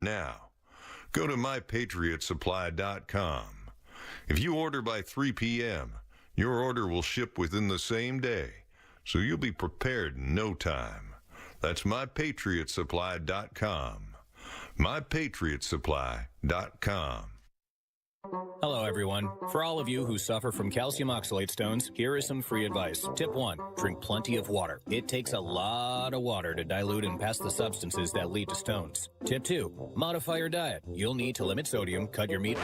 Now, go to mypatriotsupply.com. If you order by 3 p.m., your order will ship within the same day, so you'll be prepared in no time. That's mypatriotsupply.com. mypatriotsupply.com. Hello, everyone. For all of you who suffer from calcium oxalate stones, here is some free advice. Tip 1, drink plenty of water. It takes a lot of water to dilute and pass the substances that lead to stones. Tip 2, modify your diet. You'll need to limit sodium, cut your meat.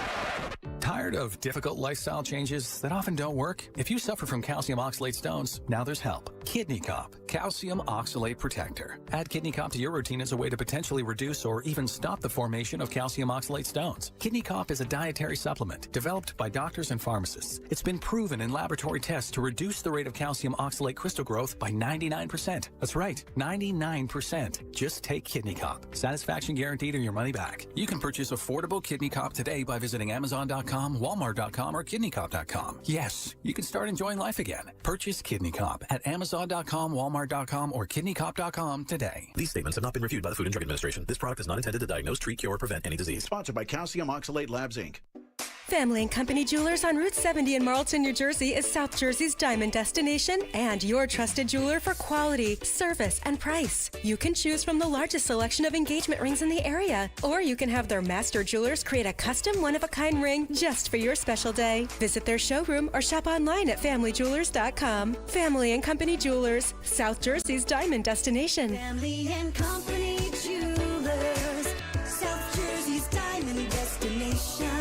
Tired of difficult lifestyle changes that often don't work? If you suffer from calcium oxalate stones, now there's help. Kidney Cop, Calcium Oxalate Protector. Add Kidney Cop to your routine as a way to potentially reduce or even stop the formation of calcium oxalate stones. Kidney Cop is a dietary supplement developed by doctors and pharmacists. It's been proven in laboratory tests to reduce the rate of calcium oxalate crystal growth by 99%. That's right, 99%. Just take Kidney Cop. Satisfaction guaranteed or your money back. You can purchase affordable Kidney Cop today by visiting Amazon.com, Walmart.com, or KidneyCop.com. Yes, you can start enjoying life again. Purchase Kidney Cop at Amazon.com, Walmart.com, or KidneyCop.com today. These statements have not been reviewed by the Food and Drug Administration. This product is not intended to diagnose, treat, cure, or prevent any disease. Sponsored by Calcium Oxalate Labs, Inc. Family and Company Jewelers on Route 70 in Marlton, New Jersey is South Jersey's diamond destination and your trusted jeweler for quality, service, and price. You can choose from the largest selection of engagement rings in the area, or you can have their master jewelers create a custom one-of-a-kind ring just for your special day. Visit their showroom or shop online at familyjewelers.com. Family and Company Jewelers, South Jersey's diamond destination. Family and Company Jewelers, South Jersey's diamond destination.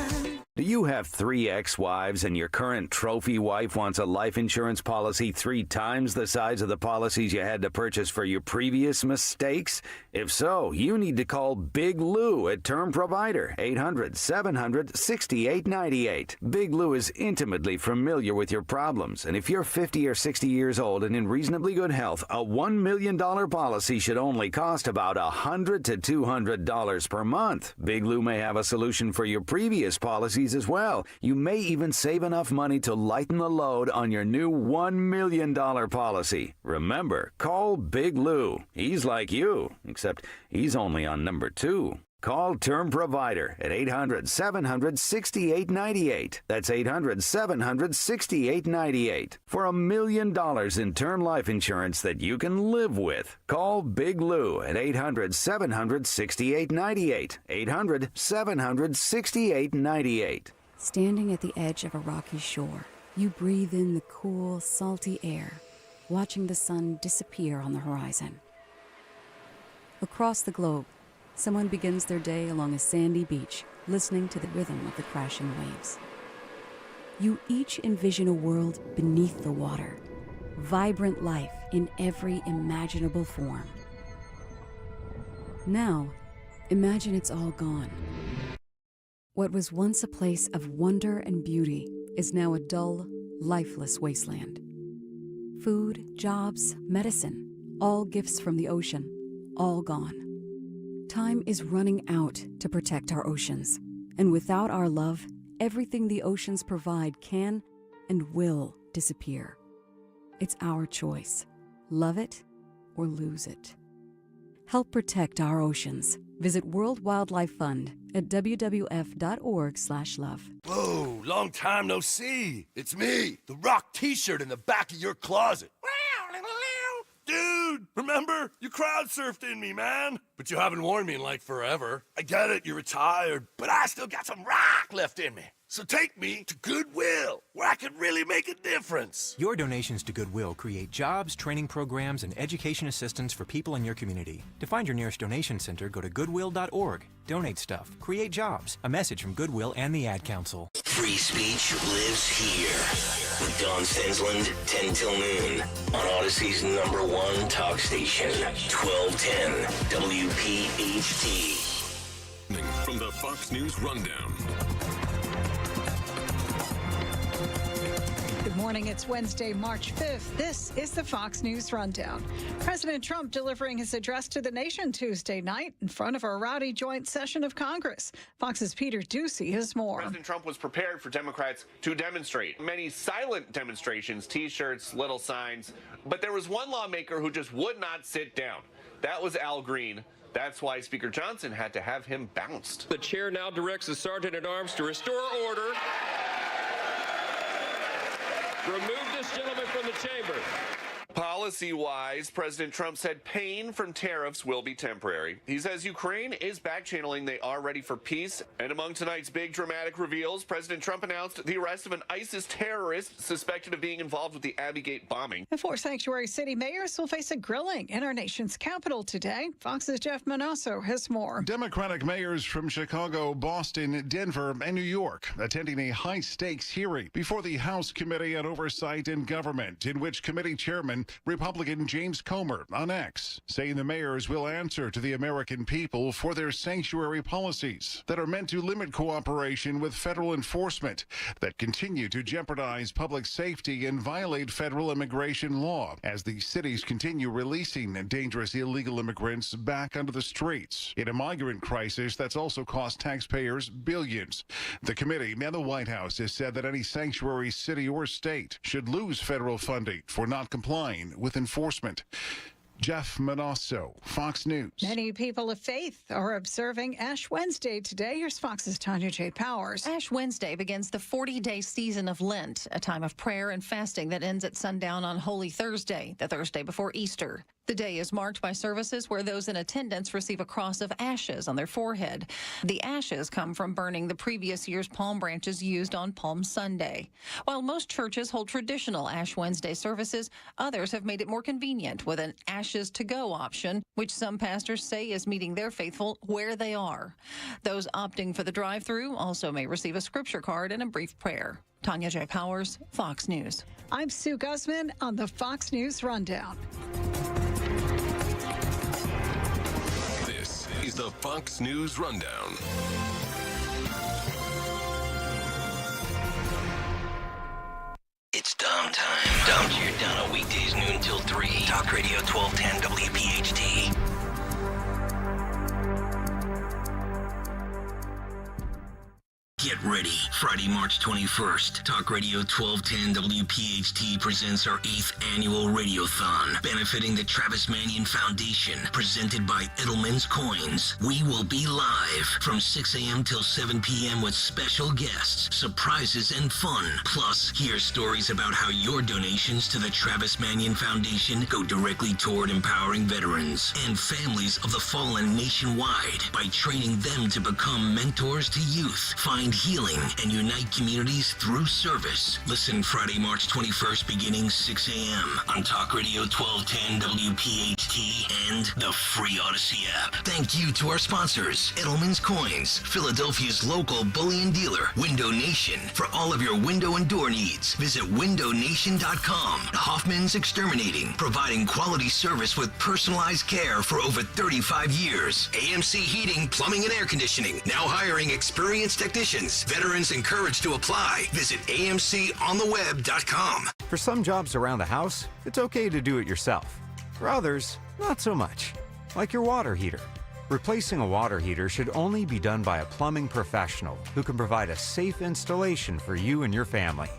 Do you have 3 ex-wives and your current trophy wife wants a life insurance policy 3 times the size of the policies you had to purchase for your previous mistakes? If so, you need to call Big Lou at Term Provider, 800-700-6898. Big Lou is intimately familiar with your problems, and if you're 50 or 60 years old and in reasonably good health, a $1 million policy should only cost about $100 to $200 per month. Big Lou may have a solution for your previous policies as well. You may even save enough money to lighten the load on your new $1 million policy. Remember, call Big Lou. He's like you, except he's only on number 2. Call Term Provider at 800-700-6898. That's 800-700-6898. For $1 million in term life insurance that you can live with. Call Big Lou at 800-700-6898. 800-700-6898. Standing at the edge of a rocky shore, you breathe in the cool, salty air, watching the sun disappear on the horizon. Across the globe, someone begins their day along a sandy beach, listening to the rhythm of the crashing waves. You each envision a world beneath the water, vibrant life in every imaginable form. Now, imagine it's all gone. What was once a place of wonder and beauty is now a dull, lifeless wasteland. Food, jobs, medicine, all gifts from the ocean, all gone. Time is running out to protect our oceans, and without our love, everything the oceans provide can and will disappear. It's our choice. Love it or lose it. Help protect our oceans. Visit World Wildlife Fund at wwf.org/love. Whoa, long time no see. It's me, the rock t-shirt in the back of your closet. Dude, remember? You crowd surfed in me, man. But you haven't worn me in like forever. I get it, you're retired, but I still got some rock left in me. So take me to Goodwill, where I could really make a difference. Your donations to Goodwill create jobs, training programs, and education assistance for people in your community. To find your nearest donation center, go to goodwill.org. Donate stuff. Create jobs. A message from Goodwill and the Ad Council. Free speech lives here. With Don Stensland, 10 till noon. On Odyssey's #1 talk station, 1210 WPHT. From the Fox News Rundown. Good morning. It's Wednesday, March 5th. This is the Fox News Rundown. President Trump delivering his address to the nation Tuesday night in front of a rowdy joint session of Congress. Fox's Peter Ducey has more. President Trump was prepared for Democrats to demonstrate. Many silent demonstrations, T-shirts, little signs. But there was one lawmaker who just would not sit down. That was Al Green, That's why Speaker Johnson had to have him bounced. The chair now directs the Sergeant-at-Arms to restore order. Remove this gentleman from the chamber. Policy-wise, President Trump said pain from tariffs will be temporary. He says Ukraine is back-channeling they are ready for peace. And among tonight's big dramatic reveals, President Trump announced the arrest of an ISIS terrorist suspected of being involved with the Abbey Gate bombing. And 4 sanctuary city mayors will face a grilling in our nation's capital today. Fox's Jeff Manasso has more. Democratic mayors from Chicago, Boston, Denver, and New York attending a high-stakes hearing before the House Committee on Oversight and Government, in which committee chairman Republican James Comer on X, saying the mayors will answer to the American people for their sanctuary policies that are meant to limit cooperation with federal enforcement that continue to jeopardize public safety and violate federal immigration law as the cities continue releasing dangerous illegal immigrants back onto the streets in a migrant crisis that's also cost taxpayers billions. The committee and the White House has said that any sanctuary city or state should lose federal funding for not complying with enforcement. Jeff Manasso, Fox News. Many people of faith are observing Ash Wednesday today. Here's Fox's Tanya J. Powers. Ash Wednesday begins the 40-day season of Lent, a time of prayer and fasting that ends at sundown on Holy Thursday, the Thursday before Easter. The day is marked by services where those in attendance receive a cross of ashes on their forehead. The ashes come from burning the previous year's palm branches used on Palm Sunday. While most churches hold traditional Ash Wednesday services, others have made it more convenient with an ashes to go option, which some pastors say is meeting their faithful where they are. Those opting for the drive-thru also may receive a scripture card and a brief prayer. Tanya J. Powers, Fox News. I'm Sue Guzman on the Fox News Rundown. This is the Fox News Rundown. It's Dom time. Dom Giordano, weekdays noon till 3. Talk Radio 1210 WPHT. Get ready. Friday, March 21st, Talk Radio 1210 WPHT presents our 8th annual Radiothon, benefiting the Travis Manion Foundation, presented by Edelman's Coins. We will be live from 6 a.m. till 7 p.m. with special guests, surprises, and fun. Plus, hear stories about how your donations to the Travis Manion Foundation go directly toward empowering veterans and families of the fallen nationwide by training them to become mentors to youth. Find healing and unite communities through service. Listen Friday, March 21st, beginning 6 a.m. on Talk Radio 1210 WPHT and the free Odyssey app. Thank you to our sponsors, Edelman's Coins, Philadelphia's local bullion dealer, Window Nation. For all of your window and door needs, visit windownation.com. Hoffman's Exterminating, providing quality service with personalized care for over 35 years. AMC Heating, Plumbing, and Air Conditioning, now hiring experienced technicians. Veterans encouraged to apply. Visit amcontheweb.com. For some jobs around the house, it's okay to do it yourself. For others, not so much. Like your water heater. Replacing a water heater should only be done by a plumbing professional who can provide a safe installation for you and your family.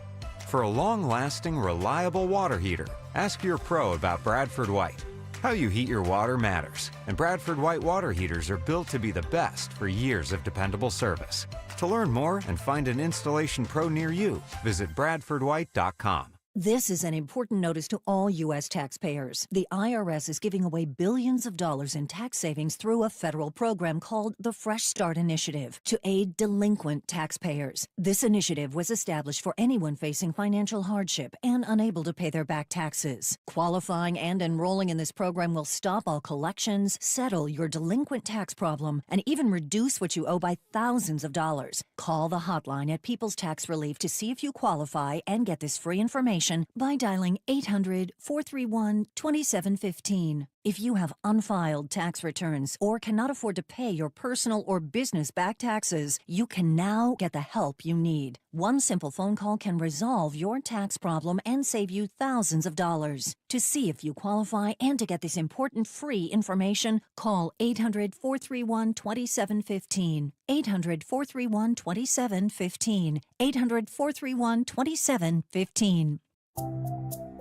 For a long-lasting, reliable water heater, ask your pro about Bradford White. How you heat your water matters, and Bradford White water heaters are built to be the best for years of dependable service. To learn more and find an installation pro near you, visit bradfordwhite.com. This is an important notice to all U.S. taxpayers. The IRS is giving away billions of dollars in tax savings through a federal program called the Fresh Start Initiative to aid delinquent taxpayers. This initiative was established for anyone facing financial hardship and unable to pay their back taxes. Qualifying and enrolling in this program will stop all collections, settle your delinquent tax problem, and even reduce what you owe by thousands of dollars. Call the hotline at People's Tax Relief to see if you qualify and get this free information by dialing 800-431-2715. If you have unfiled tax returns or cannot afford to pay your personal or business back taxes, you can now get the help you need. One simple phone call can resolve your tax problem and save you thousands of dollars. To see if you qualify and to get this important free information, call 800-431-2715. 800-431-2715. 800-431-2715.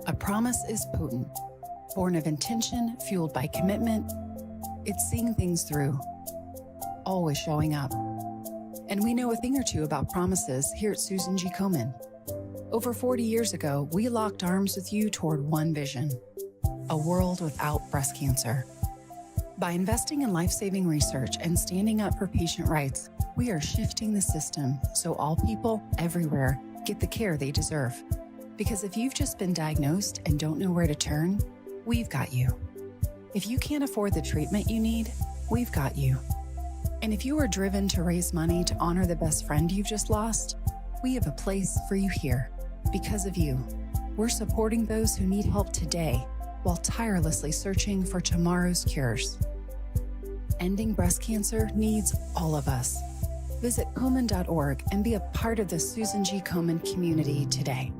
A promise is potent, born of intention fueled by commitment, It's seeing things through, always showing up. And we know a thing or two about promises here at Susan G. Komen. Over 40 years ago, we locked arms with you toward one vision: a world without breast cancer. By investing in life-saving research and standing up for patient rights, we are shifting the system so all people everywhere get the care they deserve. Because if you've just been diagnosed and don't know where to turn, we've got you. If you can't afford the treatment you need, we've got you. And if you are driven to raise money to honor the best friend you've just lost, we have a place for you here. Because of you, we're supporting those who need help today while tirelessly searching for tomorrow's cures. Ending breast cancer needs all of us. Visit Komen.org and be a part of the Susan G. Komen community today.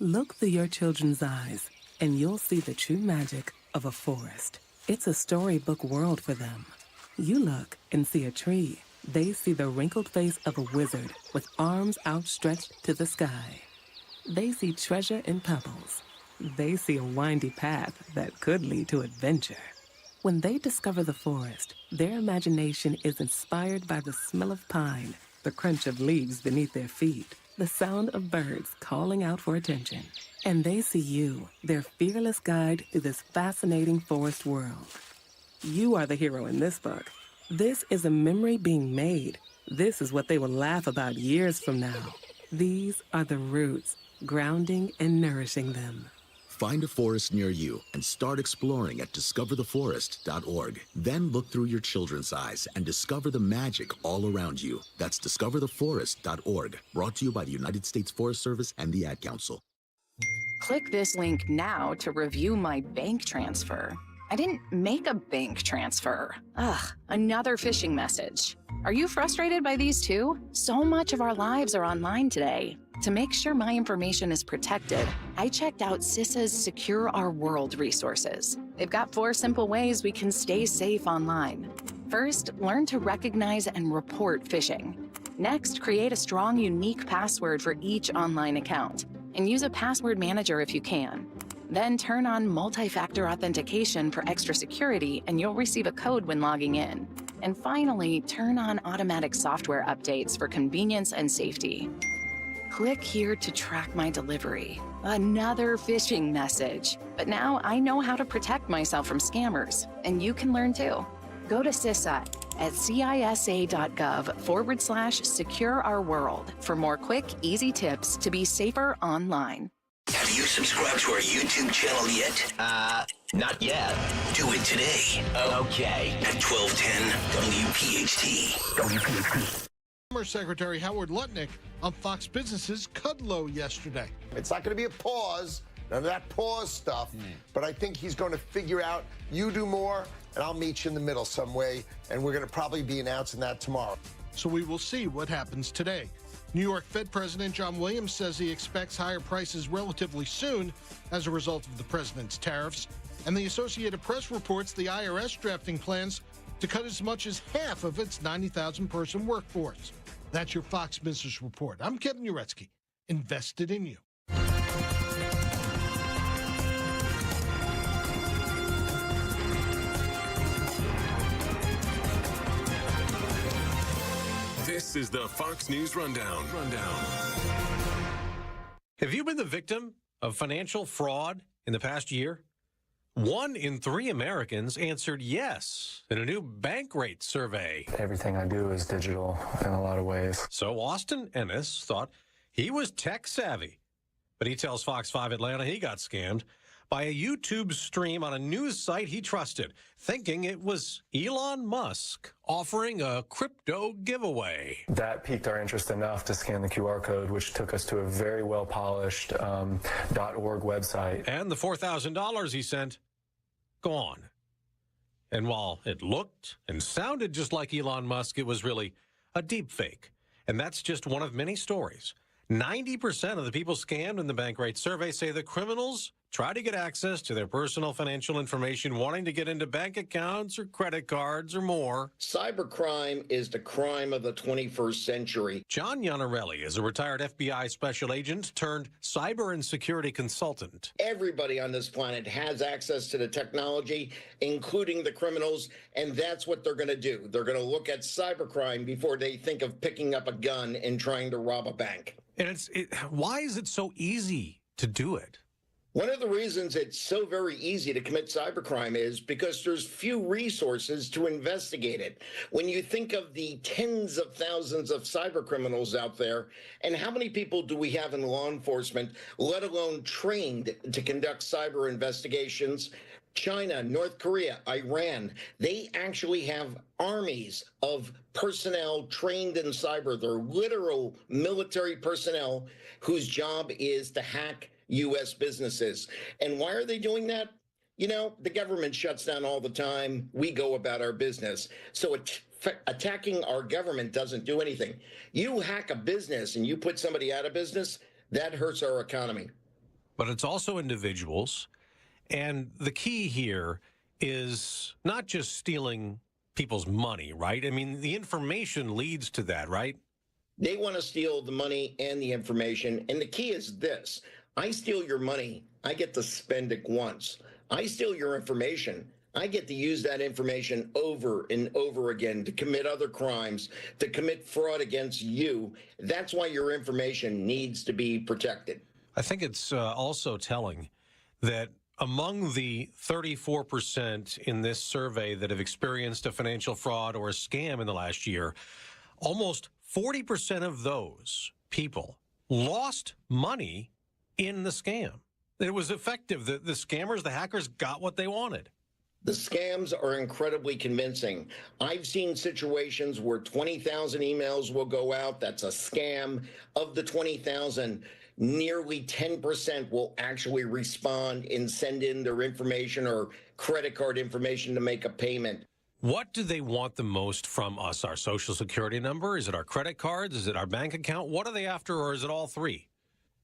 Look through your children's eyes, and you'll see the true magic of a forest. It's a storybook world for them. You look and see a tree. They see the wrinkled face of a wizard with arms outstretched to the sky. They see treasure in pebbles. They see a windy path that could lead to adventure. When they discover the forest, their imagination is inspired by the smell of pine, the crunch of leaves beneath their feet, the sound of birds calling out for attention. And they see you, their fearless guide through this fascinating forest world. You are the hero in this book. This is a memory being made. This is what they will laugh about years from now. These are the roots, grounding and nourishing them. Find a forest near you and start exploring at discovertheforest.org. Then look through your children's eyes and discover the magic all around you. That's discovertheforest.org. Brought to you by the United States Forest Service and the Ad Council. Click this link now to review my bank transfer. I didn't make a bank transfer. Ugh, another phishing message. Are you frustrated by these too? So much of our lives are online today. To make sure my information is protected, I checked out CISA's Secure Our World resources. They've got 4 simple ways we can stay safe online. First, learn to recognize and report phishing. Next, create a strong, unique password for each online account, and use a password manager if you can. Then turn on multi-factor authentication for extra security, and you'll receive a code when logging in. And finally, turn on automatic software updates for convenience and safety. Click here to track my delivery. Another phishing message. But now I know how to protect myself from scammers, and you can learn too. Go to CISA at cisa.gov/Secure Our World for more quick, easy tips to be safer online. Have you subscribed to our YouTube channel yet? Not yet. Do it today. Okay. At 1210 WPHT. Former Secretary Howard Lutnick on Fox Business's Kudlow yesterday. It's not going to be a pause, none of that pause stuff, but I think he's going to figure out you do more, and I'll meet you in the middle some way, and we're going to probably be announcing that tomorrow. So we will see what happens today. New York Fed President John Williams says he expects higher prices relatively soon as a result of the president's tariffs. And the Associated Press reports the IRS drafting plans to cut as much as half of its 90,000-person workforce. That's your Fox Business Report. I'm Kevin Uretsky, invested in you. This is the Fox News Rundown. Have you been the victim of financial fraud in the past year? 1 in 3 Americans answered yes in a new bank rate survey. Everything I do is digital in a lot of ways. So Austin Ennis thought he was tech savvy, but he tells Fox 5 Atlanta he got scammed by a YouTube stream on a news site he trusted, thinking it was Elon Musk offering a crypto giveaway. That piqued our interest enough to scan the QR code, which took us to a very well-polished .org website. And the $4,000 he sent, gone. And while it looked and sounded just like Elon Musk, it was really a deep fake. And that's just one of many stories. 90% of the people scammed in the bank rate survey say the criminals try to get access to their personal financial information, wanting to get into bank accounts or credit cards or more. Cybercrime is the crime of the 21st century. John Iannarelli is a retired FBI special agent turned cyber and security consultant. Everybody on this planet has access to the technology, including the criminals, and that's what they're going to do. They're going to look at cybercrime before they think of picking up a gun and trying to rob a bank. And why is it so easy to do it? One of the reasons it's so very easy to commit cybercrime is because there's few resources to investigate it. When you think of the tens of thousands of cyber criminals out there, and how many people do we have in law enforcement, let alone trained to conduct cyber investigations? China, North Korea, Iran, they actually have armies of personnel trained in cyber. They're literal military personnel whose job is to hack U.S. businesses. And why are they doing that? You know, the government shuts down all the time. We go about our business. So attacking our government doesn't do anything. You hack a business and you put somebody out of business, that hurts our economy. But it's also individuals. And the key here is not just stealing people's money, right? I mean, the information leads to that, right? They want to steal the money and the information. And the key is this. I steal your money, I get to spend it once. I steal your information, I get to use that information over and over again to commit other crimes, to commit fraud against you. That's why your information needs to be protected. I think it's also telling that among the 34% in this survey that have experienced a financial fraud or a scam in the last year, almost 40% of those people lost money in the scam. It was effective. The scammers, the hackers got what they wanted. The scams are incredibly convincing. I've seen situations where 20,000 emails will go out. That's a scam. Of the 20,000, nearly 10% will actually respond and send in their information or credit card information to make a payment. What do they want the most from us? Our social security number? Is it our credit cards? Is it our bank account? What are they after, or is it all three?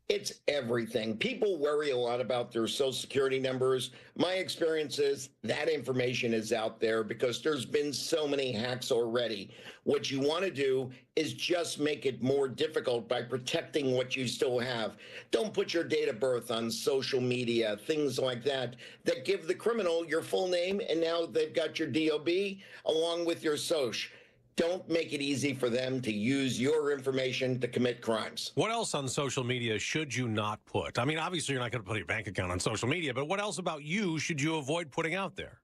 It's everything. People worry a lot about their social security numbers. My experience is that information is out there because there's been so many hacks already. What you want to do is just make it more difficult by protecting what you still have. Don't put your date of birth on social media, things like that give the criminal your full name, and now they've got your DOB along with your social. Don't make it easy for them to use your information to commit crimes. What else on social media should you not put? I mean, obviously, you're not going to put your bank account on social media, but what else about you should you avoid putting out there?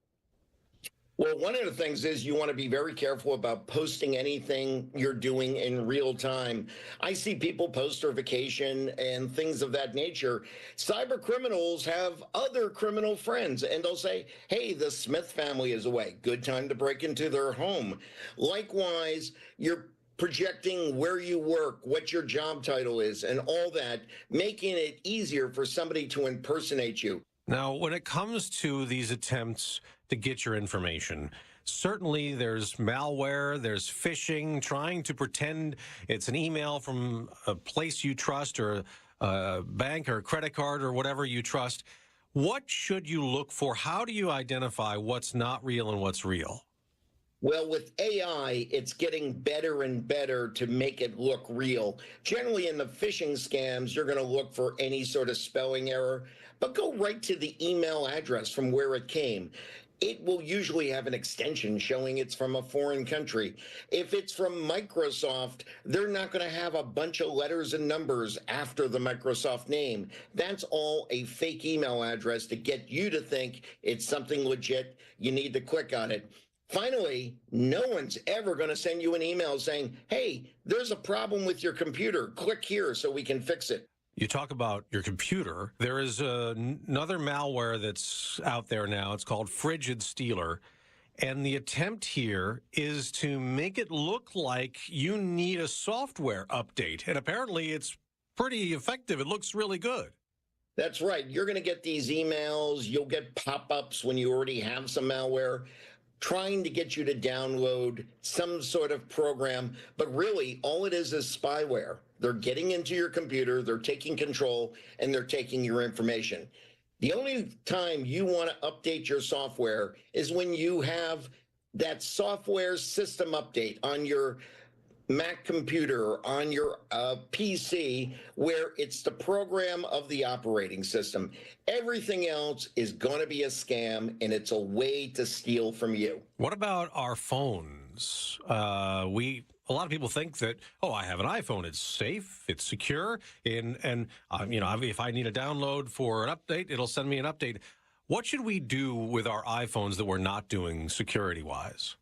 Well, one of the things is you want to be very careful about posting anything you're doing in real time. I see people post their vacation and things of that nature. Cyber criminals have other criminal friends, and they'll say, hey, the Smith family is away. Good time to break into their home. Likewise, you're projecting where you work, what your job title is, and all that, making it easier for somebody to impersonate you. Now, when it comes to these attempts to get your information, certainly there's malware, there's phishing, trying to pretend it's an email from a place you trust or a bank or a credit card or whatever you trust. What should you look for? How do you identify what's not real and what's real? Well, with AI, it's getting better and better to make it look real. Generally, in the phishing scams, you're going to look for any sort of spelling error, but go right to the email address from where it came. It will usually have an extension showing it's from a foreign country. If it's from Microsoft, they're not going to have a bunch of letters and numbers after the Microsoft name. That's all a fake email address to get you to think it's something legit. You need to click on it. Finally, no one's ever going to send you an email saying, hey, there's a problem with your computer. Click here so we can fix it. You talk about your computer. There is another malware that's out there now. It's called Frigid Stealer. And the attempt here is to make it look like you need a software update. And apparently it's pretty effective. It looks really good. That's right. You're going to get these emails. You'll get pop-ups when you already have some malware, trying to get you to download some sort of program, but really all it is spyware. They're getting into your computer, they're taking control, and they're taking your information. The only time you want to update your software is when you have that software system update on your Mac computer, on your PC, where it's the program of the operating system. Everything else is going to be a scam, and it's a way to steal from you. What about our phones? A lot of people think that, oh, I have an iPhone. It's safe, it's secure, and if I need a download for an update, it'll send me an update. What should we do with our iPhones that we're not doing security-wise?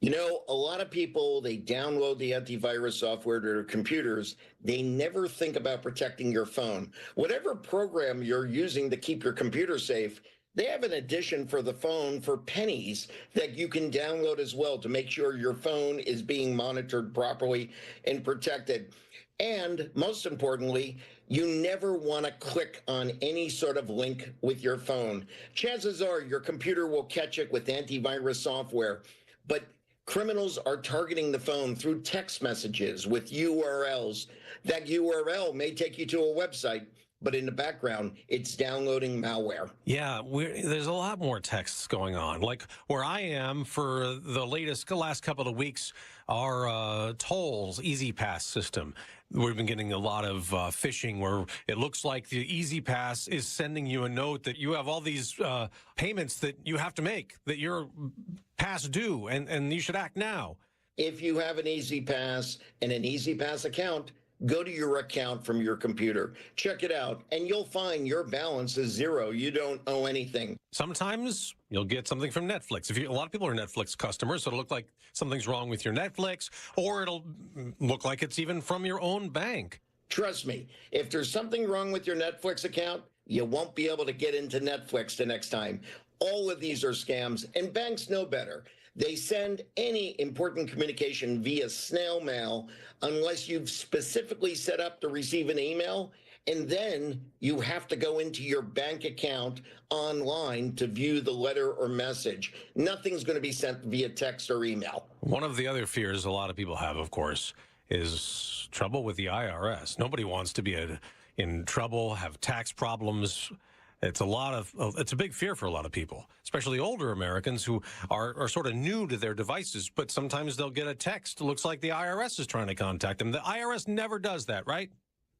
You know, a lot of people, they download the antivirus software to their computers. They never think about protecting your phone. Whatever program you're using to keep your computer safe, they have an addition for the phone for pennies that you can download as well to make sure your phone is being monitored properly and protected. And most importantly, you never want to click on any sort of link with your phone. Chances are your computer will catch it with antivirus software, but criminals are targeting the phone through text messages with URLs. That URL may take you to a website, but in the background, it's downloading malware. Yeah, there's a lot more texts going on. Like where I am for the last couple of weeks, our tolls Easy Pass system. We've been getting a lot of phishing where it looks like the Easy Pass is sending you a note that you have all these payments that you have to make, that you're past due, and you should act now. If you have an Easy Pass and an Easy Pass account, go to your account from your computer, check it out, and you'll find your balance is zero. You don't owe anything. Sometimes you'll get something from Netflix. A lot of people are Netflix customers, so it'll look like something's wrong with your Netflix, or it'll look like it's even from your own bank. Trust me, if there's something wrong with your Netflix account, you won't be able to get into Netflix the next time. All of these are scams, and banks know better. They send any important communication via snail mail unless you've specifically set up to receive an email, and then you have to go into your bank account online to view the letter or message. Nothing's going to be sent via text or email. One of the other fears a lot of people have, of course, is trouble with the IRS. Nobody wants to be in trouble, have tax problems. It's a big fear for a lot of people, especially older Americans who are sort of new to their devices, but sometimes they'll get a text. It looks like the IRS is trying to contact them. The IRS never does that, right?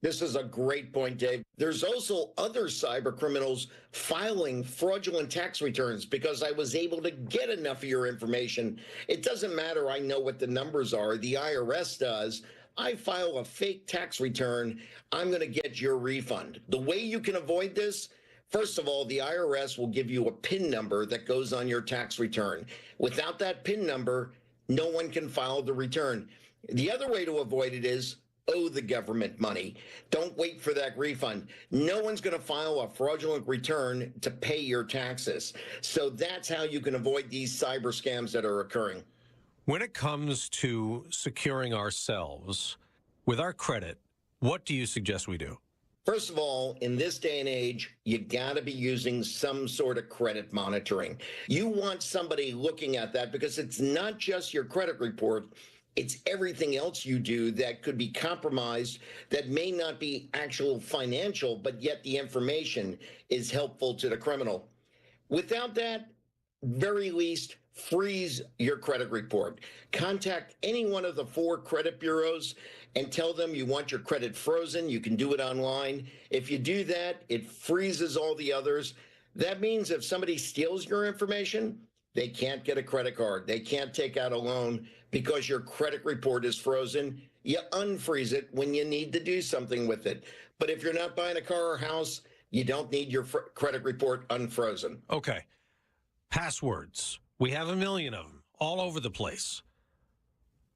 This is a great point, Dave. There's also other cyber criminals filing fraudulent tax returns because I was able to get enough of your information. It doesn't matter. I know what the numbers are. The IRS does. I file a fake tax return. I'm going to get your refund. The way you can avoid this, first of all, the IRS will give you a PIN number that goes on your tax return. Without that PIN number, no one can file the return. The other way to avoid it is owe the government money. Don't wait for that refund. No one's going to file a fraudulent return to pay your taxes. So that's how you can avoid these cyber scams that are occurring. When it comes to securing ourselves with our credit, what do you suggest we do? First of all, in this day and age, you got to be using some sort of credit monitoring. You want somebody looking at that because it's not just your credit report. It's everything else you do that could be compromised that may not be actual financial, but yet the information is helpful to the criminal. Without that, very least, freeze your credit report. Contact any one of the 4 credit bureaus and tell them you want your credit frozen. You can do it online. If you do that, it freezes all the others. That means if somebody steals your information, they can't get a credit card. They can't take out a loan because your credit report is frozen. You unfreeze it when you need to do something with it. But if you're not buying a car or house, you don't need your credit report unfrozen. Okay. Passwords. We have a million of them all over the place.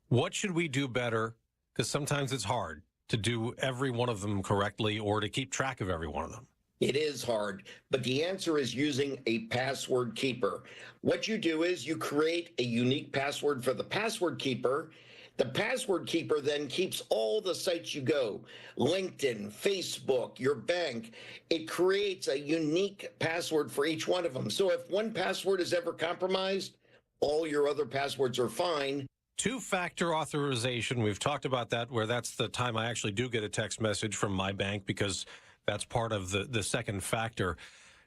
What should we do better? Because sometimes it's hard to do every one of them correctly or to keep track of every one of them. It is hard, but the answer is using a password keeper. What you do is you create a unique password for the password keeper. The password keeper then keeps all the sites you go, LinkedIn, Facebook, your bank. It creates a unique password for each one of them. So if one password is ever compromised, all your other passwords are fine. 2-factor authorization. We've talked about that, where that's the time I actually do get a text message from my bank because that's part of the second factor.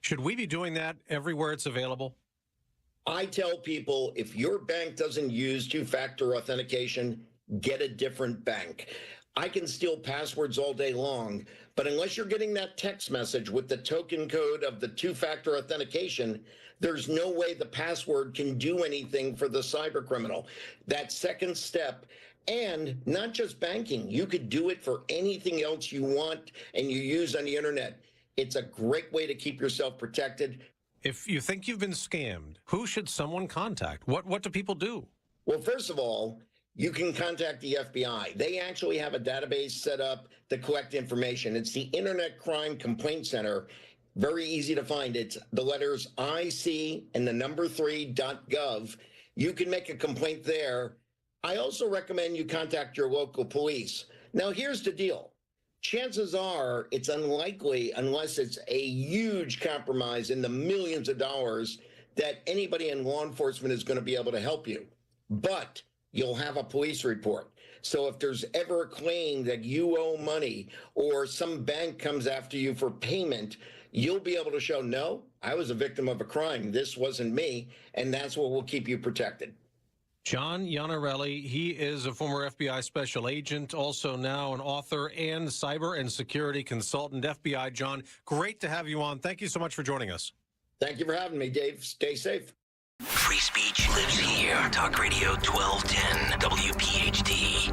Should we be doing that everywhere it's available? I tell people, if your bank doesn't use two-factor authentication, get a different bank. I can steal passwords all day long, but unless you're getting that text message with the token code of the two-factor authentication, there's no way the password can do anything for the cyber criminal. That second step, and not just banking, you could do it for anything else you want and you use on the internet. It's a great way to keep yourself protected. If you think you've been scammed, who should someone contact? What do people do? Well, first of all, you can contact the FBI. They actually have a database set up to collect information. It's the Internet Crime Complaint Center. Very easy to find. It's the letters IC and the number 3.gov. You can make a complaint there. I also recommend you contact your local police. Now, here's the deal. Chances are it's unlikely, unless it's a huge compromise in the millions of dollars, that anybody in law enforcement is going to be able to help you. But you'll have a police report. So if there's ever a claim that you owe money or some bank comes after you for payment, you'll be able to show, no, I was a victim of a crime. This wasn't me. And that's what will keep you protected. John Iannarelli, he is a former FBI special agent, also now an author and cyber and security consultant. FBI, John, great to have you on. Thank you so much for joining us. Thank you for having me, Dave. Stay safe. Free speech lives here. Talk Radio 1210 WPHT.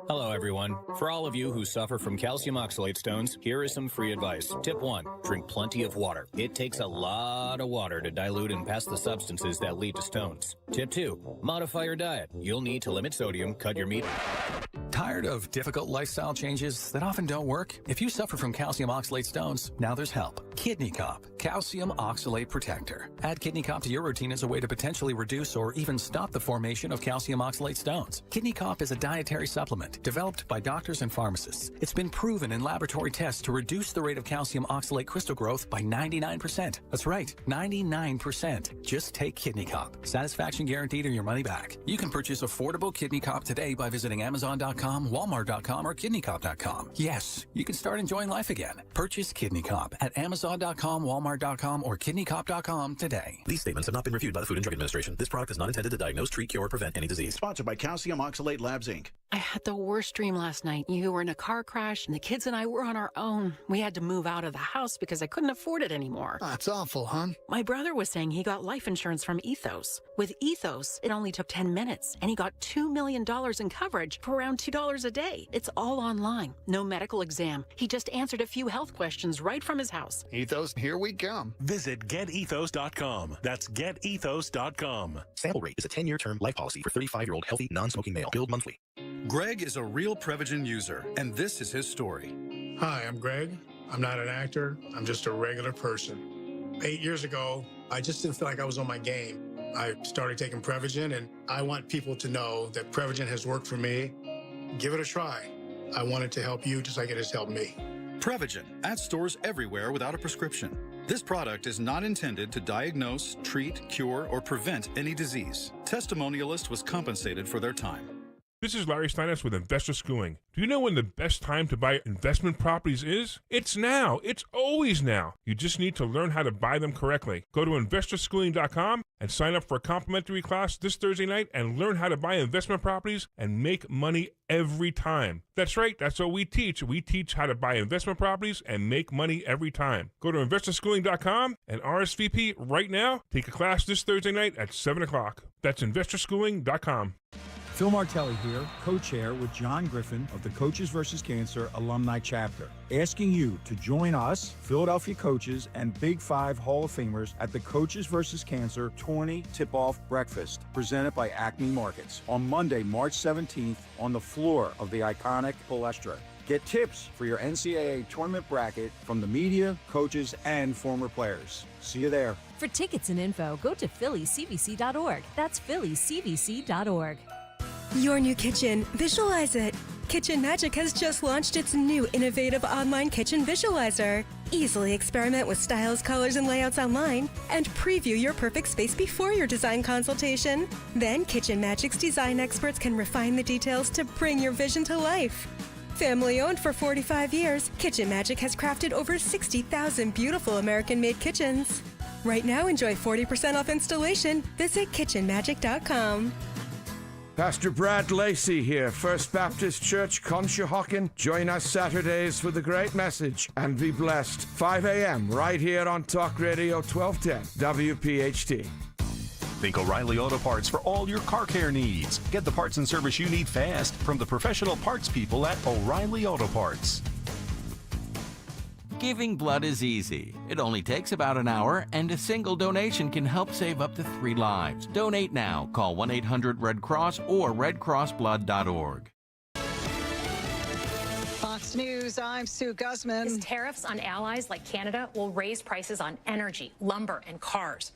Hello, everyone. For all of you who suffer from calcium oxalate stones, here is some free advice. Tip 1, drink plenty of water. It takes a lot of water to dilute and pass the substances that lead to stones. Tip 2, modify your diet. You'll need to limit sodium, cut your meat. Tired of difficult lifestyle changes that often don't work? If you suffer from calcium oxalate stones, now there's help. Kidney Cop, Calcium Oxalate Protector. Add Kidney Cop to your routine as a way to potentially reduce or even stop the formation of calcium oxalate stones. Kidney Cop is a dietary supplement developed by doctors and pharmacists. It's been proven in laboratory tests to reduce the rate of calcium oxalate crystal growth by 99%. That's right, 99%. Just take Kidney Cop. Satisfaction guaranteed or your money back. You can purchase affordable Kidney Cop today by visiting Amazon.com, Walmart.com, or KidneyCop.com. Yes, you can start enjoying life again. Purchase Kidney Cop at Amazon.com, Walmart.com, or KidneyCop.com today. These statements have not been reviewed by the Food and Drug Administration. This product is not intended to diagnose, treat, cure, or prevent any disease. Sponsored by Calcium Oxalate Labs, Inc. I had the worst dream last night. You were in a car crash, and the kids and I were on our own. We had to move out of the house because I couldn't afford it anymore. That's awful, hon. My brother was saying he got life insurance from Ethos. With Ethos, it only took 10 minutes, and he got $2 million in coverage for around $2 a day. It's all online. No medical exam. He just answered a few health questions right from his house. Ethos, here we come. Visit getethos.com. That's getethos.com. Sample rate is a 10-year term life policy for 35-year-old healthy, non-smoking male. Billed monthly. Greg is a real Prevagen user, and this is his story. Hi, I'm Greg. I'm not an actor. I'm just a regular person. 8 years ago, I just didn't feel like I was on my game. I started taking Prevagen, and I want people to know that Prevagen has worked for me. Give it a try. I want it to help you just like it has helped me. Prevagen, at stores everywhere without a prescription. This product is not intended to diagnose, treat, cure, or prevent any disease. Testimonialist was compensated for their time. This is Larry Steinitz with Investor Schooling. Do you know when the best time to buy investment properties is? It's now. It's always now. You just need to learn how to buy them correctly. Go to investorschooling.com and sign up for a complimentary class this Thursday night and learn how to buy investment properties and make money every time. That's right. That's what we teach. We teach how to buy investment properties and make money every time. Go to investorschooling.com and RSVP right now. Take a class this Thursday night at 7 o'clock. That's investorschooling.com. Phil Martelli here, co-chair with John Griffin of the Coaches vs. Cancer Alumni Chapter, asking you to join us, Philadelphia coaches and Big Five Hall of Famers at the Coaches vs. Cancer 20 Tip-Off Breakfast, presented by Acme Markets, on Monday, March 17th, on the floor of the iconic Palestra. Get tips for your NCAA tournament bracket from the media, coaches, and former players. See you there. For tickets and info, go to phillycbc.org. That's phillycbc.org. Your new kitchen. Visualize it. Kitchen Magic has just launched its new innovative online kitchen visualizer. Easily experiment with styles, colors, and layouts online and preview your perfect space before your design consultation. Then Kitchen Magic's design experts can refine the details to bring your vision to life. Family owned for 45 years, Kitchen Magic has crafted over 60,000 beautiful American-made kitchens. Right now, enjoy 40% off installation. Visit kitchenmagic.com. Pastor Brad Lacey here, First Baptist Church, Conshohocken. Join us Saturdays for the great message and be blessed. 5 a.m. right here on Talk Radio 1210 WPHT. Think O'Reilly Auto Parts for all your car care needs. Get the parts and service you need fast from the professional parts people at O'Reilly Auto Parts. Giving blood is easy. It only takes about an hour, and a single donation can help save up to 3 lives. Donate now. Call 1-800-RED-CROSS or redcrossblood.org. Fox News, I'm Sue Guzman. His tariffs on allies like Canada will raise prices on energy, lumber, and cars,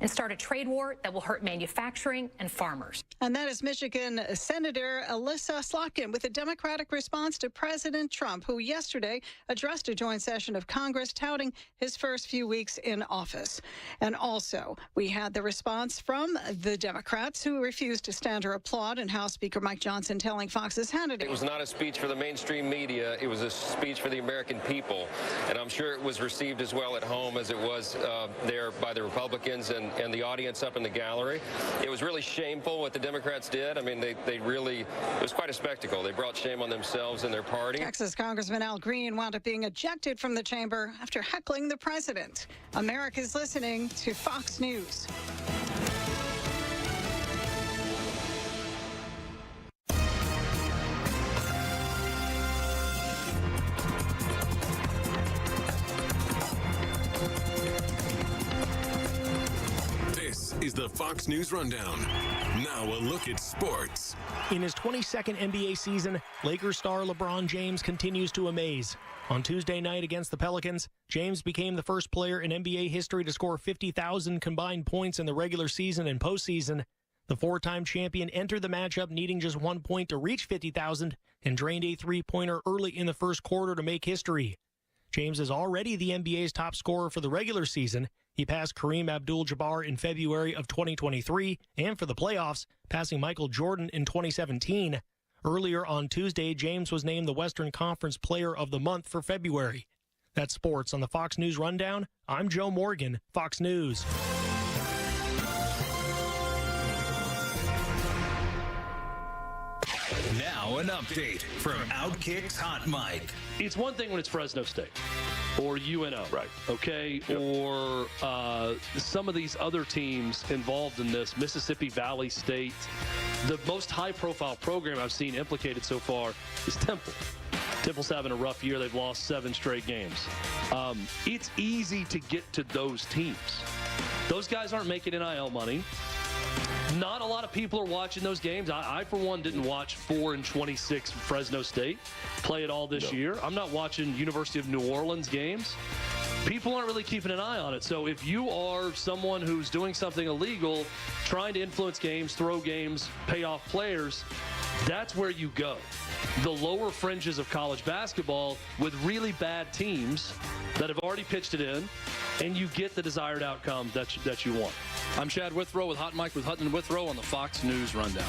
and start a trade war that will hurt manufacturing and farmers. And that is Michigan Senator Alyssa Slotkin with a Democratic response to President Trump, who yesterday addressed a joint session of Congress touting his first few weeks in office. And also, we had the response from the Democrats who refused to stand or applaud, and House Speaker Mike Johnson telling Fox's Hannity. It was not a speech for the mainstream media. It was a speech for the American people. And I'm sure it was received as well at home as it was there by the Republicans and the audience up in the gallery. It was really shameful what the Democrats did. I mean, they really, it was quite a spectacle. They brought shame on themselves and their party. Texas Congressman Al Green wound up being ejected from the chamber after heckling the president. America's listening to Fox News. Is the Fox News Rundown. Now a look at sports. In his 22nd NBA season, Lakers star LeBron James continues to amaze. On Tuesday night against the Pelicans, James became the first player in NBA history to score 50,000 combined points in the regular season and postseason. The four-time champion entered the matchup needing just 1 point to reach 50,000 and drained a three-pointer early in the first quarter to make history. James is already the NBA's top scorer for the regular season. He passed Kareem Abdul-Jabbar in February of 2023, and for the playoffs, passing Michael Jordan in 2017. Earlier on Tuesday, James was named the Western Conference Player of the Month for February. That's sports on the Fox News Rundown. I'm Joe Morgan, Fox News. Now an update from Outkick's Hot Mic. It's one thing when it's Fresno State or UNO, right? Okay, yep. Or some of these other teams involved in this, Mississippi Valley State. The most high-profile program I've seen implicated so far is Temple. Temple's having a rough year. They've lost 7 straight games. It's easy to get to those teams. Those guys aren't making NIL money. Not a lot of people are watching those games. I for one, didn't watch 4-26 Fresno State play it all this year. I'm not watching University of New Orleans games. People aren't really keeping an eye on it. So if you are someone who's doing something illegal, trying to influence games, throw games, pay off players, that's where you go. The lower fringes of college basketball with really bad teams that have already pitched it in, and you get the desired outcome that you want. I'm Chad Withrow with Hot Mike with Hutton and Withrow on the Fox News Rundown.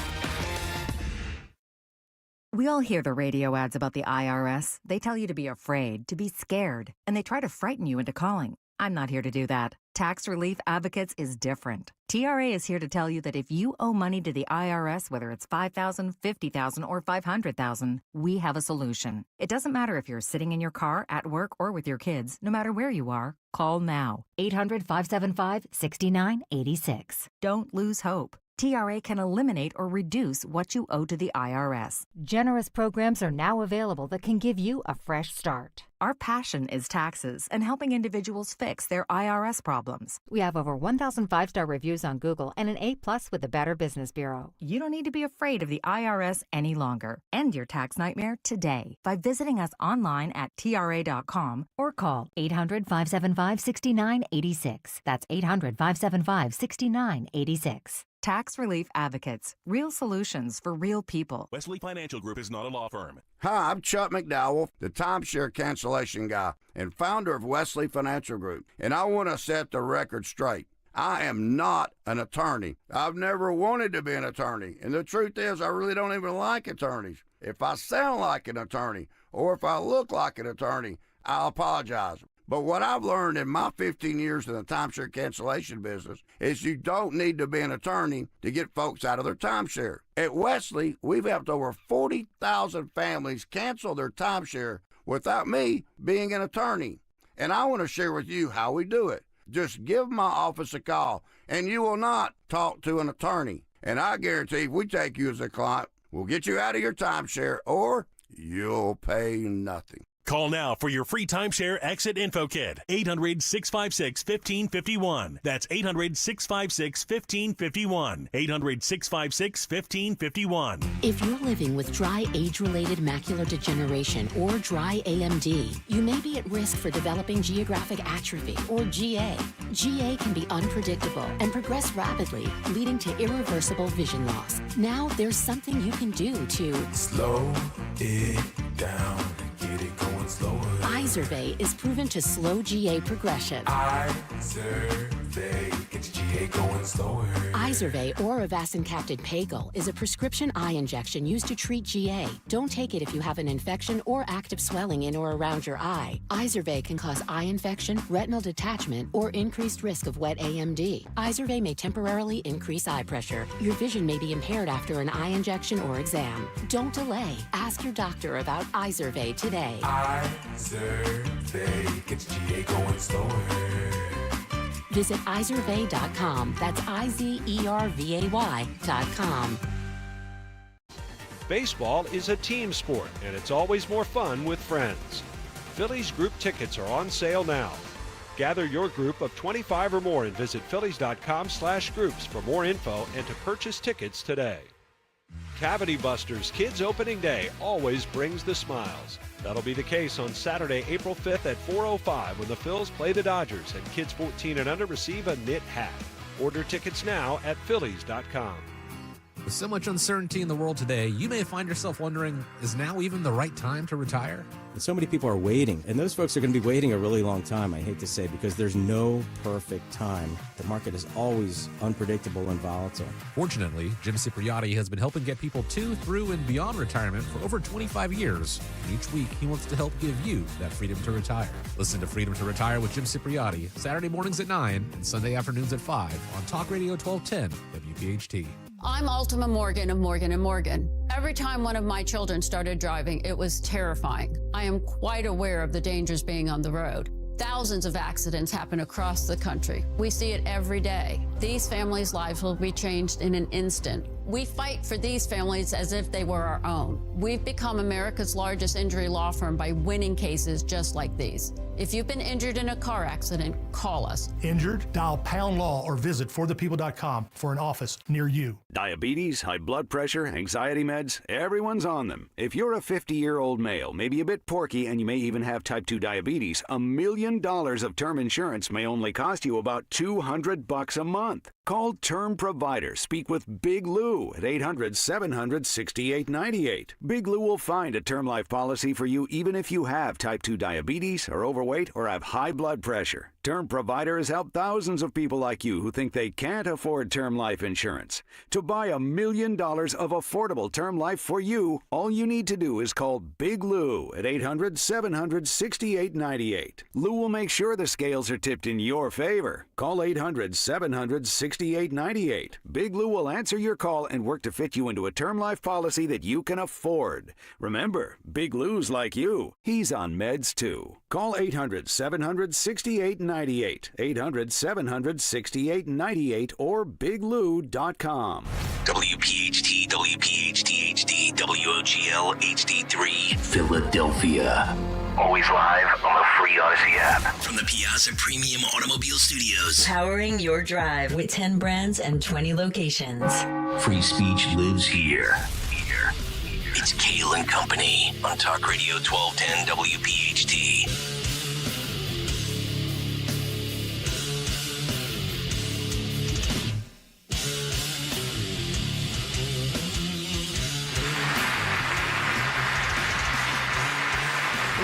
We all hear the radio ads about the IRS. They tell you to be afraid, to be scared, and they try to frighten you into calling. I'm not here to do that. Tax Relief Advocates is different. TRA is here to tell you that if you owe money to the IRS, whether it's $5,000, $50,000, or $500,000, we have a solution. It doesn't matter if you're sitting in your car, at work, or with your kids. No matter where you are, call now. 800-575-6986. Don't lose hope. TRA can eliminate or reduce what you owe to the IRS. Generous programs are now available that can give you a fresh start. Our passion is taxes and helping individuals fix their IRS problems. We have over 1,000 5-star reviews on Google and an A+ with the Better Business Bureau. You don't need to be afraid of the IRS any longer. End your tax nightmare today by visiting us online at TRA.com or call 800-575-6986. That's 800-575-6986. Tax Relief Advocates. Real solutions for real people. Wesley Financial Group is not a law firm. Hi, I'm Chuck McDowell, the timeshare cancellation guy and founder of Wesley Financial Group, and I want to set the record straight. I am not an attorney. I've never wanted to be an attorney, and the truth is I really don't even like attorneys. If I sound like an attorney or if I look like an attorney, I'll apologize. But what I've learned in my 15 years in the timeshare cancellation business is you don't need to be an attorney to get folks out of their timeshare. At Wesley, we've helped over 40,000 families cancel their timeshare without me being an attorney. And I want to share with you how we do it. Just give my office a call, and you will not talk to an attorney. And I guarantee if we take you as a client, we'll get you out of your timeshare, or you'll pay nothing. Call now for your free timeshare exit info kit. 800-656-1551. That's 800-656-1551. 800-656-1551. If you're living with dry age-related macular degeneration or dry AMD, you may be at risk for developing geographic atrophy or GA. GA can be unpredictable and progress rapidly, leading to irreversible vision loss. Now there's something you can do to slow it down. Get it going slower. Izervay is proven to slow GA progression. Izervay gets GA going slower. Izervay or avacincaptad pagel is a prescription eye injection used to treat GA. Don't take it if you have an infection or active swelling in or around your eye. Izervay can cause eye infection, retinal detachment, or increased risk of wet AMD. Izervay may temporarily increase eye pressure. Your vision may be impaired after an eye injection or exam. Don't delay. Ask your doctor about Izervay today. Izervay gets GA going slower. Visit Izervay.com. That's IZERVAY.com. Baseball is a team sport, and it's always more fun with friends. Phillies group tickets are on sale now. Gather your group of 25 or more and visit Phillies.com/groups for more info and to purchase tickets today. Cavity Busters Kids Opening Day always brings the smiles. That'll be the case on Saturday, April 5th at 4:05 when the Phils play the Dodgers and kids 14 and under receive a knit hat. Order tickets now at Phillies.com. With so much uncertainty in the world today, you may find yourself wondering, is now even the right time to retire? So many people are waiting, and those folks are going to be waiting a really long time, I hate to say, because there's no perfect time. The market is always unpredictable and volatile. Fortunately, Jim Cipriotti has been helping get people to, through, and beyond retirement for over 25 years. And each week, he wants to help give you that freedom to retire. Listen to Freedom to Retire with Jim Cipriotti, Saturday mornings at 9 and Sunday afternoons at 5 on Talk Radio 1210 WPHT. I'm Ultima Morgan of Morgan & Morgan. Every time one of my children started driving, it was terrifying. I am quite aware of the dangers being on the road. Thousands of accidents happen across the country. We see it every day. These families' lives will be changed in an instant. We fight for these families as if they were our own. We've become America's largest injury law firm by winning cases just like these. If you've been injured in a car accident, call us. Injured? Dial Pound Law or visit forthepeople.com for an office near you. Diabetes, high blood pressure, anxiety meds, everyone's on them. If you're a 50-year-old male, maybe a bit porky, and you may even have type 2 diabetes, $1 million of term insurance may only cost you about $200 a month. Call Term Provider. Speak with Big Lou at 800-700-6898. Big Lou will find a term life policy for you even if you have type 2 diabetes, are overweight, or have high blood pressure. Term Provider has helped thousands of people like you who think they can't afford term life insurance. To buy $1 million of affordable term life for you, all you need to do is call Big Lou at 800-700-6898. Lou will make sure the scales are tipped in your favor. Call 800-700-6898. Big Lou will answer your call and work to fit you into a term life policy that you can afford. Remember, Big Lou's like you. He's on meds too. Call 800-700-6898. 800-700-6898 or biglou.com. WPHT, WPHT HD, WOGL HD3, Philadelphia. Always live on the free Odyssey app. From the Piazza Premium Automobile Studios. Powering your drive with 10 brands and 20 locations. Free speech lives here. It's Kayal and Company on Talk Radio 1210 WPHT.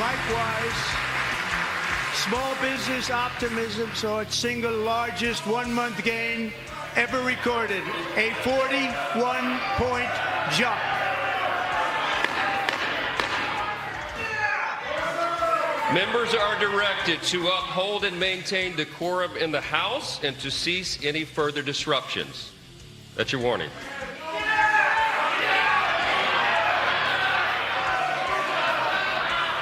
Likewise, small business optimism saw its single largest one-month gain ever recorded, a 41-point jump. Members are directed to uphold and maintain decorum in the House and to cease any further disruptions. That's your warning.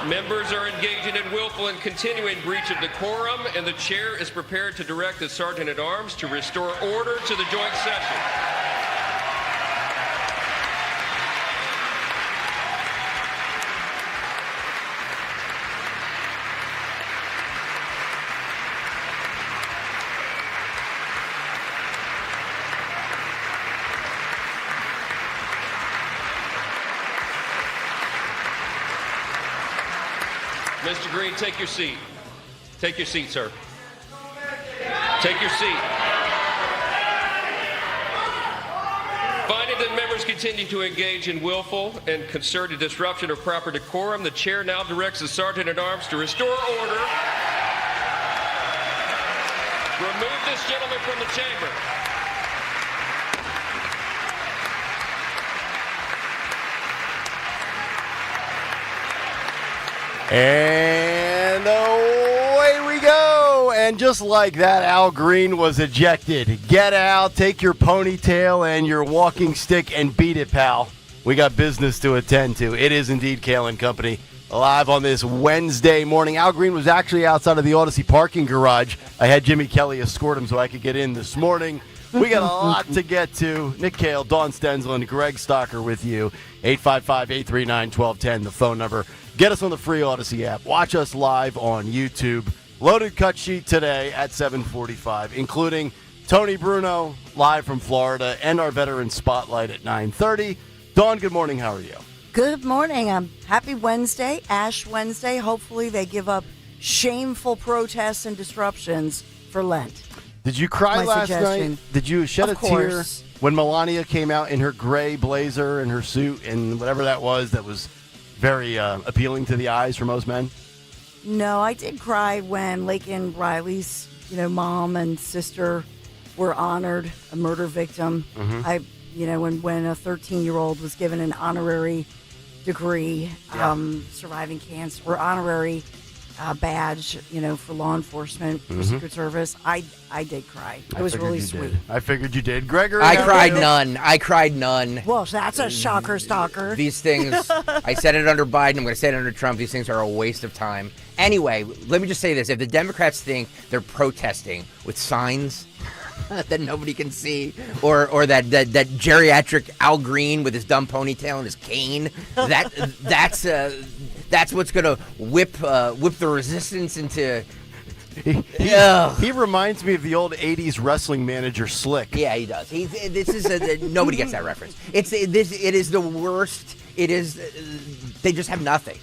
Members are engaging in willful and continuing breach of decorum, and the chair is prepared to direct the Sergeant-at-Arms to restore order to the joint session. Mr. Green, take your seat. Take your seat, sir. Take your seat. Finding that members continue to engage in willful and concerted disruption of proper decorum, the chair now directs the Sergeant-at-Arms to restore order. Remove this gentleman from the chamber. And away we go. And just like that, Al Green was ejected. Get out, take your ponytail and your walking stick and beat it, pal. We got business to attend to. It is indeed Kayal and Company live on this Wednesday morning. Al Green was actually outside of the Odyssey parking garage. I had Jimmy Kelly escort him so I could get in this morning. We got a lot to get to. Nick Kayal, Dawn Stenzel, and Greg Stocker with you. 855-839-1210, the phone number. Get us on the free Odyssey app. Watch us live on YouTube. Loaded cut sheet today at 7:45, including Tony Bruno live from Florida and our veteran spotlight at 9:30. Dawn, good morning. How are you? Good morning. Happy Wednesday, Ash Wednesday. Hopefully they give up shameful protests and disruptions for Lent. Did you cry last night? Did you shed a tear when Melania came out in her gray blazer and her suit and whatever that was very appealing to the eyes for most men? No, I did cry when Laken Riley's, mom and sister were honored, a murder victim. Mm-hmm. When a 13-year-old was given an honorary degree, surviving cancer, or honorary badge, for law enforcement, for Secret Service. I did cry. It was really sweet. I figured you did. Gregory? I cried none. Well, that's a shocker stalker. These things, I said it under Biden, I'm going to say it under Trump, these things are a waste of time. Anyway, let me just say this. If the Democrats think they're protesting with signs that nobody can see, or that geriatric Al Green with his dumb ponytail and his cane, that's what's going to whip the resistance into... He reminds me of the old 80s wrestling manager Slick. Yeah, he does. Nobody gets that reference. It is the worst. It is. They just have nothing.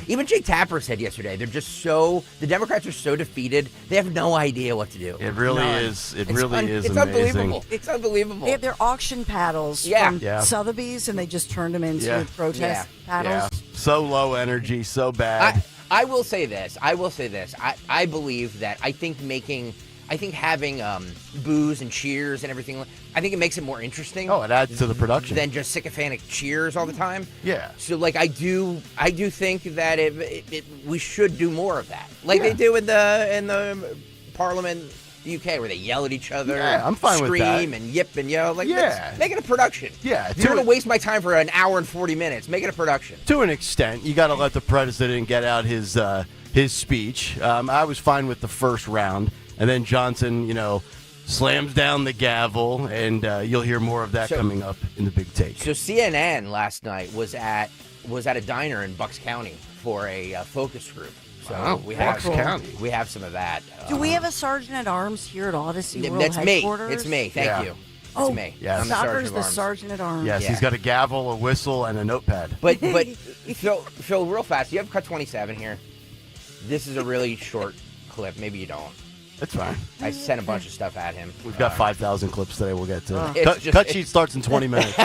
Even Jake Tapper said yesterday, the Democrats are so defeated, they have no idea what to do. It really is. It really is it's amazing. Unbelievable. It's unbelievable. They have their auction paddles from Sotheby's, and they just turned them into protest paddles. Yeah. So low energy, so bad. I will say this. I believe that I think having boos and cheers and everything, I think it makes it more interesting. Oh, it adds to the production than just sycophantic cheers all the time. Yeah. So I do think that we should do more of that, they do in the Parliament, the UK, where they yell at each other. Yeah, I'm fine with that. Scream and yip and yell. Make it a production. Yeah. If you're going to waste my time for an hour and 40 minutes, make it a production. To an extent, you got to let the president get out his speech. I was fine with the first round, and then Johnson, slams down the gavel, and you'll hear more of that coming up in the big take. So CNN last night was at a diner in Bucks County for a focus group. So we have some of that. Do we have a Sergeant-at-Arms here at Odyssey World That's Headquarters? It's me. Thank you. Oh, it's me. Yes. Stocker's the Sergeant-at-Arms. Yes, he's got a gavel, a whistle, and a notepad. But Phil, real fast, you have cut 27 here. This is a really short clip. Maybe you don't. That's fine. I sent a bunch of stuff at him. We've got 5,000 clips today we'll get to. Cut sheet starts in 20 minutes.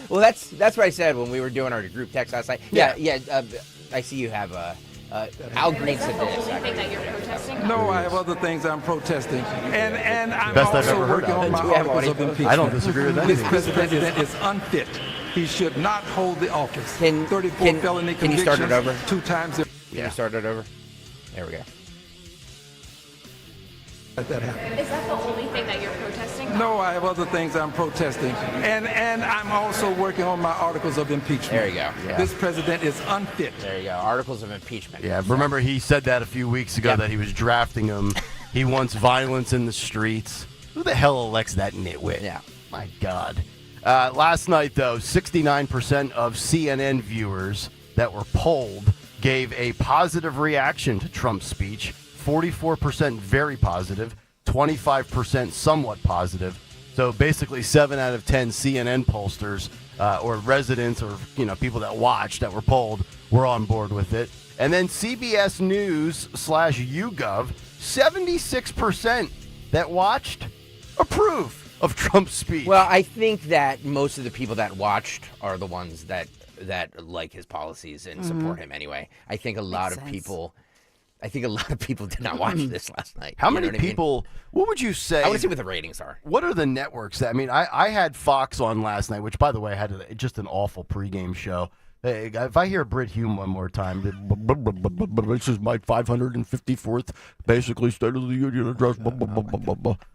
Well, that's what I said when we were doing our group text last night. Yeah. I see you have Al Green said this. Anything that you're protesting? No, I have other things I'm protesting. And I'm Best I've also ever heard working of. on my articles of impeachment. I don't disagree with anything. This president is unfit. He should not hold the office. 34 felony can you start it over? 2 times. Can you start it over? There we go. Let that happen. Is that the only thing that you're protesting? No, I have other things I'm protesting. And I'm also working on my articles of impeachment. There you go. Yeah. This president is unfit. There you go. Articles of impeachment. Yeah, remember he said that a few weeks ago that he was drafting them. He wants violence in the streets. Who the hell elects that nitwit? Yeah. My God. Last night, though, 69% of CNN viewers that were polled gave a positive reaction to Trump's speech. 44% very positive, 25% somewhat positive. So basically 7 out of 10 CNN pollsters or residents or people that watched that were polled were on board with it. And then CBS News /YouGov, 76% that watched approve of Trump's speech. Well, I think that most of the people that watched are the ones that like his policies and support him anyway. I think a lot of people did not watch this last night. How many people, what would you say? I want to see what the ratings are. What are the networks that, I had Fox on last night, which, by the way, had just an awful pregame show. Hey, if I hear Brit Hume one more time, this is my 554th, basically, State of the Union address. It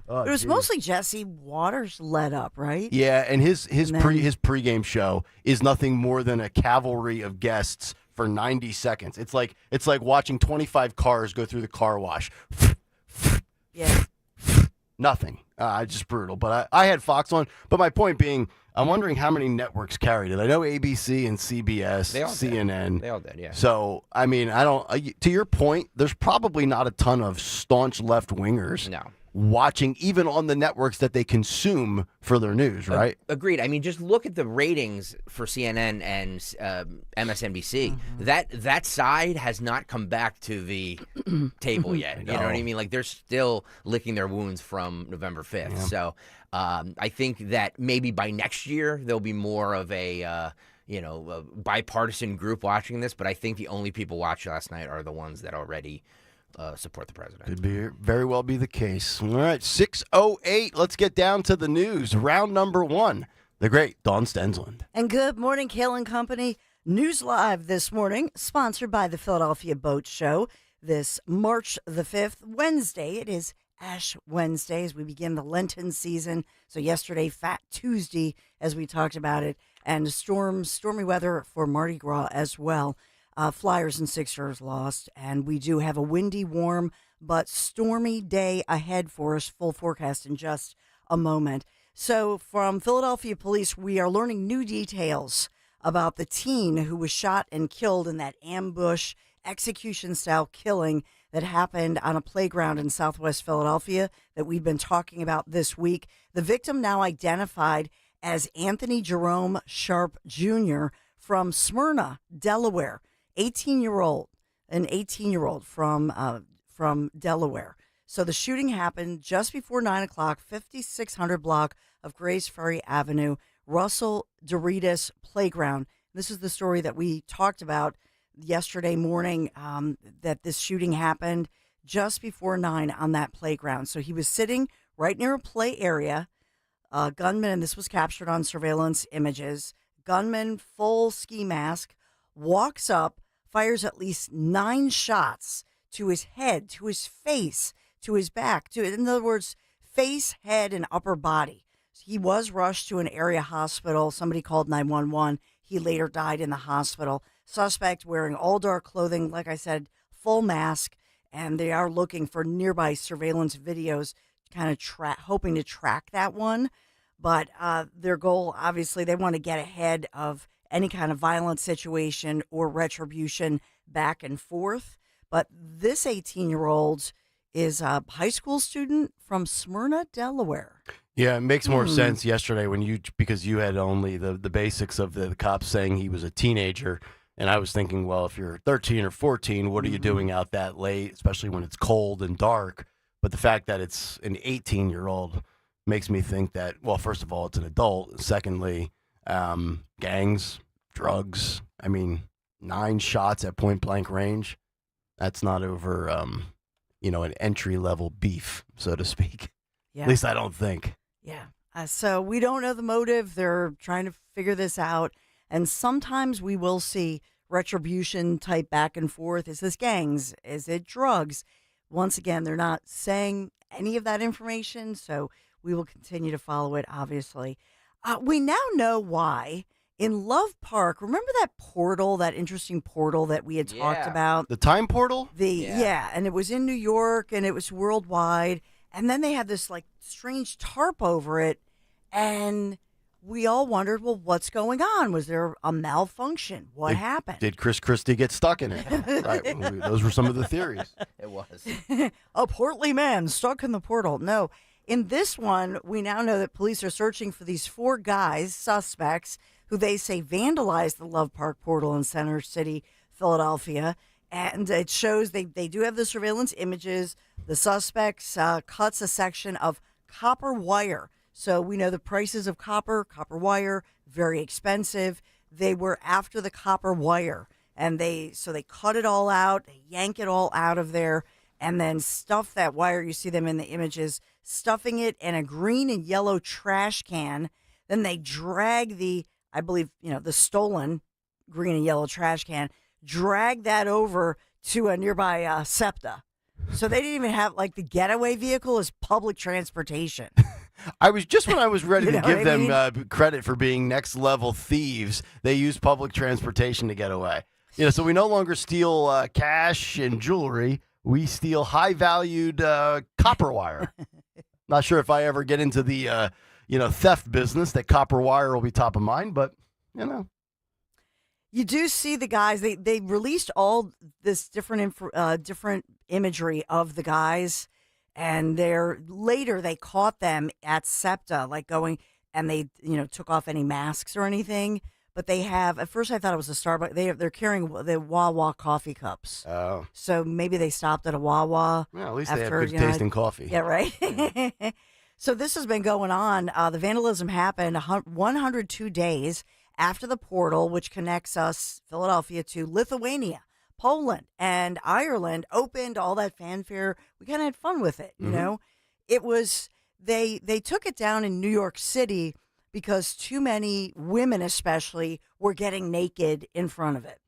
was mostly Jesse Waters led up, right? Yeah, and his pregame show is nothing more than a cavalry of guests for 90 seconds. It's like watching 25 cars go through the car wash. Yeah. Nothing. Just brutal. But I had Fox on. But my point being, I'm wondering how many networks carried it. I know ABC and CBS, CNN. They all did, yeah. So, I don't. To your point, there's probably not a ton of staunch left-wingers watching, even on the networks that they consume for their news, right? Agreed. Just look at the ratings for CNN and MSNBC. That side has not come back to the table yet. You know what I mean? Like, they're still licking their wounds from November 5th. Yeah. So I think that maybe by next year there'll be more of a bipartisan group watching this. But I think the only people watching last night are the ones that already support the president. Could very well be the case. All right, 6:08. Let's get down to the news. Round number 1. The great Dawn Stensland. And good morning, Kayal and Company. News Live this morning, sponsored by the Philadelphia Boat Show. This March the 5th, Wednesday. It is Ash Wednesday as we begin the Lenten season. So yesterday, Fat Tuesday, as we talked about it, and stormy weather for Mardi Gras as well. Flyers and Sixers lost, and we do have a windy, warm, but stormy day ahead for us. Full forecast in just a moment. So from Philadelphia police, we are learning new details about the teen who was shot and killed in that ambush execution-style killing that happened on a playground in Southwest Philadelphia that we've been talking about this week. The victim now identified as Anthony Jerome Sharp Jr. from Smyrna, Delaware. 18-year-old from Delaware. So the shooting happened just before 9 o'clock, 5600 block of Grays Ferry Avenue, Russell Doritas Playground. This is the story that we talked about yesterday morning, that this shooting happened just before 9 on that playground. So he was sitting right near a play area. Gunman, and this was captured on surveillance images, gunman, full ski mask, walks up, fires at least 9 shots to his head, to his face, to his back, in other words, face, head, and upper body. He was rushed to an area hospital. Somebody called 911. He later died in the hospital. Suspect wearing all dark clothing, like I said, full mask, and they are looking for nearby surveillance videos, kind of hoping to track that one. But their goal, obviously, they want to get ahead of any kind of violent situation or retribution back and forth. But this 18-year-old is a high school student from Smyrna, Delaware. Yeah, it makes more sense yesterday because you had only the basics of the cops saying he was a teenager. And I was thinking, well, if you're 13 or 14, what are you doing out that late, especially when it's cold and dark? But the fact that it's an 18-year-old makes me think that, well, first of all, it's an adult. Secondly, gangs, drugs. 9 shots at point blank range. That's not over, an entry-level beef, so to speak. Yeah. At least I don't think. Yeah. So we don't know the motive. They're trying to figure this out. And sometimes we will see retribution type back and forth. Is this gangs? Is it drugs? Once again, they're not saying any of that information, so we will continue to follow it, obviously. We now know why. In Love Park, remember that portal, that interesting portal that we had talked about? The time portal? Yeah, and it was in New York, and it was worldwide. And then they had this, strange tarp over it, and we all wondered, well, what's going on? Was there a malfunction? What happened? Did Chris Christie get stuck in it? Right. Those were some of the theories. It was. A portly man stuck in the portal. No. In this one, we now know that police are searching for these 4 guys, suspects, who they say vandalized the Love Park portal in Center City, Philadelphia. And it shows they do have the surveillance images. The suspects cuts a section of copper wire. So we know the prices of copper wire, very expensive. They were after the copper wire. And they cut it all out, they yank it all out of there, and then stuff that wire. You see them in the images, stuffing it in a green and yellow trash can. Then they drag the stolen green and yellow trash can, drag that over to a nearby SEPTA. So they didn't even have, the getaway vehicle is public transportation. I was ready to give them credit for being next level thieves. They use public transportation to get away. So we no longer steal cash and jewelry. We steal high valued copper wire. Not sure if I ever get into the theft business, that copper wire will be top of mind, but You do see the guys. They released all this different imagery of the guys, and later they caught them at SEPTA, going, and they took off any masks or anything. But they have. At first, I thought it was a Starbucks. They're carrying the Wawa coffee cups. Oh, so maybe they stopped at a Wawa. Well, at least they have good tasting coffee. Yeah, right. So this has been going on. The vandalism happened 102 days after the portal, which connects us, Philadelphia, to Lithuania, Poland, and Ireland, opened. All that fanfare. We kind of had fun with it, you know. It was they took it down in New York City because too many women, especially, were getting naked in front of it.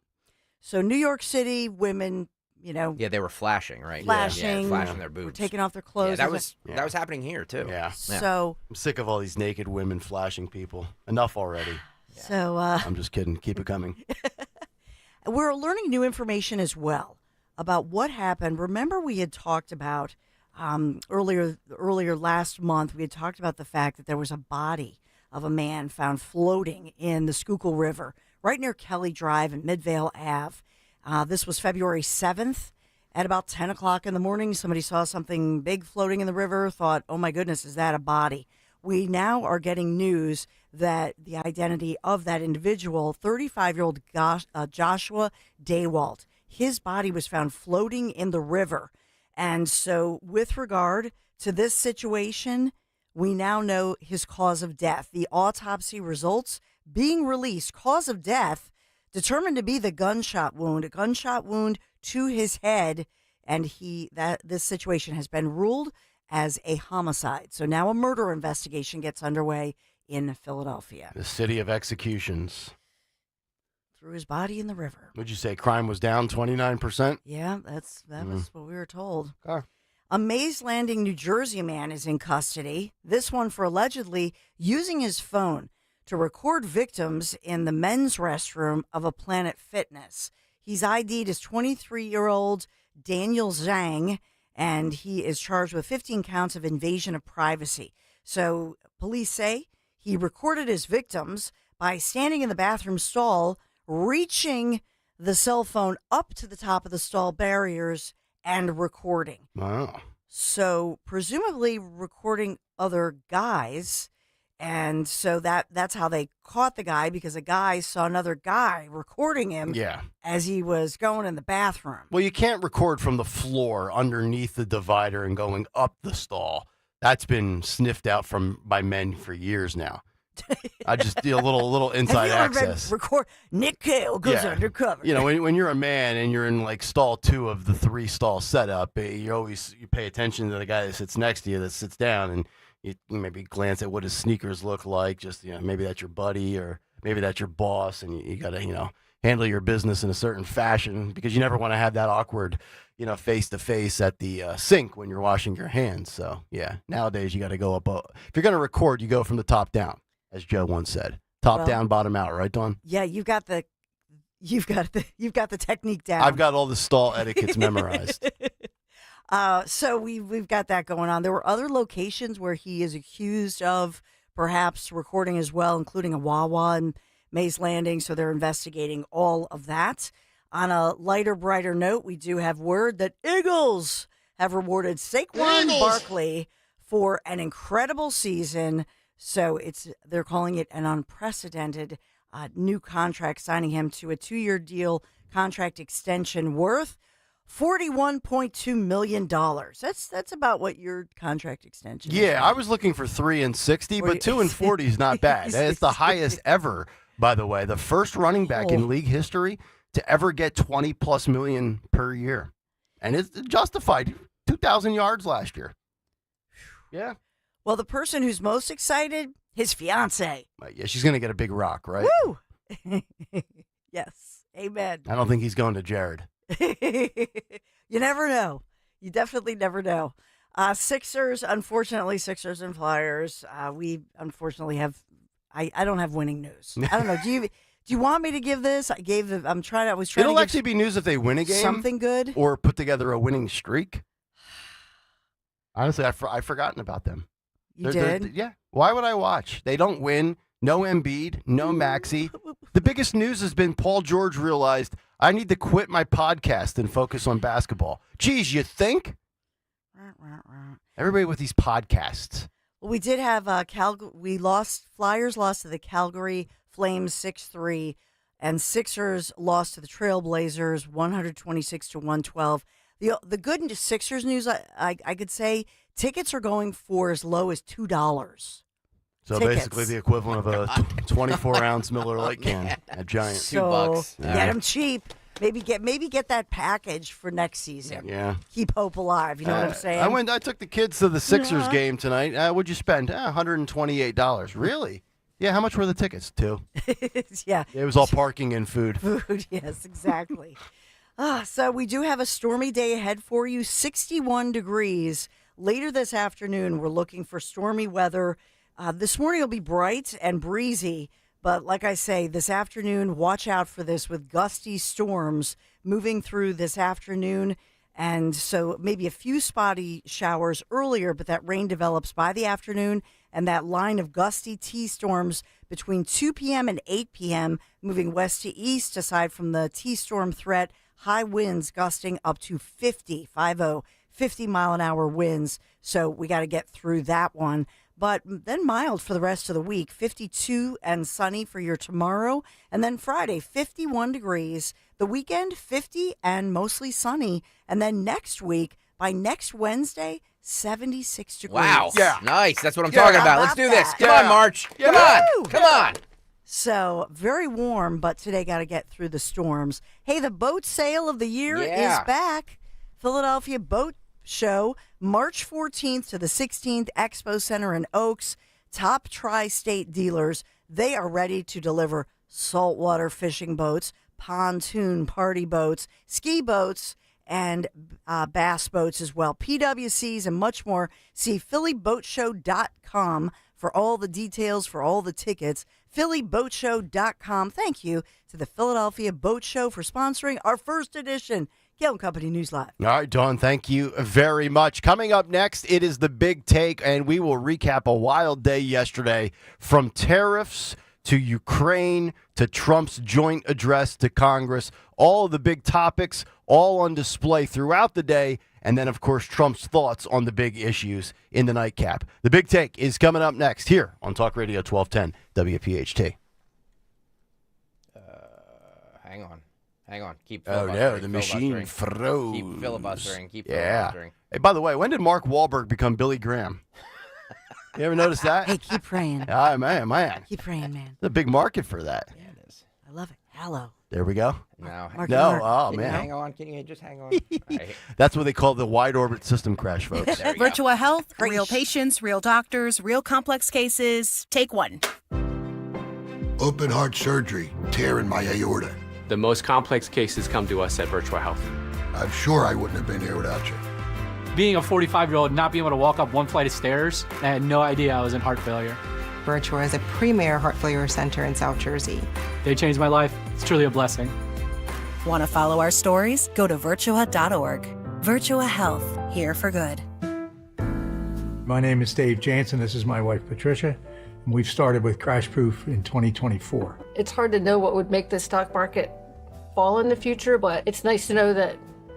So New York City women, Yeah, they were flashing, right? Flashing. Yeah, flashing their boobs. Were taking off their clothes. Yeah, that was happening here, too. Yeah. So I'm sick of all these naked women flashing people. Enough already. So I'm just kidding. Keep it coming. We're learning new information as well about what happened. Remember, we had talked about earlier last month. We had talked about the fact that there was a body of a man found floating in the Schuylkill River, right near Kelly Drive and Midvale Ave. This was February 7th at about 10 o'clock in the morning. Somebody saw something big floating in the river, thought, oh my goodness, is that a body? We now are getting news that the identity of that individual, 35-year-old Joshua Daywalt, his body was found floating in the river. And so with regard to this situation, we now know his cause of death. The autopsy results being released. Cause of death determined to be the gunshot wound, a gunshot wound to his head, and this situation has been ruled as a homicide. So now a murder investigation gets underway in Philadelphia. The city of executions. Threw his body in the river. Would you say crime was down 29%? Yeah, that was what we were told. Okay. A Mays Landing, New Jersey man is in custody. This one for allegedly using his phone to record victims in the men's restroom of a Planet Fitness. He's ID'd as 23-year-old Daniel Zhang, and he is charged with 15 counts of invasion of privacy. So police say he recorded his victims by standing in the bathroom stall, reaching the cell phone up to the top of the stall barriers and recording. Wow. So presumably recording other guys. And so that's how they caught the guy, because a guy saw another guy recording him as he was going in the bathroom. Well, you can't record from the floor underneath the divider and going up the stall. That's been sniffed out by men for years now. I just do a little inside access. Record Nick Kayal goes undercover. You know, when you're a man and you're in like stall 2 of the 3-stall setup, you pay attention to the guy that sits next to you that sits down, and you maybe glance at what his sneakers look like. Just maybe that's your buddy or maybe that's your boss, and you got to handle your business in a certain fashion because you never want to have that awkward face to face at the sink when you're washing your hands. So yeah, nowadays you got to go up. If you're going to record, you go from the top down, as Joe once said. Top down, bottom out, right, Dawn? Yeah, you've got the technique down. I've got all the stall etiquettes memorized. So we've got that going on. There were other locations where he is accused of perhaps recording as well, including a Wawa and Mays Landing. So they're investigating all of that. On a lighter, brighter note, we do have word that Eagles have rewarded Saquon Barkley for an incredible season. So they're calling it an unprecedented new contract, signing him to a 2-year deal, contract extension worth $41.2 million. That's about what your contract extension is. Yeah, I was looking for 3 and 60, but 2 and 40 is not bad. It's the highest ever, by the way. The first running back in league history to ever get 20+ million per year. And it's justified. 2,000 yards last year. Yeah. Well, the person who's most excited, his fiance. Yeah, she's going to get a big rock, right? Woo! Yes. Amen. I don't think he's going to Jared. You never know. You definitely never know. Sixers and Flyers. We unfortunately have. I don't have winning news. I don't know. Do you want me to give this? I was trying. It'll actually be news if they win a game. Something good, or put together a winning streak. Honestly, I've forgotten about them. You did? Yeah. Why would I watch? They don't win. No Embiid. No Maxey. The biggest news has been Paul George realized I need to quit my podcast and focus on basketball. Geez, you think? Everybody with these podcasts. Well, we did have Flyers lost to the Calgary Flames 6-3, and Sixers lost to the Trailblazers 126-112. The good Sixers news, I could say, tickets are going for as low as $2. So basically the equivalent of a 24-ounce Miller Lite can at Giant. $2. Get them cheap. Maybe get that package for next season. Yeah. Keep hope alive. You know what I'm saying? I took the kids to the Sixers game tonight. What'd you spend? $128. Really? Yeah. How much were the tickets? $2. Yeah. It was all parking and food. Food. Yes, exactly. So we do have a stormy day ahead for you. 61 degrees. Later this afternoon, we're looking for stormy weather. This morning will be bright and breezy, but like I say, this afternoon, watch out for this with gusty storms moving through this afternoon. And so maybe a few spotty showers earlier, but that rain develops by the afternoon, and that line of gusty T-storms between 2 p.m. and 8 p.m. moving west to east, aside from the T-storm threat, high winds gusting up to 50 mile-an-hour winds. So we got to get through that one. But then mild for the rest of the week, 52 and sunny for your tomorrow. And then Friday, 51 degrees. The weekend, 50 and mostly sunny. And then next week, by next Wednesday, 76 degrees. Wow. Yeah. Nice. That's what I'm talking about. Let's do this. Come on, March. Yeah. Come on. So very warm, but today got to get through the storms. Hey, the boat sale of the year is back. Philadelphia Boat Show, March 14th to the 16th, Expo Center in Oaks. Top tri-state dealers, they are ready to deliver saltwater fishing boats, pontoon party boats, ski boats, and bass boats as well. PWCs and much more. See phillyboatshow.com for all the details, for all the tickets. phillyboatshow.com. Thank you to the Philadelphia Boat Show for sponsoring our first edition Kayal Company News Live. All right, Dawn, thank you very much. Coming up next, it is the big take, and we will recap a wild day yesterday from tariffs to Ukraine to Trump's joint address to Congress. All of the big topics, all on display throughout the day, and then, of course, Trump's thoughts on the big issues in the nightcap. The big take is coming up next here on Talk Radio 1210 WPHT. Hang on. Keep filibustering. Oh, no, the machine froze. Keep filibustering. Hey, by the way, when did Mark Wahlberg become Billy Graham? You ever notice that? Hey, keep praying. Man. Keep praying, man. There's a big market for that. Yeah, it is. I love it. Hello. There we go. No. Oh, Can man. you hang on? Can you just hang on? That's what they call the wide orbit system crash, folks. Virtua Health, real patients, real doctors, real complex cases. Take one. Open heart surgery, tear in my aorta. The most complex cases come to us at Virtua Health. I'm sure I wouldn't have been here without you. Being a 45-year-old, not being able to walk up one flight of stairs, I had no idea I was in heart failure. Virtua is a premier heart failure center in South Jersey. They changed my life. It's truly a blessing. Want to follow our stories? Go to Virtua.org. Virtua Health, here for good. My name is Dave Jansen. This is my wife, Patricia. And we've started with Crash Proof in 2024. It's hard to know what would make the stock market fall in the future, but it's nice to know that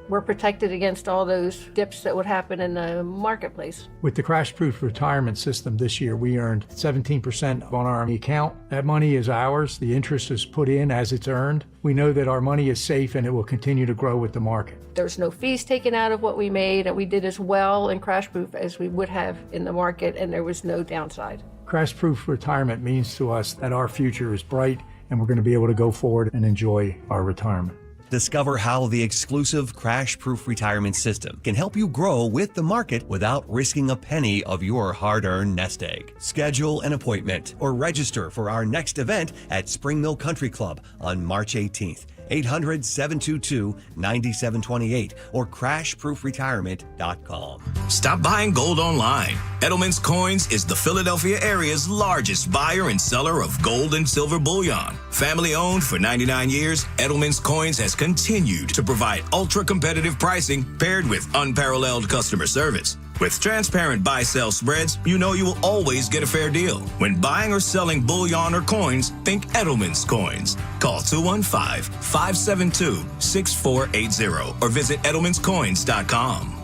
we're protected against all those dips that would happen in the marketplace. With the Crash Proof retirement system this year, we earned 17% on our account. That money is ours. The interest is put in as it's earned. We know that our money is safe and it will continue to grow with the market. There's no fees taken out of what we made, and we did as well in Crash Proof as we would have in the market, and there was no downside. Crash Proof retirement means to us that our future is bright and we're going to be able to go forward and enjoy our retirement. Discover how the exclusive Crash Proof retirement system can help you grow with the market without risking a penny of your hard-earned nest egg. Schedule an appointment or register for our next event at Spring Mill Country Club on March 18th. 800-722-9728 or crashproofretirement.com. Stop buying gold online. Edelman's Coins is the Philadelphia area's largest buyer and seller of gold and silver bullion. Family owned for 99 years, Edelman's Coins has continued to provide ultra-competitive pricing paired with unparalleled customer service. With transparent buy-sell spreads, you know you will always get a fair deal. When buying or selling bullion or coins, think Edelman's Coins. Call 215-572-6480 or visit edelmanscoins.com.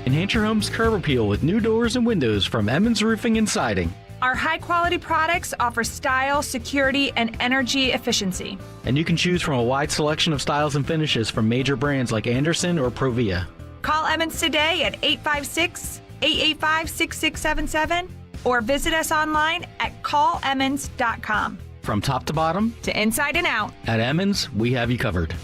Enhance your home's curb appeal with new doors and windows from Emmons Roofing and Siding. Our high-quality products offer style, security, and energy efficiency. And you can choose from a wide selection of styles and finishes from major brands like Anderson or Provia. Call Emmons today at 856-885-6677 or visit us online at callemmons.com. From top to bottom, to inside and out, at Emmons, we have you covered.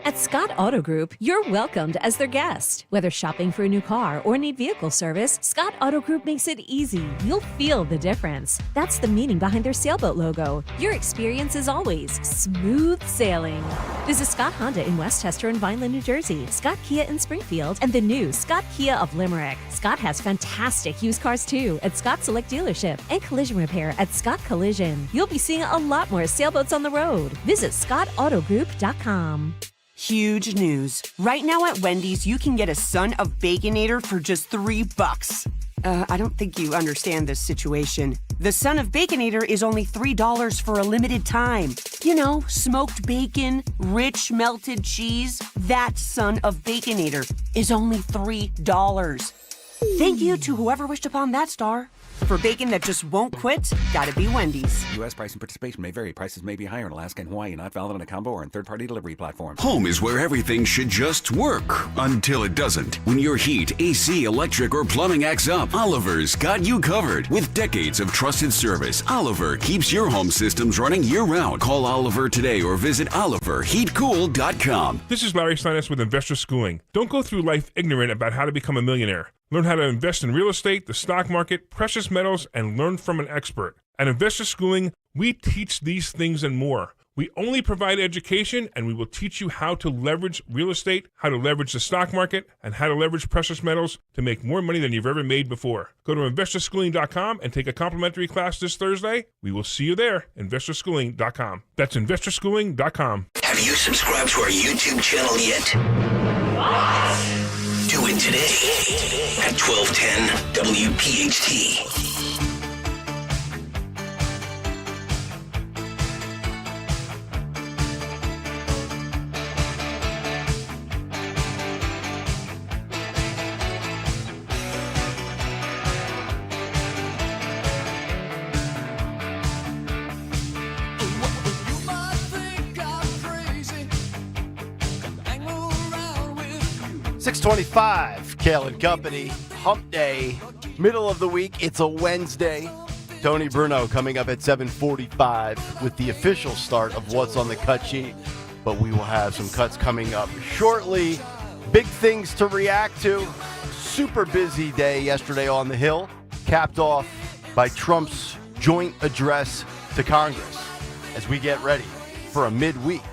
At Scott Auto Group, you're welcomed as their guest. Whether shopping for a new car or need vehicle service, Scott Auto Group makes it easy. You'll feel the difference. That's the meaning behind their sailboat logo. Your experience is always smooth sailing. Visit Scott Honda in Westchester and Vineland, New Jersey, Scott Kia in Springfield, and the new Scott Kia of Limerick. Scott has fantastic used cars too at Scott Select Dealership and collision repair at Scott Collision. You'll be seeing a lot more sailboats on the road. Visit scottautogroup.com. Huge news. Right now at Wendy's, you can get a Son of Baconator for just $3. I don't think you understand this situation. The Son of Baconator is only $3 for a limited time. You know, smoked bacon, rich melted cheese. That Son of Baconator is only $3. Thank you to whoever wished upon that star. For bacon that just won't quit, gotta be Wendy's. U.S. price and participation may vary. Prices may be higher in Alaska and Hawaii, not valid on a combo or on third-party delivery platforms. Home is where everything should just work until it doesn't. When your heat, AC, electric, or plumbing acts up, Oliver's got you covered. With decades of trusted service, Oliver keeps your home systems running year-round. Call Oliver today or visit oliverheatcool.com. This is Larry Steinitz with Investor Schooling. Don't go through life ignorant about how to become a millionaire. Learn how to invest in real estate, the stock market, precious metals, and learn from an expert. At Investor Schooling, we teach these things and more. We only provide education, and we will teach you how to leverage real estate, how to leverage the stock market, and how to leverage precious metals to make more money than you've ever made before. Go to investorschooling.com and take a complimentary class this Thursday. We will see you there, investorschooling.com. That's investorschooling.com. Have you subscribed to our YouTube channel yet? What? Do it today at 1210 WPHT. $6.25. Kayal and Company, hump day, middle of the week. It's a Wednesday. Tony Bruno coming up at 7:45 with the official start of what's on the cut sheet. But we will have some cuts coming up shortly. Big things to react to. Super busy day yesterday on the Hill, capped off by Trump's joint address to Congress as we get ready for a midweek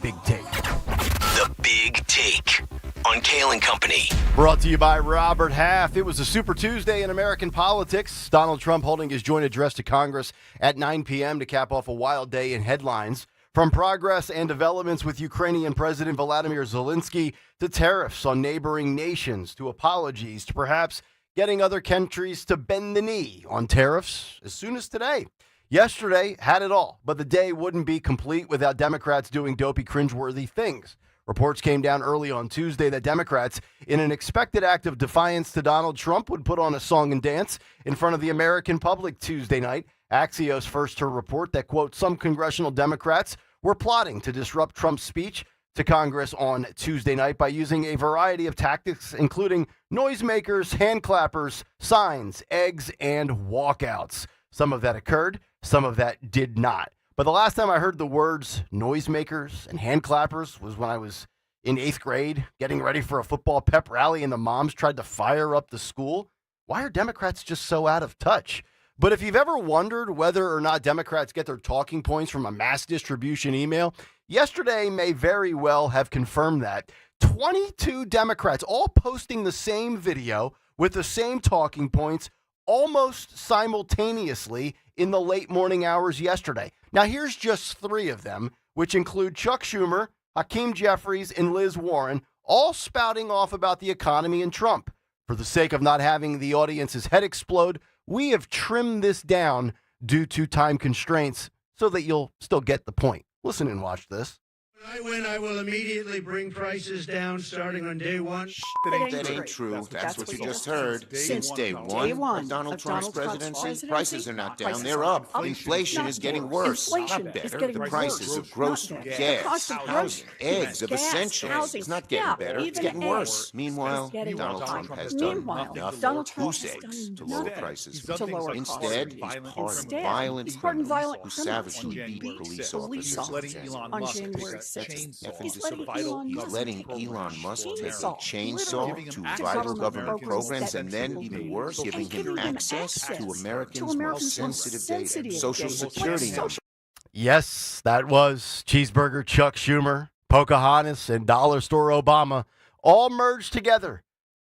Big Take. The Big Take on Kayal and Company. Brought to you by Robert Half. It was a Super Tuesday in American politics. Donald Trump holding his joint address to Congress at 9 p.m. to cap off a wild day in headlines. From progress and developments with Ukrainian President Volodymyr Zelensky to tariffs on neighboring nations to apologies to perhaps getting other countries to bend the knee on tariffs as soon as today. Yesterday had it all, but the day wouldn't be complete without Democrats doing dopey, cringeworthy things. Reports came down early on Tuesday that Democrats, in an expected act of defiance to Donald Trump, would put on a song and dance in front of the American public Tuesday night. Axios first to report that, quote, some congressional Democrats were plotting to disrupt Trump's speech to Congress on Tuesday night by using a variety of tactics, including noisemakers, hand clappers, signs, eggs, and walkouts. Some of that occurred, some of that did not. But the last time I heard the words noisemakers and hand clappers was when I was in 8th grade, getting ready for a football pep rally, and the moms tried to fire up the school. Why are Democrats just so out of touch? But if you've ever wondered whether or not Democrats get their talking points from a mass distribution email, yesterday may very well have confirmed that. 22 Democrats all posting the same video with the same talking points almost simultaneously in the late morning hours yesterday. Now, here's just 3 of them, which include Chuck Schumer, Hakeem Jeffries, and Liz Warren, all spouting off about the economy and Trump. For the sake of not having the audience's head explode, we have trimmed this down due to time constraints so that you'll still get the point. Listen and watch this. When I win, I will immediately bring prices down starting on day one. That ain't true. That's what you just heard. Since day one of Donald Trump's presidency, prices are not down, they're up. Inflation is getting worse, not better. The prices of groceries, gas, housing, eggs, of essentials, it's not getting better, it's getting worse. Meanwhile, Donald Trump has done nothing, goose eggs, to lower prices. Instead, he's pardoned violent criminals who savagely beat police officers on January 6th. He's letting Elon Musk take a chainsaw to vital government programs, and then, even worse, giving him access to Americans' most sensitive data, Social Security numbers. Yes, that was Cheeseburger Chuck Schumer, Pocahontas, and Dollar Store Obama all merged together,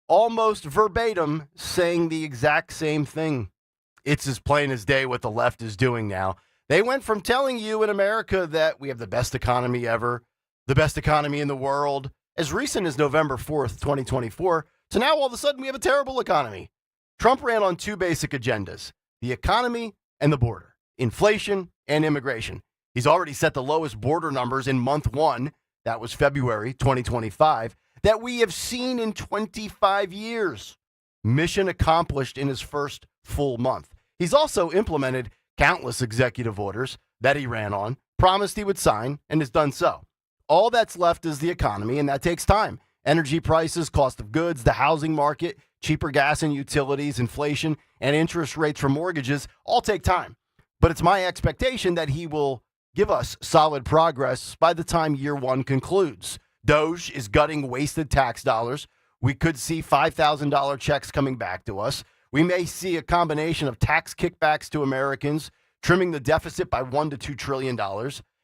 almost verbatim, saying the exact same thing. It's as plain as day what the left is doing now. They went from telling you in America that we have the best economy ever, the best economy in the world, as recent as November 4th, 2024, to now all of a sudden we have a terrible economy. Trump ran on 2 basic agendas, the economy and the border, inflation and immigration. He's already set the lowest border numbers in month 1, that was February 2025, that we have seen in 25 years. Mission accomplished in his first full month. He's also implemented countless executive orders that he ran on, promised he would sign, and has done so. All that's left is the economy, and that takes time. Energy prices, cost of goods, the housing market, cheaper gas and utilities, inflation, and interest rates for mortgages all take time. But it's my expectation that he will give us solid progress by the time year 1 concludes. Doge is gutting wasted tax dollars. We could see $5,000 checks coming back to us. We may see a combination of tax kickbacks to Americans, trimming the deficit by $1 to $2 trillion,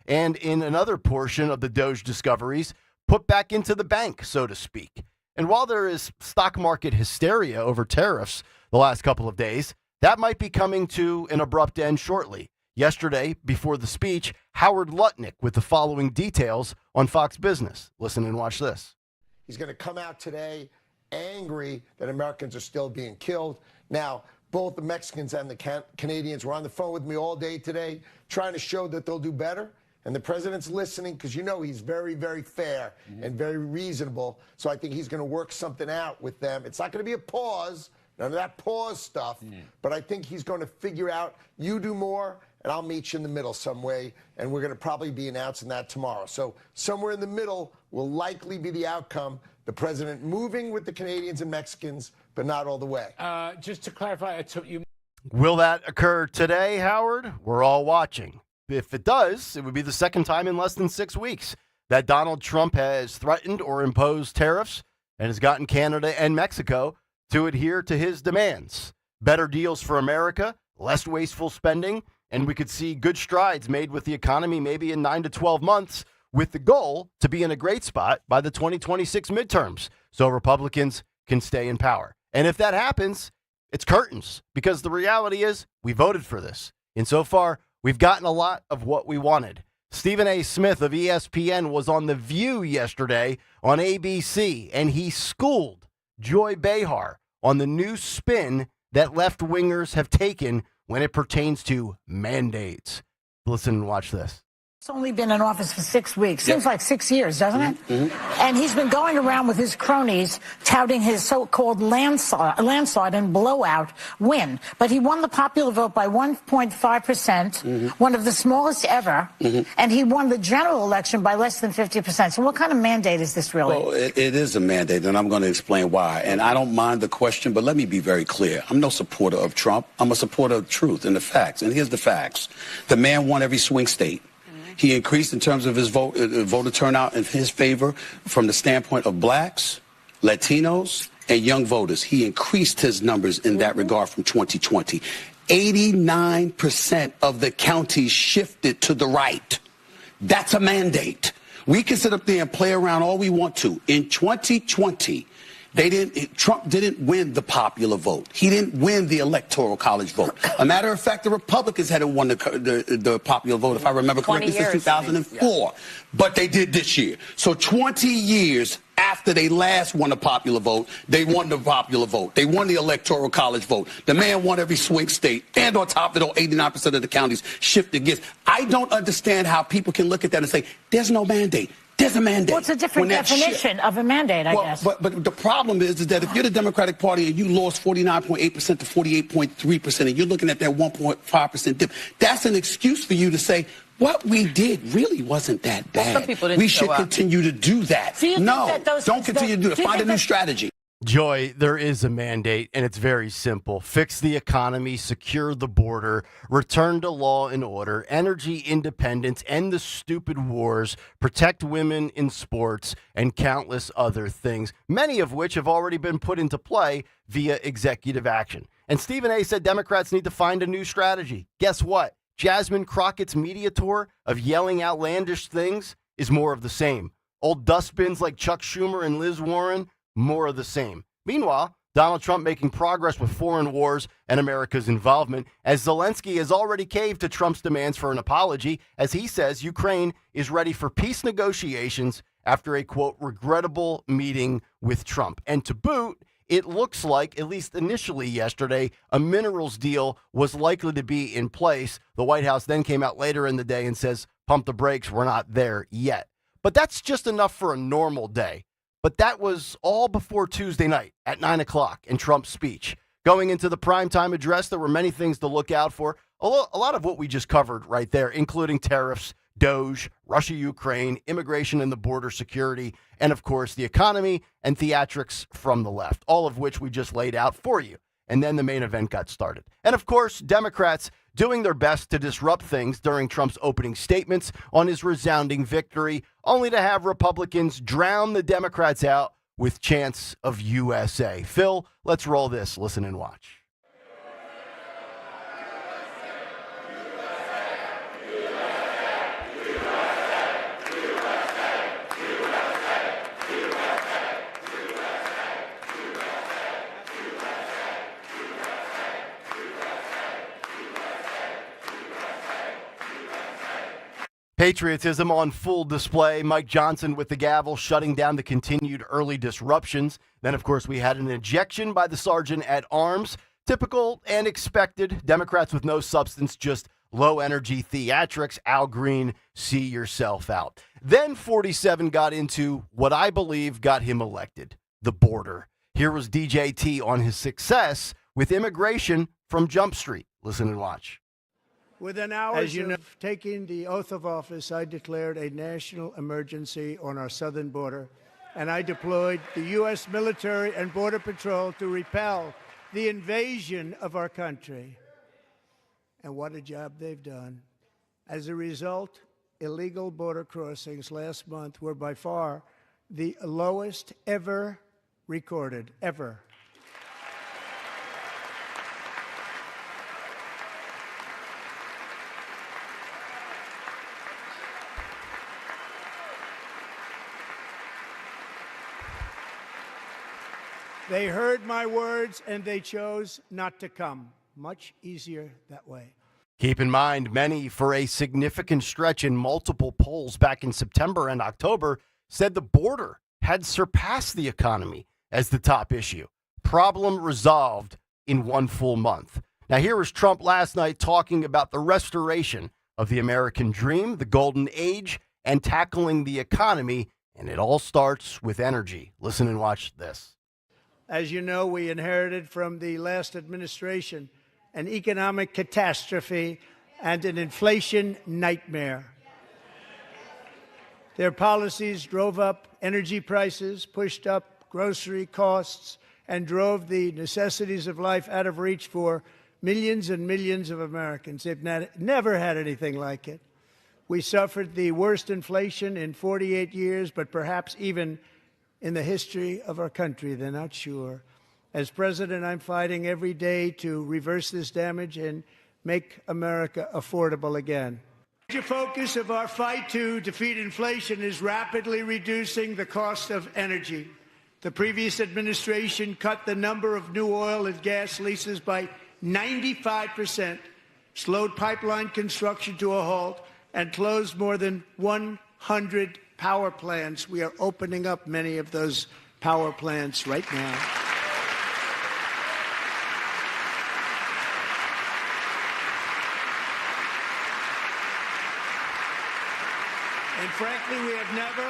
and in another portion of the Doge discoveries, put back into the bank, so to speak. And while there is stock market hysteria over tariffs the last couple of days, that might be coming to an abrupt end shortly. Yesterday, before the speech, Howard Lutnick with the following details on Fox Business. Listen and watch this. He's going to come out today angry that Americans are still being killed. Now, both the Mexicans and the Canadians were on the phone with me all day today trying to show that they'll do better. And the president's listening because, you know, he's very, very fair and very reasonable. So I think he's going to work something out with them. It's not going to be a pause, none of that pause stuff. But I think he's going to figure out you do more and I'll meet you in the middle some way, and we're going to probably be announcing that tomorrow. So somewhere in the middle will likely be the outcome, the president moving with the Canadians and Mexicans, but not all the way. Just to clarify, I took you. Will that occur today, Howard? We're all watching. If it does, it would be the second time in less than 6 weeks that Donald Trump has threatened or imposed tariffs and has gotten Canada and Mexico to adhere to his demands. Better deals for America, less wasteful spending, and we could see good strides made with the economy maybe in 9 to 12 months with the goal to be in a great spot by the 2026 midterms so Republicans can stay in power. And if that happens, it's curtains, because the reality is we voted for this. And so far, we've gotten a lot of what we wanted. Stephen A. Smith of ESPN was on The View yesterday on ABC, and he schooled Joy Behar on the new spin that left-wingers have taken when it pertains to mandates. Listen and watch this. It's only been in office for 6 weeks. Seems like 6 years, doesn't it? Mm-hmm. And he's been going around with his cronies touting his so-called landslide and blowout win. But he won the popular vote by 1.5%, one of the smallest ever, and he won the general election by less than 50%. So what kind of mandate is this really? Well, it is a mandate, and I'm going to explain why. And I don't mind the question, but let me be very clear. I'm no supporter of Trump. I'm a supporter of truth and the facts. And here's the facts. The man won every swing state. He increased in terms of his voter turnout in his favor from the standpoint of blacks, Latinos, and young voters. He increased his numbers in that regard from 2020. 89% of the counties shifted to the right. That's a mandate. We can sit up there and play around all we want to. In 2020, Trump didn't win the popular vote. He didn't win the electoral college vote. A matter of fact, the Republicans hadn't won the popular vote, if I remember correctly, since 2004. But they did this year. So 20 years after they last won the popular vote, they won the popular vote. They won the electoral college vote. The man won every swing state. And on top of it, 89% of the counties shifted against. I don't understand how people can look at that and say, there's no mandate. There's a mandate. Well, it's a different definition of a mandate, I guess. But the problem is that if you're the Democratic Party and you lost 49.8% to 48.3%, and you're looking at that 1.5% dip, that's an excuse for you to say, what we did really wasn't that bad. Some people didn't we should continue to do that. No, don't continue to do it. Find a new strategy. Joy, there is a mandate, and it's very simple. Fix the economy, secure the border, return to law and order, energy independence, end the stupid wars, protect women in sports, and countless other things, many of which have already been put into play via executive action. And Stephen A. said Democrats need to find a new strategy. Guess what? Jasmine Crockett's media tour of yelling outlandish things is more of the same. Old dustbins like Chuck Schumer and Liz Warren, more of the same. Meanwhile, Donald Trump making progress with foreign wars and America's involvement, as Zelensky has already caved to Trump's demands for an apology, as he says Ukraine is ready for peace negotiations after a, quote, regrettable meeting with Trump. And to boot, it looks like, at least initially yesterday, a minerals deal was likely to be in place. The White House then came out later in the day and says, pump the brakes, we're not there yet. But that's just enough for a normal day. But that was all before Tuesday night at 9 o'clock in Trump's speech. Going into the primetime address, there were many things to look out for. A lot of what we just covered right there, including tariffs, Doge, Russia, Ukraine, immigration and the border security, and of course the economy and theatrics from the left, all of which we just laid out for you. And then the main event got started. And of course, Democrats doing their best to disrupt things during Trump's opening statements on his resounding victory, only to have Republicans drown the Democrats out with chants of USA. Phil, let's roll this. Listen and watch. Patriotism on full display. Mike Johnson with the gavel shutting down the continued early disruptions. Then, of course, we had an ejection by the sergeant at arms. Typical and expected. Democrats with no substance, just low-energy theatrics. Al Green, see yourself out. Then 47 got into what I believe got him elected, the border. Here was DJT on his success with immigration from Jump Street. Listen and watch. Within hours of taking the oath of office, I declared a national emergency on our southern border, and I deployed the U.S. military and Border Patrol to repel the invasion of our country. And what a job they've done. As a result, illegal border crossings last month were by far the lowest ever recorded, ever. They heard my words and they chose not to come. Much easier that way. Keep in mind, many, for a significant stretch in multiple polls back in September and October, said the border had surpassed the economy as the top issue. Problem resolved in one full month. Now, here was Trump last night talking about the restoration of the American dream, the golden age, and tackling the economy, and it all starts with energy. Listen and watch this. As you know, we inherited from the last administration an economic catastrophe and an inflation nightmare. Their policies drove up energy prices, pushed up grocery costs, and drove the necessities of life out of reach for millions and millions of Americans. They've never had anything like it. We suffered the worst inflation in 48 years, but perhaps even in the history of our country. They're not sure. As president, I'm fighting every day to reverse this damage and make America affordable again. The major focus of our fight to defeat inflation is rapidly reducing the cost of energy. The previous administration cut the number of new oil and gas leases by 95%, slowed pipeline construction to a halt, and closed more than 100 power plants. We are opening up many of those power plants right now. And frankly, we have never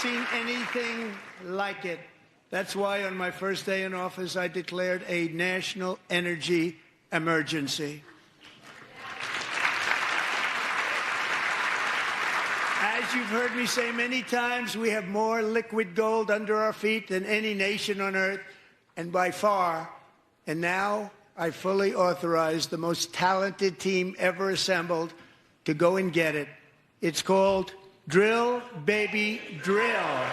seen anything like it. That's why on my first day in office, I declared a national energy emergency. As you've heard me say many times, we have more liquid gold under our feet than any nation on earth, and by far. And now I fully authorize the most talented team ever assembled to go and get it. It's called Drill, Baby, Drill.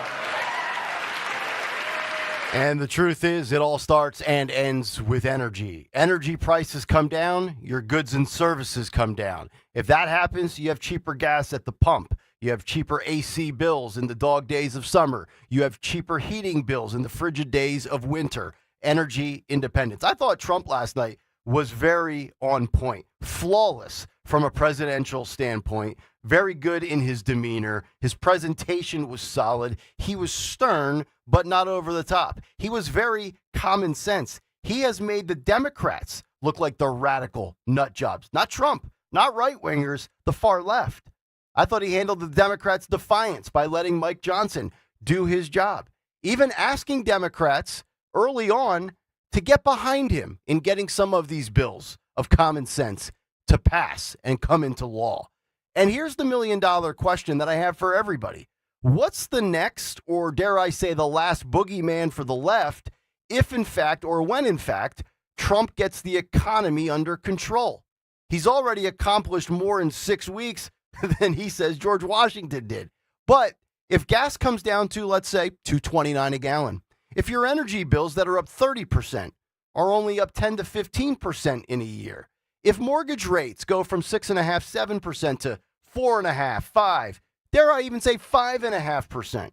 And the truth is, it all starts and ends with energy. Energy prices come down, your goods and services come down. If that happens, you have cheaper gas at the pump. You have cheaper AC bills in the dog days of summer. You have cheaper heating bills in the frigid days of winter. Energy independence. I thought Trump last night was very on point, flawless from a presidential standpoint, very good in his demeanor. His presentation was solid. He was stern, but not over the top. He was very common sense. He has made the Democrats look like the radical nut jobs. Not Trump, not right-wingers, the far left. I thought he handled the Democrats' defiance by letting Mike Johnson do his job, even asking Democrats early on to get behind him in getting some of these bills of common sense to pass and come into law. And here's the million-dollar question that I have for everybody. What's the next, or dare I say the last boogeyman for the left, if in fact, or when in fact, Trump gets the economy under control? He's already accomplished more in 6 weeks than he says George Washington did. But if gas comes down to, let's say, $2.29 a gallon, if your energy bills that are up 30% are only up 10 to 15% in a year, if mortgage rates go from 6.5%, 7% to 4.5%, 5%, dare I even say 5.5%,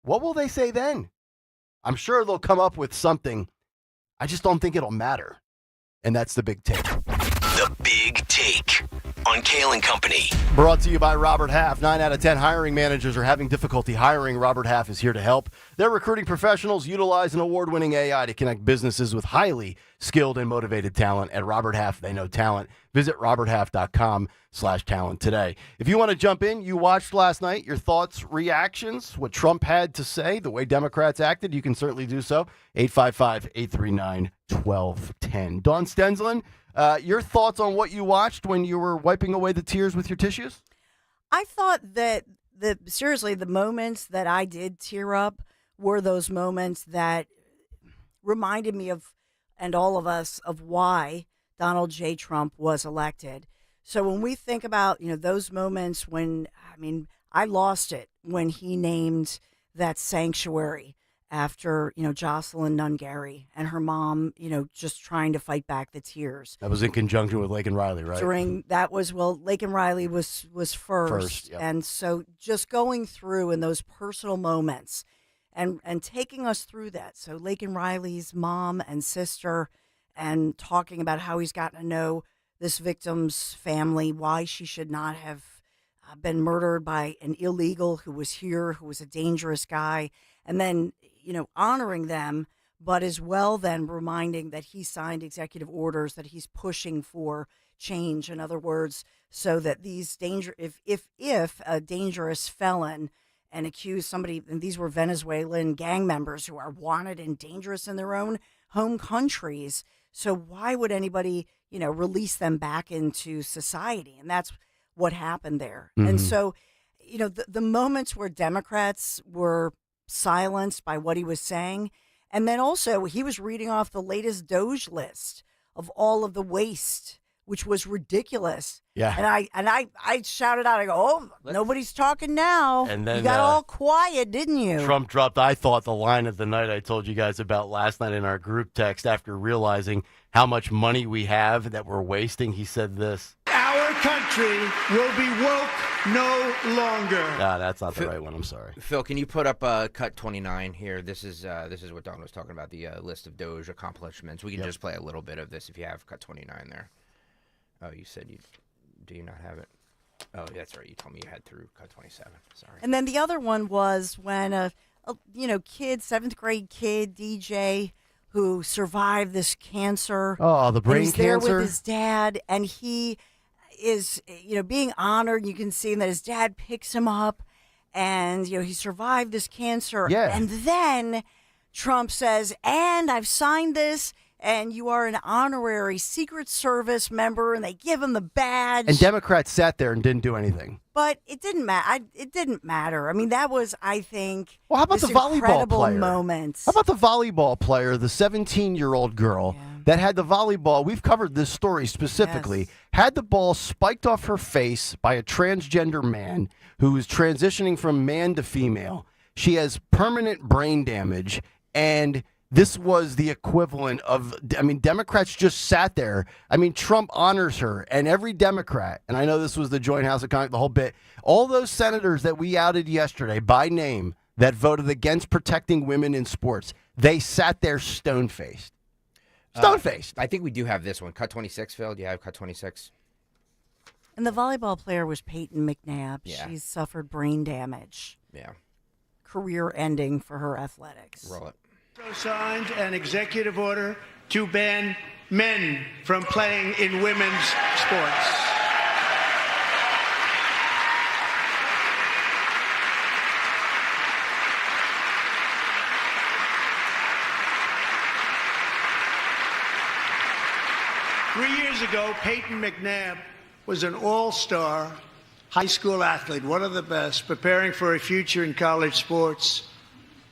what will they say then? I'm sure they'll come up with something. I just don't think it'll matter. And that's the big take. The Big Take on Kayal and Company. Brought to you by Robert Half. 9 out of 10 hiring managers are having difficulty hiring. Robert Half is here to help. Their recruiting professionals utilize an award-winning AI to connect businesses with highly skilled and motivated talent. At Robert Half, they know talent. Visit roberthalf.com/talent today. If you want to jump in, you watched last night, your thoughts, reactions, what Trump had to say, the way Democrats acted, you can certainly do so 855-839-1210. Dawn Stensland, your thoughts on what you watched when you were wiping away the tears with your tissues? I thought that seriously, the moments that I did tear up were those moments that reminded me of, and all of us, of why Donald J. Trump was elected. So when we think about, those moments when, I lost it when he named that sanctuary after, Jocelyn Nungaray and her mom, just trying to fight back the tears. That was in conjunction with Laken Riley, right? Laken Riley was first. Yep. And so just going through in those personal moments and taking us through that. So Laken Riley's mom and sister, and talking about how he's gotten to know this victim's family, why she should not have been murdered by an illegal who was here, who was a dangerous guy, and then, honoring them, but as well then reminding that he signed executive orders that he's pushing for change. In other words, so that these if a dangerous felon and accuse somebody, and these were Venezuelan gang members who are wanted and dangerous in their own home countries. So why would anybody, release them back into society? And that's what happened there. Mm-hmm. And so, the moments where Democrats were silenced by what he was saying, and then also he was reading off the latest Doge list of all of the waste, which was ridiculous. Yeah. And I shouted out, I go, "Oh, nobody's talking now." And then you got all quiet, didn't you? Trump dropped, I thought, the line of the night I told you guys about last night in our group text after realizing how much money we have that we're wasting. He said this: "Our country will be woke no longer." Nah, that's not the right one. I'm sorry. Phil, can you put up cut 29 here? This is what Don was talking about, the list of Doge accomplishments. We can just play a little bit of this if you have cut 29 there. Oh, you said you... Do you not have it? Oh, that's right. You told me you had through cut 27. Sorry. And then the other one was when a kid, 7th grade kid, DJ, who survived this cancer. Oh, the brain cancer. He's there cancer? with his dad, and he is, being honored. You can see that his dad picks him up, and, he survived this cancer. Yeah. And then Trump says, "And I've signed this, and you are an honorary Secret Service member," and they give him the badge. And Democrats sat there and didn't do anything. But it didn't matter. It didn't matter. I mean, that was, I think, Well, how about this the volleyball incredible player? moment. How about the volleyball player, the 17-year-old girl that had the volleyball? We've covered this story specifically. Had the ball spiked off her face by a transgender man who is transitioning from man to female. She has permanent brain damage, and this was the equivalent of, Democrats just sat there. Trump honors her, and every Democrat, and I know this was the Joint House of Congress, the whole bit, all those senators that we outed yesterday by name that voted against protecting women in sports, they sat there stone-faced. Stone-faced. I think we do have this one. Cut 26, Phil. Do you have cut 26? And the volleyball player was Peyton McNabb. Yeah. She's suffered brain damage. Yeah. Career ending for her athletics. Roll it. Signed an executive order to ban men from playing in women's sports. Three years ago, Peyton McNabb was an all-star high school athlete, one of the best, preparing for a future in college sports.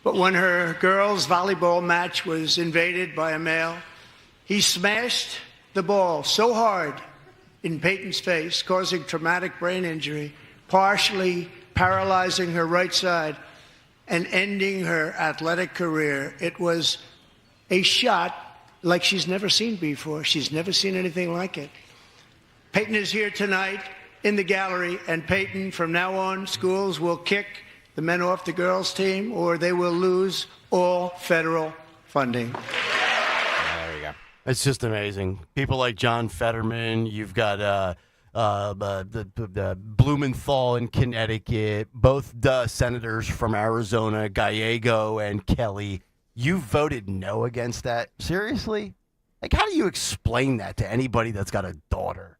But when her girls' volleyball match was invaded by a male, he smashed the ball so hard in Peyton's face, causing traumatic brain injury, partially paralyzing her right side and ending her athletic career. It was a shot like she's never seen before. She's never seen anything like it. Peyton is here tonight in the gallery, and Peyton, from now on, schools will kick the men off the girls' team, or they will lose all federal funding. There you go. It's just amazing. People like John Fetterman. You've got the Blumenthal in Connecticut. Both the senators from Arizona, Gallego and Kelly. You voted no against that? Seriously? Like, how do you explain that to anybody that's got a daughter?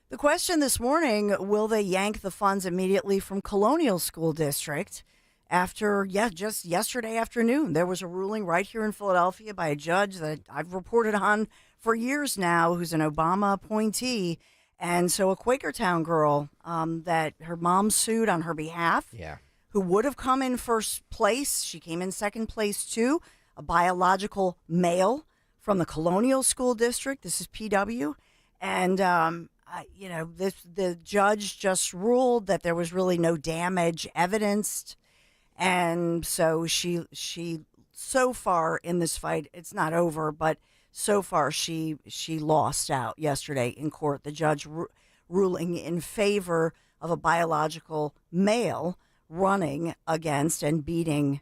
The question this morning, will they yank the funds immediately from Colonial School District? just yesterday afternoon, there was a ruling right here in Philadelphia by a judge that I've reported on for years now, who's an Obama appointee. And so a Quakertown girl that her mom sued on her behalf, who would have come in first place. She came in second place, too, a biological male from the Colonial School District. This is PW. And, the judge just ruled that there was really no damage evidenced. And so she so far in this fight, it's not over, but so far she lost out yesterday in court. The judge ruling in favor of a biological male running against and beating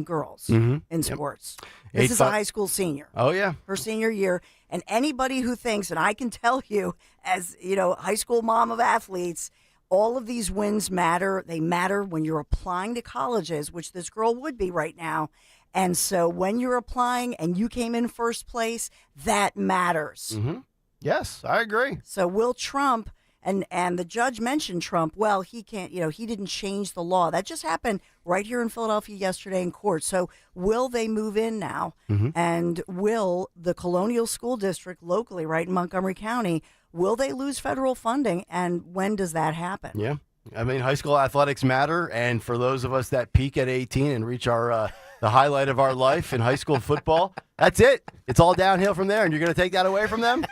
girls in sports. This is a high school senior. Oh, yeah. Her senior year. And anybody who thinks, and I can tell you as, high school mom of athletes, all of these wins matter. They matter when you're applying to colleges, which this girl would be right now. And so when you're applying and you came in first place, that matters. Mm-hmm. Yes, I agree. So will Trump, and the judge mentioned Trump, well, he can't, he didn't change the law. That just happened right here in Philadelphia yesterday in court. So will they move in now? Mm-hmm. And will the Colonial School District locally, right in Montgomery County, will they lose federal funding? And when does that happen? Yeah. I mean, high school athletics matter. And for those of us that peak at 18 and reach our the highlight of our life in high school football, that's it. It's all downhill from there. And you're going to take that away from them?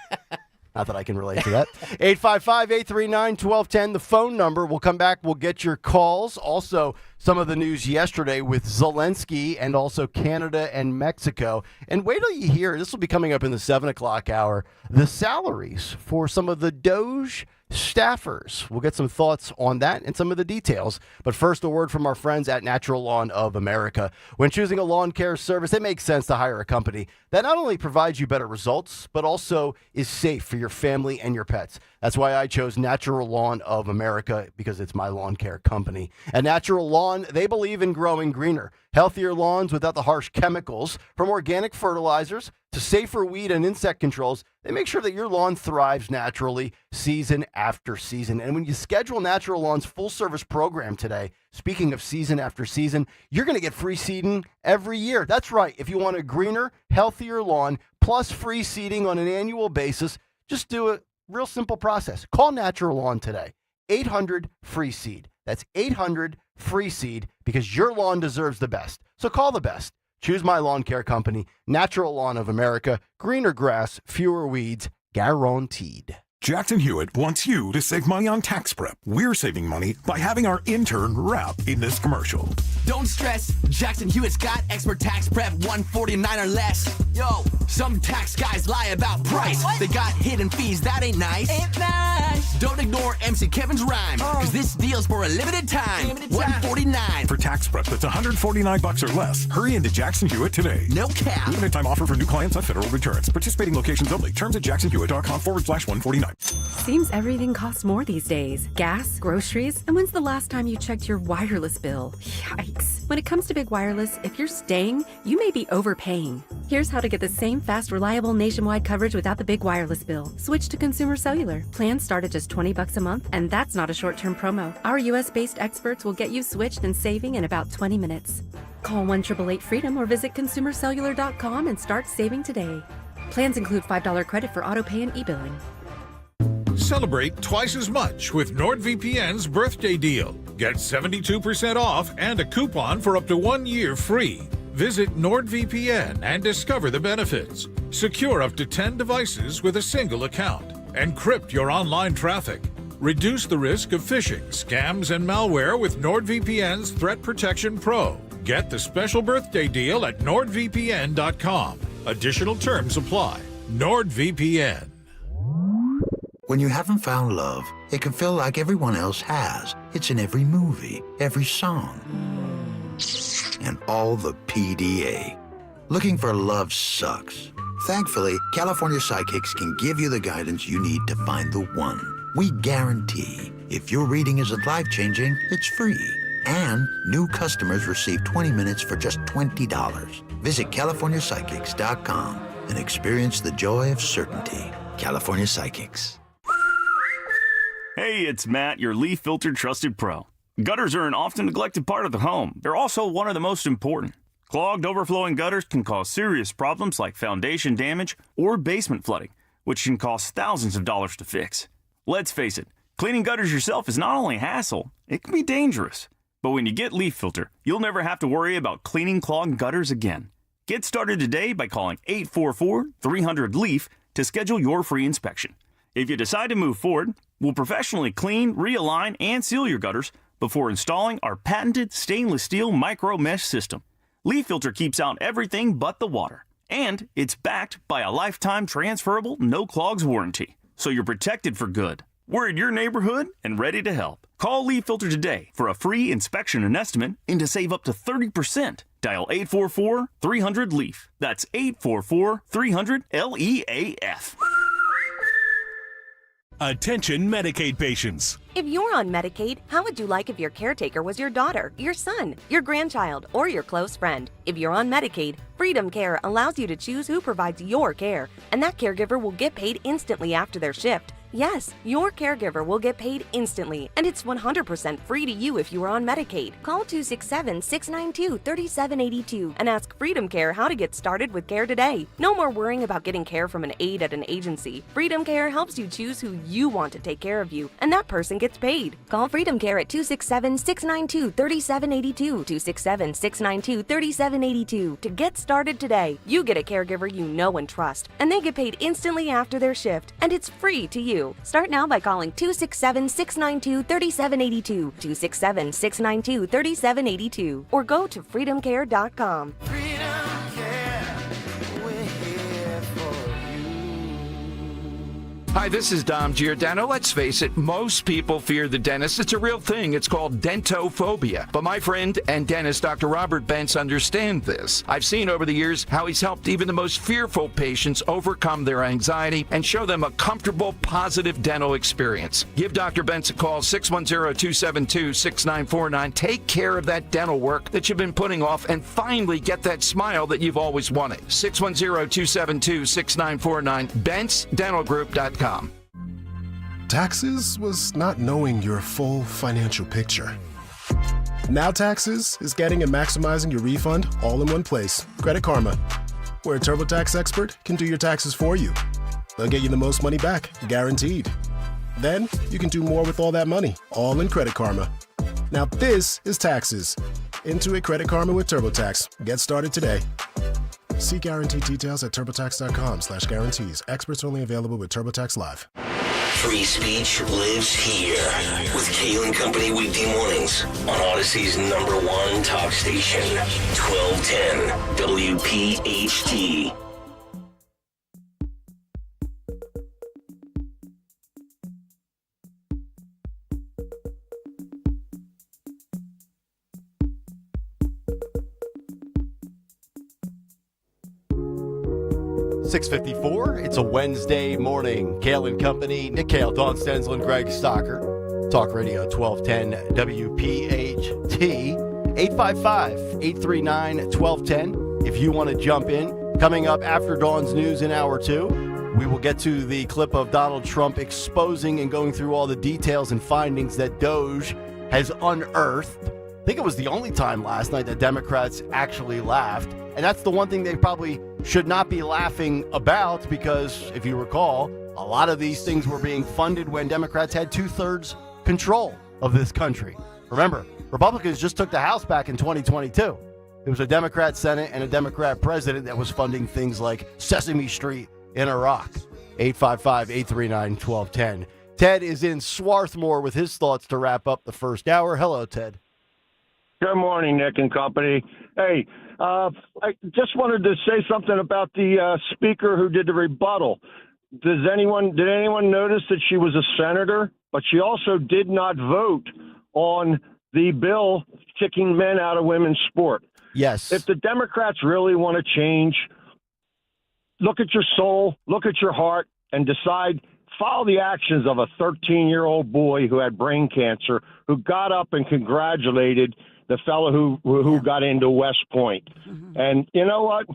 Not that I can relate to that. 855-839-1210, the phone number. We'll come back. We'll get your calls. Also, some of the news yesterday with Zelensky and also Canada and Mexico. And wait till you hear, this will be coming up in the 7 o'clock hour, the salaries for some of the Doge staffers. We'll get some thoughts on that and some of the details. But first, a word from our friends at Natural Lawn of America. When choosing a lawn care service, it makes sense to hire a company that not only provides you better results, but also is safe for your family and your pets. That's why I chose Natural Lawn of America, because it's my lawn care company. At Natural Lawn, they believe in growing greener, healthier lawns without the harsh chemicals. From organic fertilizers to safer weed and insect controls, they make sure that your lawn thrives naturally season after season. And when you schedule Natural Lawn's full-service program today, speaking of season after season, you're going to get free seeding every year. That's right. If you want a greener, healthier lawn, plus free seeding on an annual basis, just do a real simple process. Call Natural Lawn today. 800-FREE-SEED. That's 800-FREE-SEED, because your lawn deserves the best. So call the best. Choose my lawn care company, Natural Lawn of America. Greener grass, fewer weeds, guaranteed. Jackson Hewitt wants you to save money on tax prep. We're saving money by having our intern rap in this commercial. Don't stress, Jackson Hewitt's got expert tax prep, $149 or less. Yo, some tax guys lie about price. What? They got hidden fees, that ain't nice. Ain't nice. Don't ignore MC Kevin's rhyme, cause this deal's for a limited time. $149. For tax prep that's $149 or less, hurry into Jackson Hewitt today. No cap. Limited time offer for new clients on federal returns. Participating locations only. Terms at jacksonhewitt.com/149. Seems everything costs more these days. Gas, groceries, and when's the last time you checked your wireless bill? Yikes. When it comes to big wireless, if you're staying, you may be overpaying. Here's how to get the same fast, reliable nationwide coverage without the big wireless bill. Switch to Consumer Cellular. Plans start at just $20 a month, and that's not a short-term promo. Our US-based experts will get you switched and saving in about 20 minutes. Call 1-888-FREEDOM or visit consumercellular.com and start saving today. Plans include $5 credit for autopay and e-billing. Celebrate twice as much with NordVPN's birthday deal. Get 72% off and a coupon for up to 1 year free. Visit NordVPN and discover the benefits. Secure up to 10 devices with a single account. Encrypt your online traffic. Reduce the risk of phishing, scams, and malware with NordVPN's Threat Protection Pro. Get the special birthday deal at NordVPN.com. Additional terms apply. NordVPN. When you haven't found love, it can feel like everyone else has. It's in every movie, every song, and all the PDA. Looking for love sucks. Thankfully, California Psychics can give you the guidance you need to find the one. We guarantee if your reading isn't life-changing, it's free. And new customers receive 20 minutes for just $20. Visit CaliforniaPsychics.com and experience the joy of certainty. California Psychics. Hey, it's Matt, your Leaf Filter Trusted Pro. Gutters are an often neglected part of the home. They're also one of the most important. Clogged, overflowing gutters can cause serious problems like foundation damage or basement flooding, which can cost thousands of dollars to fix. Let's face it, cleaning gutters yourself is not only a hassle, it can be dangerous. But when you get Leaf Filter, you'll never have to worry about cleaning clogged gutters again. Get started today by calling 844-300-LEAF to schedule your free inspection. If you decide to move forward, we'll professionally clean, realign, and seal your gutters before installing our patented stainless steel micro mesh system. Leaf Filter keeps out everything but the water, and it's backed by a lifetime transferable no clogs warranty, so you're protected for good. We're in your neighborhood and ready to help. Call Leaf Filter today for a free inspection and estimate and to save up to 30%. Dial 844-300-LEAF. That's 844-300-LEAF. Attention Medicaid patients. If you're on Medicaid, how would you like if your caretaker was your daughter, your son, your grandchild, or your close friend? If you're on Medicaid, Freedom Care allows you to choose who provides your care, and that caregiver will get paid instantly after their shift. Yes, your caregiver will get paid instantly, and it's 100% free to you if you are on Medicaid. Call 267-692-3782 and ask Freedom Care how to get started with care today. No more worrying about getting care from an aide at an agency. Freedom Care helps you choose who you want to take care of you, and that person gets paid. Call Freedom Care at 267-692-3782, 267-692-3782 to get started today. You get a caregiver you know and trust, and they get paid instantly after their shift, and it's free to you. Start now by calling 267-692-3782, 267-692-3782, or go to freedomcare.com. Hi, this is Dom Giordano. Let's face it, most people fear the dentist. It's a real thing. It's called dentophobia. But my friend and dentist, Dr. Robert Bentz, understands this. I've seen over the years how he's helped even the most fearful patients overcome their anxiety and show them a comfortable, positive dental experience. Give Dr. Bentz a call, 610-272-6949. Take care of that dental work that you've been putting off and finally get that smile that you've always wanted. 610-272-6949. BentzDentalGroup.com. Taxes was not knowing your full financial picture. Now Taxes is getting and maximizing your refund all in one place. Credit Karma, where a TurboTax expert can do your taxes for you. They'll get you the most money back, guaranteed. Then you can do more with all that money, all in Credit Karma. Now this is Taxes. Intuit Credit Karma with TurboTax. Get started today. See guarantee details at turbotax.com/guarantees. Experts only available with TurboTax Live. Free speech lives here with Kayal and Company weekday mornings on Odyssey's #1 talk station, 1210 WPHT. .654. It's a Wednesday morning. Kayal and Company, Nick Kayal, Dawn Stenzel, and Greg Stocker. Talk Radio 1210 WPHT. 855-839-1210. If you want to jump in. Coming up after Dawn's news in hour 2, we will get to the clip of Donald Trump exposing and going through all the details and findings that Doge has unearthed. I think it was the only time last night that Democrats actually laughed. And that's the one thing they probably should not be laughing about because, if you recall, a lot of these things were being funded when Democrats had 2/3 control of this country. Remember, Republicans just took the House back in 2022. It was a Democrat Senate and a Democrat president that was funding things like Sesame Street in Iraq. 855-839-1210. Ted is in Swarthmore with his thoughts to wrap up the first hour. Hello, Ted. Good morning, Nick and company. Hey, I just wanted to say something about the speaker who did the rebuttal. Did anyone notice that she was a senator, but she also did not vote on the bill kicking men out of women's sport? Yes. If the Democrats really want to change, look at your soul, look at your heart, and decide. Follow the actions of a 13-year-old boy who had brain cancer, who got up and congratulated the fellow who got into West Point. And you know what?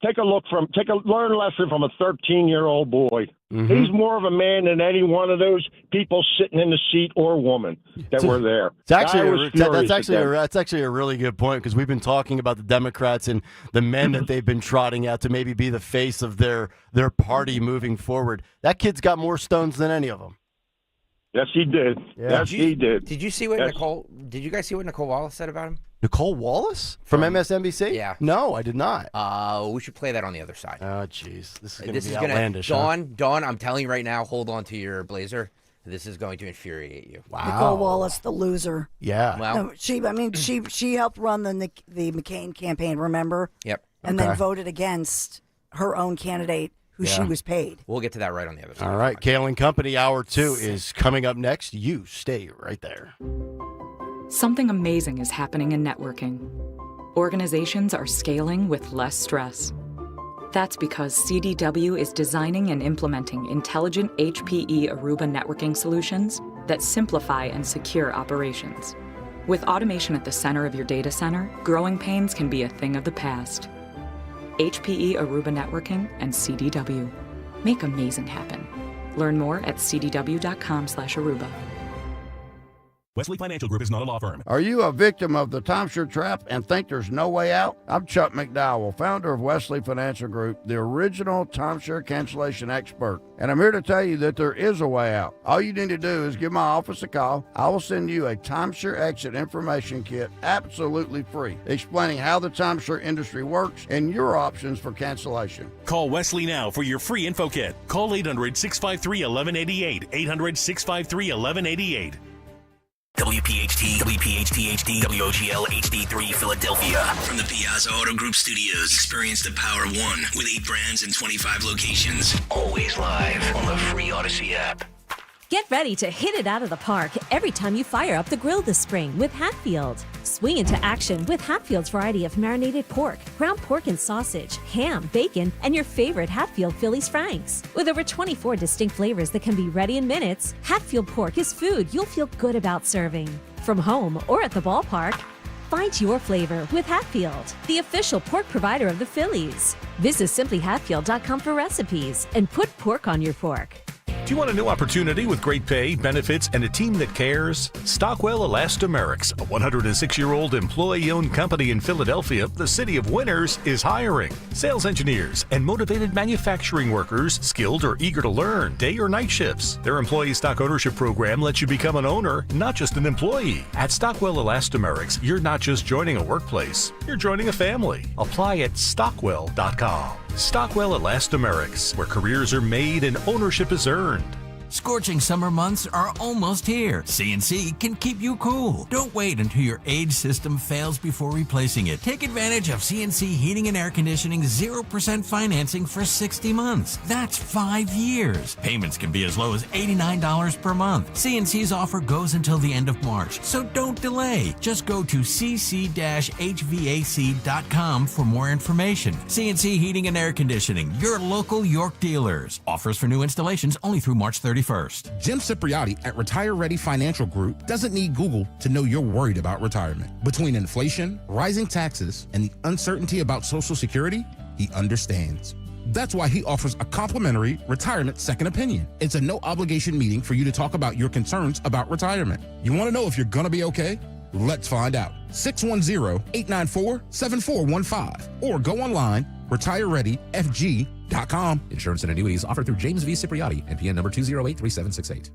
learn a lesson from a 13-year-old boy. Mm-hmm. He's more of a man than any one of those people sitting in the seat or woman that were there. That's actually a really good point, because we've been talking about the Democrats and the men that they've been trotting out to maybe be the face of their party moving forward. That kid's got more stones than any of them. Yes, he did. Yeah. Yes, he did. Did you see what Nicole? Did you guys see what Nicole Wallace said about him? Nicole Wallace from MSNBC? Yeah. No, I did not. We should play that on the other side. Oh, jeez. This is going to be outlandish. Dawn, I'm telling you right now, hold on to your blazer. This is going to infuriate you. Wow. Nicole Wallace, the loser. Yeah. Well, No, she helped run the McCain campaign, remember? Yep. And then voted against her own candidate who she was paid. We'll get to that right on the other side. All right. Kayal and Company, Hour 2 is coming up next. You stay right there. Something amazing is happening in networking. Organizations are scaling with less stress. That's because CDW is designing and implementing intelligent HPE Aruba networking solutions that simplify and secure operations. With automation at the center of your data center, growing pains can be a thing of the past. HPE Aruba Networking and CDW. Make amazing happen. Learn more at cdw.com/Aruba. Wesley Financial Group is not a law firm. Are you a victim of the timeshare trap and think there's no way out? I'm Chuck McDowell, founder of Wesley Financial Group, the original timeshare cancellation expert. And I'm here to tell you that there is a way out. All you need to do is give my office a call. I will send you a timeshare exit information kit absolutely free, explaining how the timeshare industry works and your options for cancellation. Call Wesley now for your free info kit. Call 800-653-1188. 800-653-1188. WPHT, WPHT HD, WOGL HD3 Philadelphia. From the Piazza Auto Group Studios, experience the power of one with 8 brands and 25 locations. Always live on the free Odyssey app. Get ready to hit it out of the park every time you fire up the grill this spring with Hatfield. Swing into action with Hatfield's variety of marinated pork, ground pork and sausage, ham, bacon, and your favorite Hatfield Phillies Franks. With over 24 distinct flavors that can be ready in minutes, Hatfield pork is food you'll feel good about serving. From home or at the ballpark, find your flavor with Hatfield, the official pork provider of the Phillies. Visit simplyhatfield.com for recipes and put pork on your fork. Do you want a new opportunity with great pay, benefits, and a team that cares? Stockwell Elastomerics, a 106-year-old employee-owned company in Philadelphia, the city of winners, is hiring sales engineers and motivated manufacturing workers, skilled or eager to learn, day or night shifts. Their employee stock ownership program lets you become an owner, not just an employee. At Stockwell Elastomerics, you're not just joining a workplace, you're joining a family. Apply at stockwell.com. Stockwell Elastomerics, where careers are made and ownership is earned. Scorching summer months are almost here. CNC can keep you cool. Don't wait until your age system fails before replacing it. Take advantage of CNC Heating and Air Conditioning's 0% financing for 60 months. That's 5 years. Payments can be as low as $89 per month. CNC's offer goes until the end of March, so don't delay. Just go to cc-hvac.com for more information. CNC Heating and Air Conditioning, your local York dealers. Offers for new installations only through March 31st. Jim Cipriotti at Retire Ready Financial Group doesn't need Google to know you're worried about retirement. Between inflation, rising taxes, and the uncertainty about Social Security, he understands. That's why he offers a complimentary retirement second opinion. It's a no-obligation meeting for you to talk about your concerns about retirement. You want to know if you're going to be okay? Let's find out. 610-894-7415 or go online, retirereadyfg.com. Insurance and annuities offered through James V. Cipriotti, NPN number 2083768.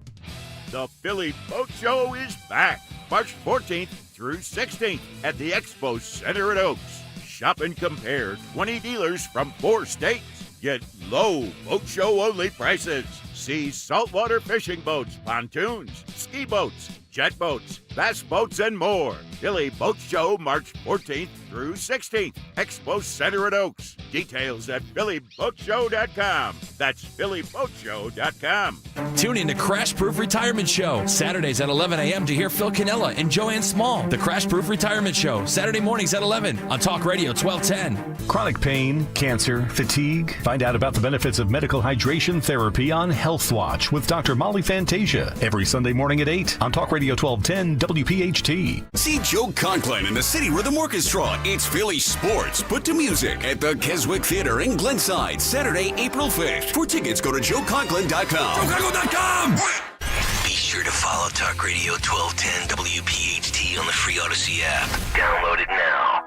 The Philly Boat Show is back March 14th through 16th at the Expo Center at Oaks. Shop and compare 20 dealers from 4 states. Get low boat show only prices. See saltwater fishing boats, pontoons, ski boats, jet boats, bass boats, and more. Philly Boat Show March 14th through 16th. Expo Center at Oaks. Details at phillyboatshow.com. That's PhillyBoatShow.com. Tune in to Crash Proof Retirement Show, Saturdays at 11 a.m. to hear Phil Cannella and Joanne Small. The Crash Proof Retirement Show, Saturday mornings at 11 on Talk Radio 1210. Chronic pain, cancer, fatigue. Find out about the benefits of medical hydration therapy on Health Watch with Dr. Molly Fantasia every Sunday morning at 8 on Talk Radio 1210 WPHT. See Joe Conklin in the City Rhythm Orchestra. It's Philly sports put to music at the Keswick Theater in Glenside, Saturday, April 5th. For tickets, go to joeconklin.com. JoeConklin.com! Be sure to follow Talk Radio 1210 WPHT on the free Odyssey app. Download it now.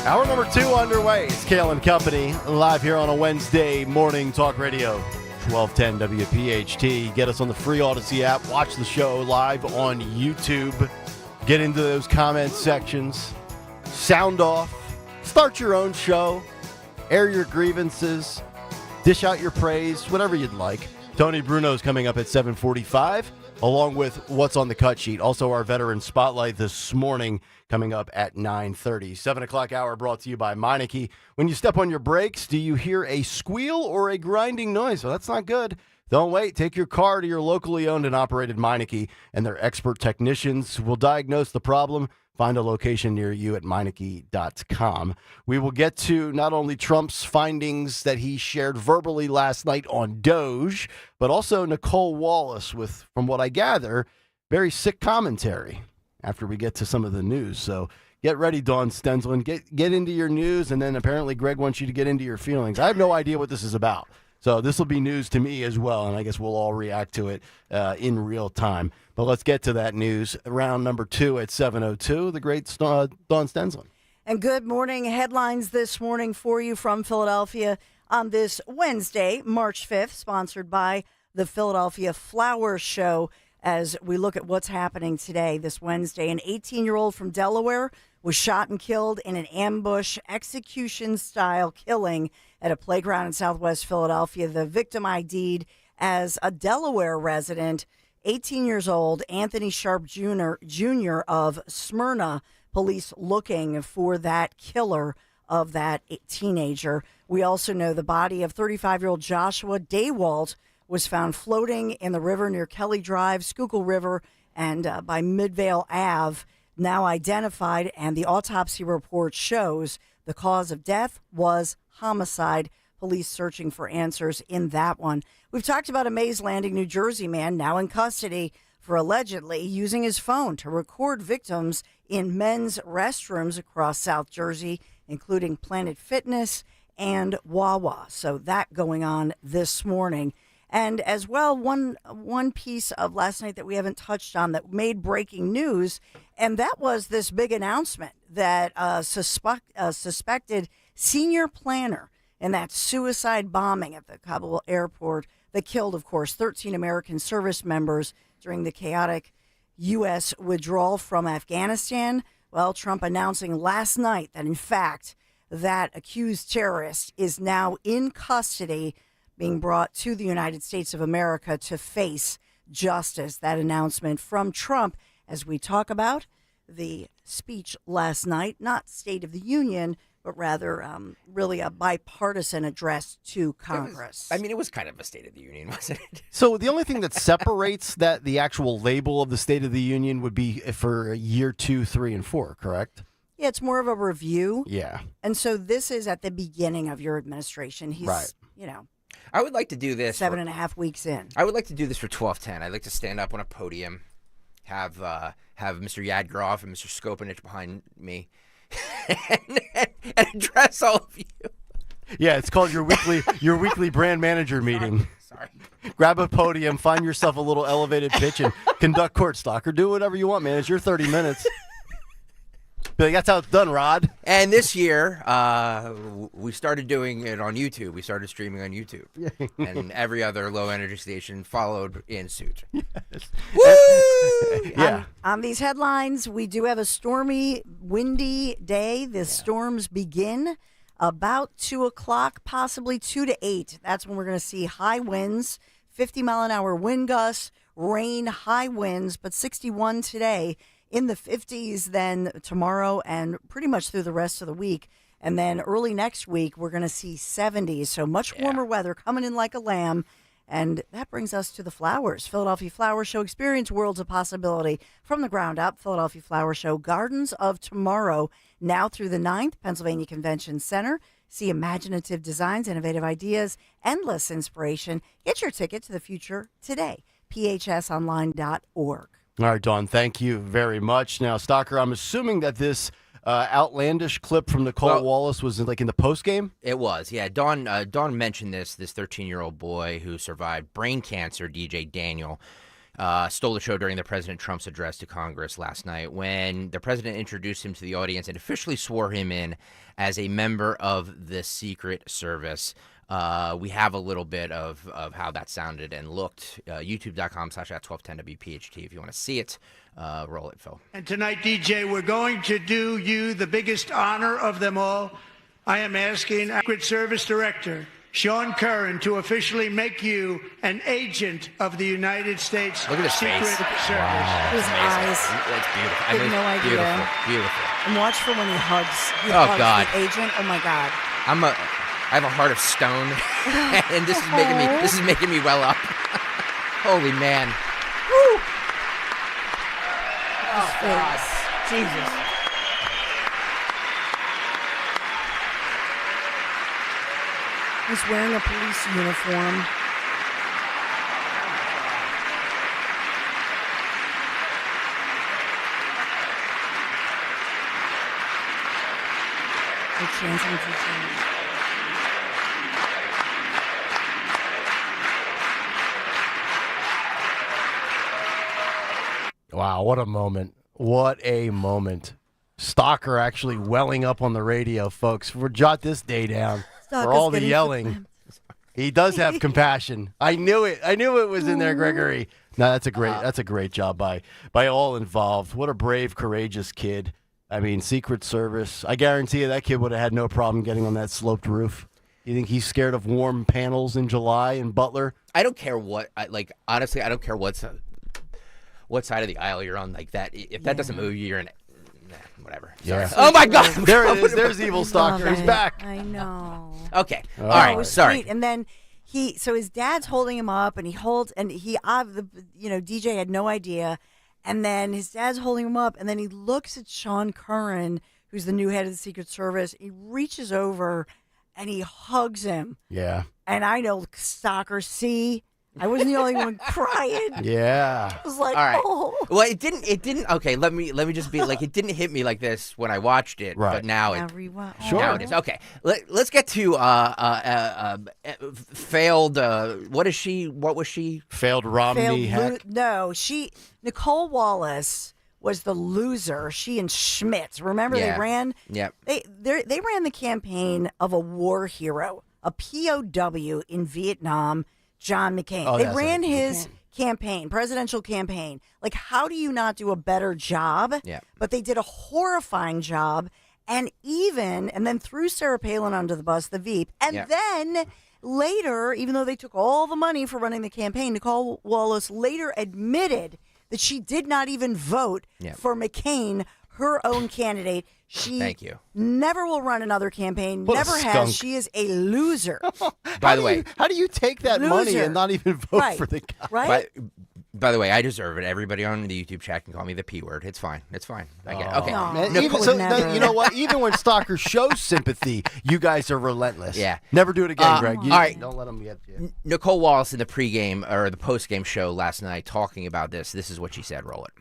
Hour number 2 underway. It's Kayal and Company live here on a Wednesday morning. Talk Radio 1210 WPHT. Get us on the free Odyssey app. Watch the show live on YouTube. Get into those comment sections. Sound off. Start your own show. Air your grievances. Dish out your praise. Whatever you'd like. Tony Bruno's coming up at 7:45, along with what's on the cut sheet. Also, our veteran spotlight this morning coming up at 9:30. 7 o'clock hour brought to you by Meineke. When you step on your brakes, do you hear a squeal or a grinding noise? Well, that's not good. Don't wait. Take your car to your locally owned and operated Meineke, and their expert technicians will diagnose the problem. Find a location near you at Meineke.com. We will get to not only Trump's findings that he shared verbally last night on Doge, but also Nicole Wallace with, from what I gather, very sick commentary after we get to some of the news. So get ready, Dawn Stensland. Get into your news, and then apparently Greg wants you to get into your feelings. I have no idea what this is about. So this will be news to me as well, and I guess we'll all react to it in real time. But let's get to that news. Round number 2 at 7:02, the great Dawn Stensland. And good morning. Headlines this morning for you from Philadelphia on this Wednesday, March 5th, sponsored by the Philadelphia Flower Show. As we look at what's happening today, this Wednesday, an 18-year-old from Delaware was shot and killed in an ambush execution-style killing at a playground in southwest Philadelphia. The victim ID'd as a Delaware resident, 18 years old, Anthony Sharp Jr. of Smyrna. Police looking for that killer of that teenager. We also know the body of 35-year-old Joshua Daywalt was found floating in the river near Kelly Drive, Schuylkill River, and by Midvale Ave, now identified, and the autopsy report shows the cause of death was homicide. Police searching for answers in that one. We've talked about a Mays Landing, New Jersey man now in custody for allegedly using his phone to record victims in men's restrooms across South Jersey, including Planet Fitness and Wawa. So that going on this morning. And as well, one piece of last night that we haven't touched on that made breaking news, and that was this big announcement that suspected senior planner in that suicide bombing at the Kabul airport that killed, of course, 13 American service members during the chaotic U.S. withdrawal from Afghanistan. Well, Trump announcing last night that, in fact, that accused terrorist is now in custody, being brought to the United States of America to face justice. That announcement from Trump as we talk about the speech last night, not State of the Union, but rather really a bipartisan address to Congress. It was kind of a State of the Union, wasn't it? So the only thing that separates the actual label of the State of the Union would be for year 2, 3, and 4, correct? Yeah, it's more of a review. Yeah. And so this is at the beginning of your administration. He's, right. I would like to do this. 7.5 weeks in. I would like to do this for 1210. I'd like to stand up on a podium, have Mr. Yadgroff and Mr. Skopinich behind me, and address all of you. Yeah, it's called your weekly brand manager meeting. Sorry. Grab a podium, find yourself a little elevated pitch, and conduct court stock, or do whatever you want, man. It's your 30 minutes. Be like, that's how it's done, Rod. And this year, we started doing it on YouTube. We started streaming on YouTube. And every other low-energy station followed in suit. Yes. Woo! Yeah. On these headlines, we do have a stormy, windy day. The storms begin about 2 o'clock, possibly 2 to 8. That's when we're going to see high winds, 50-mile-an-hour wind gusts, rain, high winds, but 61 today. In the 50s then tomorrow and pretty much through the rest of the week. And then early next week, we're going to see 70s. So much warmer weather coming in like a lamb. And that brings us to the flowers. Philadelphia Flower Show. Experience worlds of possibility from the ground up. Philadelphia Flower Show. Gardens of Tomorrow. Now through the 9th. Pennsylvania Convention Center. See imaginative designs, innovative ideas, endless inspiration. Get your ticket to the future today. phsonline.org. All right, Dawn, thank you very much. Now, Stalker, I'm assuming that this outlandish clip from Nicole Wallace was in the post game? It was, yeah. Dawn mentioned this 13-year-old boy who survived brain cancer, DJ Daniel, stole the show during the President Trump's address to Congress last night when the president introduced him to the audience and officially swore him in as a member of the Secret Service. We have a little bit of how that sounded and looked. YouTube.com/@1210WPHT if you want to see it. Roll it, Phil. And tonight, DJ, we're going to do you the biggest honor of them all. I am asking Secret Service Director Sean Curran to officially make you an agent of the United States Look at his Secret face. Service. Wow. His eyes. That's beautiful. I have no idea. Beautiful. And watch for when he hugs. Oh, God. The agent. Oh, my God. I have a heart of stone, and this is making me well up. Holy man! Woo! Oh, God. Jesus! He's wearing a police uniform. They're chanting to change. Wow, what a moment. What a moment. Stalker actually welling up on the radio, folks. Jot this day down. For all the yelling. He does have compassion. I knew it. I knew it was in there, Gregory. No, that's a great job by all involved. What a brave, courageous kid. I mean, Secret Service. I guarantee you that kid would have had no problem getting on that sloped roof. You think he's scared of warm panels in July in Butler? I don't care what. Honestly, I don't care what side of the aisle you're on. Like that, if that doesn't move you, you're in. Whatever. Yeah. Oh my God! There it is. There's Evil Stalker. He's back. I know. Okay. All right. Sorry. Sweet. And then so his dad's holding him up, and DJ had no idea. And then his dad's holding him up, and then he looks at Sean Curran, who's the new head of the Secret Service. He reaches over, and he hugs him. Yeah. And I know, Stalker, see, I wasn't the only one crying. Yeah. I was like, all right. oh. Well, it didn't. Okay, let me just be like, it didn't hit me like this when I watched it, right. But now Sure. Now it is. Okay, let's get to failed. What was she? Failed Romney hack. Nicole Wallace was the loser. She and Schmidt. Remember they ran. Yep. They ran the campaign of a war hero, a POW in Vietnam. John McCain. They ran his campaign, presidential campaign. Like, how do you not do a better job? Yeah. But they did a horrifying job, and then threw Sarah Palin under the bus, the Veep, and then later, even though they took all the money for running the campaign, Nicole Wallace later admitted that she did not even vote for McCain, her own candidate. She never will run another campaign. Never has. She is a loser. By the way, how do you take that money and not even vote for the guy? Right. By the way, I deserve it. Everybody on the YouTube chat can call me the P word. It's fine. It's fine. I get it. Okay. Man, you know what? Even when Stalker shows sympathy, you guys are relentless. Yeah. Never do it again, Greg. All right. Don't let them get you. Nicole Wallace in the pregame or the postgame show last night talking about this. This is what she said. Roll it.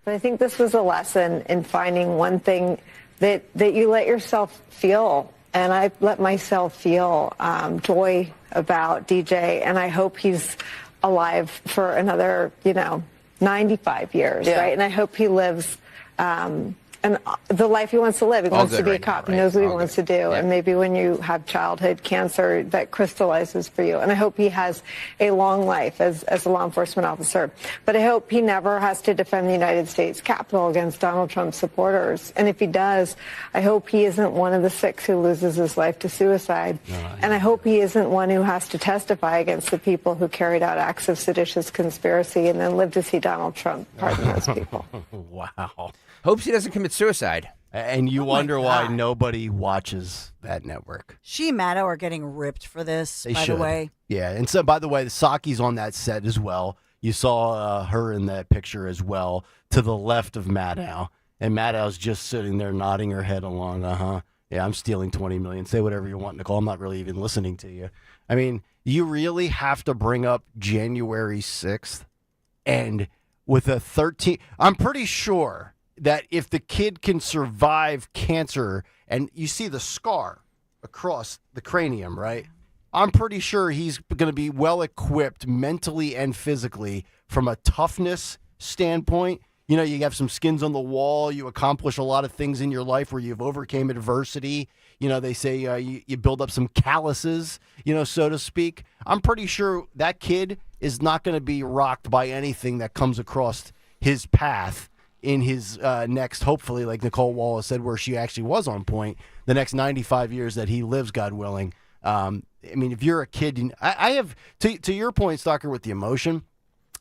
I think this was a lesson in finding one thing that you let yourself feel. And I let myself feel joy about DJ. And I hope he's alive for another, 95 years, right? And I hope he lives and the life he wants to live. He All wants to good be a right cop. now, He knows what he All wants good. to do. Yeah. And maybe when you have childhood cancer, that crystallizes for you. And I hope he has a long life as a law enforcement officer. But I hope he never has to defend the United States Capitol against Donald Trump supporters. And if he does, I hope he isn't one of the 6 who loses his life to suicide. And I hope he isn't one who has to testify against the people who carried out acts of seditious conspiracy and then live to see Donald Trump pardon those people. Wow. Hopes he doesn't commit suicide. And you Oh my wonder why God. nobody watches that network. She and Maddow are getting ripped for this, They by should. the way. Yeah, and so, by the way, Saki's on that set as well. You saw her in that picture as well, to the left of Maddow. And Maddow's just sitting there nodding her head along. Yeah, I'm stealing $20 million. Say whatever you want, Nicole. I'm not really even listening to you. I mean, you really have to bring up January 6th. And with a 13, I'm pretty sure that if the kid can survive cancer, and you see the scar across the cranium, right? I'm pretty sure he's going to be well equipped mentally and physically from a toughness standpoint. You know, you have some skins on the wall. You accomplish a lot of things in your life where you've overcame adversity. You know, they say you build up some calluses, so to speak. I'm pretty sure that kid is not going to be rocked by anything that comes across his path in his next, hopefully, like Nicole Wallace said, where she actually was on point, the next 95 years that he lives, God willing. I mean, if you're a kid, I have, to your point, Stalker, with the emotion,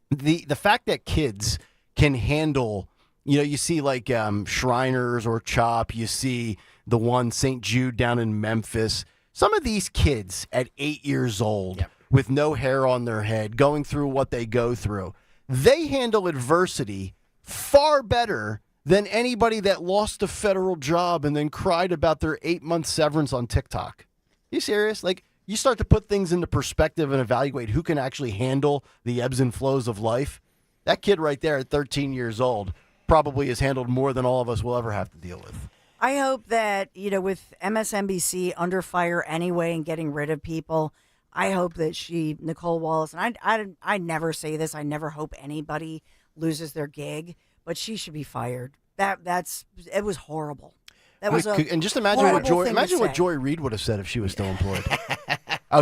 the fact that kids can handle, you see like Shriners or Chop, you see the one St. Jude down in Memphis. Some of these kids at 8 years old with no hair on their head, going through what they go through, they handle adversity far better than anybody that lost a federal job and then cried about their 8-month severance on TikTok. You serious? Like, you start to put things into perspective and evaluate who can actually handle the ebbs and flows of life. That kid right there at 13 years old probably has handled more than all of us will ever have to deal with. I hope that, with MSNBC under fire anyway and getting rid of people, I hope that Nicole Wallace, and I never say this, I never hope anybody loses their gig, but she should be fired. It was horrible. That was and just imagine what Joy Reid would have said if she was still employed.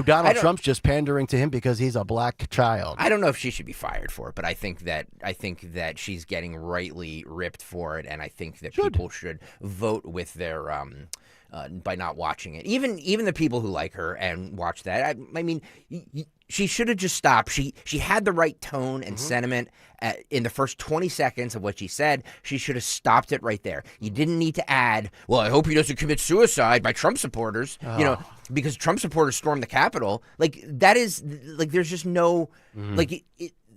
Donald Trump's just pandering to him because he's a black child. I don't know if she should be fired for it, but I think that she's getting rightly ripped for it, and I think that people should vote with their by not watching it. Even the people who like her and watch that. I mean, she should have just stopped. She had the right tone and sentiment in the first 20 seconds of what she said. She should have stopped it right there. You didn't need to add, well, I hope he doesn't commit suicide by Trump supporters, because Trump supporters stormed the Capitol. Like, that is, like, there's just no, like,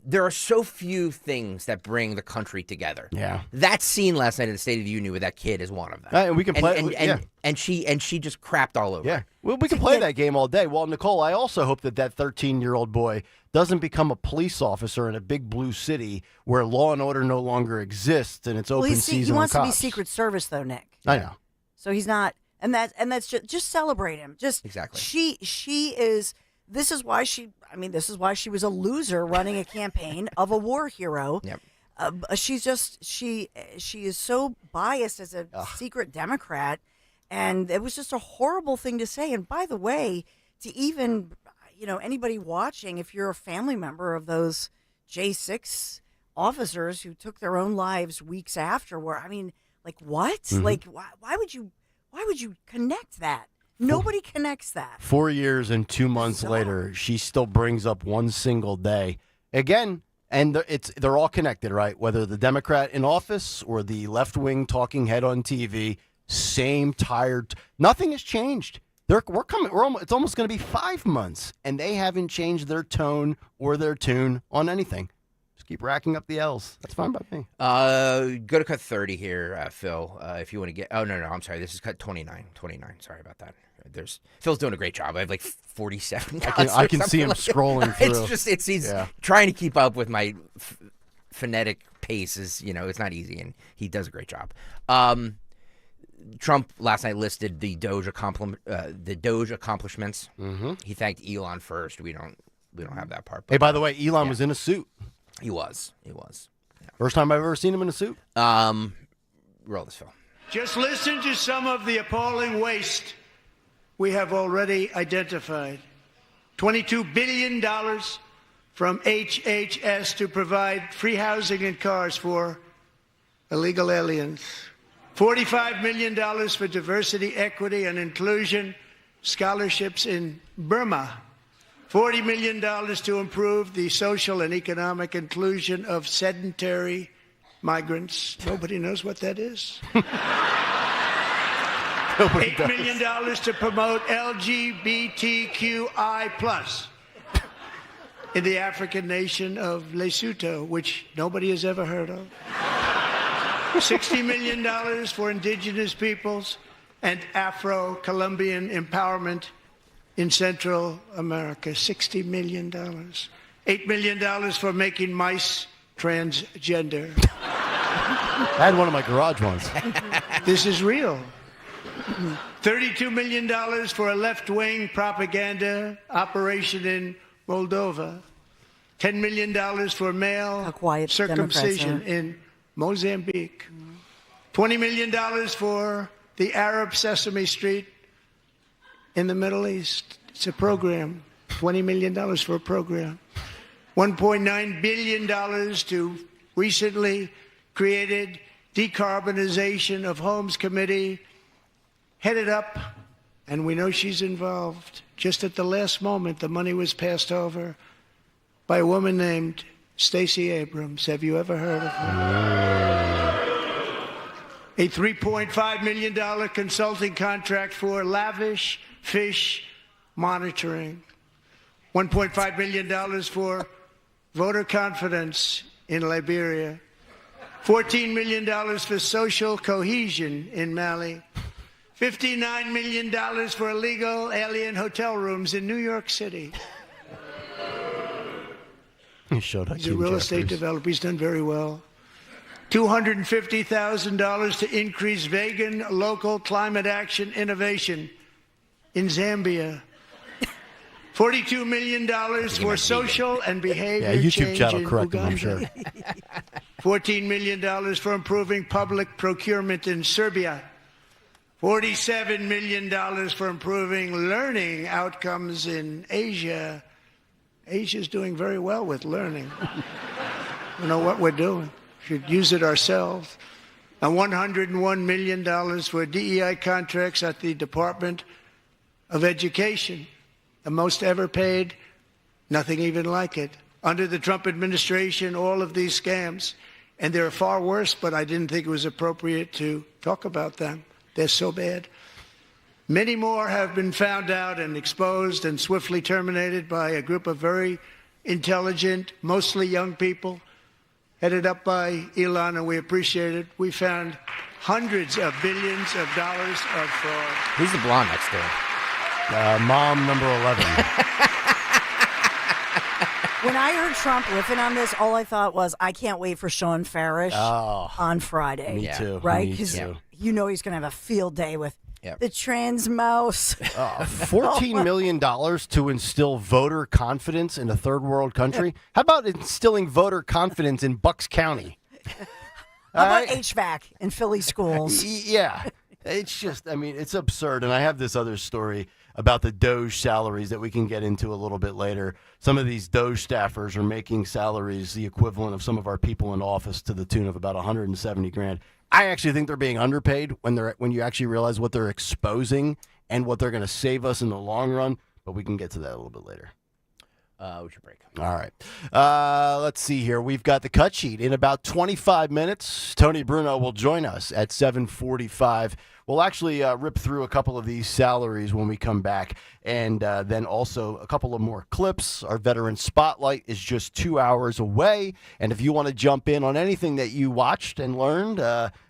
there are so few things that bring the country together. Yeah. That scene last night in the State of the Union with that kid is one of them. And we can play and she just crapped all over. Yeah. Well, we can play that game all day. Well, Nicole, I also hope that 13-year-old boy doesn't become a police officer in a big blue city where law and order no longer exists and it's open season. He wants on to be cops. Secret Service, though, Nick. I know. So he's not, and that's just celebrate him. Just exactly. She is. This is why she was a loser running a campaign of a war hero. Yep. She's just she is so biased as a secret Democrat, and it was just a horrible thing to say. And by the way, to even anybody watching, if you're a family member of those J6 officers who took their own lives weeks after, like what? Mm-hmm. Like why would you connect that? Nobody connects that. 4 years and 2 months later, she still brings up one single day. Again, and they're all connected, right? Whether the Democrat in office or the left-wing talking head on TV, same tired. Nothing has changed. It's almost going to be 5 months, and they haven't changed their tone or their tune on anything. Just keep racking up the L's. That's fine by me. Go to cut 30 here, Phil, if you want to get... Oh, no, I'm sorry. This is cut 29. Sorry about that. Phil's doing a great job. I have like 47 cuts. I can see him scrolling through. He's trying to keep up with my phonetic pace. It's not easy, and he does a great job. Trump last night listed the Doge accomplishments. Mm-hmm. He thanked Elon first. We don't have that part. Hey, by the way, Elon was in a suit. He was. Yeah. First time I've ever seen him in a suit. Roll this, Phil. Just listen to some of the appalling waste we have already identified. $22 billion from HHS to provide free housing and cars for illegal aliens. $45 million for diversity, equity, and inclusion scholarships in Burma. $40 million to improve the social and economic inclusion of sedentary migrants. Nobody knows what that is. $8 million to promote LGBTQI+ in the African nation of Lesotho, which nobody has ever heard of. $60 million for indigenous peoples and Afro-Colombian empowerment in Central America. $60 million. $8 million for making mice transgender. I had one of my garage ones. This is real. $32 million for a left-wing propaganda operation in Moldova. $10 million for male circumcision in Mozambique. $20 million for the Arab Sesame Street in the Middle East. It's a program. $20 million for a program. $1.9 billion to recently created Decarbonization of Homes Committee, headed up, and we know she's involved. Just at the last moment, the money was passed over by a woman named Stacey Abrams. Have you ever heard of her? A $3.5 million consulting contract for lavish fish monitoring. $1.5 million for voter confidence in Liberia. $14 million for social cohesion in Mali. $59 million for illegal alien hotel rooms in New York City. He showed He's a real estate developer. He's done very well. $250,000 to increase vegan local climate action innovation in Zambia. $42 million for social and behavior YouTube change channel in correct him, I'm Uganda. sure. $14 million for improving public procurement in Serbia. $47 million for improving learning outcomes in Asia. Asia's doing very well with learning. You know what we're doing. Should use it ourselves. And $101 million for DEI contracts at the Department of Education. The most ever paid, nothing even like it. Under the Trump administration, all of these scams, and they're far worse, but I didn't think it was appropriate to talk about them. They're so bad. Many more have been found out and exposed and swiftly terminated by a group of very intelligent, mostly young people, headed up by Elon, and we appreciate it. We found hundreds of billions of dollars of fraud. Who's the blonde next door? Mom number 11. When I heard Trump riffing on this, all I thought was, I can't wait for Sean Farish on Friday. Me too. Right? Me Because too. you know he's going to have a field day with the trans mouse. $14 million to instill voter confidence in a third world country? How about instilling voter confidence in Bucks County? How about HVAC in Philly schools? Yeah. It's just, I mean, it's absurd. And I have this other story about the Doge salaries that we can get into a little bit later. Some of these Doge staffers are making salaries the equivalent of some of our people in office to the tune of about 170 grand. I actually think they're being underpaid when you actually realize what they're exposing and what they're going to save us in the long run. But we can get to that a little bit later. We should break. All right. Let's see here. We've got the cut sheet in about 25 minutes. Tony Bruno will join us at 7:45. We'll actually rip through a couple of these salaries when we come back, and then also a couple of more clips. Our Veteran Spotlight is just 2 hours away, and if you want to jump in on anything that you watched and learned,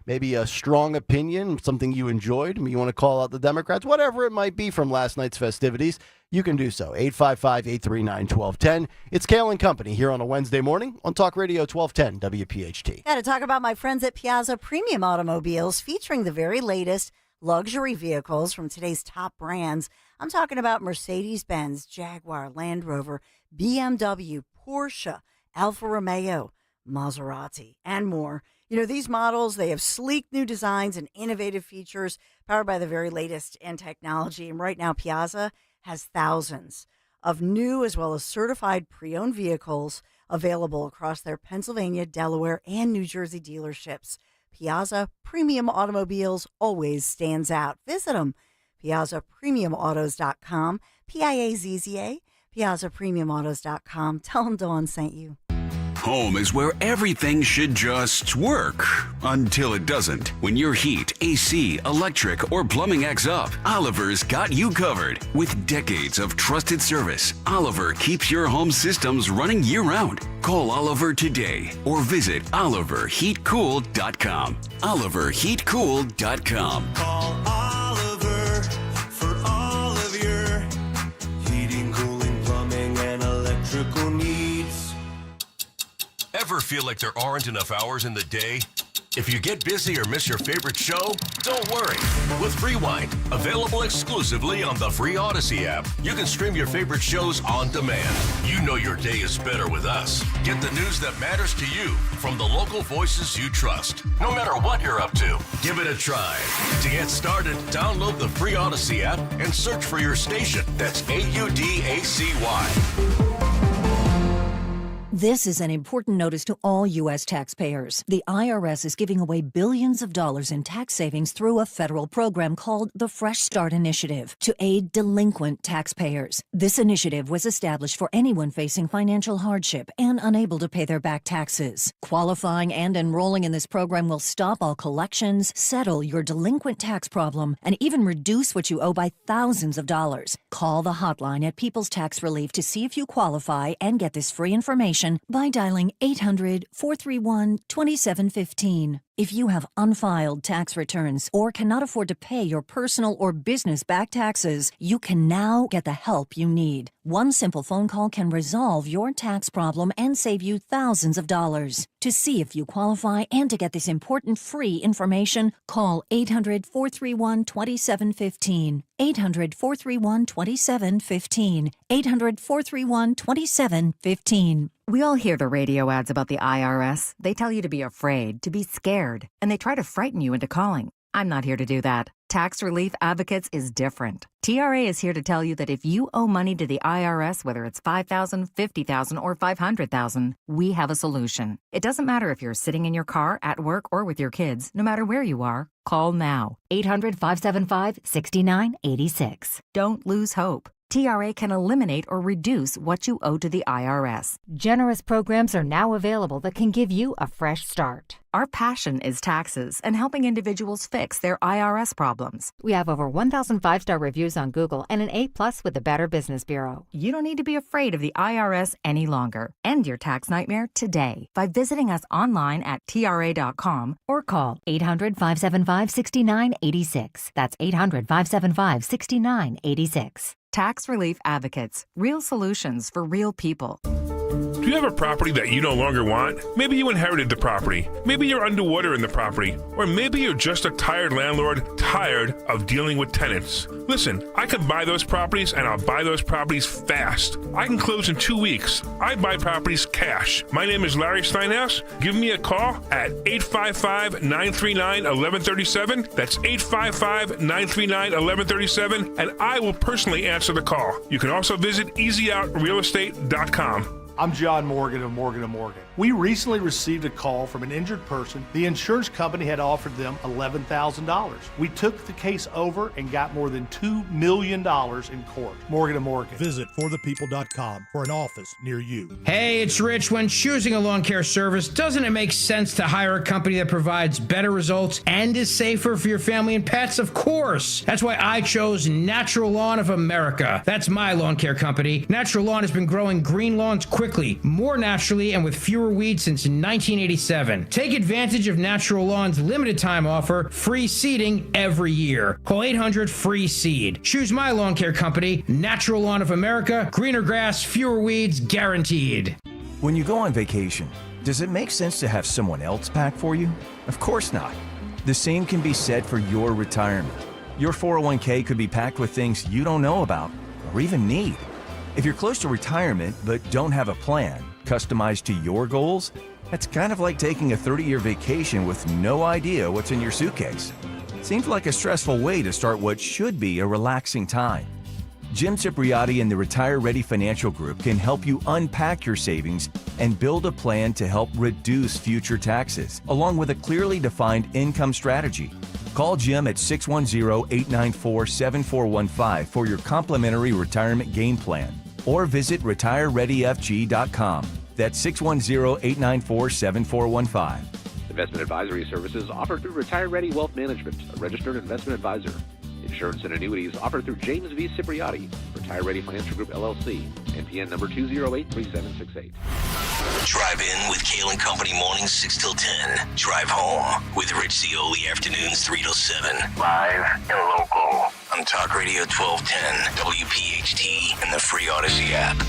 maybe a strong opinion, something you enjoyed, you want to call out the Democrats, whatever it might be from last night's festivities, you can do so. 855-839-1210. It's Kayal and Company here on a Wednesday morning on Talk Radio 1210 WPHT. Got to talk about my friends at Piazza Premium Automobiles, featuring the very latest luxury vehicles from today's top brands. I'm talking about Mercedes-Benz, Jaguar, Land Rover, BMW, Porsche, Alfa Romeo, Maserati, and more. You know, these models, they have sleek new designs and innovative features powered by the very latest in technology. And right now, Piazza has thousands of new as well as certified pre-owned vehicles available across their Pennsylvania, Delaware, and New Jersey dealerships. Piazza Premium Automobiles always stands out. Visit them, PiazzaPremiumAutos.com, Piazza, PiazzaPremiumAutos.com. Tell them Dawn sent you. Home is where everything should just work until it doesn't. When your heat, AC, electric, or plumbing acts up, Oliver's got you covered. With decades of trusted service, Oliver keeps your home systems running year-round. Call Oliver today or visit OliverHeatCool.com. OliverHeatCool.com. Call Oliver for all of your heating, cooling, plumbing, and electrical needs. Ever feel like there aren't enough hours in the day? If you get busy or miss your favorite show, don't worry. With Rewind, available exclusively on the free Odyssey app, you can stream your favorite shows on demand. You know your day is better with us. Get the news that matters to you from the local voices you trust. No matter what you're up to, give it a try. To get started, download the free Odyssey app and search for your station. That's AUDACY. This is an important notice to all U.S. taxpayers. The IRS is giving away billions of dollars in tax savings through a federal program called the Fresh Start Initiative to aid delinquent taxpayers. This initiative was established for anyone facing financial hardship and unable to pay their back taxes. Qualifying and enrolling in this program will stop all collections, settle your delinquent tax problem, and even reduce what you owe by thousands of dollars. Call the hotline at People's Tax Relief to see if you qualify and get this free information by dialing 800-431-2715. If you have unfiled tax returns or cannot afford to pay your personal or business back taxes, you can now get the help you need. One simple phone call can resolve your tax problem and save you thousands of dollars. To see if you qualify and to get this important free information, call 800-431-2715. 800-431-2715. 800-431-2715. We all hear the radio ads about the IRS. They tell you to be afraid, to be scared, and they try to frighten you into calling. I'm not here to do that. Tax Relief Advocates is different. TRA is here to tell you that if you owe money to the IRS, whether it's $5,000, $50,000, or $500,000, we have a solution. It doesn't matter if you're sitting in your car, at work, or with your kids. No matter where you are, call now. 800-575-6986. Don't lose hope. TRA can eliminate or reduce what you owe to the IRS. Generous programs are now available that can give you a fresh start. Our passion is taxes and helping individuals fix their IRS problems. We have over 1,000 5-star reviews on Google and an A+ with the Better Business Bureau. You don't need to be afraid of the IRS any longer. End your tax nightmare today by visiting us online at TRA.com or call 800-575-6986. That's 800-575-6986. Tax Relief Advocates. Real solutions for real people. Do you have a property that you no longer want? Maybe you inherited the property. Maybe you're underwater in the property. Or maybe you're just a tired landlord, tired of dealing with tenants. Listen, I can buy those properties and I'll buy those properties fast. I can close in 2 weeks. I buy properties cash. My name is Larry Steinhaus. Give me a call at 855-939-1137. That's 855-939-1137, and I will personally answer the call. You can also visit EasyOutRealEstate.com. I'm John Morgan of Morgan & Morgan. We recently received a call from an injured person. The insurance company had offered them $11,000. We took the case over and got more than $2 million in court. Morgan & Morgan. Visit forthepeople.com for an office near you. Hey, it's Rich. When choosing a lawn care service, doesn't it make sense to hire a company that provides better results and is safer for your family and pets? Of course. That's why I chose Natural Lawn of America. That's my lawn care company. Natural Lawn has been growing green lawns quickly, more naturally, and with fewer weeds since 1987. Take advantage of Natural Lawn's limited time offer, free seeding every year. Call 800-FREE-SEED. Choose my lawn care company, Natural Lawn of America. Greener grass, fewer weeds, guaranteed. When you go on vacation, does it make sense to have someone else pack for you? Of course not. The same can be said for your retirement. Your 401k could be packed with things you don't know about or even need. If you're close to retirement but don't have a plan customized to your goals, It's kind of like taking a 30-year vacation with no idea what's in your suitcase. Seems like a stressful way to start what should be a relaxing time. Jim Cipriotti and the Retire Ready Financial Group can help you unpack your savings and build a plan to help reduce future taxes, along with a clearly defined income strategy. Call Jim at 610-894-7415 for your complimentary retirement game plan, or visit retirereadyfg.com. That's 610-894-7415. Investment advisory services offered through Retire Ready Wealth Management, a registered investment advisor. Insurance and annuities offered through James V. Cipriotti, Retire Ready Financial Group, LLC, NPN number 2083768. Drive in with Kayal and Company mornings 6 till 10. Drive home with Rich Zioli afternoons 3 till 7. Live and local on Talk Radio 1210, WPHT, and the free Odyssey app.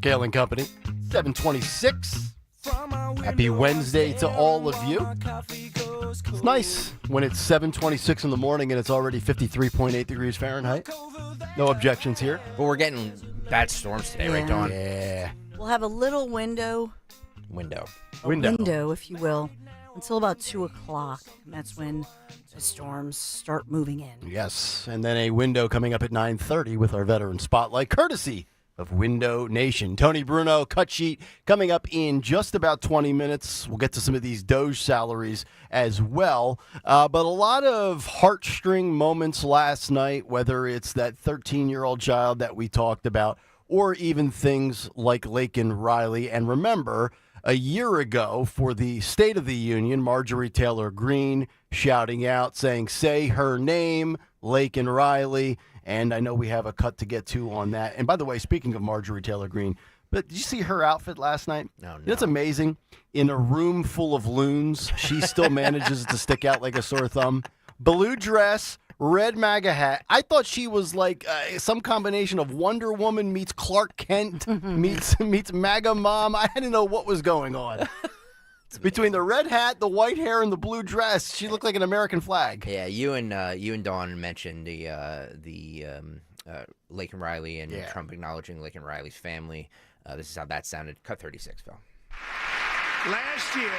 Kayal and Company, 726. Happy Wednesday to all of you. It's nice when it's 7:26 in the morning and it's already 53.8 degrees Fahrenheit. No objections here. But we're getting bad storms today, right, Dawn? Yeah. We'll have a little window, if you will, until about 2 o'clock. And that's when the storms start moving in. Yes, and then a window coming up at 9:30 with our veteran spotlight, courtesy of Window Nation. Tony Bruno, cut sheet, coming up in just about 20 minutes. We'll get to some of these Doge salaries as well. But a lot of heartstring moments last night, whether it's that 13-year-old child that we talked about, or even things like Laken Riley. And remember, a year ago for the State of the Union, Marjorie Taylor Greene shouting out, saying, say her name, Laken Riley. And I know we have a cut to get to on that. And by the way, speaking of Marjorie Taylor Greene, but did you see her outfit last night? No. It's amazing. In a room full of loons, she still manages to stick out like a sore thumb. Blue dress, red MAGA hat. I thought she was like some combination of Wonder Woman meets Clark Kent meets MAGA mom. I didn't know what was going on. Between the red hat, the white hair, and the blue dress, she looked like an American flag. Yeah, you and Dawn mentioned the Laken Riley and Trump acknowledging Laken Riley's family. This is how that sounded. Cut 36, Phil. Last year,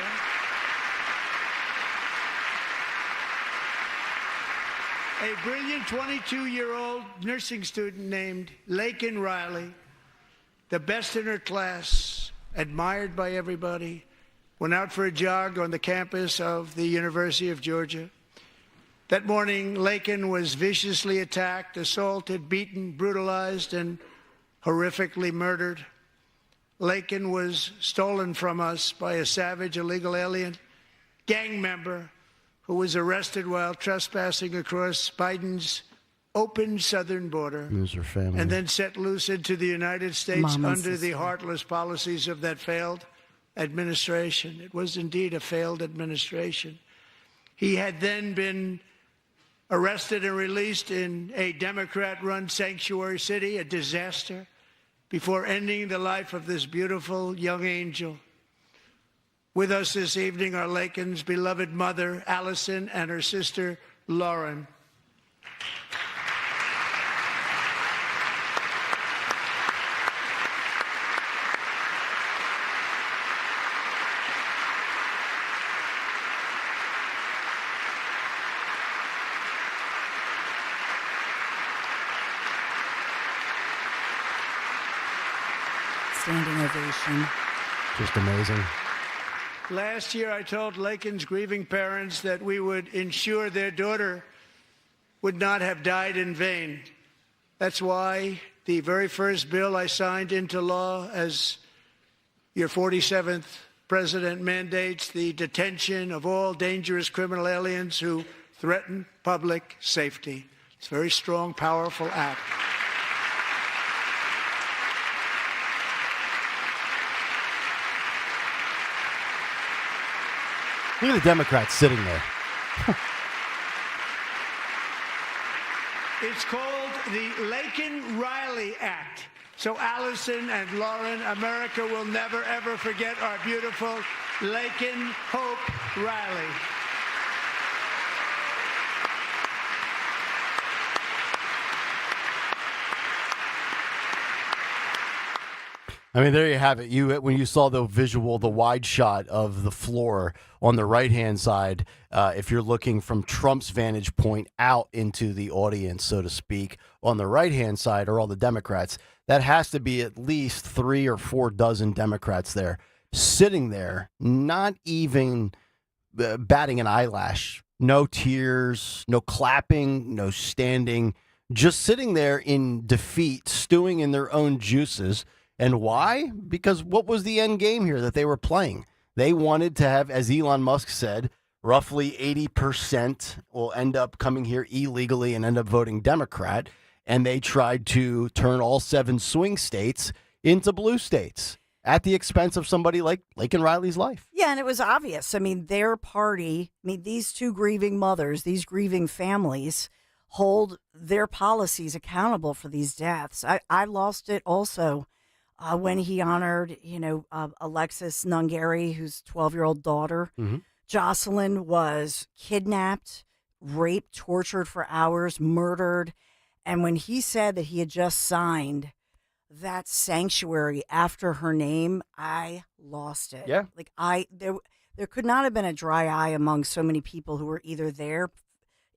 a brilliant 22-year-old nursing student named Laken Riley, the best in her class, admired by everybody, went out for a jog on the campus of the University of Georgia. That morning, Laken was viciously attacked, assaulted, beaten, brutalized, and horrifically murdered. Laken was stolen from us by a savage illegal alien gang member who was arrested while trespassing across Biden's open southern border It was her family. and then set loose into the United States Mom and under the sister. heartless policies of that failed administration. It was indeed a failed administration. He had then been arrested and released in a Democrat-run sanctuary city, a disaster, before ending the life of this beautiful young angel. With us this evening are Laken's beloved mother, Allison, and her sister, Lauren. Standing ovation. Just amazing. Last year, I told Laken's grieving parents that we would ensure their daughter would not have died in vain. That's why the very first bill I signed into law as your 47th president mandates the detention of all dangerous criminal aliens who threaten public safety. It's a very strong, powerful act. Look at the Democrats sitting there. It's called the Laken-Riley Act. So Allison and Lauren, America will never, ever forget our beautiful Laken Hope Riley. I mean, there you have it. When you saw the visual, the wide shot of the floor on the right-hand side, if you're looking from Trump's vantage point out into the audience, so to speak, on the right-hand side are all the Democrats. That has to be at least 3 or 4 dozen Democrats there, sitting there, not even batting an eyelash. No tears, no clapping, no standing, just sitting there in defeat, stewing in their own juices. And why? Because what was the end game here that they were playing? They wanted to have, as Elon Musk said, roughly 80% will end up coming here illegally and end up voting Democrat. And they tried to turn all 7 swing states into blue states at the expense of somebody like Laken-Riley's life. Yeah, and it was obvious. I mean, their party, these 2 grieving mothers, these grieving families hold their policies accountable for these deaths. I lost it also. When he honored, Alexis Nungary, whose 12-year-old daughter, Jocelyn, was kidnapped, raped, tortured for hours, murdered. And when he said that he had just signed that sanctuary after her name, I lost it. Yeah. There could not have been a dry eye among so many people who were either there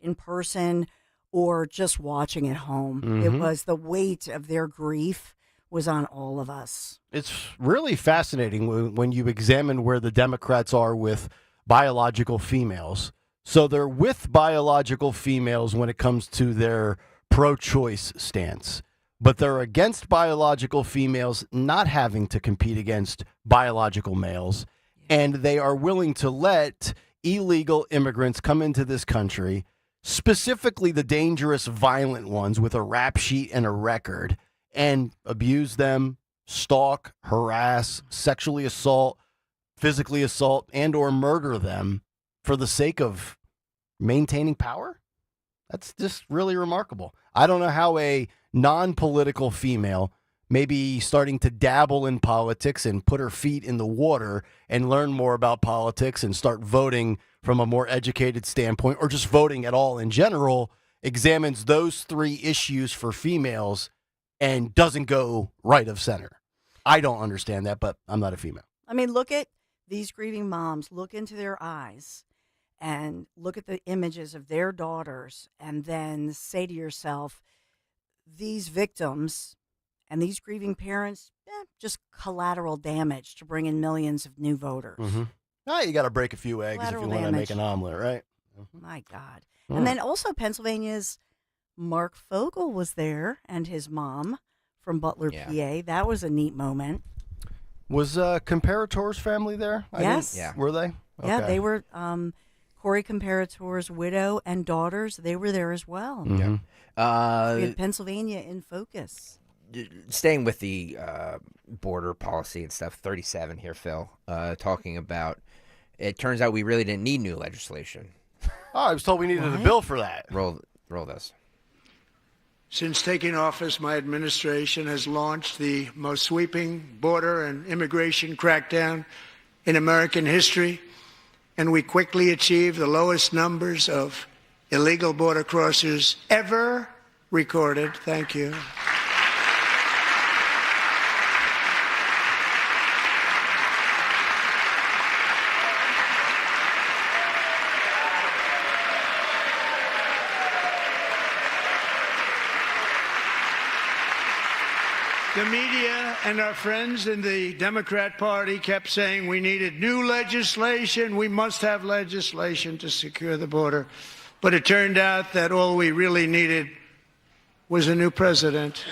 in person or just watching at home. It was the weight of their grief was on all of us. It's really fascinating when you examine where the Democrats are with biological females. So they're with biological females when it comes to their pro-choice stance, but they're against biological females not having to compete against biological males, and they are willing to let illegal immigrants come into this country, specifically the dangerous, violent ones with a rap sheet and a record, and abuse them, stalk, harass, sexually assault, physically assault, and or murder them for the sake of maintaining power? That's just really remarkable. I don't know how a non-political female, maybe starting to dabble in politics and put her feet in the water and learn more about politics and start voting from a more educated standpoint, or just voting at all in general, examines those 3 issues for females and doesn't go right of center. I don't understand that, but I'm not a female. I mean, look at these grieving moms, look into their eyes and look at the images of their daughters, and then say to yourself, these victims and these grieving parents, just collateral damage to bring in millions of new voters. You got to break a few eggs Collateral if you want to make an omelet, right? My God. And then also Pennsylvania's Mark Fogel was there, and his mom from Butler, PA. That was a neat moment. Was Comparator's family there? Yes. Were they? Yeah, Okay. they were. Corey Comparator's widow and daughters, they were there as well. We had Pennsylvania in focus. Staying with the border policy and stuff, 37 here, Phil, talking about, it turns out we really didn't need new legislation. Oh, I was told we needed a bill for that. Roll this. Since taking office, my administration has launched the most sweeping border and immigration crackdown in American history, and we quickly achieved the lowest numbers of illegal border crossers ever recorded. Thank you. The media and our friends in the Democrat Party kept saying we needed new legislation. We must have legislation to secure the border. But it turned out that all we really needed was a new president.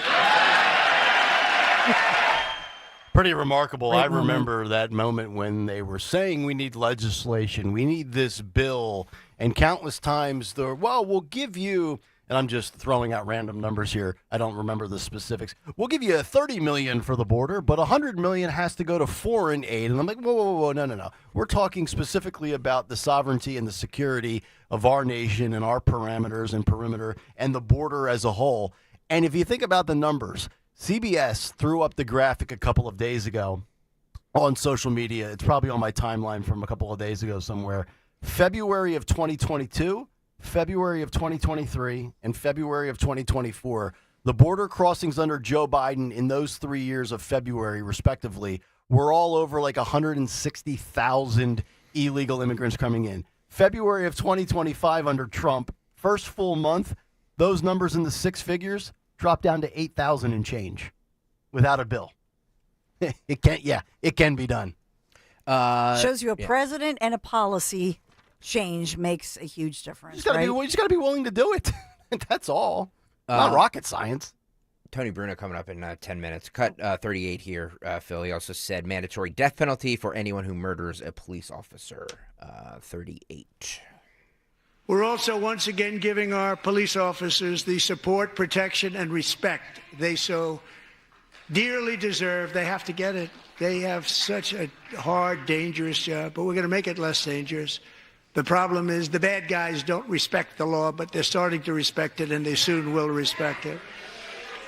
Pretty remarkable. I remember that moment when they were saying we need legislation, we need this bill, and countless times we'll give you and I'm just throwing out random numbers here. I don't remember the specifics. We'll give you $30 million for the border, but $100 million has to go to foreign aid. And I'm like, whoa, no. We're talking specifically about the sovereignty and the security of our nation and our parameters and perimeter and the border as a whole. And if you think about the numbers, CBS threw up the graphic a couple of days ago on social media. It's probably on my timeline from a couple of days ago somewhere. February of 2022, February of 2023, and February of 2024, the border crossings under Joe Biden in those 3 years of February, respectively, were all over like 160,000 illegal immigrants coming in. February of 2025 under Trump, first full month, those numbers in the six figures dropped down to 8,000 and change without a bill. It can be done. Shows you a president and a policy change makes a huge difference. You just got to be willing to do it. That's all. Not rocket science. Tony Bruno coming up in 10 minutes. Cut 38 here, Phil. He also said mandatory death penalty for anyone who murders a police officer. 38. We're also once again giving our police officers the support, protection, and respect they so dearly deserve. They have to get it. They have such a hard, dangerous job, but we're going to make it less dangerous. The problem is the bad guys don't respect the law, but they're starting to respect it, and they soon will respect it.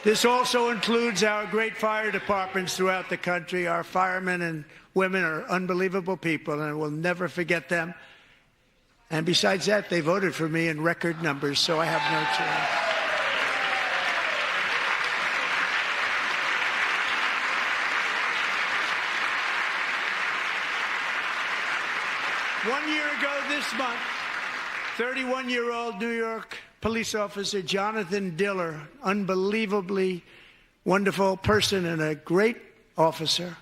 This also includes our great fire departments throughout the country. Our firemen and women are unbelievable people, and we'll never forget them. And besides that, they voted for me in record numbers, so I have no choice. One year ago this month, 31-year-old New York police officer Jonathan Diller, unbelievably wonderful person and a great officer,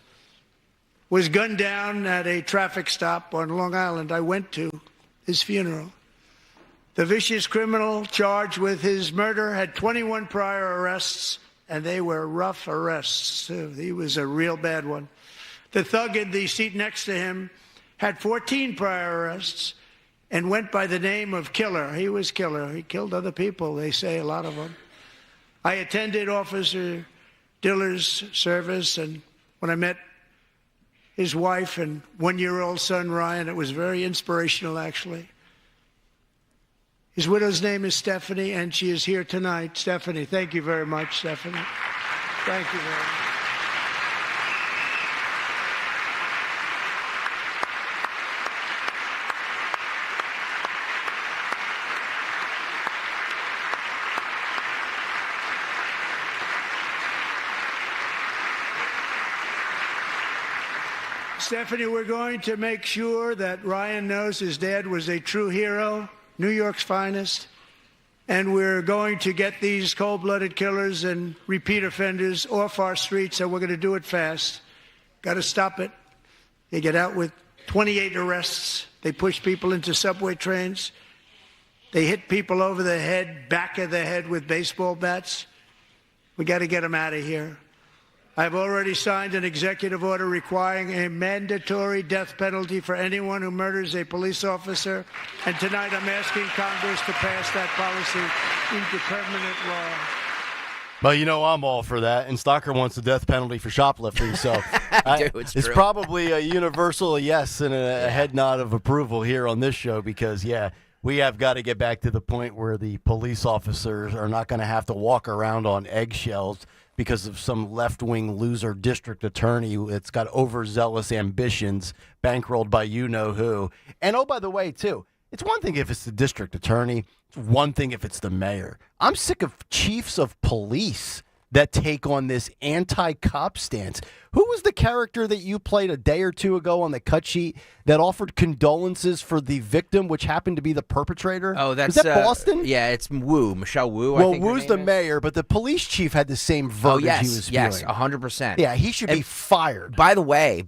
was gunned down at a traffic stop on Long Island. I went to his funeral. The vicious criminal charged with his murder had 21 prior arrests, and they were rough arrests, too. He was a real bad one. The thug in the seat next to him had 14 prior arrests and went by the name of Killer. He was Killer. He killed other people, they say, a lot of them. I attended Officer Diller's service, and when I met his wife and one-year-old son, Ryan, it was very inspirational, actually. His widow's name is Stephanie, and she is here tonight. Stephanie, thank you very much, Stephanie. Thank you very much. Stephanie, we're going to make sure that Ryan knows his dad was a true hero, New York's finest, and we're going to get these cold-blooded killers and repeat offenders off our streets, and we're going to do it fast. Got to stop it. They get out with 28 arrests. They push people into subway trains. They hit people over the head, back of the head with baseball bats. We got to get them out of here. I've already signed an executive order requiring a mandatory death penalty for anyone who murders a police officer. And tonight I'm asking Congress to pass that policy into permanent law. Well, you know I'm all for that, and Stalker wants the death penalty for shoplifting, so it's probably a universal yes and a head nod of approval here on this show because, we have got to get back to the point where the police officers are not going to have to walk around on eggshells because of some left-wing loser district attorney that's got overzealous ambitions bankrolled by you-know-who. And, oh, by the way, too, it's one thing if it's the district attorney. It's one thing if it's the mayor. I'm sick of chiefs of police that take on this anti-cop stance. Who was the character that you played a day or two ago on the cut sheet that offered condolences for the victim, which happened to be the perpetrator? Oh, was that Boston? Yeah, it's Wu, Michelle Wu. Well, Wu's the mayor, but the police chief had the same verbiage he was spewing. Yes, 100%. Yeah, he should be fired. By the way,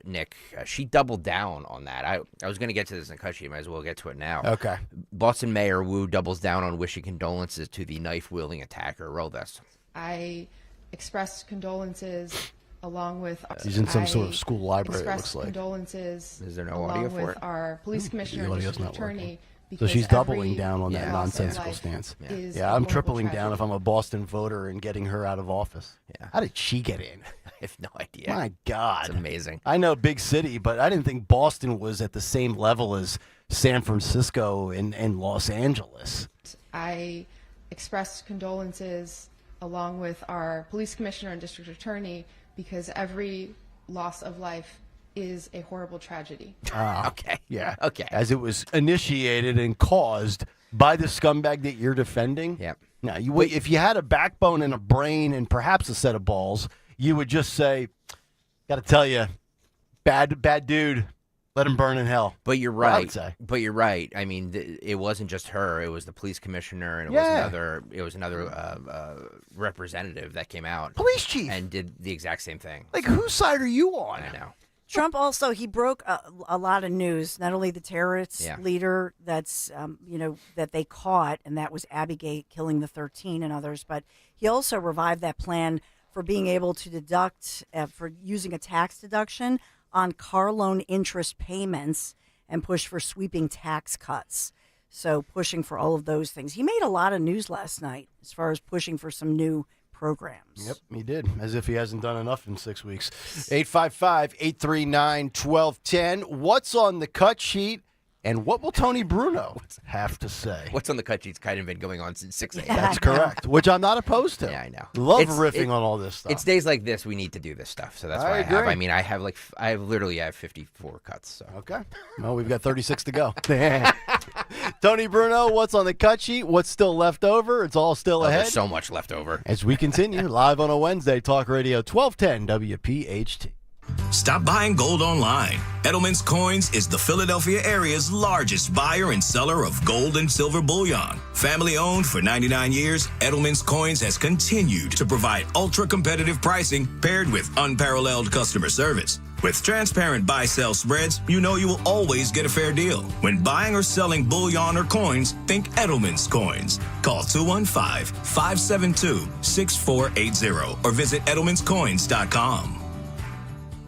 Nick, she doubled down on that. I was going to get to this in the cut sheet. Might as well get to it now. Okay. Boston Mayor Wu doubles down on wishing condolences to the knife-wielding attacker. Roll this. I expressed condolences along with. He's in some sort of school library. It looks like. Condolences. Is there no along audio for with it? our police commissioner and district attorney So she's doubling down on that loss of nonsensical life stance. is Yeah, a I'm horrible tripling down tragedy. if I'm a Boston voter and getting her out of office. Yeah. How did she get in? I have no idea. My God. It's amazing. I know big city, but I didn't think Boston was at the same level as San Francisco and Los Angeles. I express condolences along with our police commissioner and district attorney because every loss of life is a horrible tragedy. Okay. Yeah. Okay. As it was initiated and caused by the scumbag that you're defending. Yep. Now, you wait. If you had a backbone and a brain and perhaps a set of balls, you would just say, "Got to tell you, bad dude. Let him burn in hell." But you're Well, I right. would say. But you're right. I mean, it wasn't just her. It was the police commissioner, and it was another representative that came out, police chief, and did the exact same thing. Like, whose side are you on? I know. Trump also, he broke a lot of news, not only the terrorist leader that's, that they caught, and that was Abbey killing the 13 and others, but he also revived that plan for being able to deduct, for using a tax deduction on car loan interest payments and push for sweeping tax cuts. So pushing for all of those things. He made a lot of news last night as far as pushing for some new programs. Yep, he did, as if he hasn't done enough in 6 weeks. 855-839-1210. What's on the cut sheet, and what will Tony Bruno have to say? What's on the cut sheet's kind of been going on since 6 a.m. That's correct, which I'm not opposed to. Yeah, I know. Love riffing on all this stuff. It's days like this we need to do this stuff, so that's I why I have. agree. I mean, I literally have 54 cuts. So Okay. Well, we've got 36 to go. Tony Bruno, what's on the cut sheet? What's still left over? It's all still ahead. There's so much left over. As we continue live on a Wednesday, Talk Radio 1210 WPHT. Stop buying gold online. Edelman's Coins is the Philadelphia area's largest buyer and seller of gold and silver bullion. Family owned for 99 years, Edelman's Coins has continued to provide ultra-competitive pricing paired with unparalleled customer service. With transparent buy-sell spreads, you know you will always get a fair deal. When buying or selling bullion or coins, think Edelman's Coins. Call 215-572-6480 or visit edelmanscoins.com.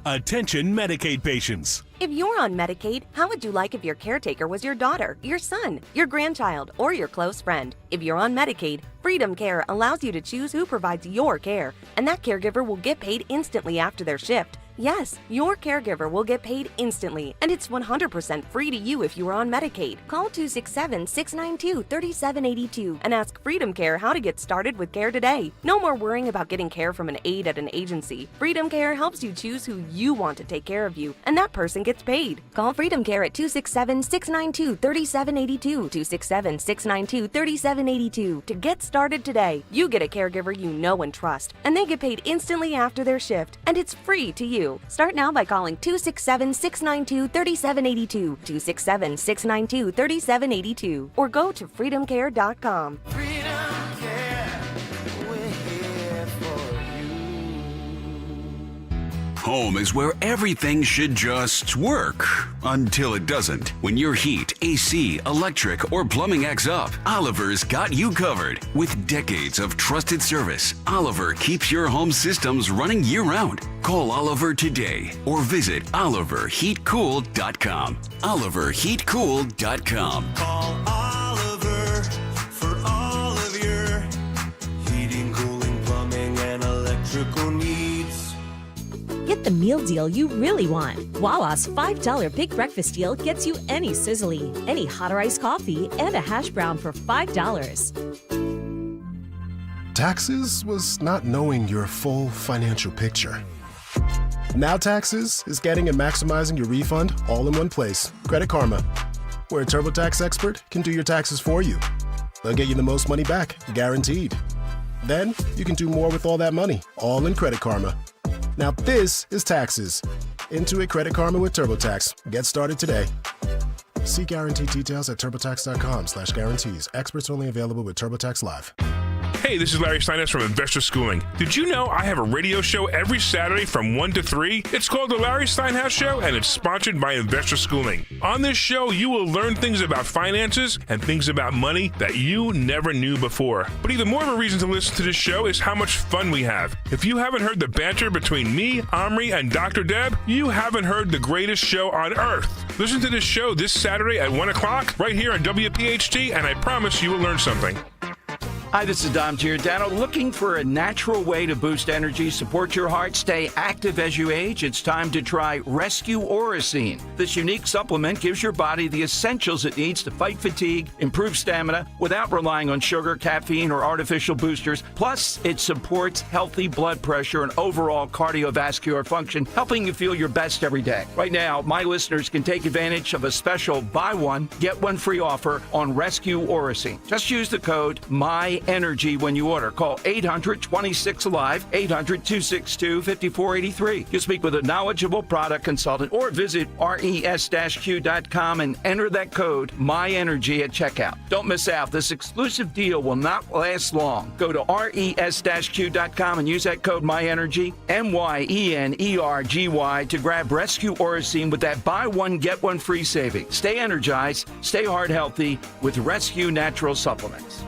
Attention Medicaid patients. If you're on Medicaid, how would you like if your caretaker was your daughter, your son, your grandchild, or your close friend? If you're on Medicaid, Freedom Care allows you to choose who provides your care, and that caregiver will get paid instantly after their shift. Yes, your caregiver will get paid instantly, and it's 100% free to you if you are on Medicaid. Call 267-692-3782 and ask Freedom Care how to get started with care today. No more worrying about getting care from an aide at an agency. Freedom Care helps you choose who you want to take care of you, and that person gets paid. Call Freedom Care at 267-692-3782, 267-692-3782 to get started today. You get a caregiver you know and trust, and they get paid instantly after their shift, and it's free to you. Start now by calling 267-692-3782, 267-692-3782, or go to freedomcare.com. Home is where everything should just work until it doesn't. When your heat, AC, electric, or plumbing acts up, Oliver's got you covered. With decades of trusted service, Oliver keeps your home systems running year-round. Call Oliver today or visit oliverheatcool.com. oliverheatcool.com. Call Oliver for all of your heating, cooling, plumbing, and electrical needs. Get the meal deal you really want. Wawa's $5 Big Breakfast Deal gets you any sizzly, any hot or iced coffee, and a hash brown for $5. Taxes was not knowing your full financial picture. Now Taxes is getting and maximizing your refund all in one place. Credit Karma, where a TurboTax expert can do your taxes for you. They'll get you the most money back, guaranteed. Then you can do more with all that money, all in Credit Karma. Now this is Taxes. Intuit Credit Karma with TurboTax. Get started today. See guarantee details at turbotax.com/guarantees. Experts only available with TurboTax Live. Hey, this is Larry Steinhaus from Investor Schooling. Did you know I have a radio show every Saturday from 1 to 3? It's called The Larry Steinhaus Show, and it's sponsored by Investor Schooling. On this show, you will learn things about finances and things about money that you never knew before. But even more of a reason to listen to this show is how much fun we have. If you haven't heard the banter between me, Omri, and Dr. Deb, you haven't heard the greatest show on earth. Listen to this show this Saturday at 1 o'clock right here on WPHT, and I promise you will learn something. Hi, this is Dom Giordano. Looking for a natural way to boost energy, support your heart, stay active as you age? It's time to try Rescue Orosine. This unique supplement gives your body the essentials it needs to fight fatigue, improve stamina, without relying on sugar, caffeine, or artificial boosters. Plus, it supports healthy blood pressure and overall cardiovascular function, helping you feel your best every day. Right now, my listeners can take advantage of a special buy one, get one free offer on Rescue Orosine. Just use the code MyEnergy when you order. Call 800-26-ALIVE, 800-262-5483. You speak with a knowledgeable product consultant or visit res-q.com and enter that code MyEnergy at checkout. Don't miss out. This exclusive deal will not last long. Go to res-q.com and use that code MyEnergy, MYENERGY, to grab Rescue Orosine with that buy one, get one free saving. Stay energized, stay heart healthy with Rescue Natural Supplements.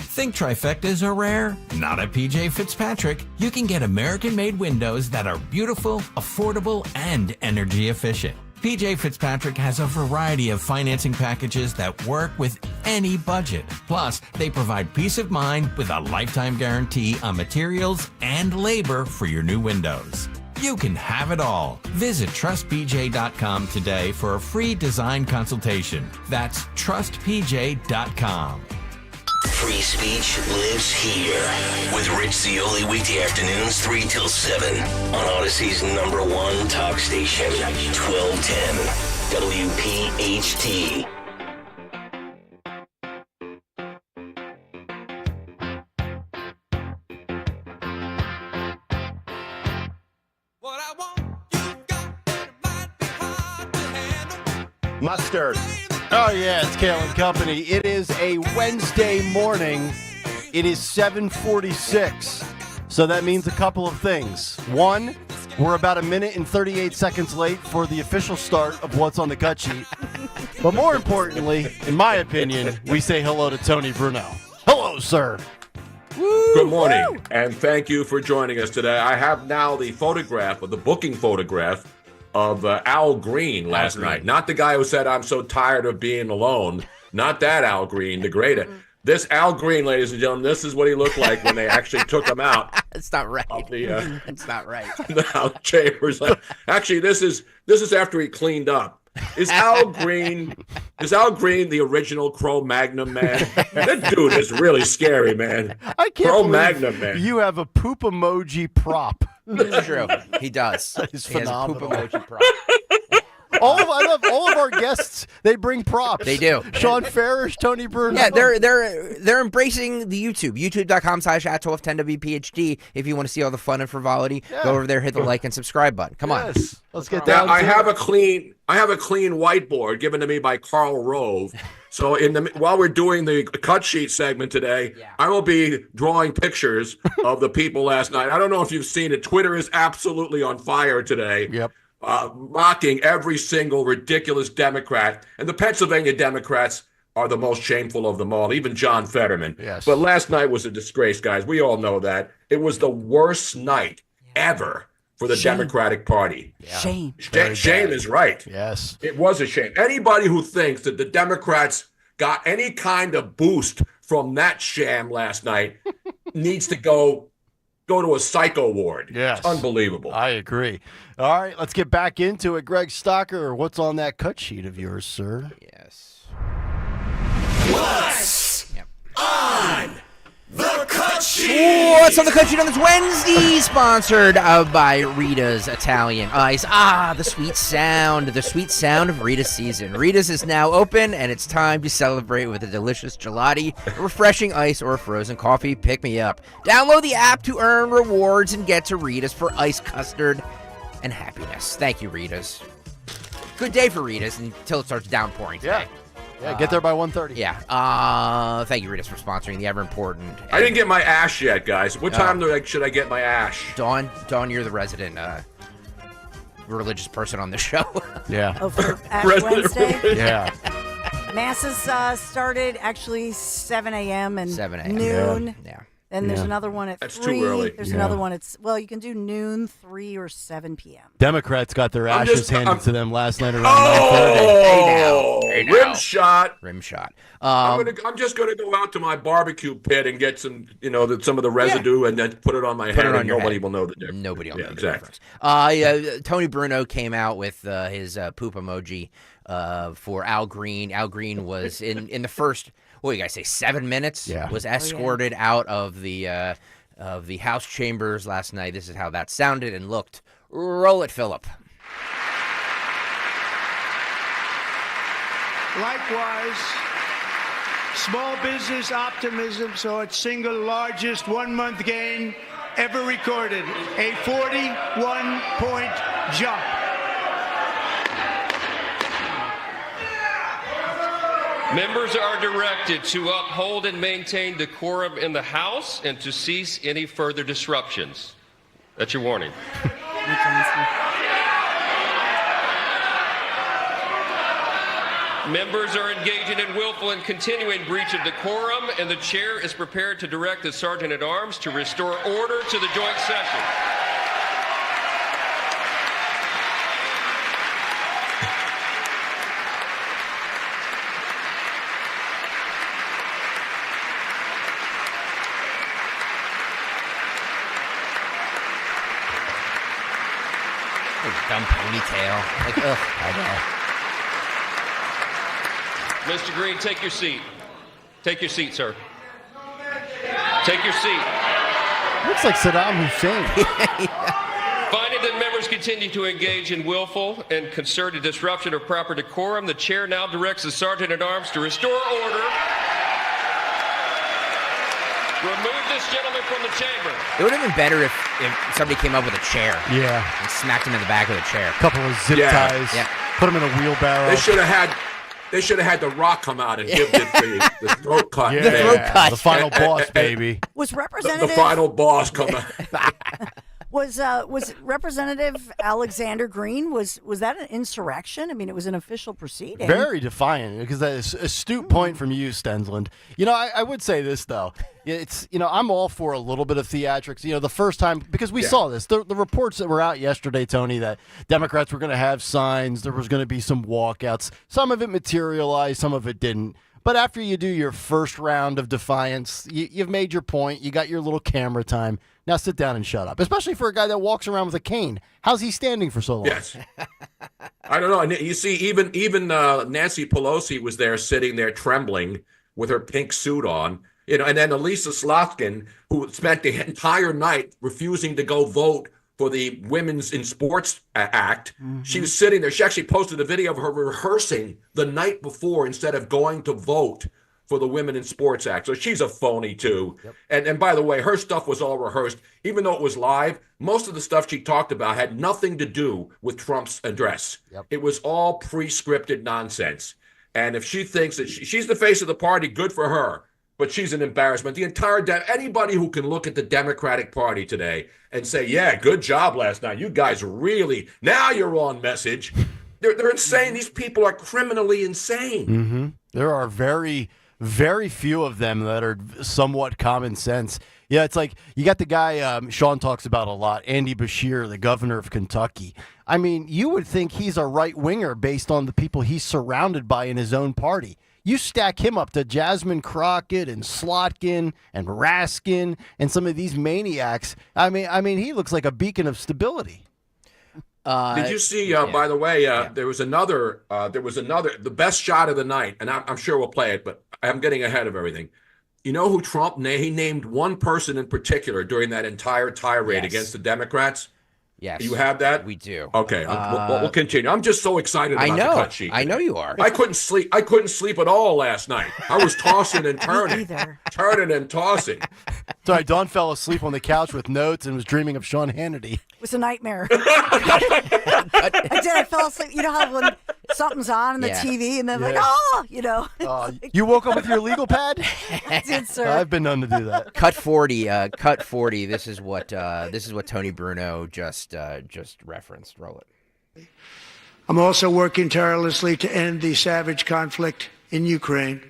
Think trifectas are rare? Not at PJ Fitzpatrick. You can get American-made windows that are beautiful, affordable, and energy efficient. PJ Fitzpatrick has a variety of financing packages that work with any budget. Plus, they provide peace of mind with a lifetime guarantee on materials and labor for your new windows. You can have it all. Visit trustpj.com today for a free design consultation. That's trustpj.com. Free speech lives here with Rich Zioli weekday afternoons 3 till 7 on Odyssey's #1 talk station, 1210 WPHT. Mustard. Oh, yeah, it's Kayal and Company. It is a Wednesday morning. It is 7:46. So that means a couple of things. One, we're about a minute and 38 seconds late for the official start of What's on the Cut Sheet. But more importantly, in my opinion, we say hello to Tony Bruno. Hello, sir. Good morning, and thank you for joining us today. I have now the photograph, of the booking photograph, of Al Green last night. Not the guy who said, "I'm so tired of being alone." Not that Al Green, the greater. This Al Green, ladies and gentlemen, this is what he looked like when they actually took him out. It's not right. It's not right. The chambers. Actually, this is after he cleaned up. Is Al Green the original Cro-Magnon man? That dude is really scary, man. I can't Cro-Magnon man. You have a poop emoji prop. It's true. He does. It's He has a poop phenomenal. emoji prop. I love all of our guests. They bring props. They do. Sean Farish, Tony Bruno. Yeah, they're embracing the YouTube. YouTube.com/@1210WPHT. If you want to see all the fun and frivolity, go over there, hit the like and subscribe button. Come on. Let's get Now, down. I have a clean whiteboard given to me by Carl Rove. So while we're doing the cut sheet segment today, I will be drawing pictures of the people last night. I don't know if you've seen it. Twitter is absolutely on fire today. Yep. Mocking every single ridiculous Democrat. And the Pennsylvania Democrats are the most shameful of them all, even John Fetterman. Yes. But last night was a disgrace, guys. We all know that. It was the worst night ever for the Democratic Party. Yeah. Shame. Shame is right. Yes. It was a shame. Anybody who thinks that the Democrats got any kind of boost from that sham last night needs to go to a psycho ward. Yes. It's unbelievable. I agree. All right, let's get back into it. Greg Stocker, what's on that cut sheet of yours, sir? Yes. What's on the cut sheet? What's on the cut sheet on this Wednesday? Sponsored by Rita's Italian Ice. The sweet sound of Rita's season. Rita's is now open, and it's time to celebrate with a delicious gelati, a refreshing ice, or a frozen coffee. Pick me up. Download the app to earn rewards and get to Rita's for ice, custard, and happiness. Thank you, Rita's. Good day for Rita's until it starts downpouring today. Yeah, get there by 1:30. Yeah. Thank you, Rita, for sponsoring the ever important. I didn't get my ash yet, guys. What time should I get my ash? Dawn, you're the resident religious person on the show. Yeah. Oh, for Ash Wednesday? Yeah. Masses started actually 7 a.m. and 7 a.m. noon. Yeah. Then there's another one at 3. That's too early. There's another one at, you can do noon, 3, or 7 p.m. Democrats got their ashes handed to them last night around 9:30. Hey now. Rim shot. I'm just gonna go out to my barbecue pit and get some, some of the residue, and then put it on my head, and nobody will know the difference. Nobody will know the exactly. difference. Tony Bruno came out with his poop emoji for Al Green. Al Green was in the first, what do you guys say, 7 minutes? Yeah. Was escorted out of the House chambers last night. This is how that sounded and looked. Roll it, Philip. Likewise, small business optimism saw its single largest 1-month gain ever recorded, a 41-point jump. Members are directed to uphold and maintain decorum in the House and to cease any further disruptions. That's your warning. Members are engaging in willful and continuing breach of decorum, and the chair is prepared to direct the Sergeant-at-Arms to restore order to the joint session. Dumb ponytail. Like, ugh, I know. Mr. Green, take your seat. Take your seat, sir. Take your seat. Looks like Saddam Hussein. Finding that members continue to engage in willful and concerted disruption of proper decorum, the chair now directs the Sergeant-at-Arms to restore order. Remove this gentleman from the chamber. It would have been better if somebody came up with a chair. Yeah. And smacked him in the back with a chair. Couple of zip ties. Yeah. Put him in a wheelbarrow. They should have had The Rock come out and give the throat cut. Yeah. The throat cut. The final boss, baby. Was The Representative final boss come out. was Representative Alexander Green, was that an insurrection? I mean, it was an official proceeding. Very defiant, because that is an astute point from you, Stensland. I would say this, though. It's, I'm all for a little bit of theatrics. The first time, because we saw this, the reports that were out yesterday, Tony, that Democrats were going to have signs, there was going to be some walkouts. Some of it materialized, some of it didn't. But after you do your first round of defiance, you've made your point, you got your little camera time. Now sit down and shut up, especially for a guy that walks around with a cane. How's he standing for so long? Yes. I don't know. And you see, even Nancy Pelosi was there sitting there trembling with her pink suit on. And then Elisa Slotkin, who spent the entire night refusing to go vote for the Women's in Sports Act. Mm-hmm. She was sitting there. She actually posted a video of her rehearsing the night before instead of going to vote for the Women in Sports Act. So she's a phony, too. Yep. And by the way, her stuff was all rehearsed. Even though it was live, most of the stuff she talked about had nothing to do with Trump's address. Yep. It was all pre-scripted nonsense. And if she thinks that she's the face of the party, good for her. But she's an embarrassment. The entire anybody who can look at the Democratic Party today and say, yeah, good job last night. You guys really, now you're on message. They're insane. These people are criminally insane. Mm-hmm. There are very, very few of them that are somewhat common sense. Yeah, it's like you got the guy Sean talks about a lot, Andy Beshear, the governor of Kentucky. I mean, you would think he's a right-winger based on the people he's surrounded by in his own party. You stack him up to Jasmine Crockett and Slotkin and Raskin and some of these maniacs. I mean, he looks like a beacon of stability. Did you see? By the way, there was another. The best shot of the night, and I'm sure we'll play it, but I'm getting ahead of everything. You know who Trump named? He named one person in particular during that entire tirade against the Democrats. Yes. You have that? We do. Okay, we'll continue. I'm just so excited about the cut sheet. I know you are. I couldn't sleep at all last night. I was tossing and turning. Turning and tossing. Sorry, Dawn fell asleep on the couch with notes and was dreaming of Sean Hannity. It was a nightmare. I fell asleep. You know how something's on in the Yeah. TV, and then like, Yeah. oh, you know. You woke up with your legal pad? I did, sir. I've been known to do that. Cut 40. Cut 40. This is what Tony Bruno just referenced. Roll it. I'm also working tirelessly to end the savage conflict in Ukraine.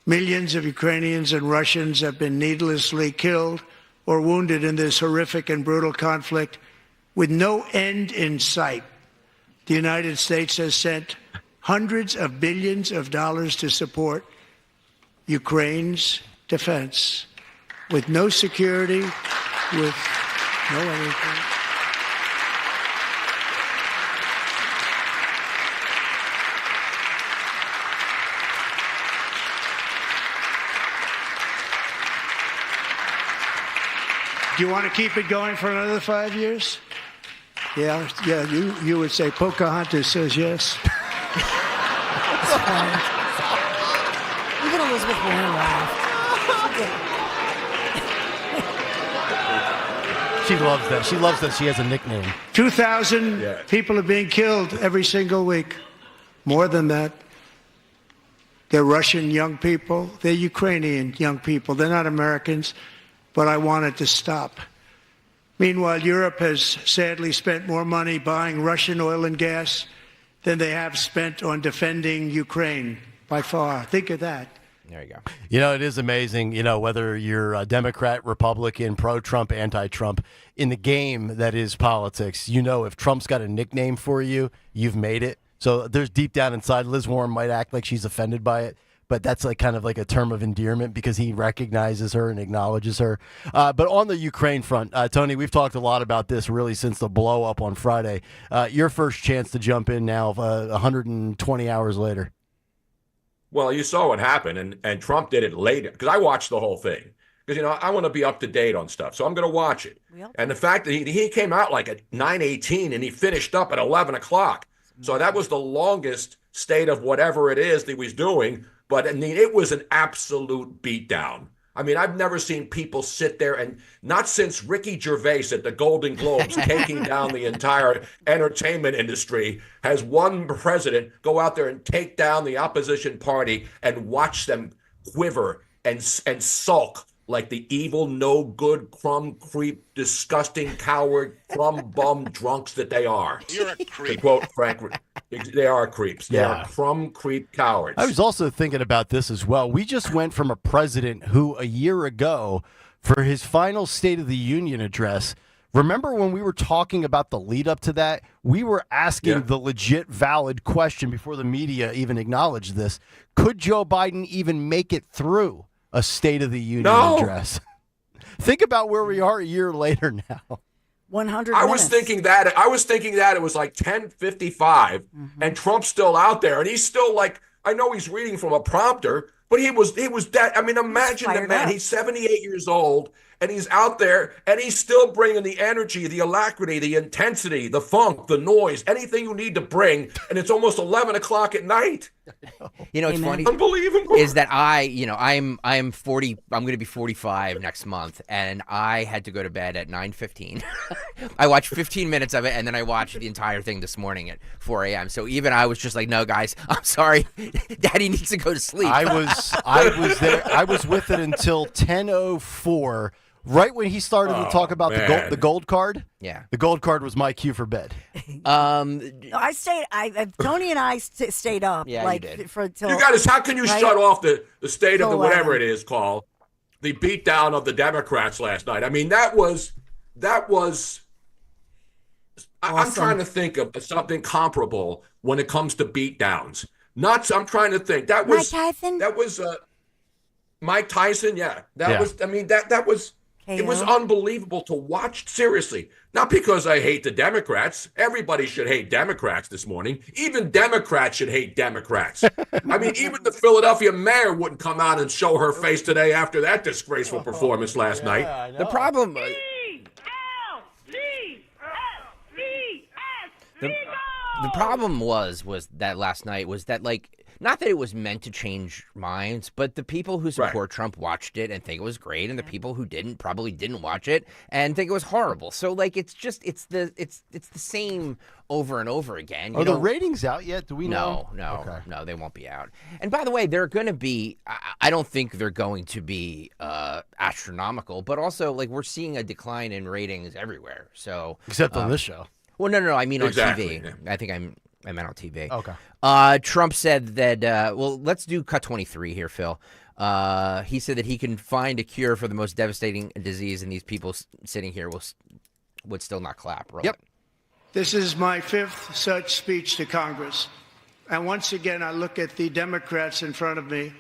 Millions of Ukrainians and Russians have been needlessly killed or wounded in this horrific and brutal conflict with no end in sight. The United States has sent hundreds of billions of dollars to support Ukraine's defense with no security, with no anything. Do you want to keep it going for another 5 years? Yeah. You would say Pocahontas says yes. Even Elizabeth Warren laughed. She loves that. She loves that she has a nickname. 2,000 people are being killed every single week. More than that. They're Russian young people. They're Ukrainian young people. They're not Americans. But I want it to stop. Meanwhile, Europe has sadly spent more money buying Russian oil and gas than they have spent on defending Ukraine by far. Think of that. There you go. You know, it is amazing, you know, whether you're a Democrat, Republican, pro-Trump, anti-Trump, in the game that is politics, you know, if Trump's got a nickname for you, you've made it. So there's deep down inside, Liz Warren might act like she's offended by it, but that's like kind of like a term of endearment because he recognizes her and acknowledges her. But on the Ukraine front, Tony, we've talked a lot about this really since the blow up on Friday. Your first chance to jump in now, 120 hours later. Well, you saw what happened, and Trump did it later, because I watched the whole thing. Because, you know, I want to be up to date on stuff, so I'm going to watch it. And the fact that he came out like at 9:18 and he finished up at 11 o'clock. So that was the longest state of whatever it is that he was doing. But I mean, it was an absolute beatdown. I mean, I've never seen people sit there, and not since Ricky Gervais at the Golden Globes taking down the entire entertainment industry has one president go out there and take down the opposition party and watch them quiver and sulk like the evil, no good, crumb creep, disgusting, coward, crumb bum drunks that they are. You're a creep. To quote Frank, they are creeps. They are crumb creep cowards. I was also thinking about this as well. We just went from a president who a year ago, for his final State of the Union address, remember when we were talking about the lead up to that? We were asking the legit valid question before the media even acknowledged this. Could Joe Biden even make it through a State of the Union address? Think about where we are a year later now. 100 I was thinking that it was like 10:55 and Trump's still out there, and he's still like, I know he's reading from a prompter, but he was that. I mean, imagine the man. He's 78 years old, and he's out there, and he's still bringing the energy, the alacrity, the intensity, the funk, the noise, anything you need to bring, and it's almost 11 o'clock at night. You know, it's funny. Unbelievable. Is that I'm 40. I'm going to be 45 next month, and I had to go to bed at 9:15. I watched 15 minutes of it, and then I watched the entire thing this morning at 4 a.m. So even I was just like, no, guys, I'm sorry, Daddy needs to go to sleep. I was there. I was with it until 10:04. Right when he started to talk about the gold card. Yeah. The gold card was my cue for bed. I stayed. Tony and I stayed up. Yeah, like you did. for till. You guys, how can you right? shut off the state of the Till whatever 11. it is called, the beatdown of the Democrats last night? I mean, that was. I'm trying to think of something comparable when it comes to beatdowns. I'm trying to think. That was Mike Tyson. That was Mike Tyson. Yeah, that was. I mean, that was. Kayal. It was unbelievable to watch. Seriously, not because I hate the Democrats. Everybody should hate Democrats this morning. Even Democrats should hate Democrats. I mean, even the Philadelphia mayor wouldn't come out and show her face today after that disgraceful performance last night. The problem. The problem was that last night was that, like, not that it was meant to change minds, but the people who support Trump watched it and think it was great, and the people who didn't probably didn't watch it and think it was horrible. So like it's the same over and over again. Are the ratings out yet? Do we know? No, they won't be out. And by the way, they're going to be. I don't think they're going to be astronomical, but also like we're seeing a decline in ratings everywhere. So except on this show. Well, no. I mean on Exactly, TV. yeah. I think I meant on TV. Okay. Trump said that. Well, let's do cut 23 here, Phil. He said that he can find a cure for the most devastating disease, and these people sitting here would still not clap. Roll it. This is my 5th such speech to Congress. And once again, I look at the Democrats in front of me,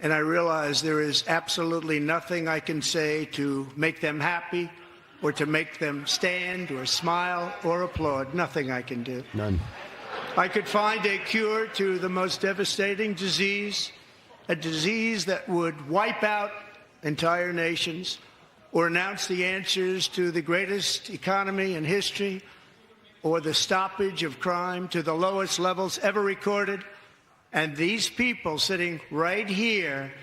and I realize there is absolutely nothing I can say to make them happy or to make them stand or smile or applaud. Nothing I can do. None. I could find a cure to the most devastating disease, a disease that would wipe out entire nations, or announce the answers to the greatest economy in history, or the stoppage of crime to the lowest levels ever recorded. And these people sitting right here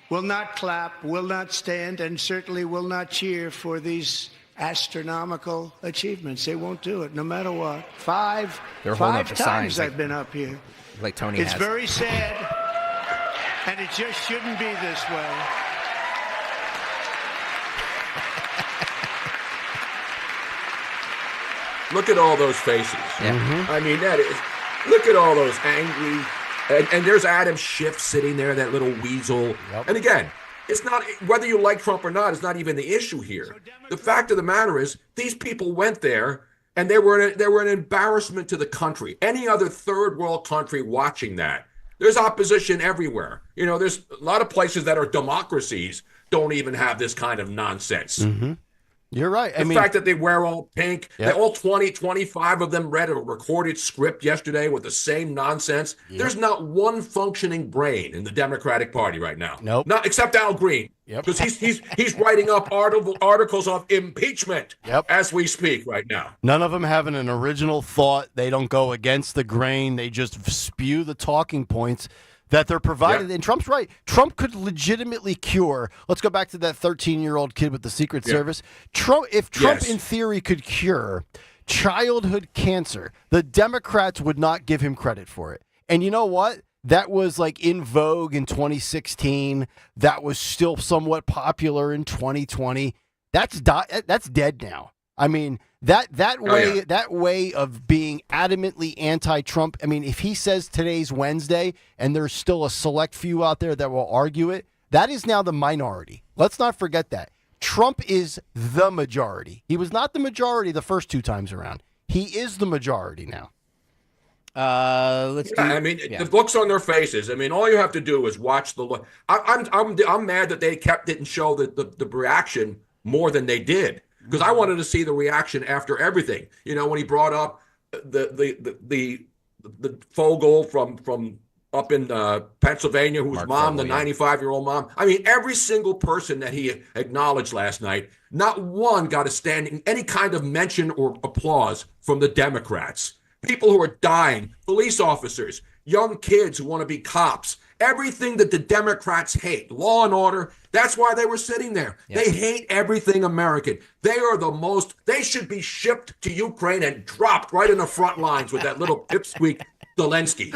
will not clap, will not stand, and certainly will not cheer for these astronomical achievements. They won't do it, no matter what. They're holding Five up the times signs I've been up here. Like Tony It's has. very sad, and it just shouldn't be this way. Look at all those faces. I mean, that is. Look at all those angry. And there's Adam Schiff sitting there, that little weasel. And again, it's not whether you like Trump or not. It's not even the issue here. The fact of the matter is, these people went there, and they were an embarrassment to the country. Any other third world country watching that, there's opposition everywhere. You know, there's a lot of places that are democracies don't even have this kind of nonsense. You're right. The fact that they wear all pink, that all 25 of them read a recorded script yesterday with the same nonsense. There's not one functioning brain in the Democratic Party right now. Nope. Not except Al Green. Because he's writing up articles of impeachment as we speak right now. None of them having an original thought. They don't go against the grain. They just spew the talking points that they're provided. And Trump's right. Trump could legitimately cure. Let's go back to that 13-year-old kid with the Secret Service. If Trump, in theory, could cure childhood cancer, the Democrats would not give him credit for it. And you know what? That was like in vogue in 2016. That was still somewhat popular in 2020. That's dead now. I mean, that way of being adamantly anti-Trump. I mean, if he says today's Wednesday and there's still a select few out there that will argue it, that is now the minority. Let's not forget that. Trump is the majority. He was not the majority the first 2 times around. He is the majority now. The looks on their faces. I mean, all you have to do is watch the look. I'm mad that they didn't show the reaction more than they did. Because I wanted to see the reaction after everything. You know, when he brought up the Fogel from up in Pennsylvania, whose mom, the 95-year-old mom. I mean, every single person that he acknowledged last night, not one got a standing, any kind of mention or applause from the Democrats. People who are dying, police officers, young kids who want to be cops. Everything that the Democrats hate, law and order, that's why they were sitting there. They hate everything American. They are they should be shipped to Ukraine and dropped right in the front lines with that little pipsqueak Zelensky.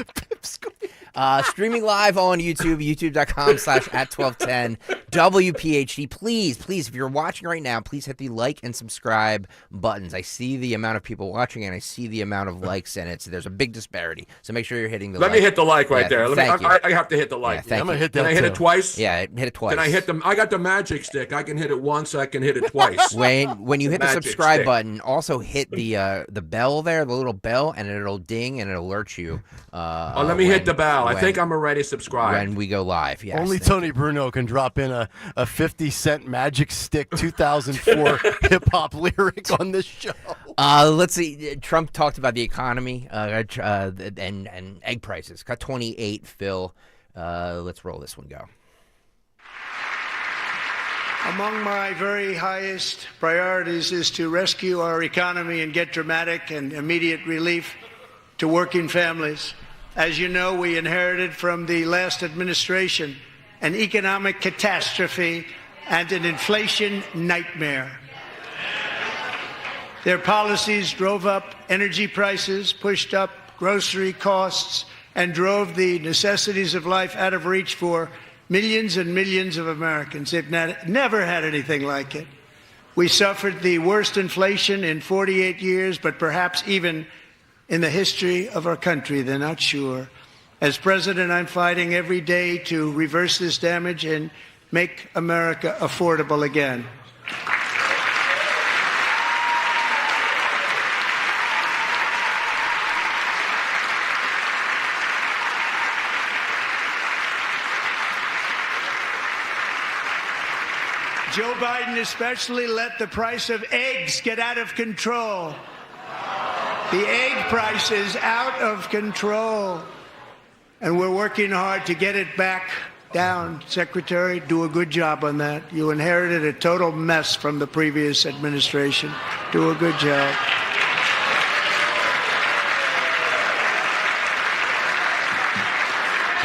Streaming live on YouTube, youtube.com/@1210 WPHT. Please, if you're watching right now, please hit the like and subscribe buttons. I see the amount of people watching and I see the amount of likes in it. So there's a big disparity. So make sure you're hitting the Let me hit the like right there. Thank you. I have to hit the like. I'm going to hit that. Can I hit it twice? Yeah, hit it twice. Can I hit them? I got the magic stick. I can hit it once. I can hit it twice. When you hit the Magic subscribe stick. button, also hit the bell there, the little bell, and it'll ding and it'll alert you. Let me hit the bell. I think I'm already subscribed. When we go live, yes. Only Tony Bruno can drop in a 50-cent Magic Stick 2004 hip-hop lyric on this show. Let's see. Trump talked about the economy and egg prices. Cut 28, Phil. Let's roll this one. Go. Among my very highest priorities is to rescue our economy and get dramatic and immediate relief to working families. As you know, we inherited from the last administration an economic catastrophe and an inflation nightmare. Their policies drove up energy prices, pushed up grocery costs, and drove the necessities of life out of reach for millions and millions of Americans. They've never had anything like it. We suffered the worst inflation in 48 years, but perhaps even in the history of our country. They're not sure. As president, I'm fighting every day to reverse this damage and make America affordable again. Joe Biden especially let the price of eggs get out of control. The egg price is out of control. And we're working hard to get it back down. Secretary, do a good job on that. You inherited a total mess from the previous administration. Do a good job.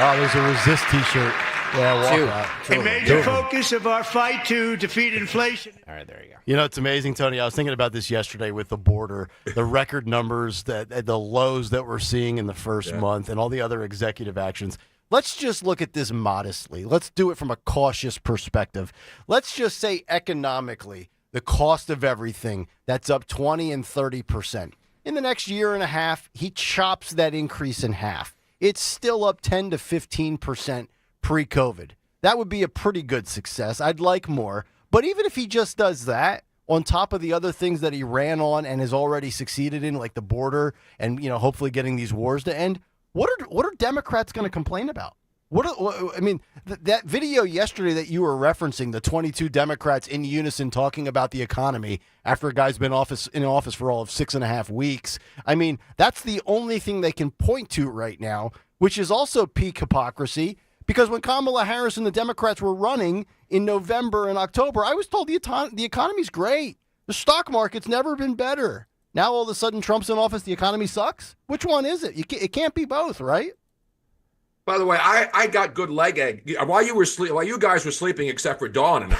Oh, there's a Resist t-shirt. Yeah, walk out. A major focus of our fight to defeat inflation. All right, there you go. You know, it's amazing, Tony. I was thinking about this yesterday with the border, the record numbers, the lows that we're seeing in the first month, and all the other executive actions. Let's just look at this modestly. Let's do it from a cautious perspective. Let's just say economically, the cost of everything, that's up 20 and 30%. In the next year and a half, he chops that increase in half. It's still up 10 to 15% pre-COVID. That would be a pretty good success. I'd like more. But even if he just does that, on top of the other things that he ran on and has already succeeded in, like the border and, hopefully getting these wars to end, what are Democrats going to complain about? That video yesterday that you were referencing, the 22 Democrats in unison talking about the economy after a guy's been in office for all of 6.5 weeks. That's the only thing they can point to right now, which is also peak hypocrisy. Because when Kamala Harris and the Democrats were running in November and October, I was told the economy's great. The stock market's never been better. Now all of a sudden Trump's in office, the economy sucks? Which one is it? It can't be both, right? By the way, I got good leg egg while you guys were sleeping, except for Dawn and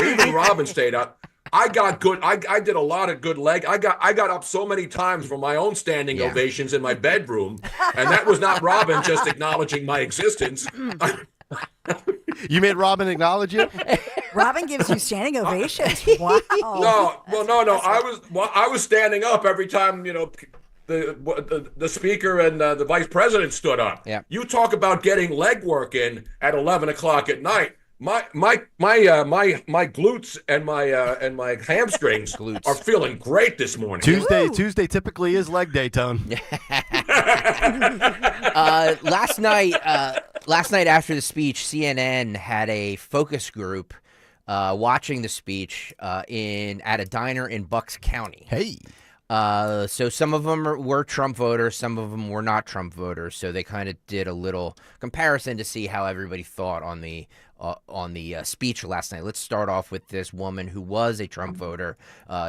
even Robin stayed up. I got good. I did a lot of good leg. I got up so many times from my own standing ovations in my bedroom, and that was not Robin just acknowledging my existence. You made Robin acknowledge you? Robin gives you standing ovations. Wow. No. I was standing up every time the speaker and the vice president stood up. Yeah. You talk about getting leg work in at 11 o'clock at night. My glutes and my hamstrings are feeling great this morning. Tuesday typically is leg day, Tone. Last night after the speech, CNN had a focus group watching the speech at a diner in Bucks County. Hey. So some of them were Trump voters, some of them were not Trump voters. So they kind of did a little comparison to see how everybody thought on the speech last night. Let's start off with this woman who was a Trump voter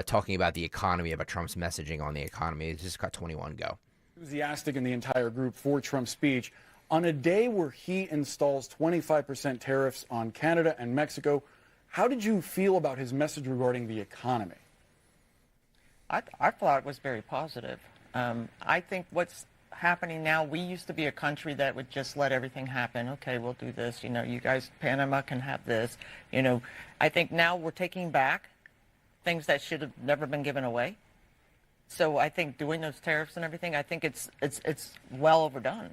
talking about the economy, about Trump's messaging on the economy. It's just got 21 go. Enthusiastic in the entire group for Trump's speech. On a day where he installs 25% tariffs on Canada and Mexico, how did you feel about his message regarding the economy? I thought it was very positive. I think what's happening now, we used to be a country that would just let everything happen. Okay, we'll do this. You guys, Panama can have this. I think now we're taking back things that should have never been given away. So I think doing those tariffs and everything, I think it's well overdone.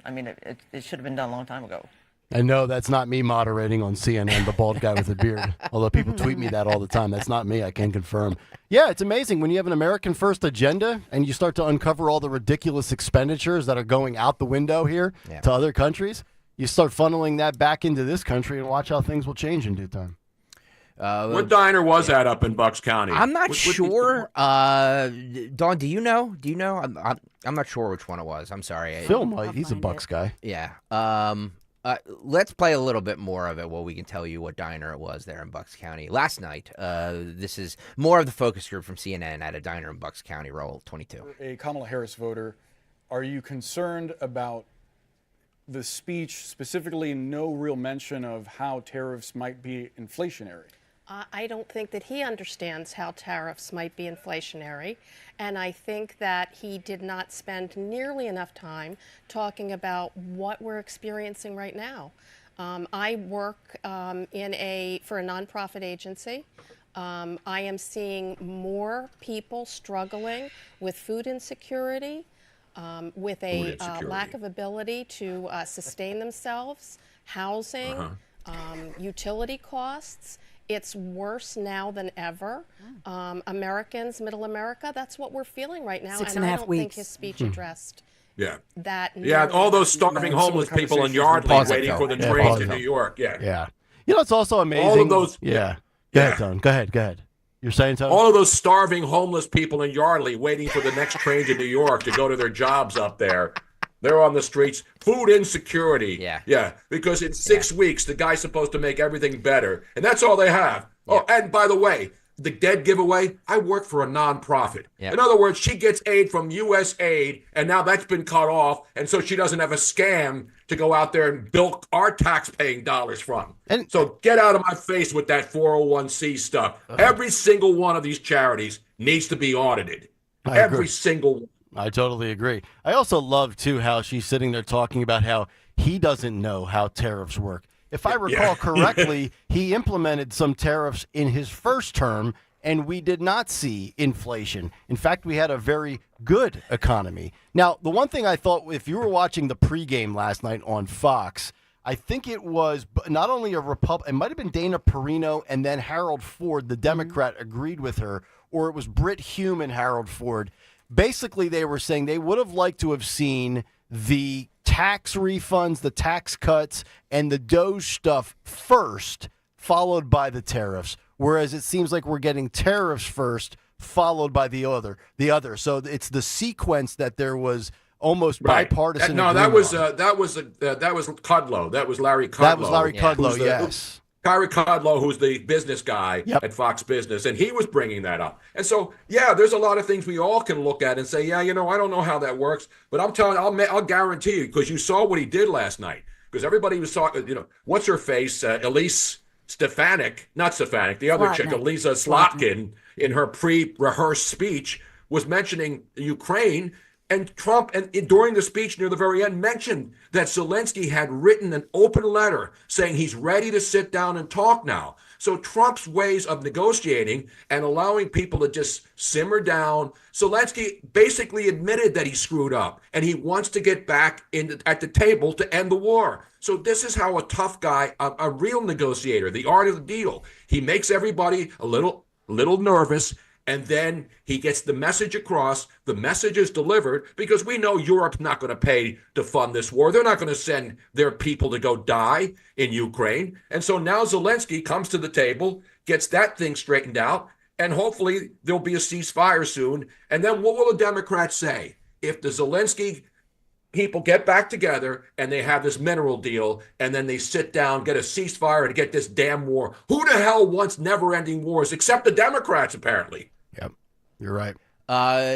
It should have been done a long time ago. And no, that's not me moderating on CNN, the bald guy with the beard. Although people tweet me that all the time. That's not me, I can confirm. Yeah, it's amazing when you have an American first agenda and you start to uncover all the ridiculous expenditures that are going out the window here to other countries. You start funneling that back into this country and watch how things will change in due time. What diner was that up in Bucks County? I'm not sure. Dawn, do you know? I'm not sure which one it was. I'm sorry. Phil might. He's a Bucks guy. Yeah. Let's play a little bit more of it while we can tell you what diner it was there in Bucks County. Last night, this is more of the focus group from CNN at a diner in Bucks County, roll 22. A Kamala Harris voter, are you concerned about the speech, specifically no real mention of how tariffs might be inflationary. I don't think that he understands how tariffs might be inflationary, and I think that he did not spend nearly enough time talking about what we're experiencing right now. I work for a nonprofit agency. I am seeing more people struggling with food insecurity, with a lack of ability to sustain themselves, housing, utility costs. It's worse now than ever. Americans, middle America, that's what we're feeling right now. And I don't think his speech addressed that. Yeah, all those starving homeless people in Yardley waiting for the train to New York. Yeah. You know, it's also amazing. All of those. Yeah. Go ahead, Tone. Go ahead. You're saying, Tone? All of those starving homeless people in Yardley waiting for the next train to New York to go to their jobs up there. They're on the streets. Food insecurity. Yeah. Because in 6 weeks, the guy's supposed to make everything better. And that's all they have. Oh, and by the way, the dead giveaway, I work for a nonprofit. In other words, she gets aid from U.S. aid, and now that's been cut off. And so she doesn't have a scam to go out there and bilk our tax-paying dollars from. And so get out of my face with that 401c stuff. Every single one of these charities needs to be audited. Every single one. I totally agree. I also love, too, how she's sitting there talking about how he doesn't know how tariffs work. If I recall correctly, he implemented some tariffs in his first term, and we did not see inflation. In fact, we had a very good economy. Now, the one thing I thought, if you were watching the pregame last night on Fox, I think it was not only a Republican, it might have been Dana Perino and then Harold Ford, the Democrat, agreed with her, or it was Britt Hume and Harold Ford. Basically, they were saying they would have liked to have seen the tax refunds, the tax cuts, and the Doge stuff first, followed by the tariffs. Whereas it seems like we're getting tariffs first, followed by the other. So it's the sequence that there was almost bipartisan. That was Kudlow. That was Larry Kudlow. That was Larry Kudlow. Yes. Larry Kudlow, who's the business guy at Fox Business, and he was bringing that up. And so, there's a lot of things we all can look at and say, I don't know how that works, but I'm telling you, I'll guarantee you, because you saw what he did last night. Because everybody was talking, what's her face, Elise Stefanik, not Stefanik, the other chick, Elisa Slotkin, in her pre-rehearsed speech, was mentioning Ukraine. And Trump, during the speech near the very end, mentioned that Zelensky had written an open letter saying he's ready to sit down and talk now. So Trump's ways of negotiating and allowing people to just simmer down. Zelensky basically admitted that he screwed up, and he wants to get back at the table to end the war. So this is how a tough guy, a real negotiator, the art of the deal. He makes everybody a little nervous. And then he gets the message across, the message is delivered, because we know Europe's not going to pay to fund this war. They're not going to send their people to go die in Ukraine. And so now Zelensky comes to the table, gets that thing straightened out, and hopefully there'll be a ceasefire soon. And then what will the Democrats say? If the Zelensky people get back together and they have this mineral deal, and then they sit down, get a ceasefire, and get this damn war. Who the hell wants never-ending wars except the Democrats, apparently? Yep, you're right.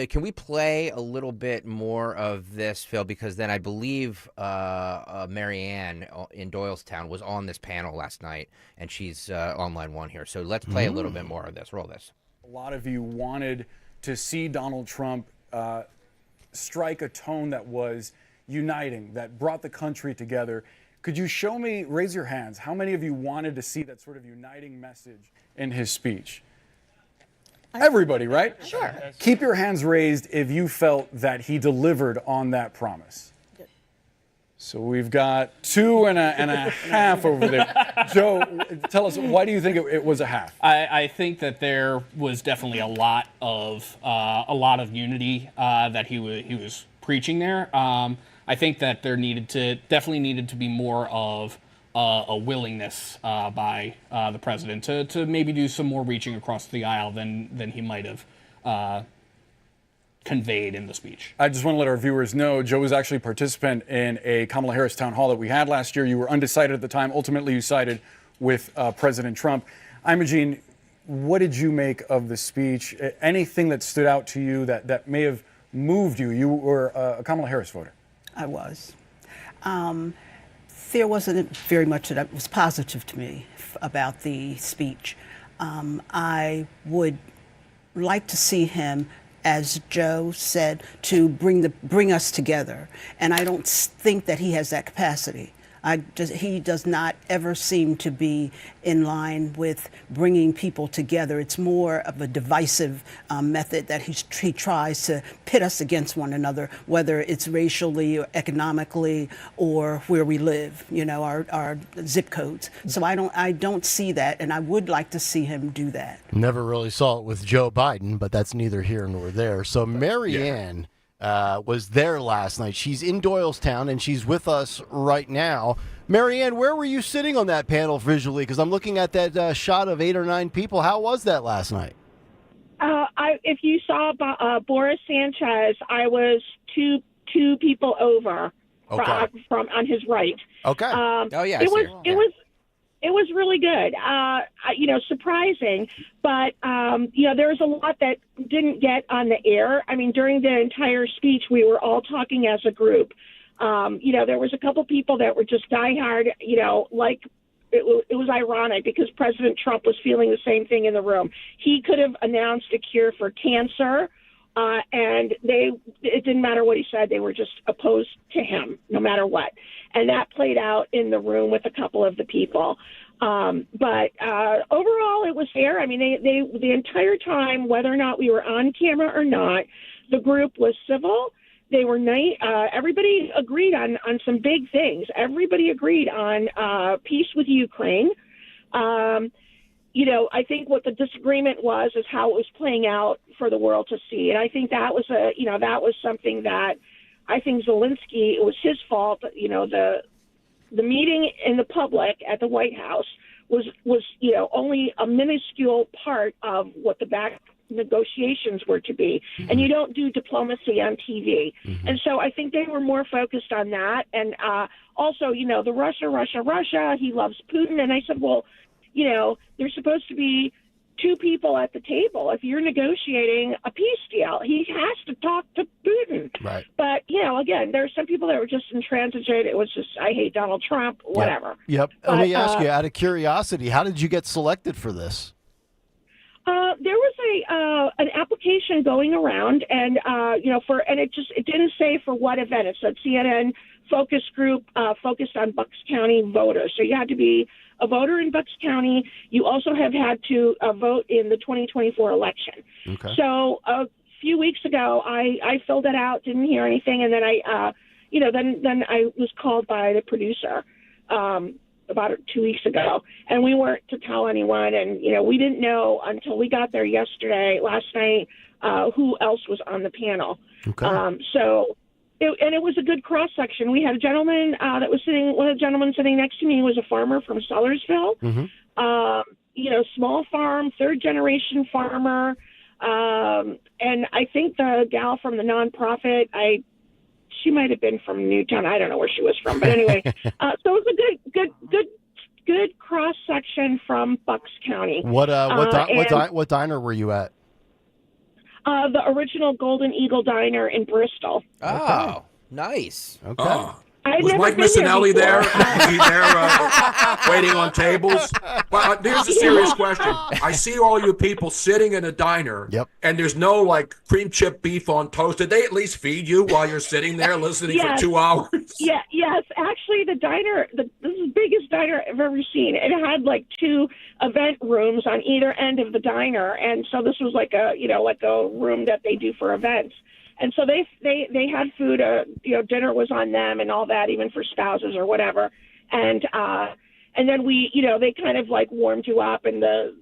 Can we play a little bit more of this, Phil? Because then I believe Marianne in Doylestown was on this panel last night, and she's on line one here. So let's play a little bit more of this. Roll this. A lot of you wanted to see Donald Trump strike a tone that was uniting, that brought the country together. Could you show me, raise your hands, how many of you wanted to see that sort of uniting message in his speech? Everybody, right? Sure. Keep your hands raised if you felt that he delivered on that promise. So we've got 2.5 over there. Joe, tell us, why do you think it was a half? I think that there was definitely a lot of unity that he was preaching there. I think that there definitely needed to be more of a willingness by the president to maybe do some more reaching across the aisle than he might have conveyed in the speech. I just want to let our viewers know, Joe was actually a participant in a Kamala Harris town hall that we had last year. You were undecided at the time. Ultimately, you sided with President Trump. Imogene, what did you make of the speech? Anything that stood out to you that may have moved you? You were a Kamala Harris voter. I was. There wasn't very much that was positive to me about the speech. I would like to see him, as Joe said, to bring us together. And I don't think that he has that capacity. He does not ever seem to be in line with bringing people together. It's more of a divisive method that he tries to pit us against one another, whether it's racially or economically or where we live, our zip codes. So I don't see that, and I would like to see him do that. Never really saw it with Joe Biden, but that's neither here nor there. So Marianne was there last night. She's in Doylestown, and she's with us right now. Marianne, where were you sitting on that panel visually? Because I'm looking at that shot of 8 or 9 people. How was that last night? If you saw Boris Sanchez, I was two people over from on his right. Okay. It was really good. Surprising, but there was a lot that didn't get on the air. I mean, during the entire speech, we were all talking as a group. There was a couple people that were just diehard. Like it was ironic because President Trump was feeling the same thing in the room. He could have announced a cure for cancer, and it didn't matter what he said. They were just opposed to him, no matter what. And that played out in the room with a couple of the people. But overall, it was fair. I mean, they the entire time, whether or not we were on camera or not, the group was civil. They were nice. Everybody agreed on some big things. Everybody agreed on peace with Ukraine. I think what the disagreement was is how it was playing out for the world to see. And I think that was that was something that I think Zelensky, it was his fault. The meeting in the public at the White House was only a minuscule part of what the back negotiations were to be. Mm-hmm. And you don't do diplomacy on TV. Mm-hmm. And so I think they were more focused on that. And also, the Russia, he loves Putin. And I said, well, there's supposed to be 2 people at the table. If you're negotiating a peace deal, he has to talk to Putin. Right. But, again, there are some people that were just intransigent. It was just, I hate Donald Trump, whatever. Yep. Let me ask you, out of curiosity, how did you get selected for this? There was an application going around, and it didn't say for what event. It said CNN focus group focused on Bucks County voters. So you had to be a voter in Bucks County. You also have had to vote in the 2024 election. Okay. So a few weeks ago, I filled it out, didn't hear anything, and then then I was called by the producer about 2 weeks ago, and we weren't to tell anyone, and we didn't know until we got there last night, who else was on the panel. Okay. It was a good cross section. We had a gentleman one of the gentlemen sitting next to me was a farmer from Sellersville. Mm-hmm. Small farm, 3rd generation farmer, and I think the gal from the nonprofit, she might have been from Newtown. I don't know where she was from, but anyway. So it was a good cross section from Bucks County. What diner were you at? The original Golden Eagle Diner in Bristol. Oh, nice. Okay. Oh. Was Mike Missinelli there? Is he there waiting on tables? But here's a serious question. I see all you people sitting in a diner, and there's no cream chip beef on toast. Did they at least feed you while you're sitting there listening for 2 hours? Yeah, yes. Actually, the diner, this is the biggest diner I've ever seen. It had 2 event rooms on either end of the diner, and so this was like a room that they do for events. And so they had food, dinner was on them and all that, even for spouses or whatever. And then they kind of warmed you up, and the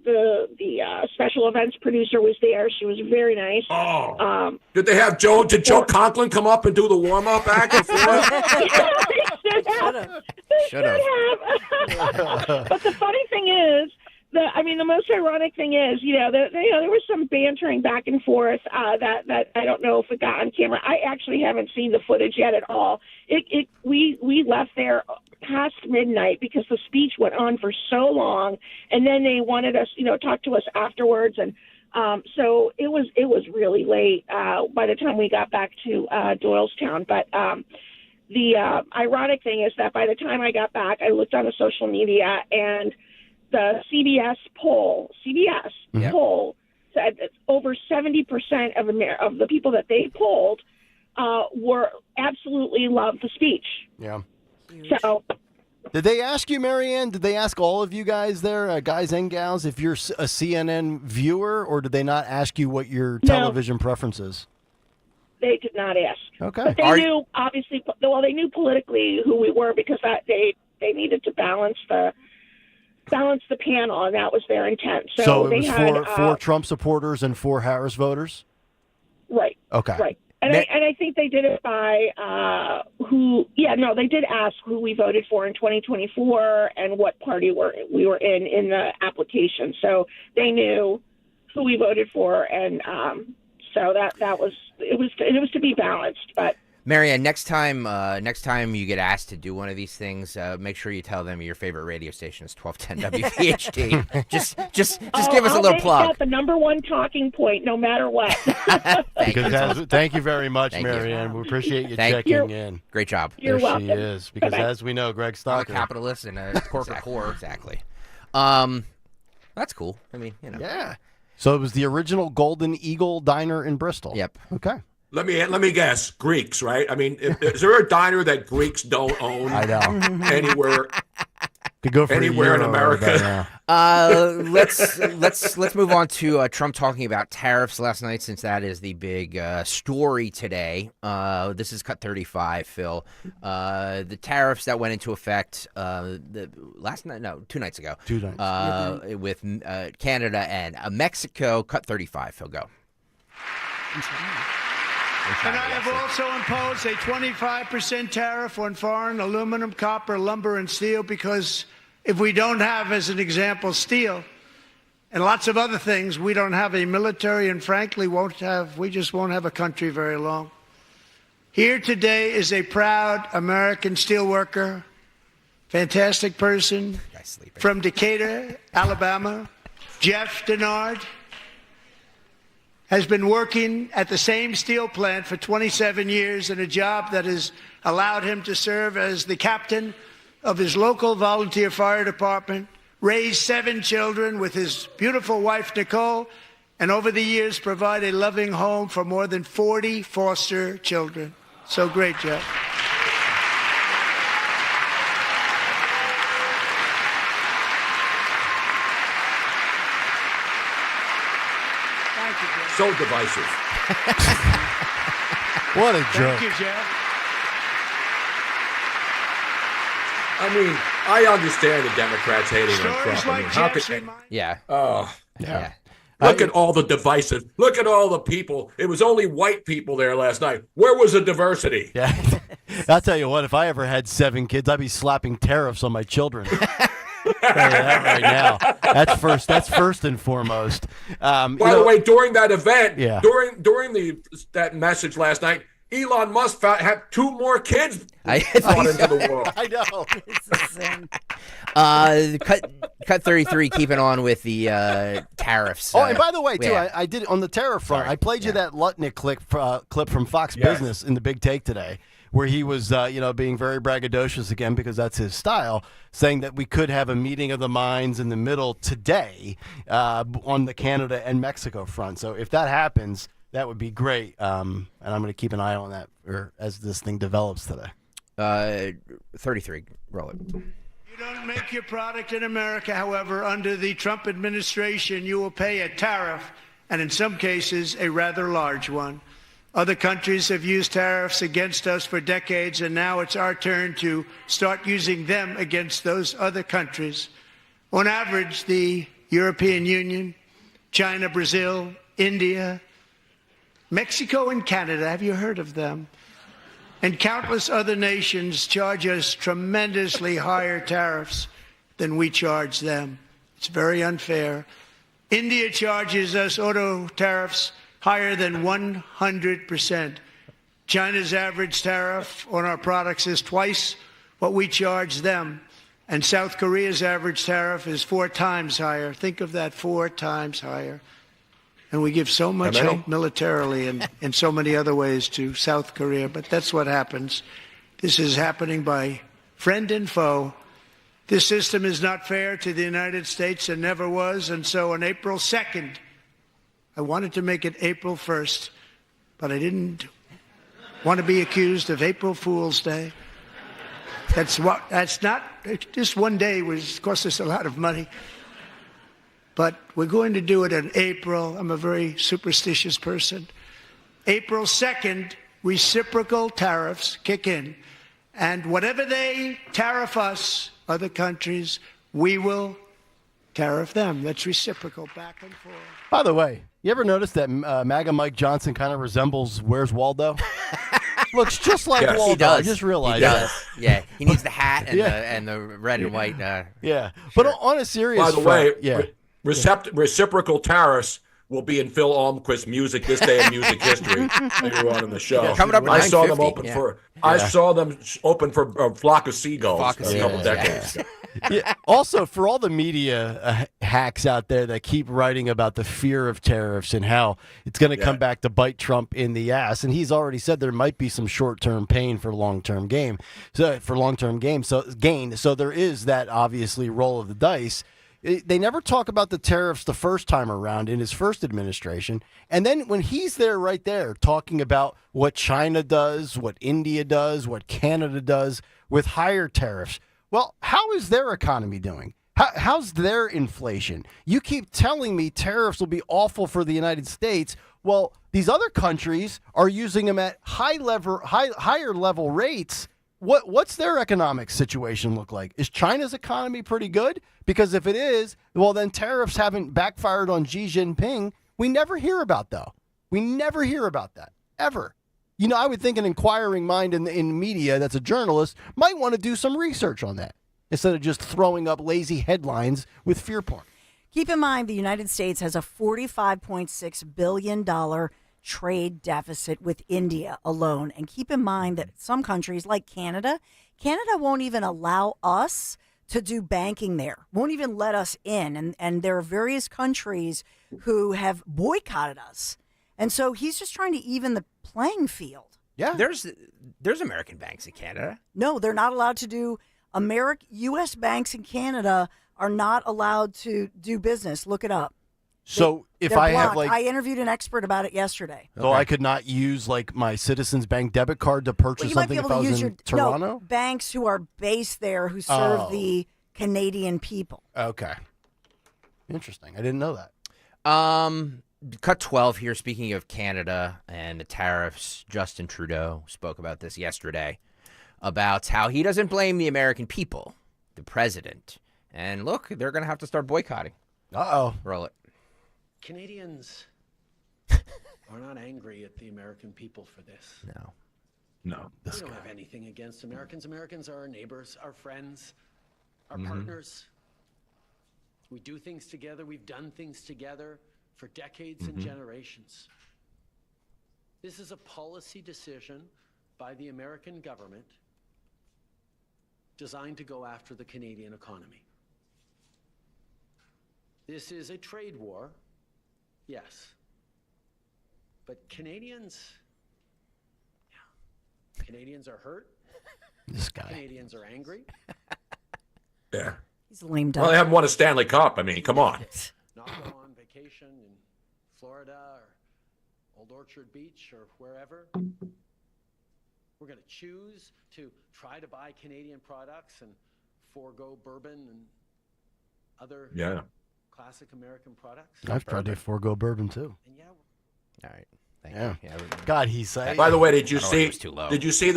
special events producer was there. She was very nice. Oh. Did they have did Joe Conklin come up and do the warm up back and forth? Should have. But the funny thing is, the most ironic thing is, there was some bantering back and forth that I don't know if it got on camera. I actually haven't seen the footage yet at all. We left there past midnight because the speech went on for so long, and then they wanted us, talk to us afterwards, and so it was really late by the time we got back to Doylestown. But the ironic thing is that by the time I got back, I looked on the social media, and the CBS poll said that over 70% of the people that they polled were absolutely loved the speech. Yeah. So, did they ask you, Marianne? Did they ask all of you guys there, guys and gals, if you're a CNN viewer, or did they not ask you what your television preference is? they did not ask. Okay. But they knew, obviously, well, they knew politically who we were because they needed to balance the panel, and that was their intent. So it they was had four Trump supporters and 4 Harris voters? Right. Okay. Right. And I think they did it by they did ask who we voted for in 2024 and what party we were in the application. So they knew who we voted for, and so that was it was to be balanced. But Marianne, next time you get asked to do one of these things, make sure you tell them your favorite radio station is 1210 WPHT. just give us a little plug. I'll make that the number one talking point, no matter what. Thank you very much, Thank you. Marianne. We appreciate you checking in. Great job. There she is. Because as we know, Greg Stocker, a capitalist and a corporate core. Exactly. That's cool. I mean, Yeah. So it was the original Golden Eagle Diner in Bristol. Yep. Okay. Let me guess. Greeks, right? I mean, is there a diner that Greeks don't own? I know. Anywhere. Could go for anywhere in America. Let's move on to Trump talking about tariffs last night, since that is the big story today. This is cut 35, Phil. The tariffs that went into effect 2 nights ago. 2 nights. With Canada and Mexico. Cut 35, Phil, go. And I have also imposed a 25% tariff on foreign aluminum, copper, lumber, and steel, because if we don't have, as an example, steel and lots of other things, we don't have a military, and frankly we just won't have a country very long. Here today is a proud American steelworker, fantastic person from Decatur, Alabama, Jeff Denard. Has been working at the same steel plant for 27 years in a job that has allowed him to serve as the captain of his local volunteer fire department, raise 7 children with his beautiful wife, Nicole, and over the years provide a loving home for more than 40 foster children. So great, Jeff. So divisive. What a jerk. Thank you, Jeff. I mean, I understand the Democrats hating on Trump. Stories like how Jeff's could remind- Yeah. Oh, yeah. Look at all the divisive. Look at all the people. It was only white people there last night. Where was the diversity? Yeah. I'll tell you what, if I ever had 7 kids, I'd be slapping tariffs on my children. Tell you that right now. That's first and foresmost. By the way, during that event, Yeah. during that message last night, Elon Musk had 2 more kids brought into the world. I know. Cut 33, keeping on with the tariffs. Oh, and by the way, too, yeah. I did on the tariff front. I played you that Lutnick clip from Fox Business in the Big Take today, where he was, being very braggadocious again, because that's his style, saying that we could have a meeting of the minds in the middle today on the Canada and Mexico front. So if that happens, that would be great. And I'm going to keep an eye on that as this thing develops today. 33, roll it. You don't make your product in America, however, under the Trump administration, you will pay a tariff, and in some cases, a rather large one. Other countries have used tariffs against us for decades, and now it's our turn to start using them against those other countries. On average, the European Union, China, Brazil, India, Mexico, and Canada, have you heard of them? And countless other nations charge us tremendously higher tariffs than we charge them. It's very unfair. India charges us auto tariffs higher than 100%. China's average tariff on our products is twice what we charge them. And South Korea's average tariff is 4 times higher. Think of that, 4 times higher. And we give so much help militarily and in so many other ways to South Korea. But that's what happens. This is happening by friend and foe. This system is not fair to the United States and never was. And so on April 2nd, I wanted to make it April 1st, but I didn't want to be accused of April Fool's Day. That's not, just one day was cost us a lot of money. But we're going to do it in April. I'm a very superstitious person. April 2nd, reciprocal tariffs kick in. And whatever they tariff us, other countries, we will tariff them. That's reciprocal, back and forth. By the way, you ever notice that MAGA Mike Johnson kind of resembles Where's Waldo? Looks just like Waldo. He does. I just realized He does. that. Yeah, he needs the hat and, Yeah. and the red and white. Yeah, but on a serious By the front, way, reciprocal tariffs will be in Phil Almquist's music this day in music history later on in the show. Yeah, coming up at I saw them 9:50, open yeah. for. Yeah. I saw them open for a Flock of Seagulls Flock of a couple Seagulls, decades ago. Yeah. Also, for all the media hacks out there that keep writing about the fear of tariffs and how it's going to come back to bite Trump in the ass, and he's already said there might be some short-term pain for long-term gain. So there is that obviously roll of the dice. They never talk about the tariffs the first time around in his first administration. And then when he's there right there talking about what China does, what India does, what Canada does with higher tariffs, well, how is their economy doing? How's their inflation? You keep telling me tariffs will be awful for the United States. Well, these other countries are using them at higher level rates. What's their economic situation look like? Is China's economy pretty good? Because if it is, well, then tariffs haven't backfired on Xi Jinping. We never hear about, though. We never hear about that, ever. You know, I would think an inquiring mind in media that's a journalist might want to do some research on that instead of just throwing up lazy headlines with fear porn. Keep in mind the United States has a $45.6 billion trade deficit with India alone. And keep in mind that some countries like Canada won't even allow us to do banking there, won't even let us in. And there are various countries who have boycotted us. And so he's just trying to even the playing field. Yeah. There's American banks in Canada. No, they're not allowed to do U.S. banks in Canada are not allowed to do business. Look it up. So if They're I blocked. have I interviewed an expert about it yesterday. So I could not use like my Citizens Bank debit card to purchase You might be something if able I to was use in Toronto? banks who are based there who serve Oh. the Canadian people. Okay. Interesting. I didn't know that. Cut 12 here, speaking of Canada and the tariffs. Justin Trudeau spoke about this yesterday, about how he doesn't blame the American people, the president. And look, they're going to have to start boycotting. Uh-oh. Roll it. Canadians are not angry at the American people for this. No. We don't have anything against Americans. Americans are our neighbors, our friends, our Mhm. partners. We do things together. We've done things together for decades and Mhm. generations. This is a policy decision by the American government designed to go after the Canadian economy. This is a trade war, yes. But Canadians are hurt. This guy. Canadians are angry. Yeah. He's lame duck. Well, they haven't won a Stanley Cup. I mean, come on. Not go on vacation in Florida or Old Orchard Beach or wherever. We're going to choose to try to buy Canadian products and forego bourbon and other classic American products. I've tried to forego bourbon too. And yeah, All right. Thank Yeah. you. God, he's saying. By the way, did you I don't know if see? it was too low. Did you see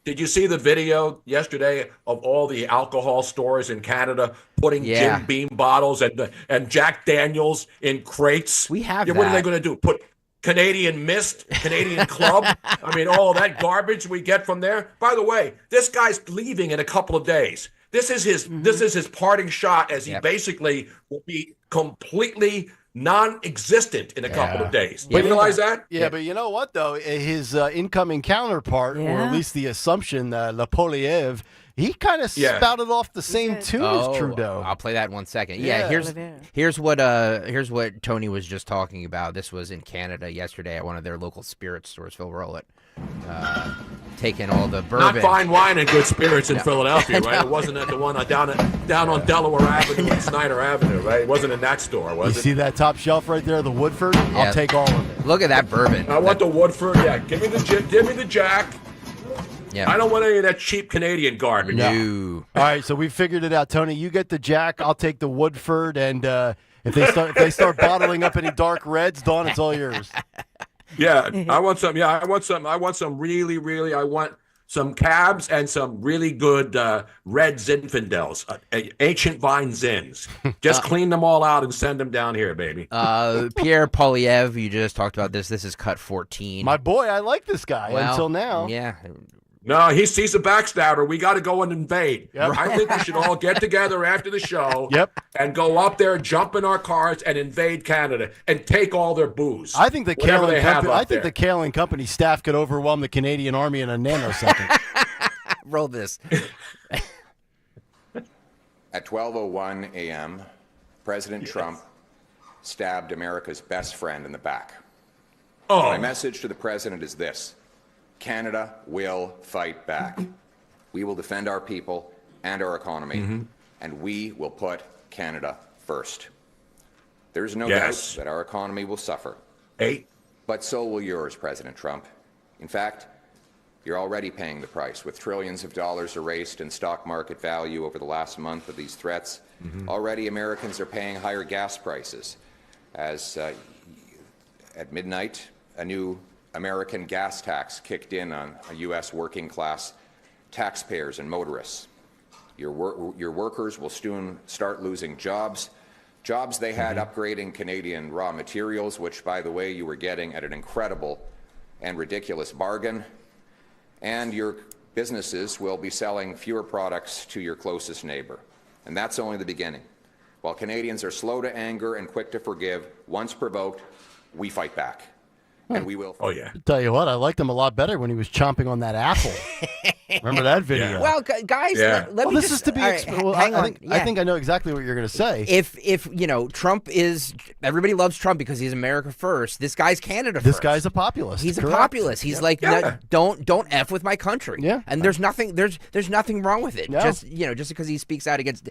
Did you see the video yesterday of all the alcohol stores in Canada putting Jim Beam bottles and Jack Daniels in crates? We have What are they that. going to do? Put Canadian Mist, Canadian Club? I mean, all that garbage we get from there. By the way, this guy's leaving in a couple of days. This is his parting shot as he basically will be completely non-existent in a couple of days. Do you realize that? Yeah, but you know what, though? His incoming counterpart, or at least the assumption, Lapoliev, he kind of spouted off the same tune as Trudeau. I'll play that in 1 second. Yeah. Here's what Tony was just talking about. This was in Canada yesterday at one of their local spirit stores. Phil, roll it. taking all the Not bourbon. fine wine and good spirits in No. Philadelphia, right? No. It wasn't at the one down on Delaware Avenue and Snyder Avenue, right? It wasn't in that store, was You it? see that top shelf right there, the Woodford? Yeah. I'll take all of it. Look at that bourbon. I want the Woodford. Yeah, give me the Jack. Yeah. I don't want any of that cheap Canadian garbage. No. All right, so we figured it out, Tony. You get the Jack, I'll take the Woodford, and if they start bottling up any dark reds, Dawn, it's all yours. Yeah, I want some. Yeah, I want some. I want some really. I want some cabs and some really good red Zinfandels, ancient vine Zins. Just clean them all out and send them down here, baby. Pierre Polyev, you just talked about this. This is cut 14. My boy, I like this guy Well, until now. Yeah. No, he's a backstabber. We got to go and invade. Yep. I think we should all get together after the show. Yep. And go up there, jump in our cars, and invade Canada and take all their booze. I think the whatever they have up the Kayal and Company staff could overwhelm the Canadian Army in a nanosecond. Roll this. At 12:01 a.m., President Trump stabbed America's best friend in the back. Oh. My message to the president is this: Canada will fight back. We will defend our people and our economy, and we will put Canada first. There's no Yes. doubt that our economy will suffer. Hey. But so will yours, President Trump. In fact, you're already paying the price with trillions of dollars erased in stock market value over the last month of these threats. Already, Americans are paying higher gas prices as at midnight, a new American gas tax kicked in on U.S. working class taxpayers and motorists. Your workers will soon start losing jobs they had upgrading Canadian raw materials, which, by the way, you were getting at an incredible and ridiculous bargain. And your businesses will be selling fewer products to your closest neighbor. And that's only the beginning. While Canadians are slow to anger and quick to forgive, once provoked, we fight back. And we will. Oh, yeah. Tell you what, I liked him a lot better when he was chomping on that apple. Remember that video? Yeah. Well, guys, let me this just, is to be. all right, Well, hang on. I think I know exactly what you're going to say. If Trump is, everybody loves Trump because he's America first. This guy's Canada first. This guy's a populist. He's correct. a populist. He's like, no, don't f with my country. Yeah. And there's nothing wrong with it. No. Just because he speaks out against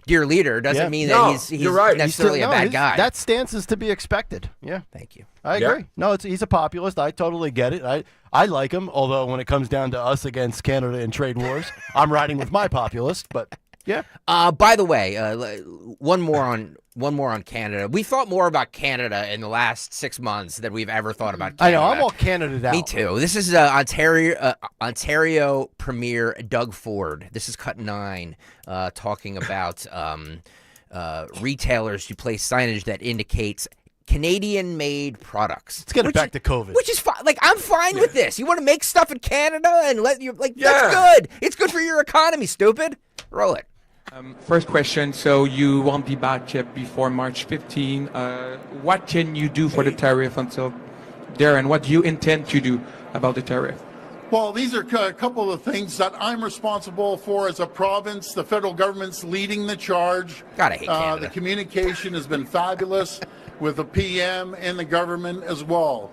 dear leader doesn't mean No, that he's you're right. necessarily a bad guy. That stance is to be expected. Yeah. Thank you. I agree. No, he's a populist. I totally get it. I like him, although when it comes down to us against Canada in trade wars, I'm riding with my populist. But yeah. By the way, one more on Canada. We thought more about Canada in the last 6 months than we've ever thought about Canada. I know. I'm all Canada out. Me too. This is Ontario Premier Doug Ford. This is cut 9, talking about retailers who place signage that indicates Canadian-made products. Let's get it back to COVID. Which is fine. Like, I'm fine with this. You want to make stuff in Canada and let you that's Yeah. good. It's good for your economy. Stupid. Roll it. First question, so you won't be back before March 15. What can you do for the tariff until there, and what do you intend to do about the tariff? Well, these are a couple of things that I'm responsible for as a province. The federal government's leading the charge. God, I hate Canada. The communication has been fabulous with the PM and the government as well.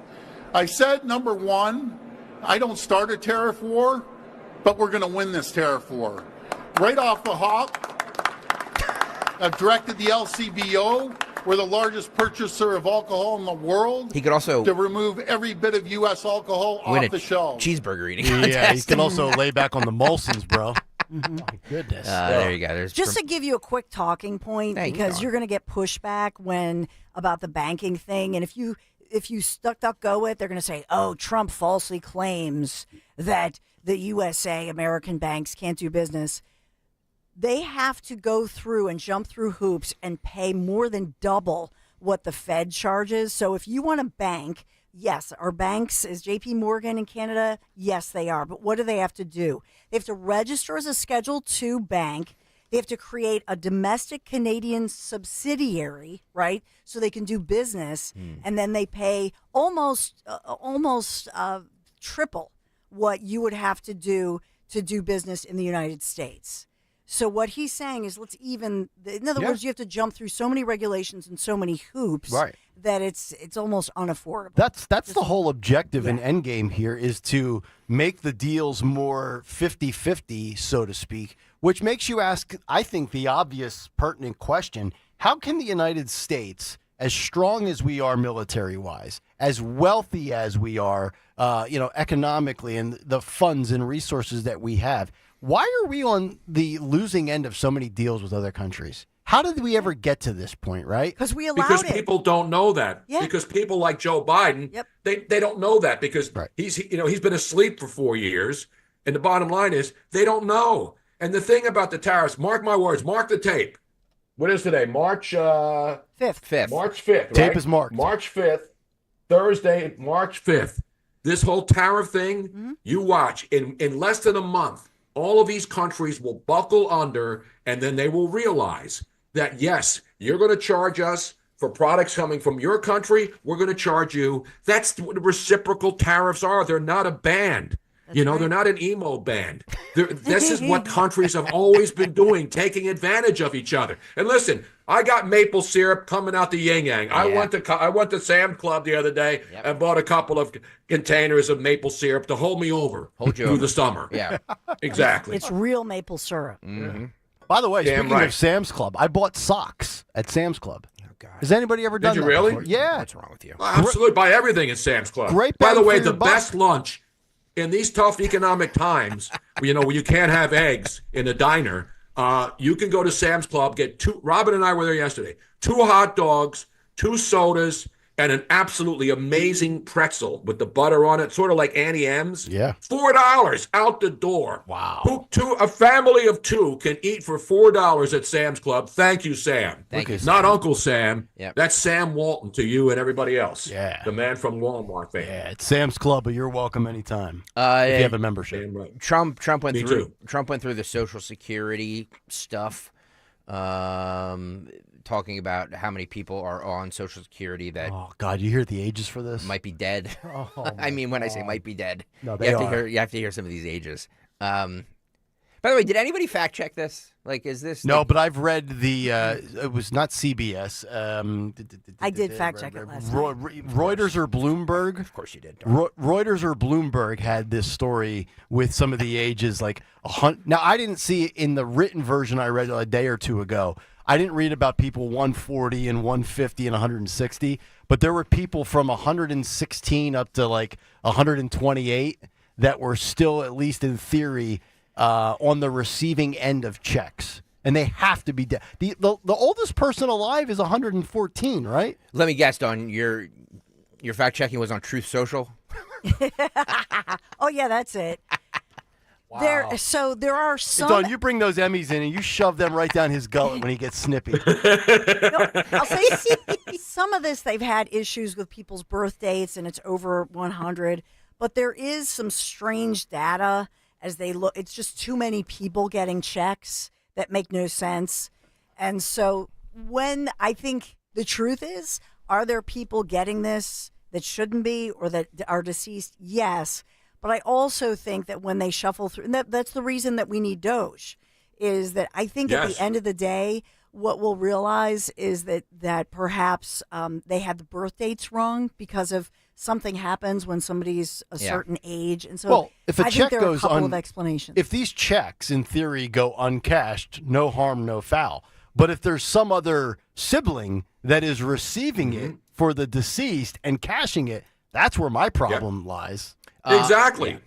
I said, number one, I don't start a tariff war, but we're going to win this tariff war. Right off the hop, I've directed the LCBO, we're the largest purchaser of alcohol in the world. He could also to remove every bit of U.S. alcohol win off the shelves. cheeseburger eating Yeah, contest. he can also lay back on the Molsons, bro. My goodness. There you go. There's Just to give you a quick talking point, Hey, because go on. you're going to get pushback about the banking thing, and if you go it, they're going to say, "Oh, Trump falsely claims that the USA American banks can't do business." They have to go through and jump through hoops and pay more than double what the Fed charges. So if you want a bank, yes, are banks, is JP Morgan in Canada? Yes, they are. But what do they have to do? They have to register as a Schedule II bank. They have to create a domestic Canadian subsidiary, right? So they can do business. And then they pay almost triple what you would have to do business in the United States. So what he's saying is, in other words, you have to jump through so many regulations and so many hoops that it's almost unaffordable. That's the whole objective and end game here, is to make the deals more 50-50, so to speak, which makes you ask, I think, the obvious pertinent question: how can the United States, as strong as we are military-wise, as wealthy as we are, economically, and the funds and resources that we have, why are we on the losing end of so many deals with other countries? How did we ever get to this point, right? Because we allowed because it. People don't know that. Yeah. Because people like Joe Biden, they don't know that because he's been asleep for 4 years. And the bottom line is they don't know. And the thing about the tariffs, mark my words, mark the tape. What is today? March 5th. March 5th. Tape right? is marked. March 5th, Thursday, March 5th. This whole tariff thing, you watch. In less than a month, all of these countries will buckle under, and then they will realize that, yes, you're going to charge us for products coming from your country. We're going to charge you. That's what reciprocal tariffs are. They're not a band. They're not an emo band. This is what countries have always been doing, taking advantage of each other. And listen, I got maple syrup coming out the yin yang. I went to Sam's Club the other day and bought a couple of containers of maple syrup to hold me over through the summer. Yeah, exactly. It's real maple syrup. Mm-hmm. By the way, speaking of Sam's Club, I bought socks at Sam's Club. Has anybody ever done Did that you really? before? Yeah. What's wrong with you? Absolutely. Buy everything at Sam's Club. Great. By the bang way, for your the buck. best lunch in these tough economic times, when you can't have eggs in a diner, you can go to Sam's Club, get two. Robin and I were there yesterday. 2 hot dogs, 2 sodas, and an absolutely amazing pretzel with the butter on it, sort of like Auntie M's. Yeah. $4 out the door. Wow. A family of 2 can eat for $4 at Sam's Club. Thank you, Sam. Thank you, Not Sam. Uncle Sam. Yep. That's Sam Walton to you and everybody else. Yeah. The man from Walmart fame. Yeah, it's Sam's Club, but you're welcome anytime if you have a membership. Damn right. Trump went Me through too. Trump went through the Social Security stuff, talking about how many people are on Social Security that Oh God, you hear the ages for this? might be dead. Oh, I mean, when I say might be dead, No, you they have to are. hear you have to hear some of these ages. By the way, did anybody fact check this? Like, is this No, but I've read the. It was not CBS. I did fact check it last night. Reuters or Bloomberg? Of course you did. Reuters or Bloomberg had this story with some of the ages, like Now, I didn't see it in the written version I read a day or two ago. I didn't read about people 140 and 150 and 160, but there were people from 116 up to like 128 that were still, at least in theory, on the receiving end of checks. And they have to be dead. The oldest person alive is 114, right? Let me guess, Don. Your fact checking was on Truth Social. Oh yeah, that's it. Wow. There are some. Don, you bring those Emmys in and you shove them right down his gullet when he gets snippy. I'll say some of this they've had issues with people's birth dates and it's over 100, but there is some strange data as they look. It's just too many people getting checks that make no sense. And so when I think the truth is, are there people getting this that shouldn't be or that are deceased? Yes. But I also think that when they shuffle through, and that's the reason that we need Doge, is that I think at the end of the day, what we'll realize is that perhaps they had the birth dates wrong because of something happens when somebody's a certain age. And so if a I check think there are a goes couple of explanations. If these checks, in theory, go uncashed, no harm, no foul. But if there's some other sibling that is receiving it for the deceased and cashing it, that's where my problem lies. Exactly.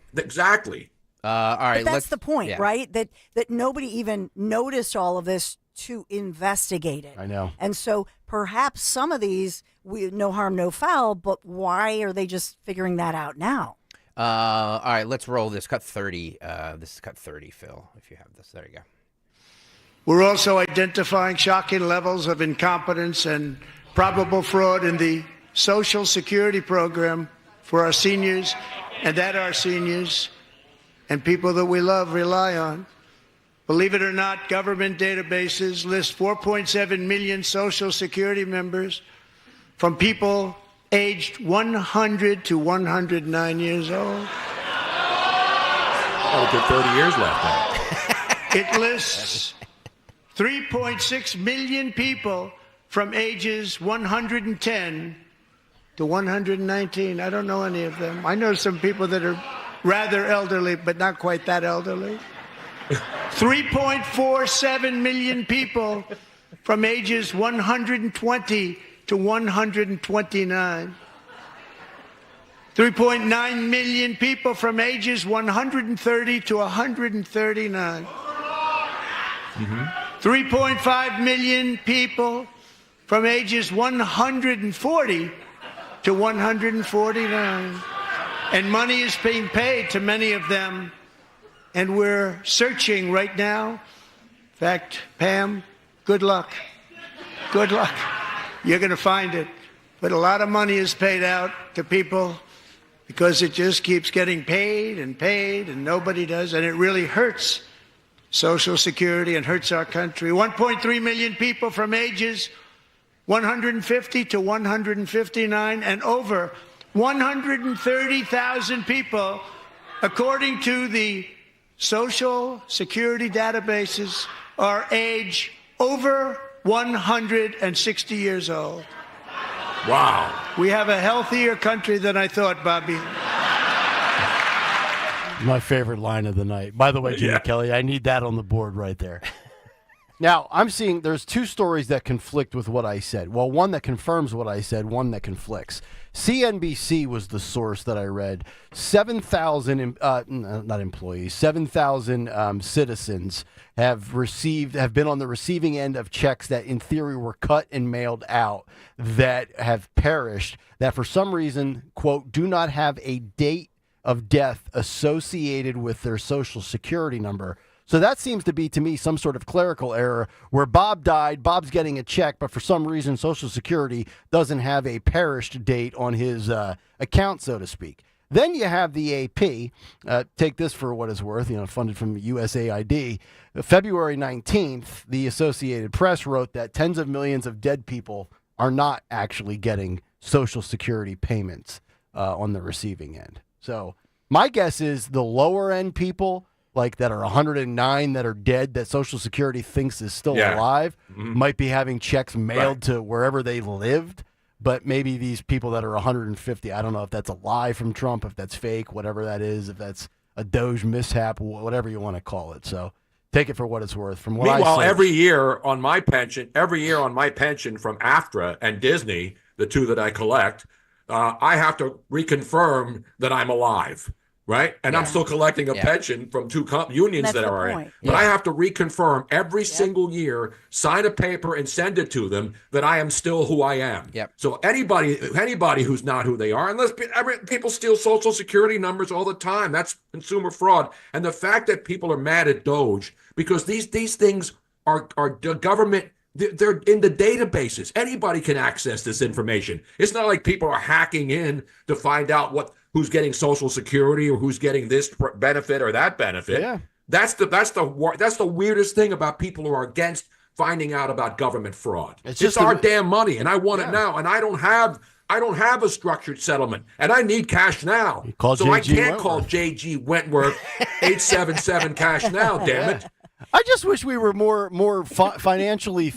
All right, but that's the point, right? That nobody even noticed all of this to investigate it. I know. And so perhaps some of these, no harm, no foul, but why are they just figuring that out now? All right, let's roll this. Cut 30. This is cut 30, Phil, if you have this. There you go. We're also identifying shocking levels of incompetence and probable fraud in the Social Security program for our seniors and that our seniors and people that we love rely on. Believe it or not, government databases list 4.7 million Social Security members from people aged 100 to 109 years old. Oh, good 30 years left now. It lists 3.6 million people from ages 110 to 119. I don't know any of them. I know some people that are rather elderly, but not quite that elderly. 3.47 million people from ages 120 to 129. 3.9 million people from ages 130 to 139. 3.5 million people from ages 140 to 149. And money is being paid to many of them. And we're searching right now. In fact, Pam, good luck. Good luck. You're going to find it. But a lot of money is paid out to people because it just keeps getting paid and nobody does. And it really hurts Social Security and hurts our country. 1.3 million people from ages 150 to 159 and over 130,000 people, according to the Social Security databases, are age over 160 years old. Wow. We have a healthier country than I thought, Bobby. My favorite line of the night. By the way, Jimmy Kelly, I need that on the board right there. Now, I'm seeing there's two stories that conflict with what I said. Well, one that confirms what I said, one that conflicts. CNBC was the source that I read. 7,000, not employees, 7,000 citizens have been on the receiving end of checks that in theory were cut and mailed out that have perished, that for some reason, quote, do not have a date of death associated with their Social Security number. So that seems to be, to me, some sort of clerical error where Bob died, Bob's getting a check, but for some reason Social Security doesn't have a perished date on his account, so to speak. Then you have the AP, take this for what it's worth, funded from USAID. February 19th, the Associated Press wrote that tens of millions of dead people are not actually getting Social Security payments on the receiving end. So my guess is the lower end people, like that are 109 that are dead, that Social Security thinks is still alive, might be having checks mailed to wherever they lived. But maybe these people that are 150, I don't know if that's a lie from Trump, if that's fake, whatever that is, if that's a Doge mishap, whatever you want to call it. So take it for what it's worth. From what Meanwhile, I every year on my pension from AFTRA and Disney, the two that I collect, I have to reconfirm that I'm alive. Right? And I'm still collecting a pension from two unions that are in. But I have to reconfirm every single year, sign a paper and send it to them that I am still who I am. So anybody who's not who they are, unless people steal Social Security numbers all the time, that's consumer fraud. And the fact that people are mad at Doge, because these things are government, they're in the databases. Anybody can access this information. It's not like people are hacking in to find out who's getting Social Security or who's getting this benefit or that benefit. Yeah. That's the weirdest thing about people who are against finding out about government fraud. It's our damn money, and I want it now, and I don't have a structured settlement, and I need cash now. So I can't call J.G. Wentworth 877 cash now. Damn it. I just wish we were more financially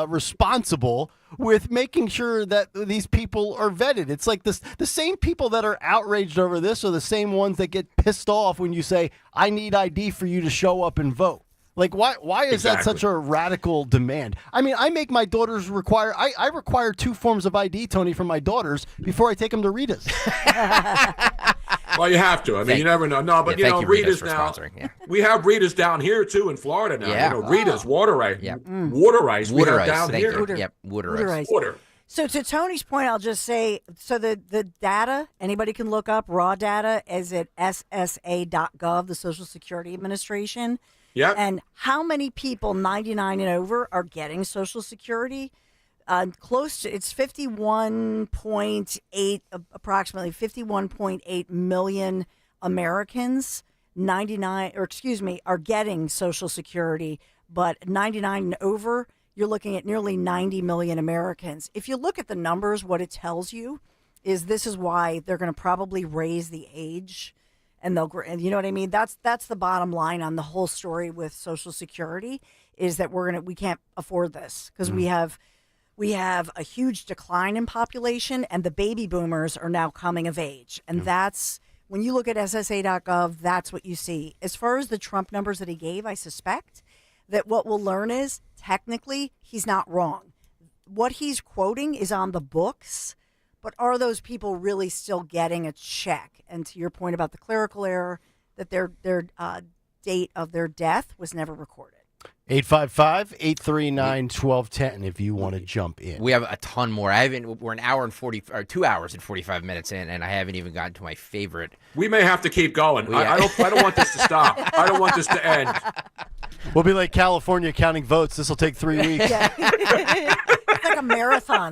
responsible with making sure that these people are vetted. It's like this: the same people that are outraged over this are the same ones that get pissed off when you say, "I need ID for you to show up and vote." Like, why is that such a radical demand? I mean, I make my daughters require I require 2 forms of ID, Tony, for my daughters before I take them to Rita's. Well, you have to. I mean, you never know. No, but Rita's now. We have Rita's down here too in Florida now. Yeah. Rita's water rice. Water rice. We have down here. Water rice. Water. So to Tony's point, I'll just say, so the data, anybody can look up raw data, is at ssa.gov, the Social Security Administration. Yeah. And how many people 99 and over are getting Social Security? Close to, it's 51.8, approximately 51.8 million Americans, are getting Social Security, but 99 and over, you're looking at nearly 90 million Americans. If you look at the numbers, what it tells you is this is why they're going to probably raise the age and and you know what I mean? That's the bottom line on the whole story with Social Security, is that we can't afford this because we have a huge decline in population, and the baby boomers are now coming of age. And that's, when you look at SSA.gov, that's what you see. As far as the Trump numbers that he gave, I suspect that what we'll learn is, technically, he's not wrong. What he's quoting is on the books, but are those people really still getting a check? And to your point about the clerical error, that their date of their death was never recorded. 855-839-1210 if you want to jump in. We have a ton more. We're an hour and 2 hours and 45 minutes in, and I haven't even gotten to my favorite. We may have to keep going. I don't want this to stop. I don't want this to end. We'll be like California counting votes. This will take 3 weeks. It's like a marathon.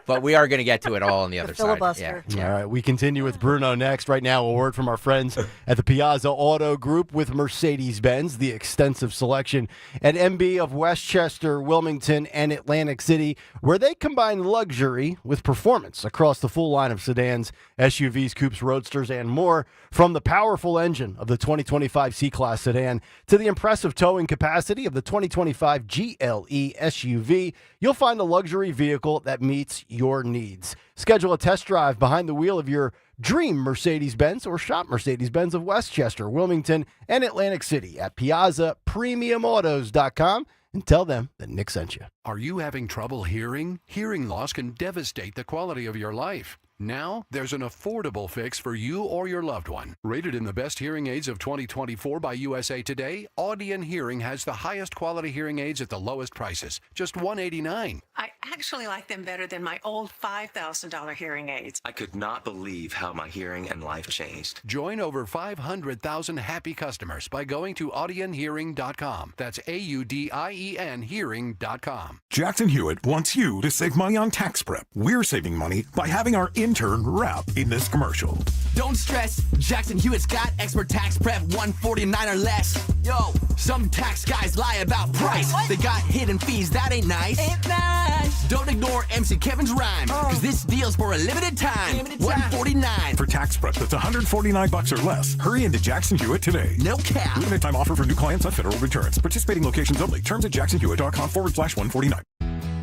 But we are going to get to it all on the other filibuster. side. All right, we continue with Bruno next. Right now, a word from our friends at the Piazza Auto Group with Mercedes-Benz, the extensive selection at MB of Westchester, Wilmington, and Atlantic City, where they combine luxury with performance across the full line of sedans, SUVs, coupes, roadsters, and more. From the powerful engine of the 2025 C-Class sedan to the impressive towing capacity of the 2025 GLE SUV, you'll find a luxury vehicle that meets your needs. Schedule a test drive behind the wheel of your dream Mercedes-Benz or shop Mercedes-Benz of Westchester, Wilmington, and Atlantic City at PiazzaPremiumAutos.com and tell them that Nick sent you. Are you having trouble hearing? Hearing loss can devastate the quality of your life. Now, there's an affordable fix for you or your loved one. Rated in the best hearing aids of 2024 by USA Today, Audion Hearing has the highest quality hearing aids at the lowest prices, just $189. I actually like them better than my old $5,000 hearing aids. I could not believe how my hearing and life changed. Join over 500,000 happy customers by going to audionhearing.com. That's AUDIEN hearing.com. Jackson Hewitt wants you to save money on tax prep. We're saving money by having our intern rap in this commercial. Don't stress, Jackson Hewitt's got expert tax prep, $149 or less. Yo, some tax guys lie about price. They got hidden fees, that ain't nice. Ain't nice. Don't ignore MC Kevin's rhyme, cause this deal's for a limited time. $149. For tax prep that's $149 or less, hurry into Jackson Hewitt today. No cap. Limited time offer for new clients on federal returns. Participating locations only. Terms at jacksonhewitt.com/149.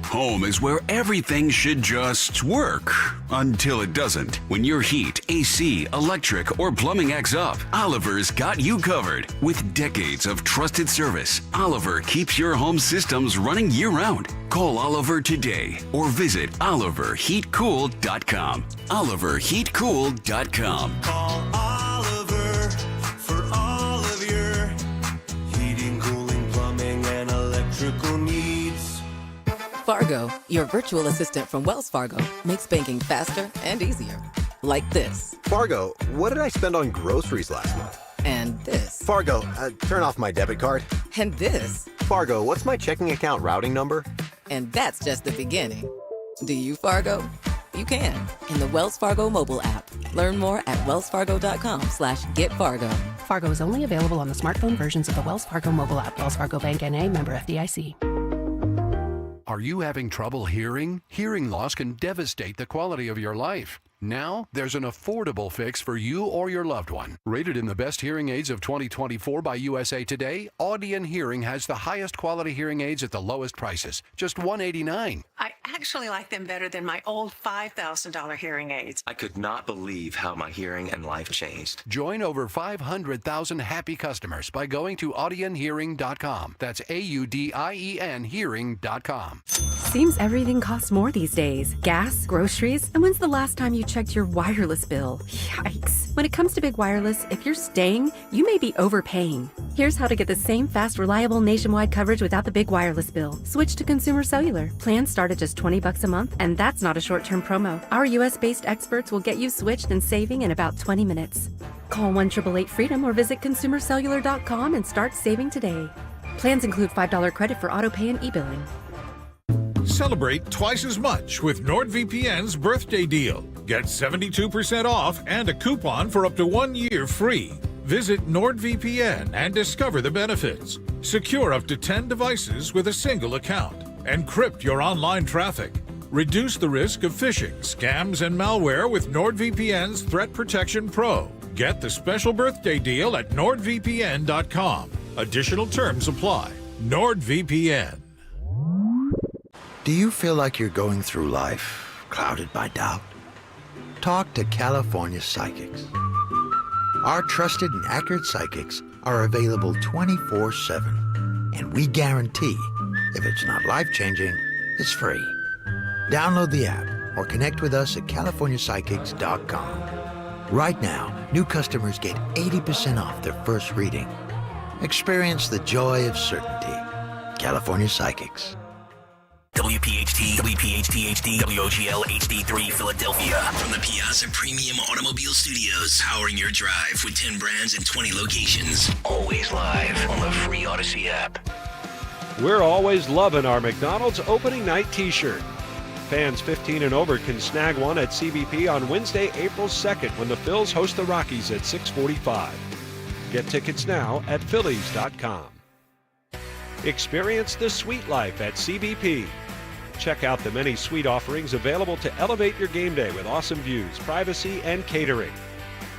Home is where everything should just work until it doesn't. When your heat, AC, electric, or plumbing acts up, Oliver's got you covered. With decades of trusted service, Oliver keeps your home systems running year-round. Call Oliver today or visit oliverheatcool.com. oliverheatcool.com. Call Oliver for all of your heating, cooling, plumbing, and electrical needs. Fargo, your virtual assistant from Wells Fargo, makes banking faster and easier. Like this. Fargo, what did I spend on groceries last month? And this. Fargo, turn off my debit card. And this. Fargo, what's my checking account routing number? And that's just the beginning. Do you, Fargo? You can in the Wells Fargo mobile app. Learn more at wellsfargo.com/getfargo. Fargo is only available on the smartphone versions of the Wells Fargo mobile app. Wells Fargo Bank N.A., member FDIC. Are you having trouble hearing? Hearing loss can devastate the quality of your life. Now, there's an affordable fix for you or your loved one. Rated in the best hearing aids of 2024 by USA Today, Audion Hearing has the highest quality hearing aids at the lowest prices, just $189. I actually like them better than my old $5,000 hearing aids. I could not believe how my hearing and life changed. Join over 500,000 happy customers by going to audionhearing.com. That's AUDIEN hearing.com. Seems everything costs more these days. Gas, groceries, and when's the last time you checked your wireless bill? Yikes. When it comes to big wireless, if you're staying, you may be overpaying. Here's how to get the same fast, reliable nationwide coverage without the big wireless bill. Switch to Consumer Cellular. Plans start at just $20 a month, and that's not a short-term promo. Our US-based experts will get you switched and saving in about 20 minutes. Call 1-888-FREEDOM or visit consumercellular.com and start saving today. Plans include $5 credit for autopay and e-billing. Celebrate twice as much with NordVPN's birthday deal. Get 72% off and a coupon for up to 1 year free. Visit NordVPN and discover the benefits. Secure up to 10 devices with a single account. Encrypt your online traffic. Reduce the risk of phishing, scams, and malware with NordVPN's Threat Protection Pro. Get the special birthday deal at NordVPN.com. Additional terms apply. NordVPN. Do you feel like you're going through life clouded by doubt? Talk to California Psychics. Our trusted and accurate psychics are available 24/7. And we guarantee if it's not life-changing, it's free. Download the app or connect with us at CaliforniaPsychics.com. Right now, new customers get 80% off their first reading. Experience the joy of certainty. California Psychics. WPHT, WPHT HD, WOGL HD3 Philadelphia. From the Piazza Premium Automobile Studios, powering your drive with 10 brands and 20 locations. Always live on the free Odyssey app. We're always loving our McDonald's opening night t-shirt. Fans 15 and over can snag one at CBP on Wednesday, April 2nd when the Phils host the Rockies at 6:45. Get tickets now at Phillies.com. Experience the sweet life at CBP. Check out the many suite offerings available to elevate your game day with awesome views, privacy, and catering.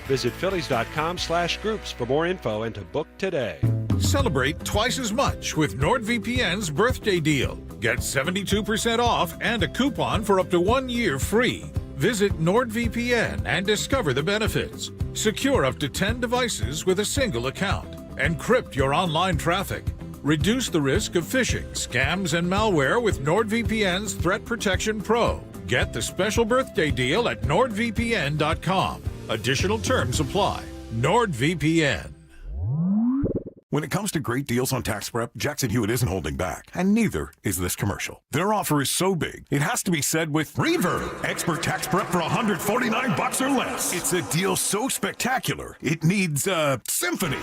Visit Phillies.com/groups for more info and to book today. Celebrate twice as much with NordVPN's birthday deal. Get 72% off and a coupon for up to 1 year free. Visit NordVPN and discover the benefits. Secure up to 10 devices with a single account. Encrypt your online traffic. Reduce the risk of phishing, scams, and malware with NordVPN's Threat Protection Pro. Get the special birthday deal at NordVPN.com. Additional terms apply. NordVPN. When it comes to great deals on tax prep, Jackson Hewitt isn't holding back, and neither is this commercial. Their offer is so big, it has to be said with Reverb. Expert tax prep for $149 or less. It's a deal so spectacular, it needs a symphony,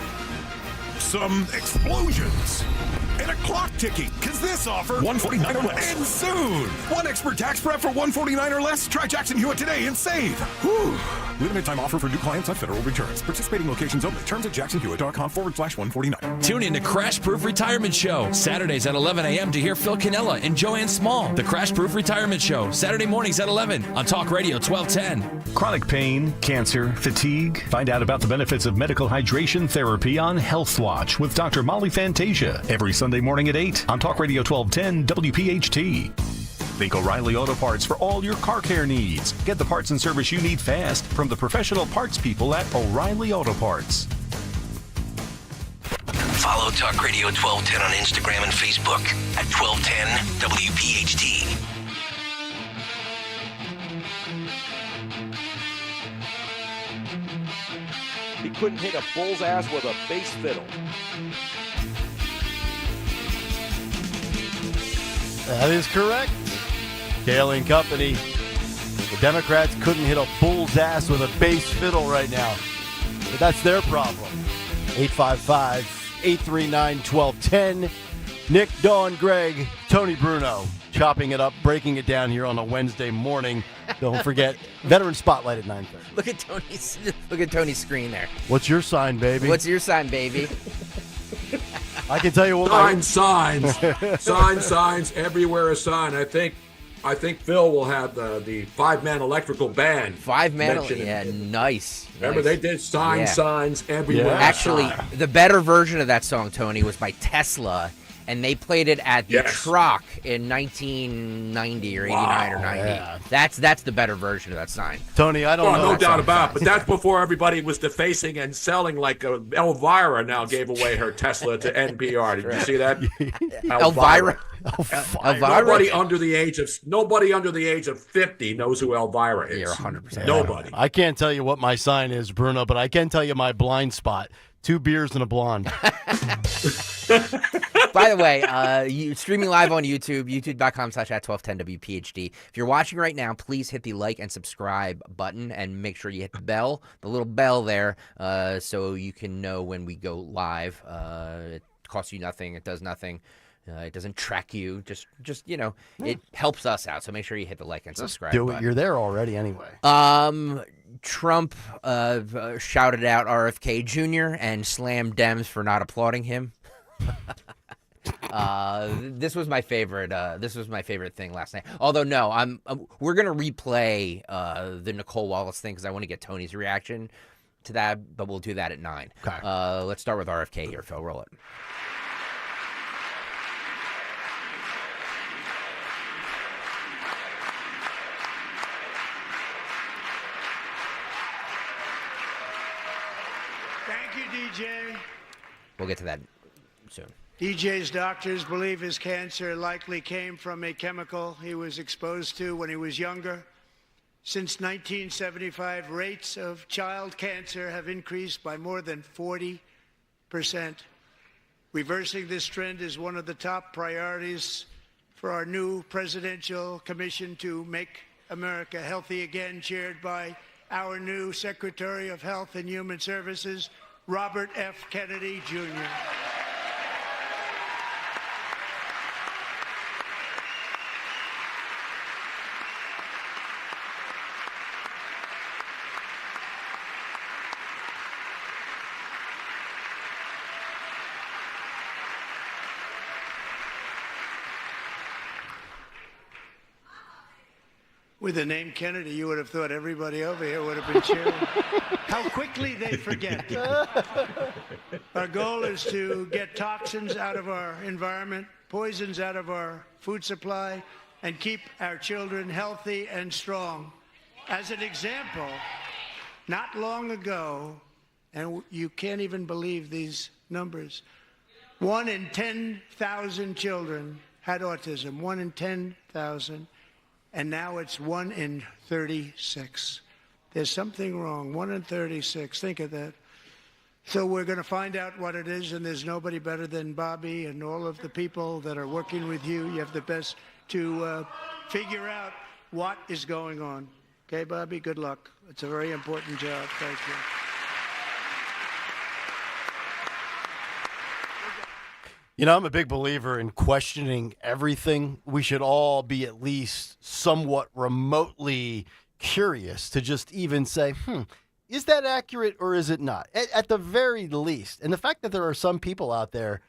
some explosions, and a clock ticking, because this offer, $149 or less. And soon, one expert tax prep for $149 or less. Try Jackson Hewitt today and save. Whew. Limited time offer for new clients on federal returns. Participating locations only. Terms at jacksonhewitt.com/149. Tune in to Crash Proof Retirement Show, Saturdays at 11 a.m. to hear Phil Cannella and Joanne Small. The Crash Proof Retirement Show, Saturday mornings at 11 on Talk Radio 1210. Chronic pain, cancer, fatigue. Find out about the benefits of medical hydration therapy on Health Watch with Dr. Molly Fantasia every Sunday morning at 8 on Talk Radio 1210 WPHT. Think O'Reilly Auto Parts for all your car care needs. Get the parts and service you need fast from the professional parts people at O'Reilly Auto Parts. Follow Talk Radio 1210 on Instagram and Facebook at 1210 WPHT. He couldn't hit a bull's ass with a bass fiddle. That is correct. Kayal and Company. The Democrats couldn't hit a bull's ass with a bass fiddle right now. But that's their problem. 855-839-1210. Nick, Dawn, Greg, Tony Bruno chopping it up, breaking it down here on a Wednesday morning. Don't forget, Veteran Spotlight at 9:30. Look at Tony's screen there. What's your sign, baby? What's your sign, baby? I can tell you what signs, signs everywhere. A sign. I think Phil will have the 5-man electrical band. 5-man, yeah, nice. Remember they did signs everywhere. Yeah. Actually, the better version of that song, Tony, was by Tesla, and they played it at the Troc in 1990 or 89 or 90. Yeah. That's the better version of that sign. Tony, I don't know. No doubt about it. But that's before everybody was defacing and selling like Elvira now gave away her Tesla to NPR. Did you see that? Elvira. Nobody under the age of 50 knows who Elvira is. You're 100%. Nobody. I can't tell you what my sign is, Bruno, but I can tell you my blind spot. 2 beers and a blonde. By the way, streaming live on YouTube, youtube.com/@1210WPHT. If you're watching right now, please hit the like and subscribe button and make sure you hit the bell, the little bell there, so you can know when we go live. It costs you nothing. It does nothing. It doesn't track you. Just it helps us out. So make sure you hit the like and subscribe Do it. button. You're there already anyway. Trump shouted out RFK Jr. and slammed Dems for not applauding him. This was my favorite. This was my favorite thing last night. Although no, we're gonna replay the Nicole Wallace thing because I want to get Tony's reaction. to that, but we'll do that at 9. Okay. Let's start with RFK here, Phil. Roll it. Thank you, DJ. We'll get to that soon. DJ's doctors believe his cancer likely came from a chemical he was exposed to when he was younger. Since 1975, rates of child cancer have increased by more than 40%. Reversing this trend is one of the top priorities for our new presidential commission to make America healthy again, chaired by our new Secretary of Health and Human Services, Robert F. Kennedy, Jr. With the name Kennedy, you would have thought everybody over here would have been cheering. How quickly they forget. Our goal is to get toxins out of our environment, poisons out of our food supply, and keep our children healthy and strong. As an example, not long ago, and you can't even believe these numbers, 1 in 10,000 children had autism, 1 in 10,000. And now it's 1 in 36. There's something wrong. 1 in 36. Think of that. So we're going to find out what it is, and there's nobody better than Bobby and all of the people that are working with you. You have the best to figure out what is going on. Okay, Bobby? Good luck. It's a very important job. Thank you. You know, I'm a big believer in questioning everything. We should all be at least somewhat remotely curious to just even say, is that accurate or is it not? At the very least. And the fact that there are some people out there,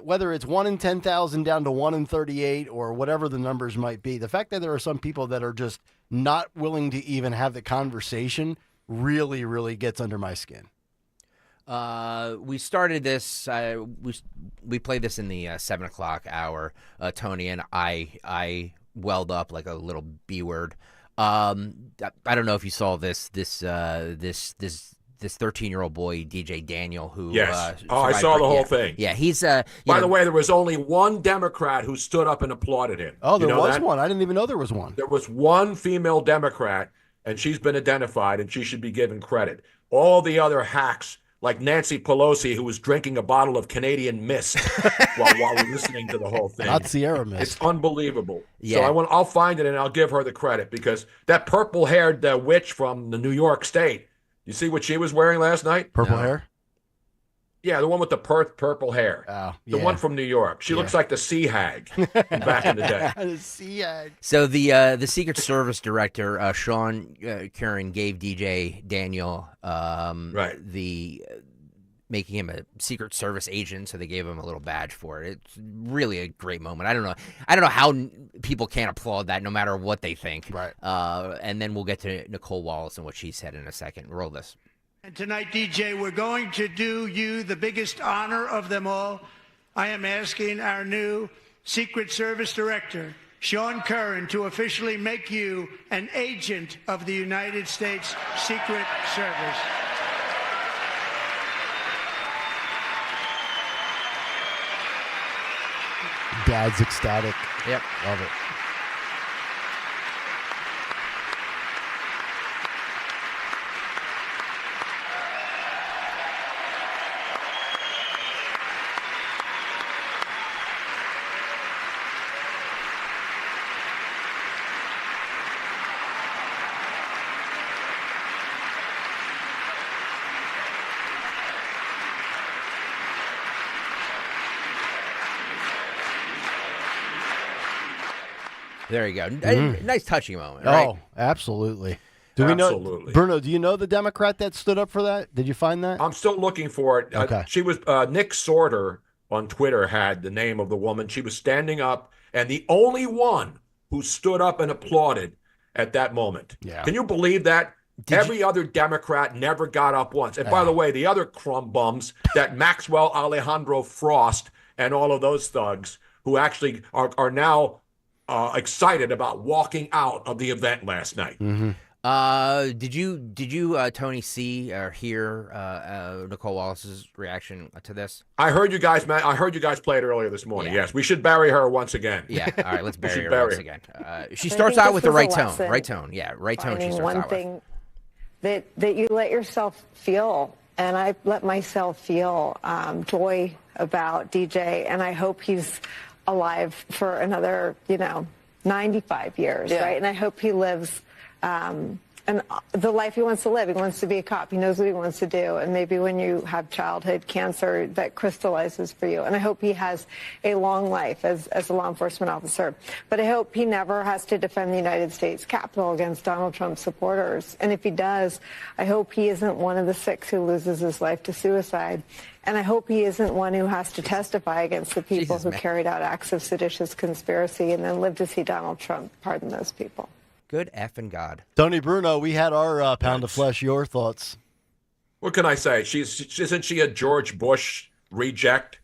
whether it's 1 in 10,000 down to 1 in 38 or whatever the numbers might be, the fact that there are some people that are just not willing to even have the conversation really, really gets under my skin. We started this. We played this in the 7 o'clock hour. Tony and I welled up like a little B word. I don't know if you saw this 13-year-old boy, DJ Daniel, who yes. I saw the whole thing. Yeah, he's. By the way, there was only one Democrat who stood up and applauded him. Oh, there was one. I didn't even know there was one. There was one female Democrat, and she's been identified, and she should be given credit. All the other hacks, like Nancy Pelosi, who was drinking a bottle of Canadian Mist while we're listening to the whole thing. Not Sierra Mist. It's unbelievable. Yeah. So I'll find it and I'll give her the credit, because that purple-haired witch from the New York State, you see what she was wearing last night? Purple hair? Yeah, the one with the purple hair. Oh, the one from New York. She looks like the sea hag back in the day. The sea hag. So the Secret Service director, Sean Curran, gave DJ Daniel making him a Secret Service agent, so they gave him a little badge for it. It's really a great moment. I don't know how people can't applaud that, no matter what they think. Right. And then we'll get to Nicole Wallace and what she said in a second. Roll this. And tonight, DJ, we're going to do you the biggest honor of them all. I am asking our new Secret Service Director, Sean Curran, to officially make you an agent of the United States Secret Service. Dad's ecstatic. Yep. Love it. There you go. Nice touching moment, Oh, right? absolutely. Do we Absolutely. know, Bruno, do you know the Democrat that stood up for that? Did you find that? I'm still looking for it. Okay. She was Nick Sorter on Twitter had the name of the woman. She was standing up, and the only one who stood up and applauded at that moment. Yeah. Can you believe that? Every other Democrat never got up once. And by the way, the other crumb bums, that Maxwell Alejandro Frost and all of those thugs who actually are now excited about walking out of the event last night. Did you Tony, see or hear Nicole Wallace's reaction to this? I heard you guys play it earlier this morning. Yes, we should bury her once again. Yeah, all right, let's bury her once again. She starts out with the right tone. Right tone. Yeah, right tone. She starts one out thing that you let yourself feel, and I let myself feel joy about DJ, and I hope he's alive for another 95 years, right? And I hope he lives and the life he wants to live. He wants to be a cop. He knows what he wants to do. And maybe when you have childhood cancer, that crystallizes for you. And I hope he has a long life as a law enforcement officer. But I hope he never has to defend the United States Capitol against Donald Trump supporters. And if he does, I hope he isn't one of the 6 who loses his life to suicide. And I hope he isn't one who has to testify against the people who carried out acts of seditious conspiracy and then live to see Donald Trump pardon those people. Good effing God. Tony Bruno, we had our pound of flesh. Your thoughts? What can I say? Isn't she a George Bush reject?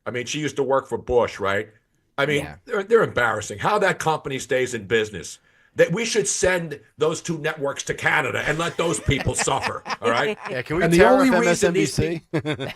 I mean, she used to work for Bush, right? I mean, they're embarrassing. How that company stays in business. That we should send those 2 networks to Canada and let those people suffer. All right. Yeah, can we and the tariff only reason MSNBC?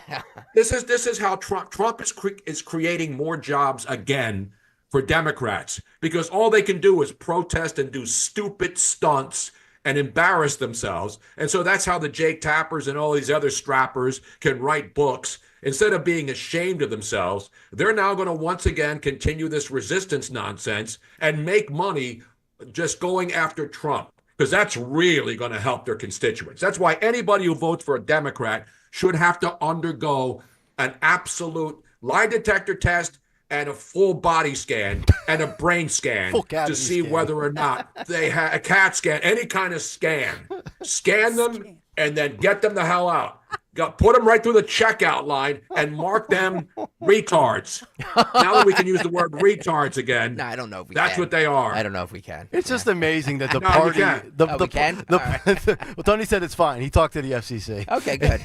this is how Trump is creating more jobs again for Democrats, because all they can do is protest and do stupid stunts and embarrass themselves. And so that's how the Jake Tappers and all these other strappers can write books. Instead of being ashamed of themselves, they're now going to once again continue this resistance nonsense and make money just going after Trump, because that's really going to help their constituents. That's why anybody who votes for a Democrat should have to undergo an absolute lie detector test and a full body scan and a brain scan to see whether or not they have a CAT scan, any kind of scan. Scan them and then get them the hell out. Put them right through the checkout line and mark them retards. Now that we can use the word retards again. No, I don't know if we That's can. what they are. I don't know if we can. It's just amazing that the No, party. we can. We can? Well, Tony said it's fine. He talked to the FCC. Okay, good.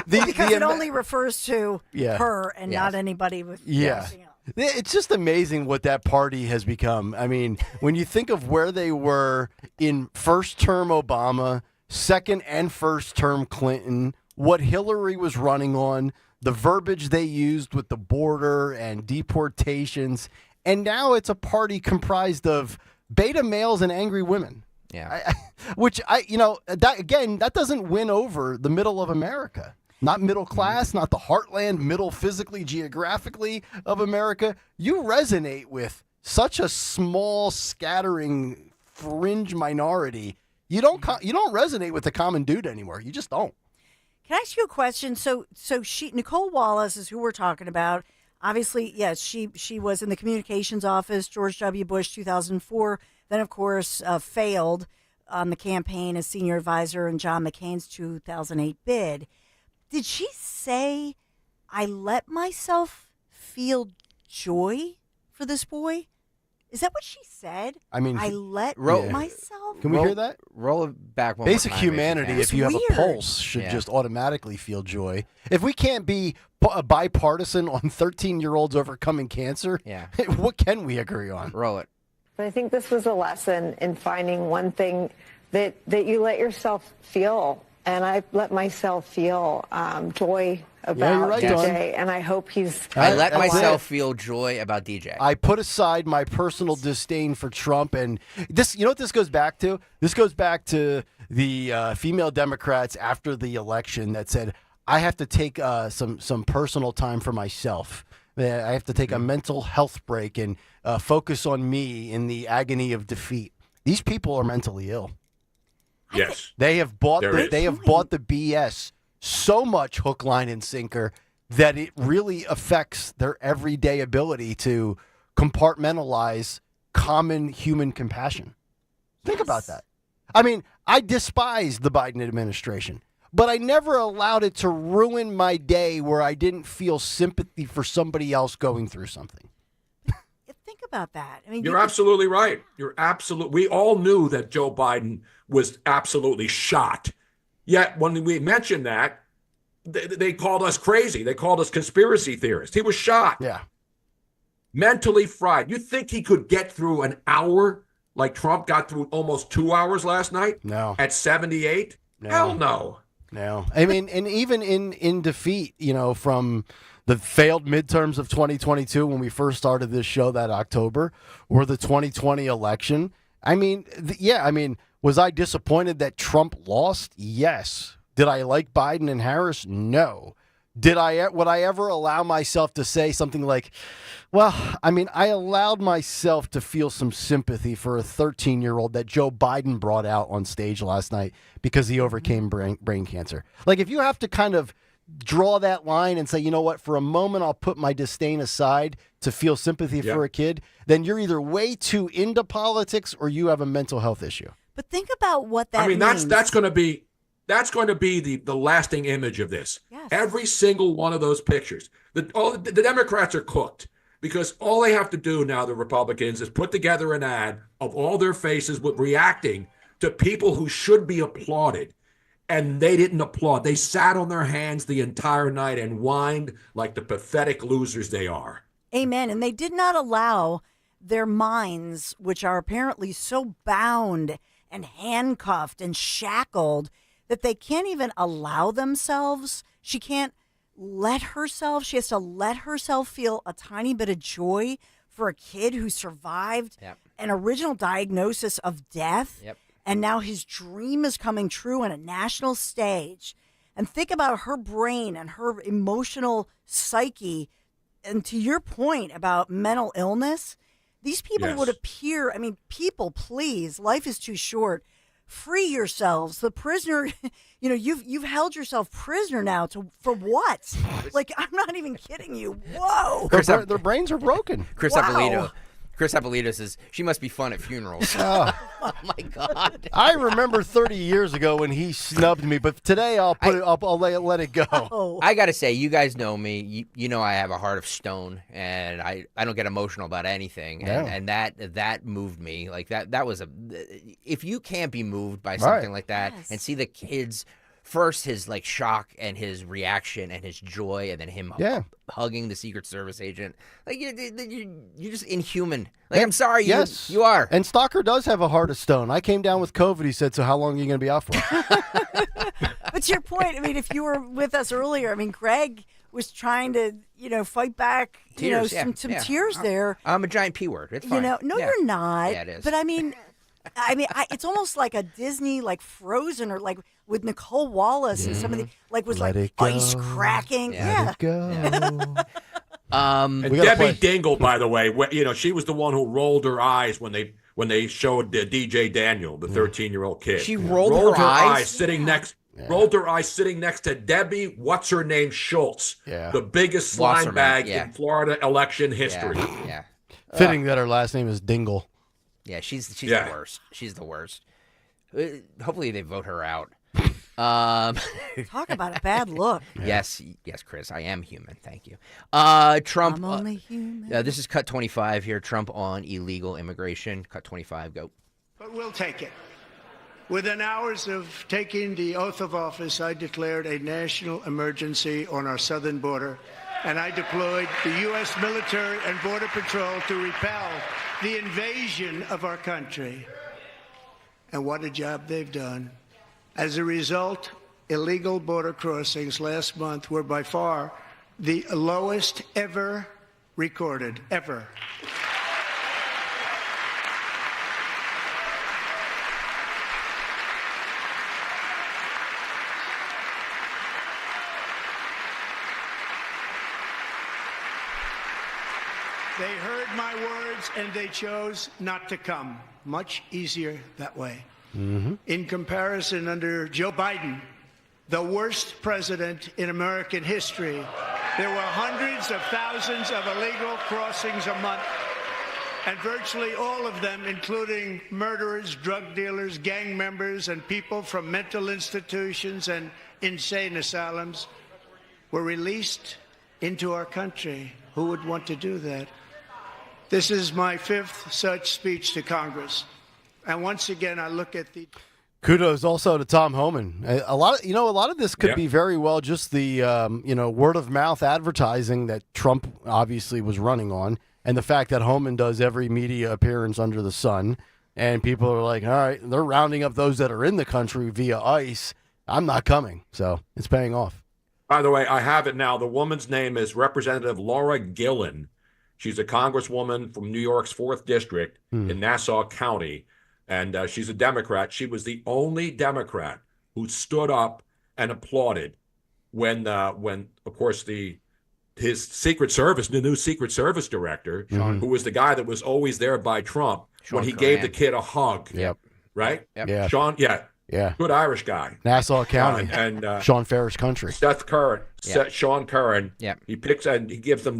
Because it only refers to her and not anybody with anything else. It's just amazing what that party has become. I mean, when you think of where they were in first term Obama, second and first term Clinton, what Hillary was running on, the verbiage they used with the border and deportations, and now it's a party comprised of beta males and angry women. Yeah. That doesn't win over the middle of America. Not middle class, not the heartland, middle physically, geographically of America. You resonate with such a small, scattering, fringe minority. You don't resonate with the common dude anymore. You just don't. Can I ask you a question? So Nicole Wallace is who we're talking about. Obviously, yes, she was in the communications office, George W. Bush, 2004. Then, of course, failed on the campaign as senior advisor in John McCain's 2008 bid. Did she say, I let myself feel joy for this boy? Is that what she said? I mean, I let myself? Can we hear that? Roll it back one Basic more time. humanity, if you have a pulse, should just automatically feel joy. If we can't be bipartisan on 13-year-olds overcoming cancer, what can we agree on? Roll it. But I think this was a lesson in finding one thing that you let yourself feel. And I let myself feel joy about DJ, and I hope he's. I let myself feel joy about DJ. I put aside my personal disdain for Trump, and this. You know what this goes back to? This goes back to the female Democrats after the election that said, "I have to take some personal time for myself. I have to take a mental health break and focus on me in the agony of defeat." These people are mentally ill. Yes, they have bought the BS so much hook, line, and sinker that it really affects their everyday ability to compartmentalize common human compassion. Think about that. I mean, I despise the Biden administration, but I never allowed it to ruin my day where I didn't feel sympathy for somebody else going through something. Think about that. I mean, You're absolutely right. We all knew that Joe Biden was absolutely shot. Yet when we mentioned that, they called us crazy. They called us conspiracy theorists. He was shot. Yeah. Mentally fried. You think he could get through an hour like Trump got through almost 2 hours last night? No. At 78? No. Hell no. No. I mean, and even in defeat, from the failed midterms of 2022 when we first started this show that October, or the 2020 election, was I disappointed that Trump lost? Yes. Did I like Biden and Harris? No. Would I ever allow myself to say something like, I allowed myself to feel some sympathy for a 13-year-old that Joe Biden brought out on stage last night because he overcame brain cancer. Like, if you have to kind of draw that line and say, you know what, for a moment I'll put my disdain aside to feel sympathy for a kid, then you're either way too into politics or you have a mental health issue. But think about what that means. That's going to be the lasting image of this. Yes. Every single one of those pictures. The Democrats are cooked because all they have to do now, the Republicans, is put together an ad of all their faces reacting to people who should be applauded. And they didn't applaud. They sat on their hands the entire night and whined like the pathetic losers they are. Amen. And they did not allow their minds, which are apparently so bound and handcuffed and shackled that they can't even allow themselves. She can't let herself. She has to let herself feel a tiny bit of joy for a kid who survived an original diagnosis of death. Yep. And now his dream is coming true on a national stage. And think about her brain and her emotional psyche. And to your point about mental illness, these people would appear, people, please, life is too short. Free yourselves. The prisoner, you've held yourself prisoner now for what? Like, I'm not even kidding you. Whoa. Their brains are broken. Chris Apolito says, she must be fun at funerals. Oh. Oh, my God. I remember 30 years ago when he snubbed me, but today I'll let it go. I got to say, you guys know me. You know I have a heart of stone, and I don't get emotional about anything. And that moved me. Like, that was if you can't be moved by something like that and see the kids, first his shock and his reaction and his joy, and then him hugging the Secret Service agent. Like, you're just inhuman. Like, I'm sorry, you are. And Stalker does have a heart of stone. I came down with COVID, he said, so how long are you going to be out for? But to your point, if you were with us earlier, Greg was trying to, fight back, tears, some tears there. I'm a giant P word. It's fine. No, you're not. Yeah, it is. But it's almost like a Disney, Frozen, or with Nicole Wallace and some of the was ice cracking. Let it go. And Debbie Dingle, by the way, she was the one who rolled her eyes when they showed DJ Daniel, the 13-year-old kid. She rolled her eyes sitting next. Rolled her eyes sitting next to Debbie, what's her name, Schultz, the biggest slime bag in Florida election history. Yeah. Fitting that her last name is Dingle. Yeah, she's the worst. She's the worst. Hopefully they vote her out. Talk about a bad look. Yes, Chris, I am human. Thank you. Trump. I'm only human. This is cut 25 here. Trump on illegal immigration. Cut 25. Go. But we'll take it. Within hours of taking the oath of office, I declared a national emergency on our southern border, and I deployed the U.S. military and Border Patrol to repel the invasion of our country. And what a job they've done. As a result, illegal border crossings last month were by far the lowest ever recorded, ever. They heard my words and they chose not to come. Much easier that way. Mm-hmm. In comparison, under Joe Biden, the worst president in American history, there were hundreds of thousands of illegal crossings a month, and virtually all of them, including murderers, drug dealers, gang members, and people from mental institutions and insane asylums, were released into our country. Who would want to do that? This is my 5th such speech to Congress. And once again, I look at the... Kudos also to Tom Homan. A lot of this could be very well just the word of mouth advertising that Trump obviously was running on, and the fact that Homan does every media appearance under the sun, and people are like, all right, they're rounding up those that are in the country via ICE. I'm not coming, so it's paying off. By the way, I have it now. The woman's name is Representative Laura Gillen. She's a congresswoman from New York's 4th District in Nassau County. And she's a Democrat. She was the only Democrat who stood up and applauded when of course, his Secret Service, the new Secret Service director, who was the guy that was always there by Trump, when he gave the kid a hug. Yep. Right? Yep. Yeah. Sean, good Irish guy. Nassau County. And Sean Ferris country. Seth Curran. Yep. Sean Curran. Yep. He picks and he gives him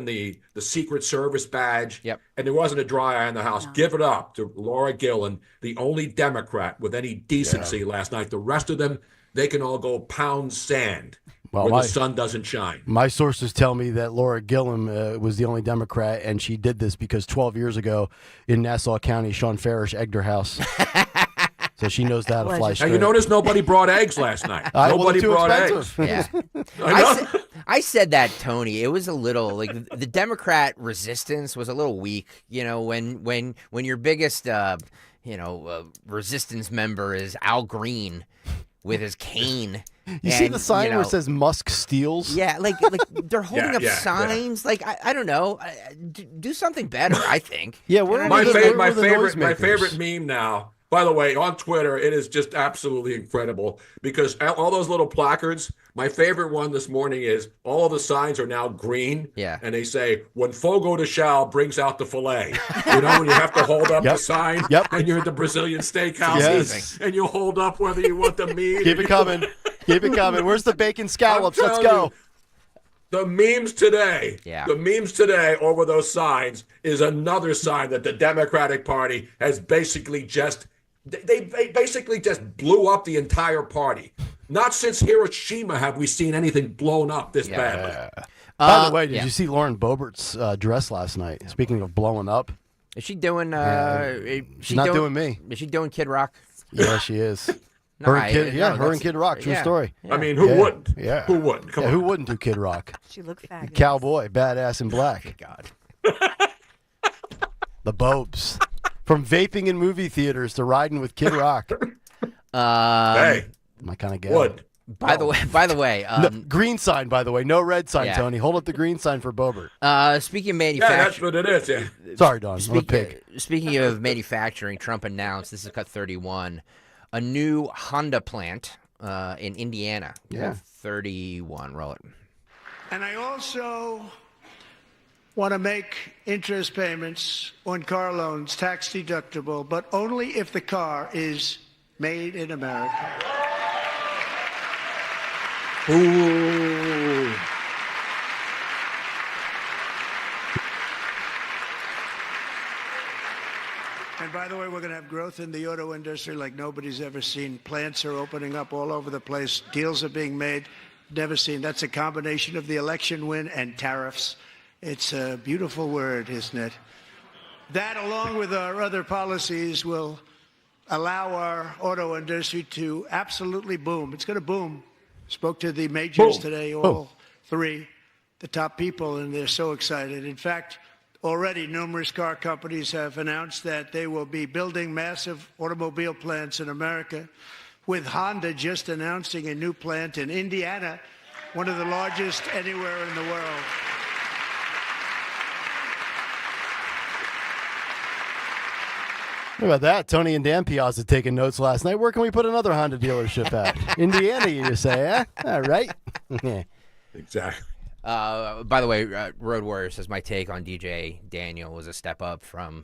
the Secret Service badge. Yep. And there wasn't a dry eye in the house. Give it up to Laura Gillen, the only Democrat with any decency last night. The rest of them, they can all go pound sand where the sun doesn't shine. My sources tell me that Laura Gillen was the only Democrat, and she did this because 12 years ago in Nassau County, Sean Ferris egged her house. So she knows how to fly straight. And you notice nobody brought eggs last night. Nobody brought eggs. Yeah. I said that, Tony. It was a little like the Democrat resistance was a little weak. You know, when your biggest resistance member is Al Green with his cane. You see the sign where it says Musk steals? Yeah, like they're holding up signs. Like I don't know, do something better. I think. Yeah, my favorite meme now. By the way, on Twitter, it is just absolutely incredible because all those little placards, my favorite one this morning is all of the signs are now green. Yeah. And they say, when Fogo de Chão brings out the filet. You know, when you have to hold up the sign and you're at the Brazilian steakhouses and you hold up whether you want the meat. Keep it coming. Keep it coming. Where's the bacon scallops? Let's go. The memes today over those signs is another sign that the Democratic Party has basically just they basically just blew up the entire party. Not since Hiroshima have we seen anything blown up this badly. By the way, did you see Lauren Boebert's dress last night? Speaking of blowing up. Is she doing she's not doing me. Is she doing Kid Rock? Yeah, she is. Her and Kid Rock, true story. I mean, who wouldn't? Yeah. Who wouldn't? Come on. Who wouldn't do Kid Rock? She looked fabulous. Cowboy, badass in black. God. The Bobes. From vaping in movie theaters to riding with Kid Rock. Hey. My kind of guy. Would. By the way, no, green sign, by the way. No red sign, Tony. Hold up the green sign for Bobert. Speaking of manufacturing. Yeah, that's what it is. Yeah. Sorry, Don. I'm a pig. Speaking of manufacturing, Trump announced, this is cut 31, a new Honda plant in Indiana. Yeah. 31. Roll it. And I also want to make interest payments on car loans tax deductible, but only if the car is made in America. Ooh. And by the way, we're going to have growth in the auto industry like nobody's ever seen. Plants are opening up all over the place. Deals are being made. Never seen. That's a combination of the election win and tariffs. It's a beautiful word, isn't it? That, along with our other policies, will allow our auto industry to absolutely boom. It's going to boom. Spoke to the majors today, all three, the top people, and they're so excited. In fact, already numerous car companies have announced that they will be building massive automobile plants in America, with Honda just announcing a new plant in Indiana, one of the largest anywhere in the world. How about that? Tony and Dan Piazza taking notes last night. Where can we put another Honda dealership at? Indiana, you say, huh? All right. Exactly. By the way, Road Warrior says my take on DJ Daniel was a step up from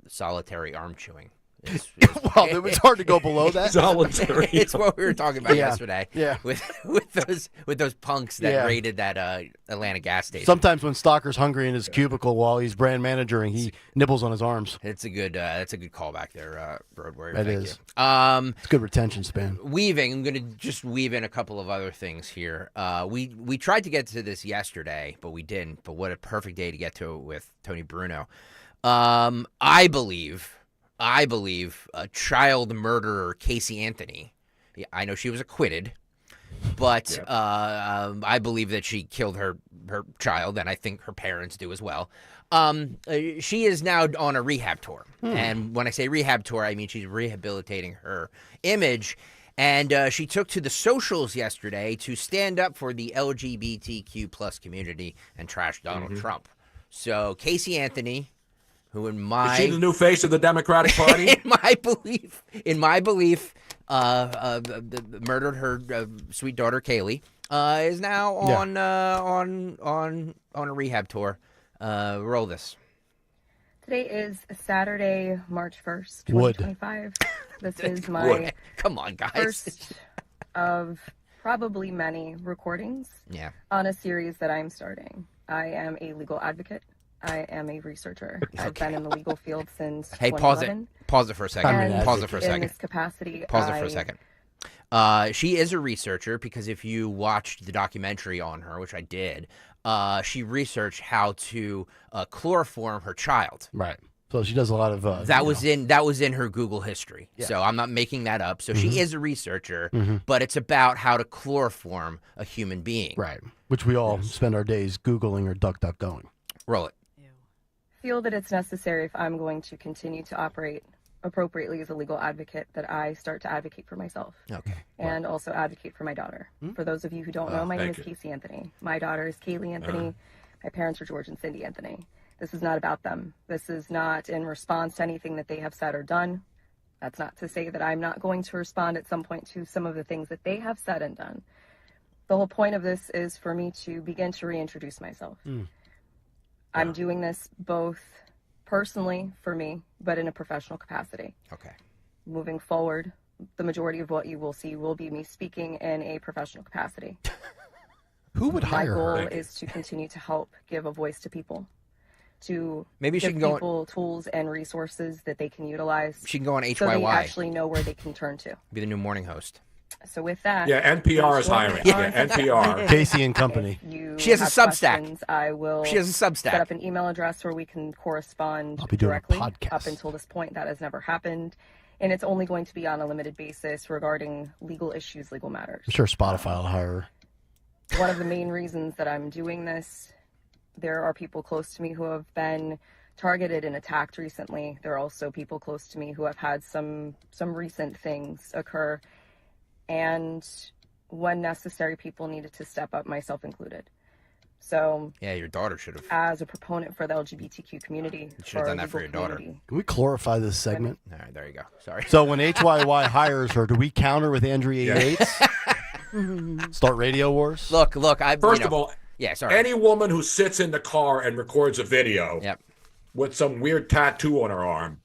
solitary arm chewing. Well, it's hard to go below that. Solitary. It's what we were talking about Yeah. yesterday. Yeah. With those punks that Yeah. raided that Atlanta gas station. Sometimes when Stalker's hungry in his cubicle while he's brand manager and he nibbles on his arms. It's a good that's a good callback there, Road Warrior. That Thank is. you. It's good retention span. Weaving. I'm going to just weave in a couple of other things here. We tried to get to this yesterday, but we didn't. But what a perfect day to get to it with Tony Bruno. I believe child murderer Casey Anthony. Yeah, I know she was acquitted, but I believe that she killed her child, and I think her parents do as well. She is now on a rehab tour, and when I say rehab tour, I mean she's rehabilitating her image. And she took to the socials yesterday to stand up for the LGBTQ plus community and trash Donald Trump. So Casey Anthony, who in my Is she the new face of the Democratic Party? in my belief, murdered her sweet daughter Kaylee, is now on a rehab tour. Roll this. Today is Saturday, March 1st, Wood. 2025. This is my Wood. Come on, guys. first of probably many recordings on a series that I'm starting. I am a legal advocate. I am a researcher. I've been in the legal field since 2011. Pause it for a second. In this capacity, Pause it for a second. She is a researcher because if you watched the documentary on her, which I did, she researched how to chloroform her child. Right. So she does a lot of that was in her Google history. Yeah. So I'm not making that up. So she is a researcher, but it's about how to chloroform a human being. Right. Which we all spend our days Googling or DuckDuckGoing. Roll it. Feel that it's necessary if I'm going to continue to operate appropriately as a legal advocate that I start to advocate for myself. Okay. And also advocate for my daughter. For those of you who don't know, my name is Casey Anthony. My daughter is Kaylee Anthony. My parents are George and Cindy Anthony. This is not about them. This is not in response to anything that they have said or done. That's not to say that I'm not going to respond at some point to some of the things that they have said and done. The whole point of this is for me to begin to reintroduce myself. I'm doing this both personally for me, but in a professional capacity. Okay. Moving forward, the majority of what you will see will be me speaking in a professional capacity. Who would hire her? My goal is to continue to help give a voice to people, to Maybe she give can go people tools and resources that they can utilize. She can go on HYY. So they actually know where they can turn to. Be the new morning host. So with that, Yeah, NPR is hiring. Yeah, NPR. Casey and Company. She has a have Substack. questions, I will She has a Substack. set up an email address where we can correspond I'll be doing a directly. podcast. Up until this point, that has never happened. And it's only going to be on a limited basis regarding legal issues, legal matters. I'm sure Spotify will hire her. One of the main reasons that I'm doing this, there are people close to me who have been targeted and attacked recently. There are also people close to me who have had some recent things occur. And when necessary, people needed to step up, myself included. So Yeah, your daughter should have. as a proponent for the LGBTQ community, You should have done that for our your legal daughter. community, Can we clarify this segment? All right, there you go. Sorry. So when HYY hires her, do we counter with Andrea Yates? Start radio wars? Look. First of all, yeah, sorry. any woman who sits in the car and records a video with some weird tattoo on her arm,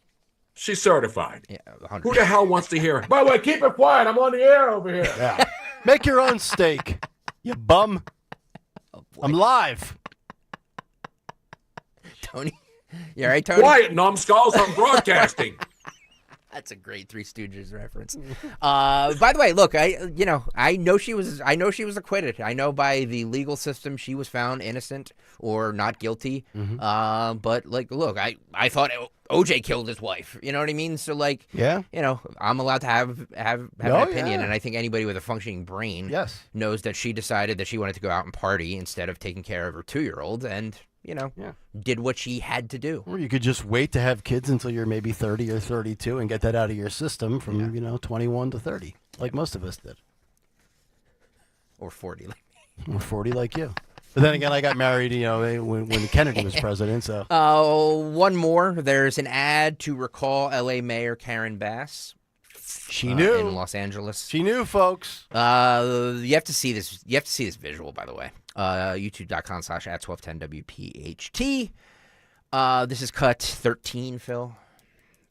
she's certified. Yeah, Who the hell wants to hear her? By the way, keep it quiet. I'm on the air over here. Yeah. Make your own steak, you bum. I'm live. Tony, you all right, Tony? Quiet, numbskulls. I'm broadcasting. That's a great Three Stooges reference. By the way, look, I know she was acquitted. I know by the legal system she was found innocent or not guilty. But look, I thought OJ killed his wife. You know what I mean? So I'm allowed to have an opinion, and I think anybody with a functioning brain knows that she decided that she wanted to go out and party instead of taking care of her 2-year-old, and did what she had to do. Or you could just wait to have kids until you're maybe 30 or 32 and get that out of your system from 21 to 30, like most of us did. Or 40 like me. Or 40 like you. But then again, I got married, when Kennedy was president. So one more. There's an ad to recall L.A. Mayor Karen Bass. She knew in Los Angeles. She knew, folks. You have to see this. You have to see this visual, by the way. YouTube.com/@1210WPHT. This is cut 13, Phil.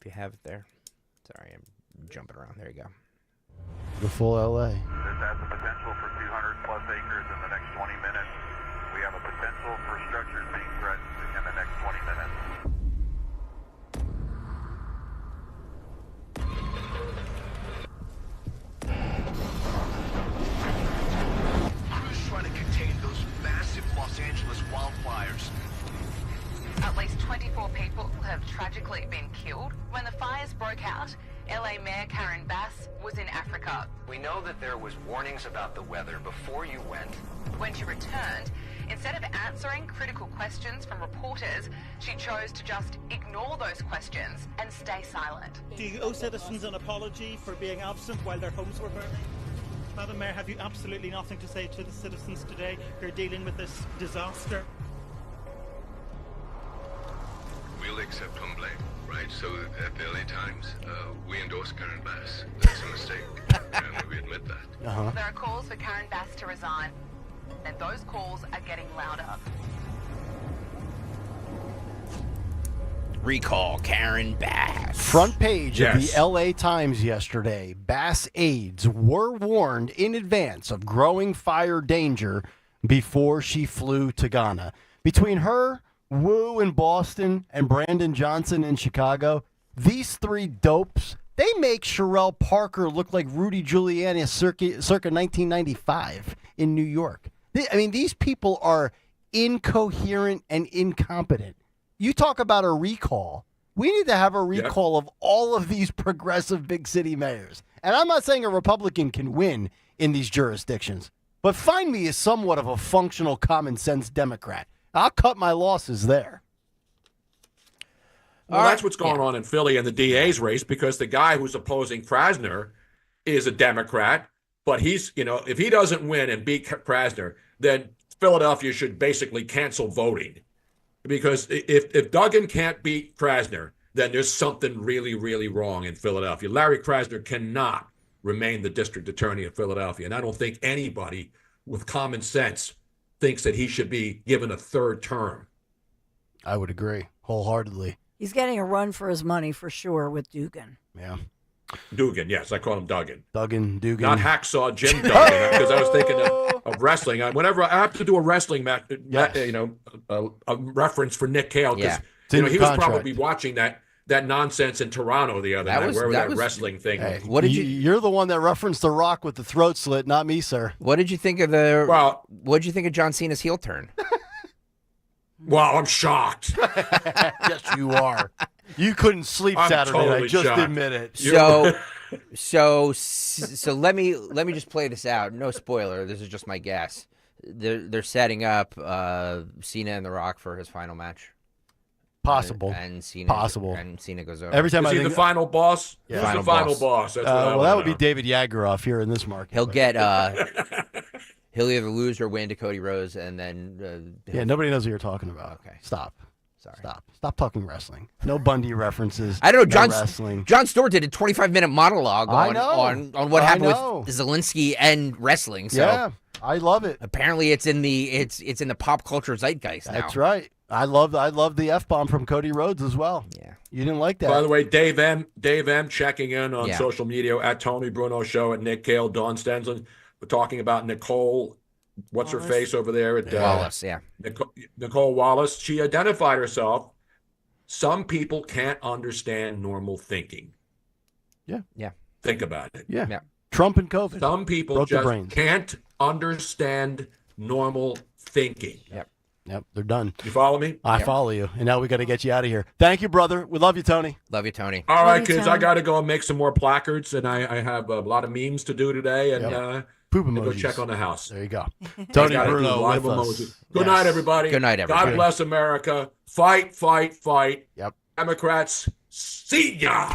If you have it there, Sorry, I'm jumping around. There you go. The full LA. This has the potential for 200 plus acres in the next 20 minutes. We have a potential for structures being threatened in the next 20 minutes. Crews trying to contain those massive Los Angeles wildfires. At least 24 people have tragically been killed. When the fires broke out, LA Mayor Karen Bass was in Africa. We know that there was warnings about the weather before you went. When she returned, instead of answering critical questions from reporters, she chose to just ignore those questions and stay silent. Do you owe citizens an apology for being absent while their homes were burning? Madam Mayor, have you absolutely nothing to say to the citizens today who are dealing with this disaster? We'll accept home blame, right? So at the LA Times, we endorse Karen Bass. That's a mistake, and we admit that. There are calls for Karen Bass to resign, and those calls are getting louder. Recall Karen Bass. Front page of the LA Times yesterday. Bass aides were warned in advance of growing fire danger before she flew to Ghana. Between her, Wu in Boston, and Brandon Johnson in Chicago, these three dopes, they make Sherelle Parker look like Rudy Giuliani circa 1995 in New York. These people are incoherent and incompetent. You talk about a recall. We need to have a recall of all of these progressive big city mayors. And I'm not saying a Republican can win in these jurisdictions, but find me as somewhat of a functional common sense Democrat. I'll cut my losses there. Well, that's what's going on in Philly in the DA's race, because the guy who's opposing Krasner is a Democrat, but he's, if he doesn't win and beat Krasner, then Philadelphia should basically cancel voting. Because if Duggan can't beat Krasner, then there's something really, really wrong in Philadelphia. Larry Krasner cannot remain the district attorney of Philadelphia, and I don't think anybody with common sense thinks that he should be given a third term. I would agree wholeheartedly. He's getting a run for his money for sure with Dugan. Yeah. Dugan, yes, I call him Duggan. Dugan. Not Hacksaw Jim Duggan, because I was thinking of wrestling. Whenever I have to do a wrestling match, a reference for Nick Kayal, because he was probably watching that nonsense in Toronto the other night, wherever that wrestling thing was. What did you're the one that referenced The Rock with the throat slit, not me, sir. What did you think of what did you think of John Cena's heel turn? Well, I'm shocked. Yes, you are. You couldn't sleep Saturday totally night. Just shocked. admit it. So let me just play this out. No spoiler. This is just my guess. They're setting up Cena and The Rock for his final match. Possible. And Cena. Possible. And Cena goes over. Every time is I he think the final boss? Yeah. Who's the final boss? That's what that would be David Yageroff here in this market. He'll get. He'll either lose or win to Cody Rhodes, and then. Nobody knows what you're talking about. Okay. Stop. Sorry. Stop talking wrestling. No Bundy references. I don't know. No wrestling. Jon Stewart did a 25-minute monologue on what happened with Zelensky and wrestling. So yeah, I love it. Apparently, it's in the pop culture zeitgeist now. That's right. I love the F-bomb from Cody Rhodes as well. Yeah. You didn't like that. By the way, Dave M checking in on social media at Tony Bruno Show, at Nick Kale, Dawn Stenslin. We're talking about Nicole. What's her face over there? At Wallace, yeah. Nicole Wallace. She identified herself. Some people can't understand normal thinking. Yeah. Yeah. Think about it. Yeah. Trump and COVID. Some people just can't understand normal thinking. Yep, they're done. You follow me? I follow you. And now we got to get you out of here. Thank you, brother. We love you, Tony. Love you, Tony. All right, kids. I got to go and make some more placards, and I have a lot of memes to do today, and poop go emojis. check on the house. There you go. Tony Bruno with us. Good night, everybody. Good night, everybody. God bless America. Fight, fight, fight. Yep. Democrats, see ya.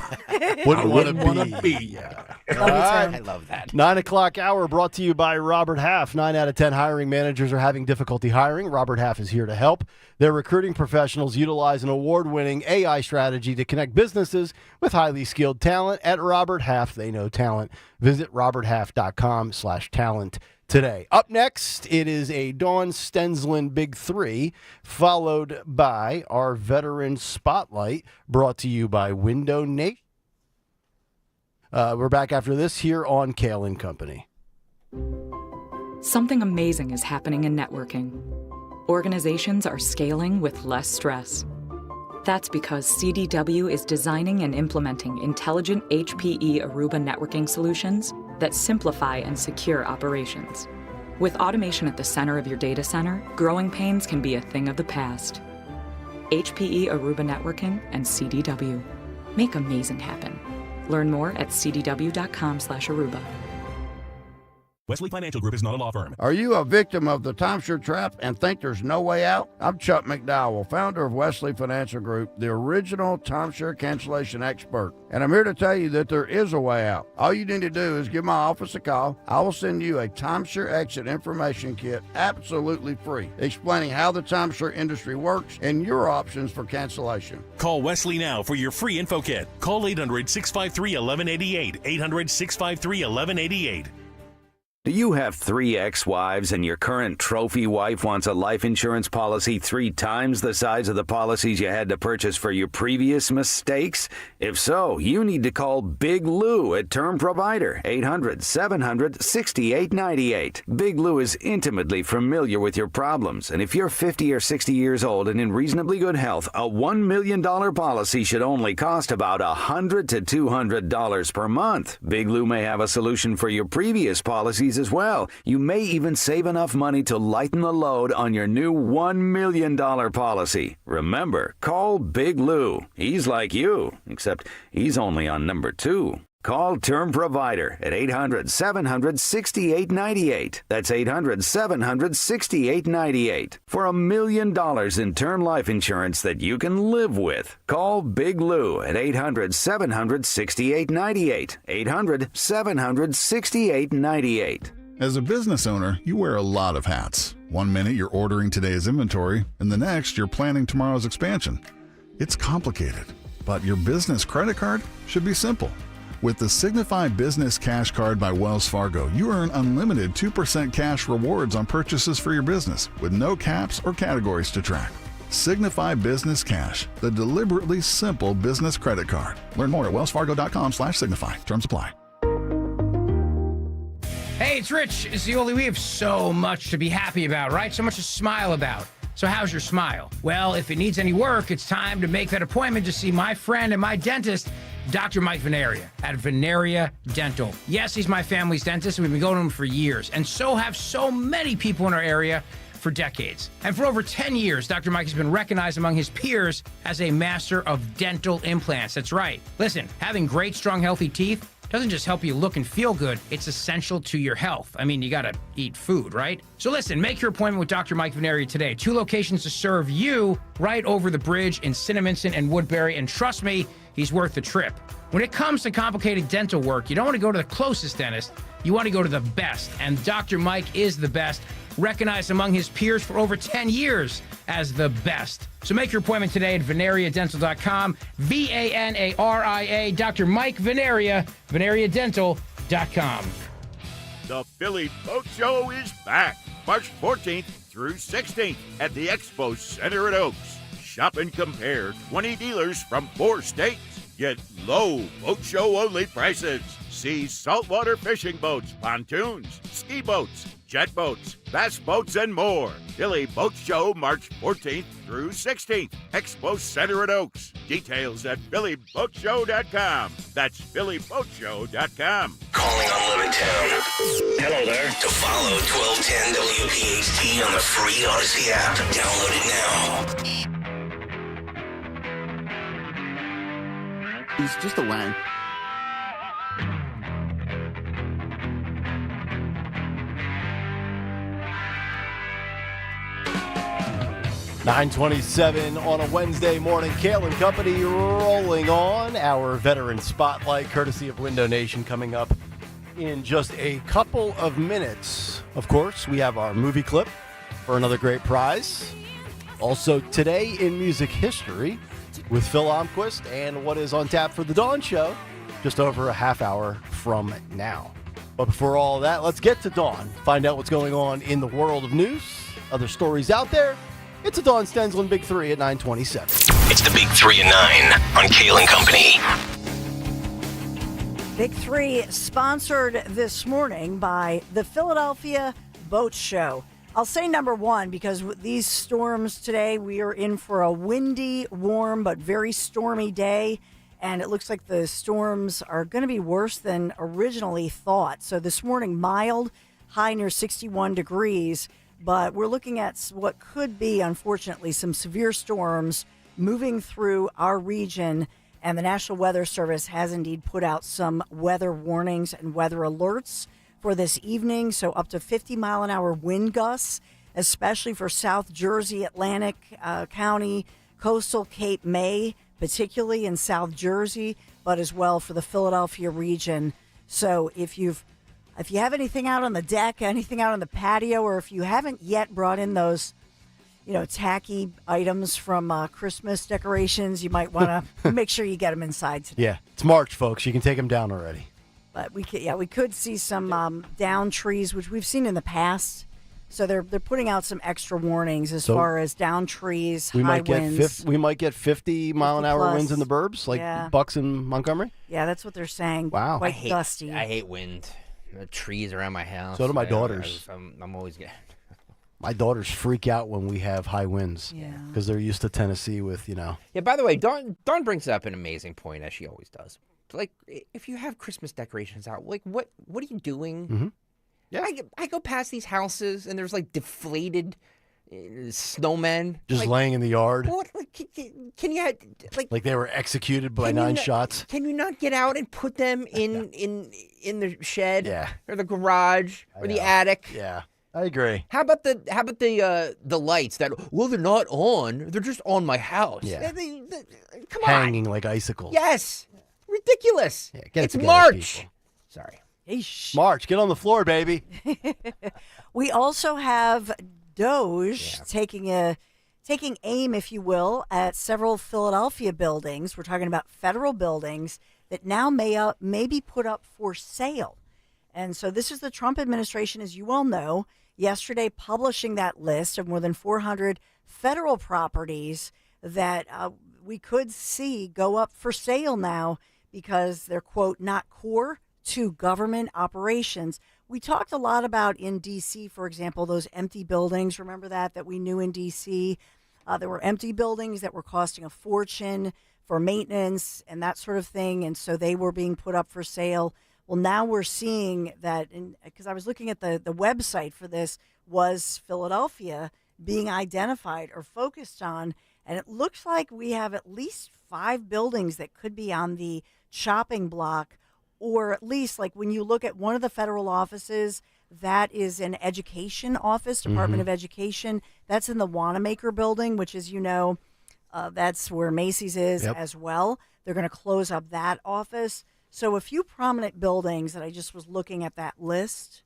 Wouldn't want to be. ya. I love that. 9 o'clock hour brought to you by Robert Half. 9 out of 10 hiring managers are having difficulty hiring. Robert Half is here to help. Their recruiting professionals utilize an award-winning AI strategy to connect businesses with highly skilled talent. At Robert Half, they know talent. Visit roberthalf.com/talent today. Up next, it is a Dawn Stenslin Big Three, followed by our Veteran Spotlight, brought to you by Window Nation. We're back after this here on Kayal and Company. Something amazing is happening in networking. Organizations are scaling with less stress. That's because CDW is designing and implementing intelligent HPE Aruba networking solutions that simplify and secure operations. With automation at the center of your data center, growing pains can be a thing of the past. HPE Aruba Networking and CDW. Make amazing happen. Learn more at cdw.com/Aruba. Wesley Financial Group is not a law firm. Are you a victim of the timeshare trap and think there's no way out? I'm Chuck McDowell, founder of Wesley Financial Group, the original timeshare cancellation expert. And I'm here to tell you that there is a way out. All you need to do is give my office a call. I will send you a timeshare exit information kit absolutely free, explaining how the timeshare industry works and your options for cancellation. Call Wesley now for your free info kit. Call 800-653-1188. 800-653-1188. Do you have 3 ex-wives and your current trophy wife wants a life insurance policy 3 times the size of the policies you had to purchase for your previous mistakes? If so, you need to call Big Lou at Term Provider, 800-700-6898. Big Lou is intimately familiar with your problems, and if you're 50 or 60 years old and in reasonably good health, a $1 million policy should only cost about $100 to $200 per month. Big Lou may have a solution for your previous policies as well. You may even save enough money to lighten the load on your new $1 million policy. Remember, call Big Lou. He's like you, except he's only on number 2. Call Term Provider at 800-700-6898. That's 800-700-6898. For $1 million in term life insurance that you can live with. Call Big Lou at 800-700-6898. 800-700-6898. As a business owner, you wear a lot of hats. One minute you're ordering today's inventory, and the next you're planning tomorrow's expansion. It's complicated, but your business credit card should be simple. With the Signify Business Cash Card by Wells Fargo, you earn unlimited 2% cash rewards on purchases for your business, with no caps or categories to track. Signify Business Cash, the deliberately simple business credit card. Learn more at wellsfargo.com/signify. Terms apply. Hey, it's Rich. Zioli, we have so much to be happy about, right? So much to smile about. So how's your smile? Well, if it needs any work, it's time to make that appointment to see my friend and my dentist, Dr. Mike Veneria at Veneria Dental. Yes, he's my family's dentist, and we've been going to him for years, and so have so many people in our area for decades. And for over 10 years, Dr. Mike has been recognized among his peers as a master of dental implants. That's right. Listen, having great, strong, healthy teeth doesn't just help you look and feel good, it's essential to your health. I mean, you gotta eat food, right? So listen, make your appointment with Dr. Mike Veneria today. 2 locations to serve you right over the bridge in Cinnaminson and Woodbury, and trust me, he's worth the trip. When it comes to complicated dental work, you don't want to go to the closest dentist, you want to go to the best, and Dr. Mike is the best, recognized among his peers for over 10 years as the best. So make your appointment today at veneriadental.com, V-A-N-A-R-I-A, Dr. Mike Veneria, veneriadental.com. The Philly Boat Show is back, March 14th through 16th at the Expo Center at Oaks. Shop and compare 20 dealers from 4 states. Get low boat show only prices. See saltwater fishing boats, pontoons, ski boats, jet boats, bass boats, and more. Philly Boat Show, March 14th through 16th. Expo Center at Oaks. Details at phillyboatshow.com. That's phillyboatshow.com. Calling on Levittown. Hello there. To follow 1210 WPHT on the free Odyssey app. Download it now. He's just a wang. $9:27 on a Wednesday morning. Kayal and Company rolling on. Our veteran spotlight, courtesy of Window Nation, coming up in just a couple of minutes. Of course, we have our movie clip for another great prize. Also today in music history with Phil Almquist and what is on tap for the Dawn Show just over a half hour from now. But before all of that, let's get to Dawn. Find out what's going on in the world of news, other stories out there. It's a Dawn Stensland Big 3 at 9:27. It's the Big 3 at 9 on Kayal and Company. Big Three sponsored this morning by the Philadelphia Boat Show. I'll say number one because with these storms today, we are in for a windy, warm, but very stormy day. And it looks like the storms are going to be worse than originally thought. So this morning, mild, high near 61 degrees. But we're looking at what could be, unfortunately, some severe storms moving through our region. And the National Weather Service has indeed put out some weather warnings and weather alerts for this evening. So up to 50-mile-an-hour wind gusts, especially for South Jersey, Atlantic County, coastal Cape May, particularly in South Jersey, but as well for the Philadelphia region. So if you have anything out on the deck, anything out on the patio, or if you haven't yet brought in those tacky items from Christmas decorations, you might want to make sure you get them inside today. Yeah, it's March, folks. You can take them down already. But we could see some down trees, which we've seen in the past. So they're putting out some extra warnings as far as down trees, high winds. We might get 50-mile-an-hour winds in the burbs, like Bucks in Montgomery. Yeah, that's what they're saying. Wow, quite gusty. I hate wind. The trees around my house. So do my daughters. I'm always getting. My daughters freak out when we have high winds because they're used to Tennessee with, Yeah, by the way, Dawn brings up an amazing point, as she always does. Like, if you have Christmas decorations out, like, what are you doing? Mm-hmm. Yeah. I go past these houses, and there's, like, deflated snowmen. Just laying in the yard. What? Can you, like they were executed by 9 shots? Can you not get out and put them in the shed? Yeah. Or the garage? Or the attic? Yeah. I agree. How about the lights that they're not on, they're just on my house. Yeah. Come on. Hanging like icicles. Yes. Ridiculous. Yeah, get it it's together, March. people. Sorry. March, get on the floor, baby. We also have Doge taking aim, if you will, at several Philadelphia buildings. We're talking about federal buildings that now may be put up for sale. And so this is the Trump administration, as you all know, yesterday publishing that list of more than 400 federal properties that we could see go up for sale now because they're, quote, not core to government operations. We talked a lot about in D.C., for example, those empty buildings. Remember that we knew in D.C. There were empty buildings that were costing a fortune for maintenance and that sort of thing. And so they were being put up for sale. Well, now we're seeing that, because I was looking at the website for this, was Philadelphia being identified or focused on, and it looks like we have at least 5 buildings that could be on the chopping block, or at least like when you look at one of the federal offices, that is an education office, Department of Education. That's in the Wanamaker building, which is, that's where Macy's is as well. They're going to close up that office. So a few prominent buildings that I just was looking at that list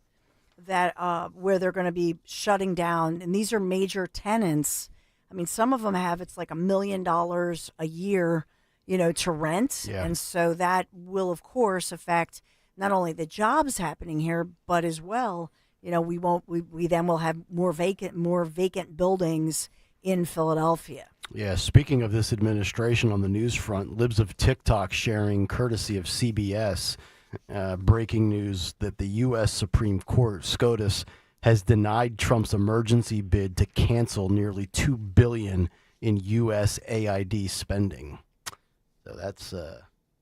that where they're going to be shutting down, and these are major tenants. I mean, some of them it's like $1 million a year, to rent. Yeah. And so that will, of course, affect not only the jobs happening here, but as well, we then will have more vacant buildings in Philadelphia. Yeah, speaking of this administration on the news front, libs of TikTok sharing, courtesy of CBS, breaking news that the U.S. Supreme Court, SCOTUS, has denied Trump's emergency bid to cancel nearly $2 billion in U.S. AID spending. So that's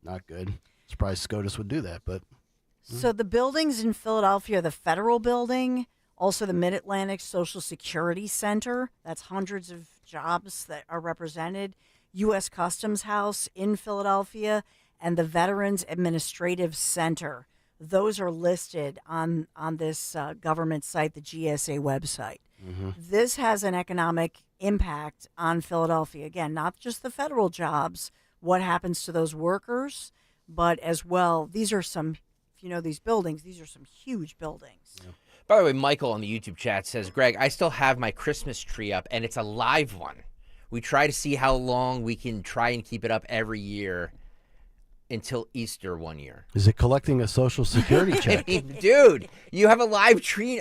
not good. Surprised SCOTUS would do that, but... So the buildings in Philadelphia, the federal building, also the Mid-Atlantic Social Security Center, that's hundreds of jobs that are represented, U.S. Customs House in Philadelphia, and the Veterans Administrative Center. Those are listed on this government site, the GSA website. Mm-hmm. This has an economic impact on Philadelphia. Again, not just the federal jobs, what happens to those workers, but as well, these are some, if you know these buildings, these are some huge buildings. Yeah. By the way, Michael on the YouTube chat says, Greg, I still have my Christmas tree up, and it's a live one. We try to see how long we can try and keep it up every year until Easter one year. Is it collecting a Social Security check? Dude, you have a live tree.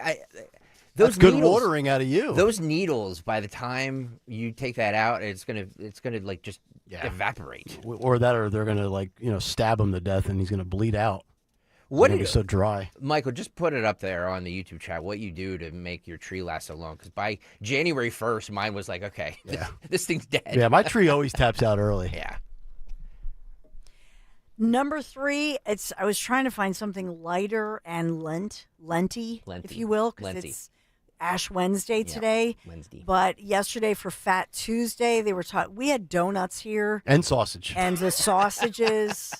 That's good watering out of you. Those needles, by the time you take that out, it's gonna like just evaporate. Or they're gonna stab him to death, and he's gonna bleed out. What It's so dry. Michael, just put it up there on the YouTube chat, what you do to make your tree last so long. Because by January 1st, mine was like, okay, this thing's dead. Yeah, my tree always taps out early. Yeah. Number 3, I was trying to find something lighter and lenty, if you will, because it's Ash Wednesday today. But yesterday for Fat Tuesday, they were we had donuts here And sausage. and the sausages.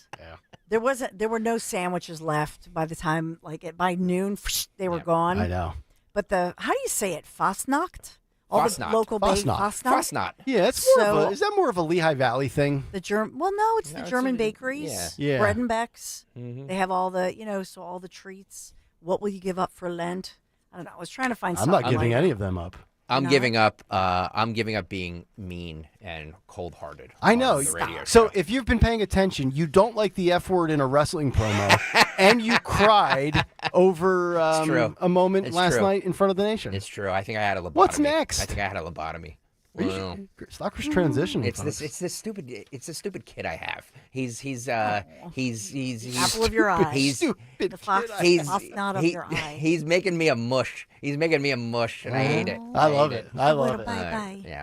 There were no sandwiches left by the time by noon they were gone. I know. But how do you say it? Fastnacht? All Fastnacht. the local Fastnacht. Yeah, it's more is that more of a Lehigh Valley thing? The no, it's the German bakeries. Yeah. Bread and Becks. Mm-hmm. They have all the so all the treats. What will you give up for Lent? I don't know. I was trying to find I'm something. not giving like any of them up. I'm giving up. I'm giving up being mean and cold-hearted. I know. on the radio So if you've been paying attention, you don't like the F word in a wrestling promo, and you cried over a moment last night in front of the nation. It's true. I think I had a lobotomy. What's next? I think I had a lobotomy. Stocker's transitioning. It's this stupid kid I have. He's apple of your eye. The fox not of your eye. He's making me a mush. He's making me a mush, and I hate it. I love it. I love it. Bye. Yeah.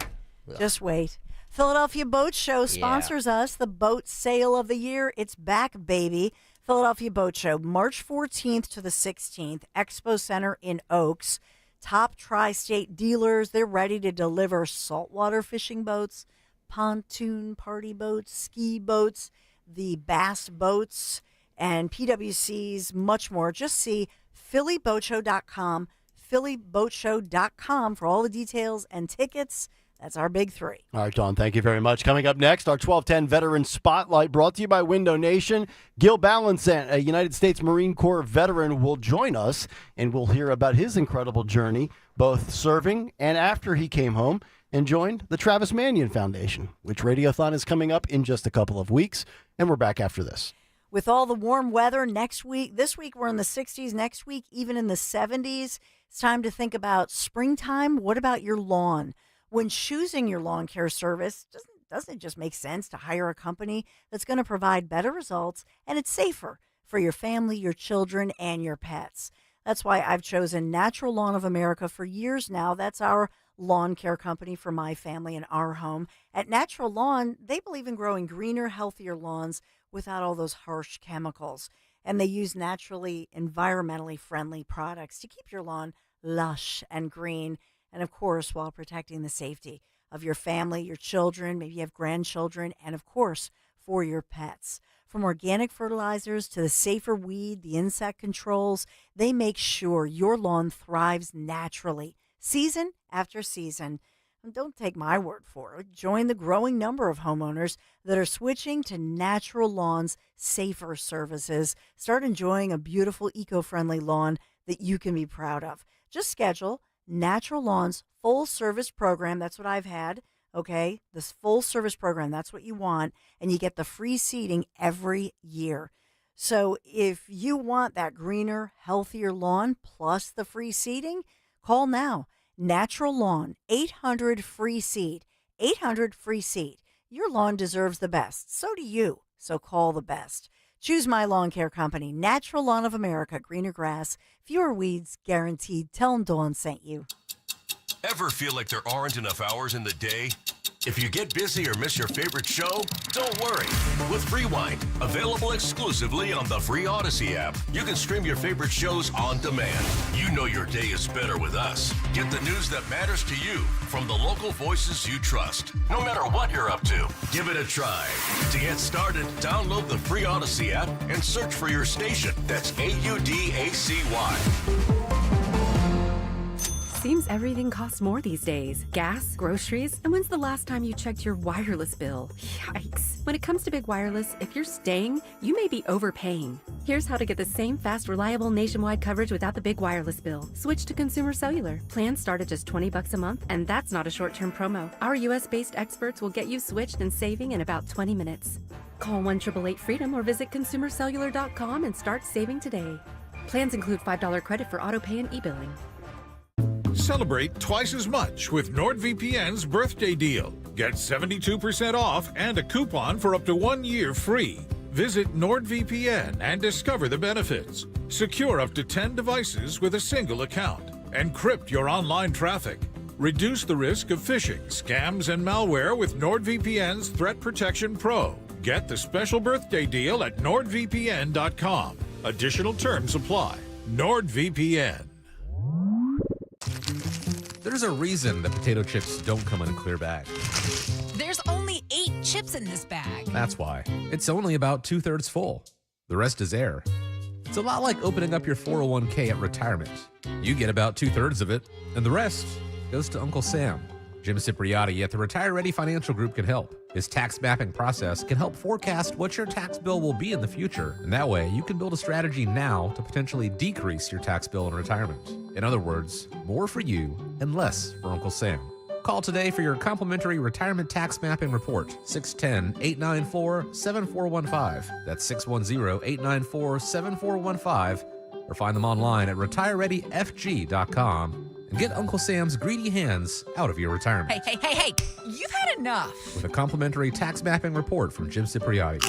Just wait. Philadelphia Boat Show sponsors us. The boat sale of the year. It's back, baby. Philadelphia Boat Show, March 14th to the 16th. Expo Center in Oaks. Top tri-state dealers, they're ready to deliver saltwater fishing boats, pontoon party boats, ski boats, the bass boats, and PWCs, much more. Just see phillyboatshow.com, phillyboatshow.com for all the details and tickets. That's our big 3. All right, Dawn, thank you very much. Coming up next, our 1210 Veteran Spotlight brought to you by Window Nation. Gil Balancent, a United States Marine Corps veteran, will join us, and we'll hear about his incredible journey, both serving and after he came home and joined the Travis Manion Foundation, which Radiothon is coming up in just a couple of weeks, and we're back after this. With all the warm weather this week we're in the 60s, next week even in the 70s. It's time to think about springtime. What about your lawn? When choosing your lawn care service, doesn't it just make sense to hire a company that's going to provide better results and it's safer for your family, your children, and your pets? That's why I've chosen Natural Lawn of America for years now. That's our lawn care company for my family and our home. At Natural Lawn, they believe in growing greener, healthier lawns without all those harsh chemicals. And they use naturally, environmentally friendly products to keep your lawn lush and green. And, of course, while protecting the safety of your family, your children, maybe you have grandchildren, and, of course, for your pets. From organic fertilizers to the safer weed, the insect controls, they make sure your lawn thrives naturally, season after season. And don't take my word for it. Join the growing number of homeowners that are switching to Natural Lawn's safer services. Start enjoying a beautiful, eco-friendly lawn that you can be proud of. Just schedule Natural Lawn's full service program. That's what I've had. Okay. This full service program. That's what you want. And you get the free seeding every year. So if you want that greener, healthier lawn plus the free seeding, call now. Natural Lawn, 800 free seed. 800 free seed. Your lawn deserves the best. So do you. So call the best. Choose my lawn care company, Natural Lawn of America. Greener grass, fewer weeds, guaranteed. Tell them Dawn sent you. Ever feel like there aren't enough hours in the day? If you get busy or miss your favorite show, don't worry. With Rewind, available exclusively on the free Odyssey app, you can stream your favorite shows on demand. You know your day is better with us. Get the news that matters to you from the local voices you trust. No matter what you're up to, give it a try. To get started, download the free Odyssey app and search for your station. That's AUDACY. Seems everything costs more these days. Gas, groceries, and when's the last time you checked your wireless bill? Yikes. When it comes to big wireless, if you're staying, you may be overpaying. Here's how to get the same fast, reliable nationwide coverage without the big wireless bill. Switch to Consumer Cellular. Plans start at just $20 a month, and that's not a short-term promo. Our US-based experts will get you switched and saving in about 20 minutes. Call 1-888-FREEDOM or visit consumercellular.com and start saving today. Plans include $5 credit for autopay and e-billing. Celebrate twice as much with NordVPN's birthday deal. Get 72% off and a coupon for up to 1 year free. Visit NordVPN and discover the benefits. Secure up to 10 devices with a single account. Encrypt your online traffic. Reduce the risk of phishing, scams, and malware with NordVPN's Threat Protection Pro. Get the special birthday deal at NordVPN.com. Additional terms apply. NordVPN. There's a reason that potato chips don't come in a clear bag. There's only 8 chips in this bag. That's why. It's only about 2/3 full. The rest is air. It's a lot like opening up your 401k at retirement. You get about 2/3 of it, and the rest goes to Uncle Sam. Jim Cipriotti at the Retire Ready Financial Group can help. His tax mapping process can help forecast what your tax bill will be in the future, and that way you can build a strategy now to potentially decrease your tax bill in retirement. In other words, more for you and less for Uncle Sam. Call today for your complimentary retirement tax mapping report, 610-894-7415. That's 610-894-7415, or find them online at retirereadyfg.com. And get Uncle Sam's greedy hands out of your retirement. Hey, you've had enough. With a complimentary tax mapping report from Jim Cipriotti.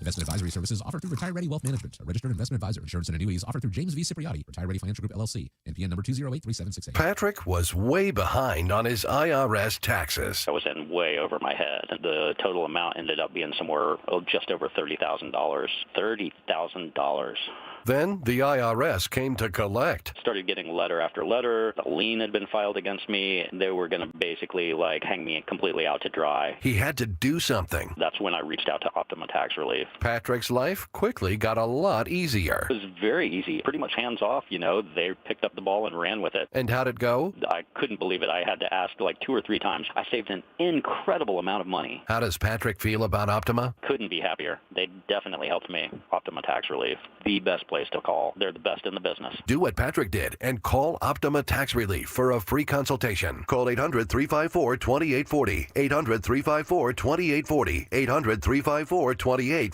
Investment advisory services offered through Retire Ready Wealth Management, a registered investment advisor. Insurance and annuities offered through James V. Cipriotti, Retire Ready Financial Group, LLC, NPN number 2083768. Patrick was way behind on his IRS taxes. I was in way over my head. The total amount ended up being somewhere just over $30,000. $30,000. Then the IRS came to collect. Started getting letter after letter. A lien had been filed against me. They were going to basically hang me completely out to dry. He had to do something. That's when I reached out to Optima Tax Relief. Patrick's life quickly got a lot easier. It was very easy, pretty much hands off. They picked up the ball and ran with it. And how'd it go? I couldn't believe it. I had to ask 2 or 3 times. I saved an incredible amount of money. How does Patrick feel about Optima? Couldn't be happier. They definitely helped me. Optima Tax Relief, the best place to call. They're the best in the business. Do what Patrick did and call Optima Tax Relief for a free consultation. Call 800-354-2840. 800-354-2840. 800-354-2840.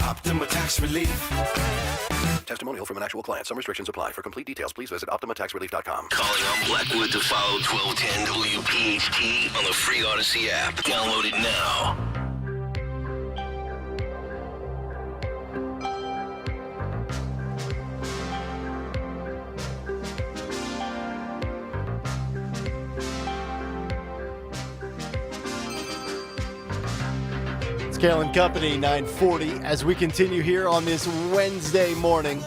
Optima Tax Relief. Testimonial from an actual client. Some restrictions apply. For complete details, please visit OptimaTaxRelief.com. Calling on Blackwood to follow 1210 WPHT on the free Odyssey app. Download it now. Kayal and Company, 940, as we continue here on this Wednesday morning.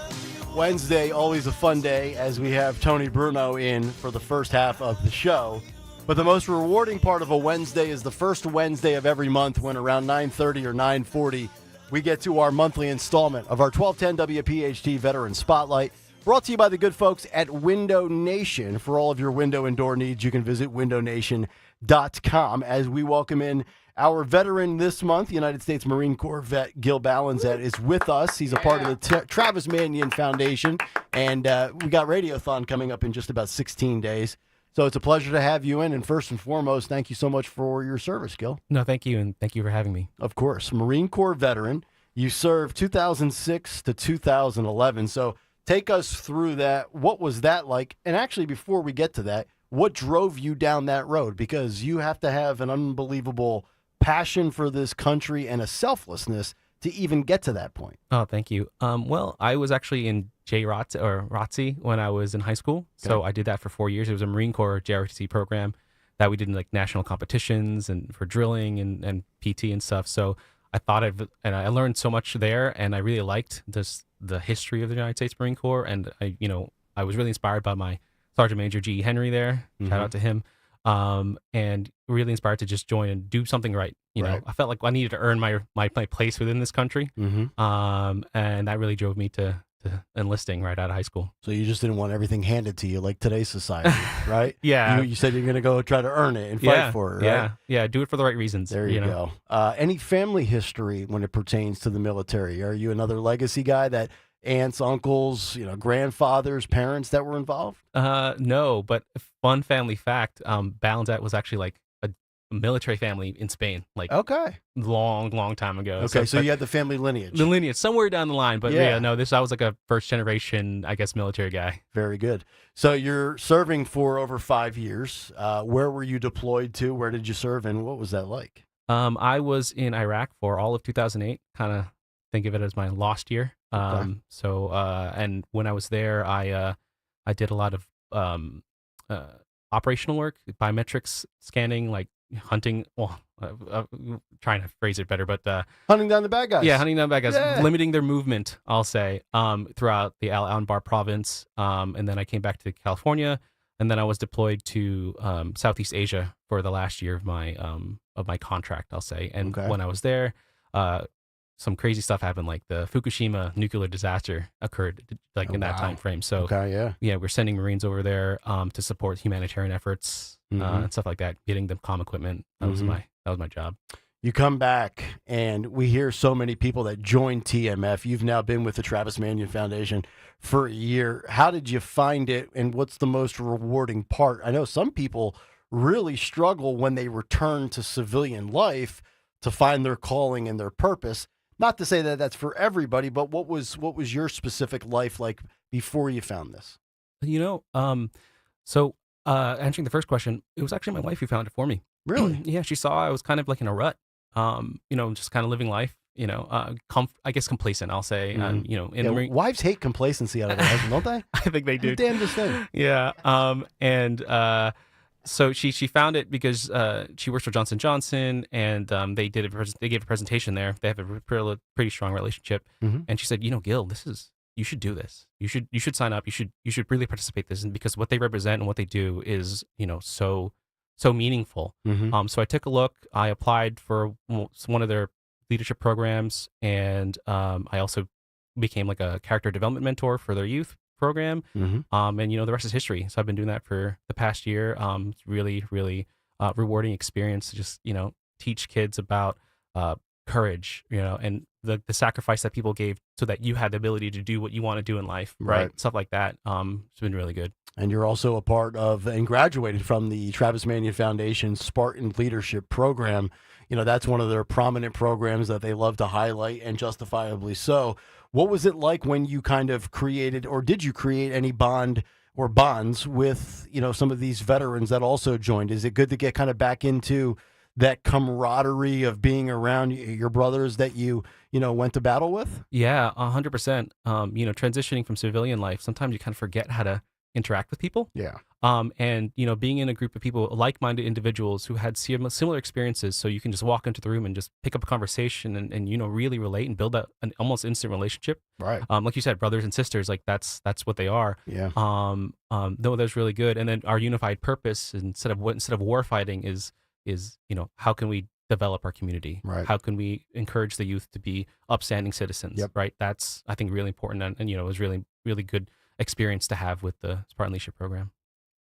Wednesday, always a fun day, as we have Tony Bruno in for the first half of the show. But the most rewarding part of a Wednesday is the first Wednesday of every month, when around 9:30 or 9:40, we get to our monthly installment of our 1210 WPHT Veteran Spotlight, brought to you by the good folks at Window Nation. For all of your window and door needs, you can visit windownation.com, as we welcome in our veteran this month, United States Marine Corps vet Gil Ballanzette is with us. He's a part of the Travis Manion Foundation, and we got Radiothon coming up in just about 16 days. So it's a pleasure to have you in, and first and foremost, thank you so much for your service, Gil. No, thank you, and thank you for having me. Of course. Marine Corps veteran. You served 2006 to 2011, so take us through that. What was that like? And actually, before we get to that, what drove you down that road? Because you have to have an unbelievable passion for this country and a selflessness to even get to that point. Oh, thank you. Well, I was actually in ROTC when I was in high school. So Okay. I did that for 4 years. It was a Marine Corps JROTC program that we did in national competitions and for drilling and PT and stuff. So I thought and I learned so much there, and I really liked the history of the United States Marine Corps. And I was really inspired by my Sergeant Major G. Henry there. Shout out to him. And really inspired to just join and do something right. You know, I felt like I needed to earn my place within this country. And that really drove me to enlisting right out of high school. So you just didn't want everything handed to you like today's society, right? Yeah. You said you're going to go try to earn it and fight for it, right? Yeah. Do it for the right reasons. There you go. Any family history when it pertains to the military? Are you another legacy guy that aunts, uncles, grandfathers, parents that were involved? No, but fun family fact, Ballanzette was actually like a military family in Spain, okay, long time ago. Okay, so you had the family lineage. The lineage somewhere down the line, but Yeah. no, I was like a first generation, I guess, military guy. Very good. So you're serving for over 5 years. Where were you deployed to? Where did you serve, and what was that like? I was in Iraq for all of 2008. Kind of think of it as my lost year. Okay. So, and when I was there, I did a lot of operational work, biometrics scanning, like hunting. Well, trying to phrase it better, but Hunting down the bad guys. yeah, hunting down bad guys, Yeah. limiting their movement. I'll say throughout the Al Anbar province, and then I came back to California, and then I was deployed to Southeast Asia for the last year of my contract. I'll say, and Okay. when I was there, some crazy stuff happened, like the Fukushima nuclear disaster occurred, like in that wow. time frame. So Okay, yeah. we're sending Marines over there to support humanitarian efforts Mhm. and stuff like that, getting them comm equipment. That was Mhm. my job. You come back, and we hear so many people that join TMF. You've now been with the Travis Manion Foundation for a year. How did you find it, and what's the most rewarding part? I know some people really struggle when they return to civilian life to find their calling and their purpose. Not to say that that's for everybody, but what was your specific life like before you found this? So answering the first question, it was actually my wife who found it for me. Really? Yeah, she saw I was kind of like in a rut, just kind of living life, I guess complacent, I'll say. Mhm. In Yeah, the Marine. wives hate complacency out of their husband, don't they? I think they do. Damnedest thing. Yeah. So she found it because she works for Johnson & Johnson, and they gave a presentation there. They have a pretty strong relationship, Mhm. and she said, Gil, you should do this. You should sign up. You should really participate in this, and because what they represent and what they do is so meaningful. Mhm. So I took a look. I applied for one of their leadership programs, and I also became like a character development mentor for their youth program. Mhm. And the rest is history. So I've been doing that for the past year. It's really, really rewarding experience to just teach kids about courage, and the sacrifice that people gave so that you had the ability to do what you want to do in life, right? Right. Stuff like that. It's been really good. And you're also a part of and graduated from the Travis Manion Foundation Spartan Leadership Program. That's one of their prominent programs that they love to highlight, and justifiably so. What was it like when you kind of created, or did you create any bond or bonds with, some of these veterans that also joined? Is it good to get kind of back into that camaraderie of being around your brothers that you went to battle with? Yeah, 100%. Transitioning from civilian life, sometimes you kind of forget how to interact with people. Yeah. And being in a group of people, like-minded individuals who had similar experiences, so you can just walk into the room and just pick up a conversation and really relate and build an almost instant relationship. Right. Like you said, brothers and sisters, like that's what they are. Yeah. No, that's really good. And then our unified purpose instead of war fighting is how can we develop our community? Right. How can we encourage the youth to be upstanding citizens? Yep. Right. That's, I think, really important, and it was really, really good experience to have with the Spartan Leadership Program.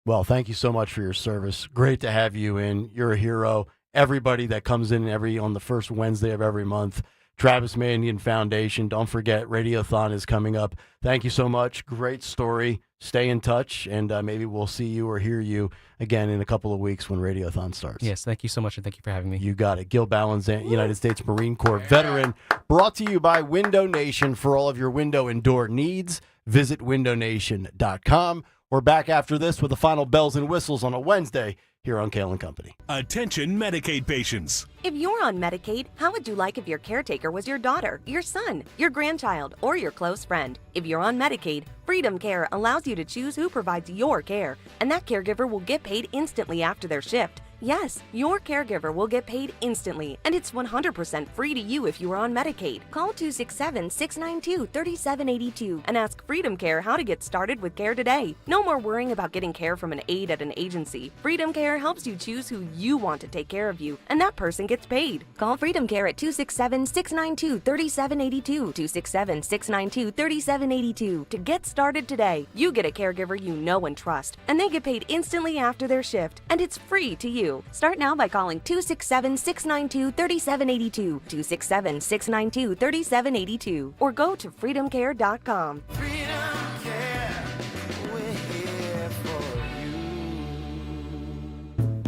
Well, thank you so much for your service. Great to have you in. You're a hero. Everybody that comes in on the first Wednesday of every month, Travis Manion Foundation. Don't forget, Radiothon is coming up. Thank you so much. Great story. Stay in touch, and maybe we'll see you or hear you again in a couple of weeks when Radiothon starts. Yes, thank you so much, and thank you for having me. You got it. Gil Ballanzan, United States Marine Corps veteran, brought to you by Window Nation. For all of your window and door needs, visit windownation.com. We're back after this with the final bells and whistles on a Wednesday here on Kayal & Company. Attention Medicaid patients. If you're on Medicaid, how would you like if your caretaker was your daughter, your son, your grandchild, or your close friend? If you're on Medicaid, Freedom Care allows you to choose who provides your care, and that caregiver will get paid instantly after their shift. Yes, your caregiver will get paid instantly, and it's 100% free to you if you are on Medicaid. Call 267-692-3782 and ask Freedom Care how to get started with care today. No more worrying about getting care from an aide at an agency. Freedom Care helps you choose who you want to take care of you, and that person gets paid. Call Freedom Care at 267-692-3782, 267-692-3782 to get started today. You get a caregiver you know and trust, and they get paid instantly after their shift, and it's free to you. Start now by calling 267-692-3782, 267-692-3782, or go to freedomcare.com.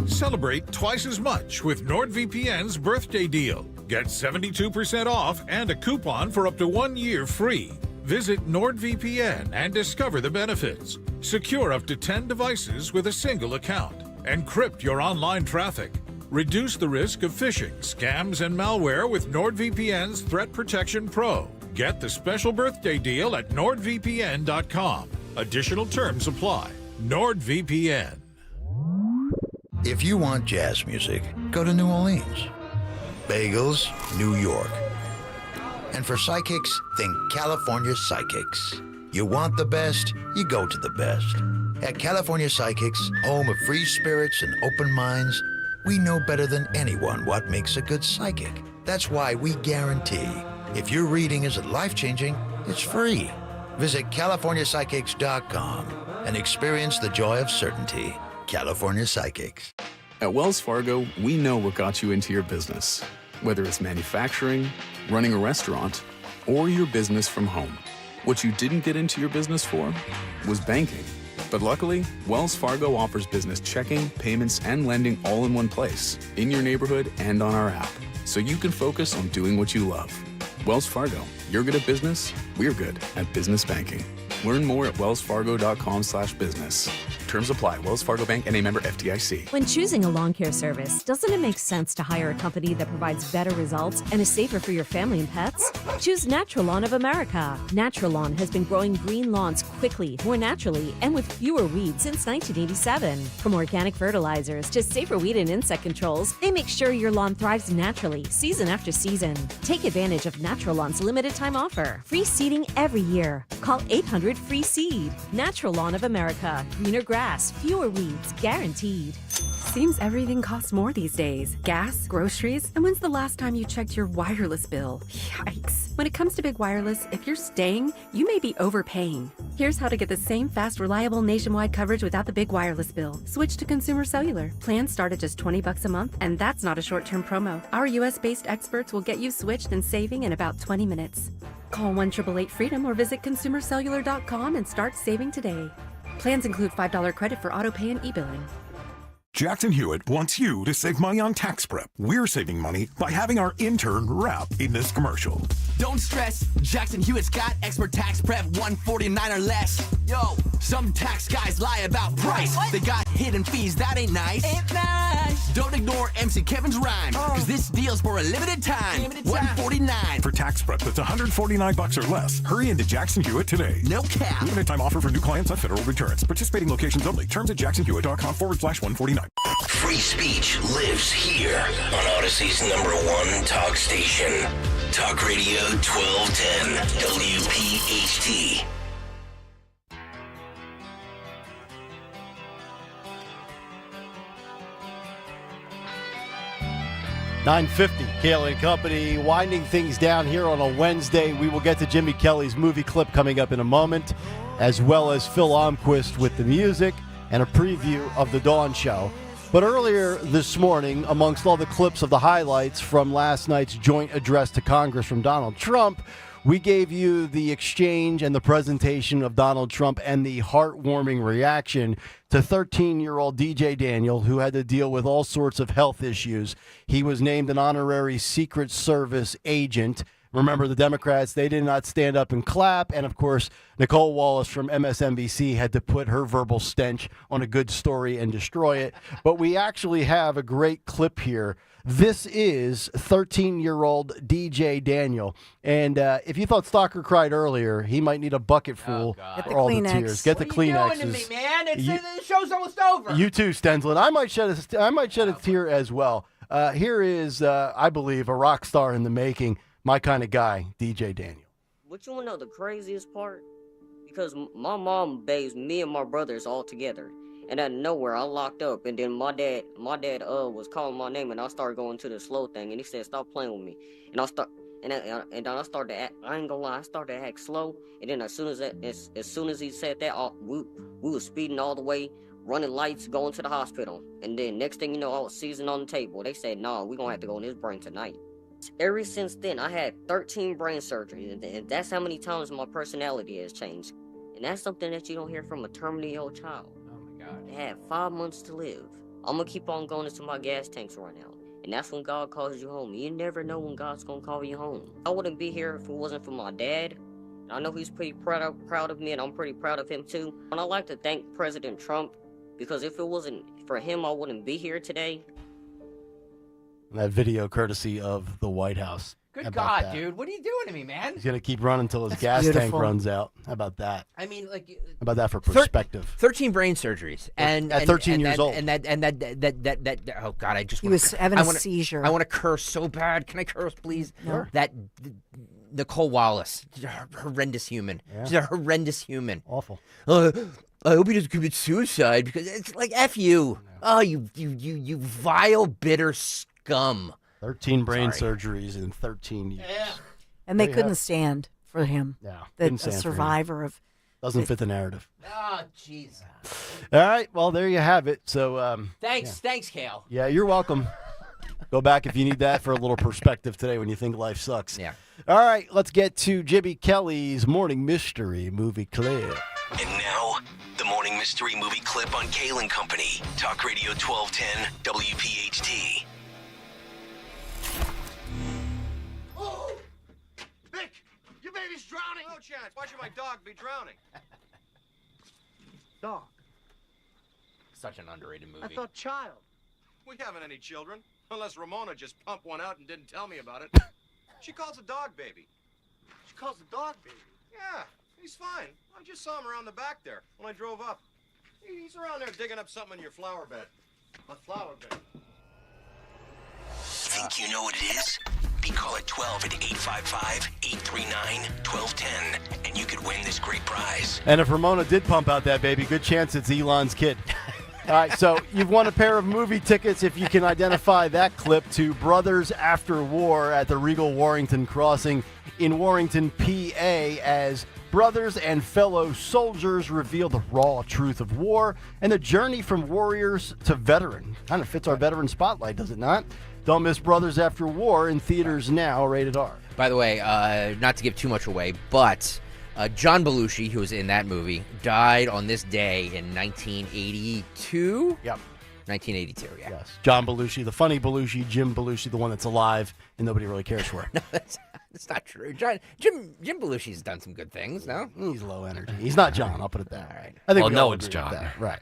Celebrate twice as much with NordVPN's birthday deal. Get 72% off and a coupon for up to 1 year free. Visit NordVPN and discover the benefits. Secure up to 10 devices with a single account. Encrypt your online traffic. Reduce the risk of phishing, scams, and malware with NordVPN's Threat Protection Pro. Get the special birthday deal at nordvpn.com. Additional terms apply. NordVPN. If you want jazz music, go to New Orleans. Bagels, New York. And for psychics, think California Psychics. You want the best, you go to the best. At California Psychics, home of free spirits and open minds, we know better than anyone what makes a good psychic. That's why we guarantee if your reading isn't life-changing, it's free. Visit CaliforniaPsychics.com and experience the joy of certainty. California Psychics. At Wells Fargo, we know what got you into your business. Whether it's manufacturing, running a restaurant, or your business from home. What you didn't get into your business for was banking. But luckily, Wells Fargo offers business checking, payments, and lending all in one place, in your neighborhood and on our app, so you can focus on doing what you love. Wells Fargo, you're good at business, we're good at business banking. Learn more at wellsfargo.com/business. Terms apply. Wells Fargo Bank and a member FDIC. When choosing a lawn care service, doesn't it make sense to hire a company that provides better results and is safer for your family and pets? Choose Natural Lawn of America. Natural Lawn has been growing green lawns quickly, more naturally, and with fewer weeds since 1987. From organic fertilizers to safer weed and insect controls, they make sure your lawn thrives naturally, season after season. Take advantage of Natural Lawn's limited time offer. Free seeding every year. Call 800-FREE-SEED. Natural Lawn of America. Greener grass, fewer weeds, guaranteed. Seems everything costs more these days. Gas, groceries, and when's the last time you checked your wireless bill? Yikes. When it comes to big wireless, if you're staying, you may be overpaying. Here's how to get the same fast, reliable nationwide coverage without the big wireless bill. Switch to Consumer Cellular. Plans start at just $20 a month, and that's not a short-term promo. Our US-based experts will get you switched and saving in about 20 minutes. Call 1-888-FREEDOM or visit consumercellular.com and start saving today. Plans include $5 credit for autopay and e-billing. Jackson Hewitt wants you to save money on tax prep. We're saving money by having our intern rap in this commercial. Don't stress, Jackson Hewitt's got expert tax prep, $149 or less. Yo, some tax guys lie about price. They got hidden fees, that ain't nice. Ain't nice. Don't ignore MC Kevin's rhyme, cause this deal's for a limited time. $149. For tax prep that's $149 or less, hurry into Jackson Hewitt today. No cap. Limited time offer for new clients on federal returns. Participating locations only. Terms at jacksonhewitt.com/149. Free speech lives here on Odyssey's #1 talk station. Talk Radio 1210 WPHT. $9:50, Kayal and Company, winding things down here on a Wednesday. We will get to Jimmy Kelly's movie clip coming up in a moment, as well as Phil Almquist with the music and a preview of The Dawn Show. But earlier this morning, amongst all the clips of the highlights from last night's joint address to Congress from Donald Trump, we gave you the exchange and the presentation of Donald Trump and the heartwarming reaction to 13-year-old DJ Daniel, who had to deal with all sorts of health issues. He was named an honorary Secret Service agent. Remember, the Democrats, they did not stand up and clap. And, of course, Nicole Wallace from MSNBC had to put her verbal stench on a good story and destroy it. But we actually have a great clip here. This is 13-year-old DJ Daniel. And if you thought Stalker cried earlier, he might need a bucket full for all the tears. Get the Kleenexes. What are you doing to me, man? The show's almost over. You too, Stensland. I might shed a tear as well. Here is, I believe, a rock star in the making. My kind of guy, DJ Daniel. But you want to know the craziest part? Because my mom bathes me and my brothers all together. And out of nowhere, I locked up. And then my dad was calling my name. And I started going to the slow thing. And he said, stop playing with me. And I then I started to act, I ain't gonna lie, I started to act slow. And then as soon as he said that, we was speeding all the way, running lights, going to the hospital. And then next thing you know, I was seizing on the table. They said, nah, we're gonna have to go in his brain tonight. Ever since then, I had 13 brain surgeries, and that's how many times my personality has changed. And that's something that you don't hear from a terminally ill child. Oh my God. They had 5 months to live. I'm gonna keep on going until my gas tanks run out. And that's when God calls you home. You never know when God's gonna call you home. I wouldn't be here if it wasn't for my dad. I know he's pretty proud of me, and I'm pretty proud of him too. And I'd like to thank President Trump, because if it wasn't for him, I wouldn't be here today. That video courtesy of the White House. Good How about God, that? dude. What are you doing to me, man? He's going to keep running until his gas tank runs out. How about that? I mean, like. How about that for perspective? 13 brain surgeries. And at 13 years old. And that oh, God, I just He was having a seizure. I want to curse so bad. Can I curse, please? No. That Nicole Wallace, horrendous human. Yeah. She's a horrendous human. Awful. I hope he doesn't commit suicide because it's like, F you. Oh, you vile, bitter scum. 13 brain surgeries in 13 years. And they couldn't stand for him. Yeah. The couldn't stand for him. survivor of. Doesn't fit the narrative. Oh, jeez. All right. Well, there you have it. So, Thanks, Kayal. yeah, you're welcome. Go back if you need that for a little perspective today when you think life sucks. Yeah. All right. Let's get to Jimmy Kelly's Morning Mystery Movie Clip. And now, the Morning Mystery Movie Clip on Kayal & Company. Talk Radio 1210, WPHT. Vic, your baby's drowning. No chance. Why should my dog be drowning? Dog. Such an underrated movie. I thought child. We haven't any children, unless Ramona just pumped one out and didn't tell me about it. She calls the dog baby. She calls the dog baby? Yeah, he's fine. I just saw him around the back there when I drove up. He's around there digging up something in your flower bed. A flower bed. Think you know what it is? Be call at 12 at 855-839-1210, and you could win this great prize. And if Ramona did pump out that baby, good chance it's Elon's kid. All right, so you've won a pair of movie tickets if you can identify that clip to Brothers After War at the Regal Warrington Crossing in Warrington, PA, as brothers and fellow soldiers reveal the raw truth of war and the journey from warriors to veteran. Kind of fits our veteran spotlight, does it not? Don't miss Brothers After War in theaters now, rated R. By the way, not to give too much away, but John Belushi, who was in that movie, died on this day in 1982. Yep. 1982, yeah. Yes. John Belushi, the funny Belushi, Jim Belushi, the one that's alive and nobody really cares for. No, that's not true. Jim Belushi's done some good things, no? He's low energy. He's not John, I'll put it that way. All right. I think Well, we no, all it's agree with John. that. Right.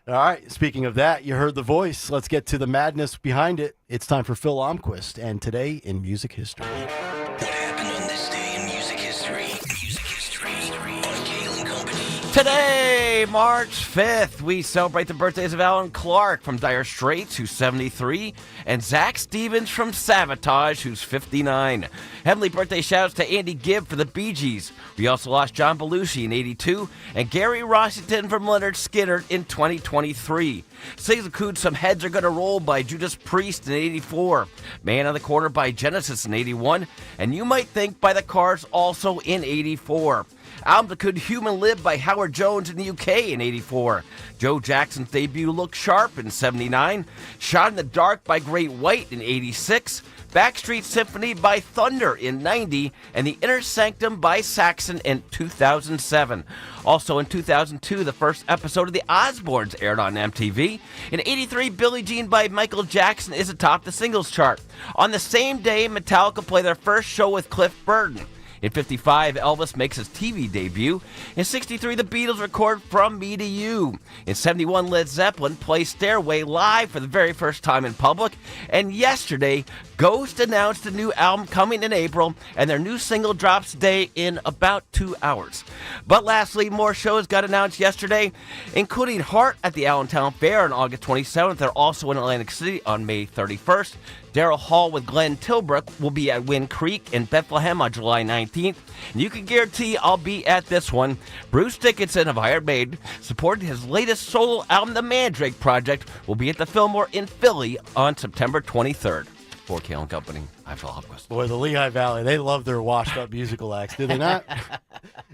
All right. Speaking of that, you heard the voice. Let's get to the madness behind it. It's time for Phil Almquist, and today in music history. What happened on this day in music history? Music history on Kayal & Company. Today, March 5th, we celebrate the birthdays of Alan Clark from Dire Straits, who's 73, and Zach Stevens from Sabotage, who's 59. Heavenly birthday shoutouts to Andy Gibb for the Bee Gees. We also lost John Belushi in 82, and Gary Rossington from Leonard Skinner in 2023. Things include Some Heads Are Gonna Roll by Judas Priest in 84, Man on the Corner by Genesis in 81, and You Might Think by The Cars also in 84. Albums include Human Live by Howard Jones in the UK in 84, Joe Jackson's debut Look Sharp in 79, Shot in the Dark by Great White in 86, Backstreet Symphony by Thunder in 90, and The Inner Sanctum by Saxon in 2007. Also in 2002, the first episode of The Osbournes aired on MTV. In 83, Billie Jean by Michael Jackson is atop the singles chart. On the same day, Metallica play their first show with Cliff Burton. In 55, Elvis makes his TV debut. In 63, the Beatles record From Me to You. In 71, Led Zeppelin plays Stairway live for the very first time in public. And yesterday, Ghost announced a new album coming in April, and their new single drops today in about 2 hours. But lastly, more shows got announced yesterday, including Heart at the Allentown Fair on August 27th. They're also in Atlantic City on May 31st. Daryl Hall with Glenn Tilbrook will be at Wind Creek in Bethlehem on July 19th. And you can guarantee I'll be at this one. Bruce Dickinson of Iron Maiden, supporting his latest solo album, The Mandrake Project, will be at the Fillmore in Philly on September 23rd. For Kayal & Company, I'm Phil Almquist. Boy, the Lehigh Valley, they love their washed-up musical acts, do they not? All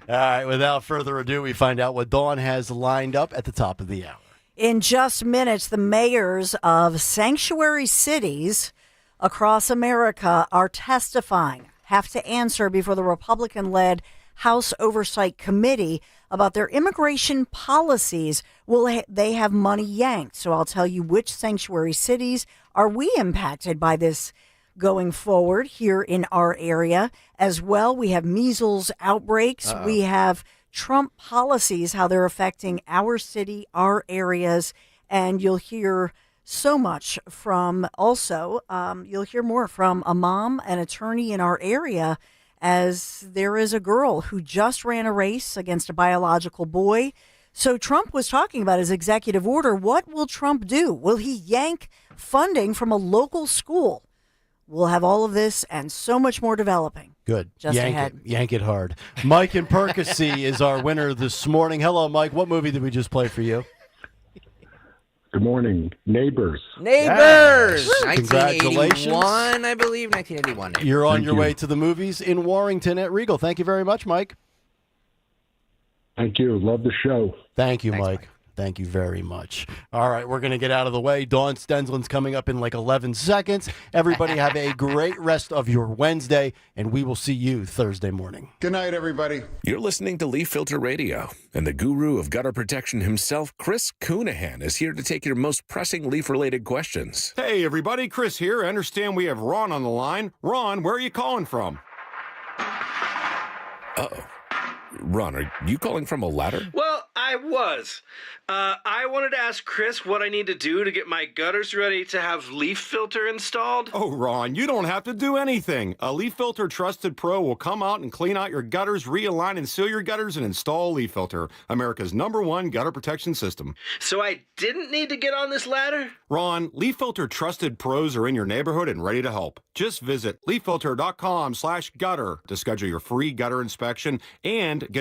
right, without further ado, we find out what Dawn has lined up at the top of the hour. In just minutes, the mayors of sanctuary cities across America are testifying, have to answer before the Republican-led House Oversight Committee about their immigration policies. Will they have money yanked? So I'll tell you which sanctuary cities are we impacted by this going forward here in our area. As well, we have measles outbreaks. We have Trump policies, how they're affecting our city, our areas, and you'll hear so much from also, you'll hear more from a mom, an attorney in our area, as there is a girl who just ran a race against a biological boy. So Trump was talking about his executive order. What will Trump do? Will he yank funding from a local school? We'll have all of this and so much more developing. Good. Just ahead. Yank it hard. Mike in Percy is our winner this morning. Hello, Mike. What movie did we just play for you? Good morning. Neighbors. Neighbors! Yes. Congratulations. 1981, I believe. 1981. You're on Thank your you. way to the movies in Warrington at Regal. Thank you very much, Mike. Thank you. Love the show. Thank you, Mike. Thank you very much. All right, we're going to get out of the way. Dawn Stensland's coming up in like 11 seconds. Everybody have a great rest of your Wednesday, and we will see you Thursday morning. Good night, everybody. You're listening to Leaf Filter Radio, and the guru of gutter protection himself, Chris Coonahan, is here to take your most pressing leaf-related questions. Hey, everybody. Chris here. I understand we have Ron on the line. Ron, where are you calling from? Uh-oh. Ron, are you calling from a ladder? Well, I was. I wanted to ask Chris what I need to do to get my gutters ready to have leaf filter installed. Oh, Ron, you don't have to do anything. A Leaf Filter Trusted Pro will come out and clean out your gutters, realign and seal your gutters, and install Leaf Filter, America's #1 gutter protection system. So I didn't need to get on this ladder? Ron, Leaf Filter Trusted Pros are in your neighborhood and ready to help. Just visit leaffilter.com/gutter to schedule your free gutter inspection and get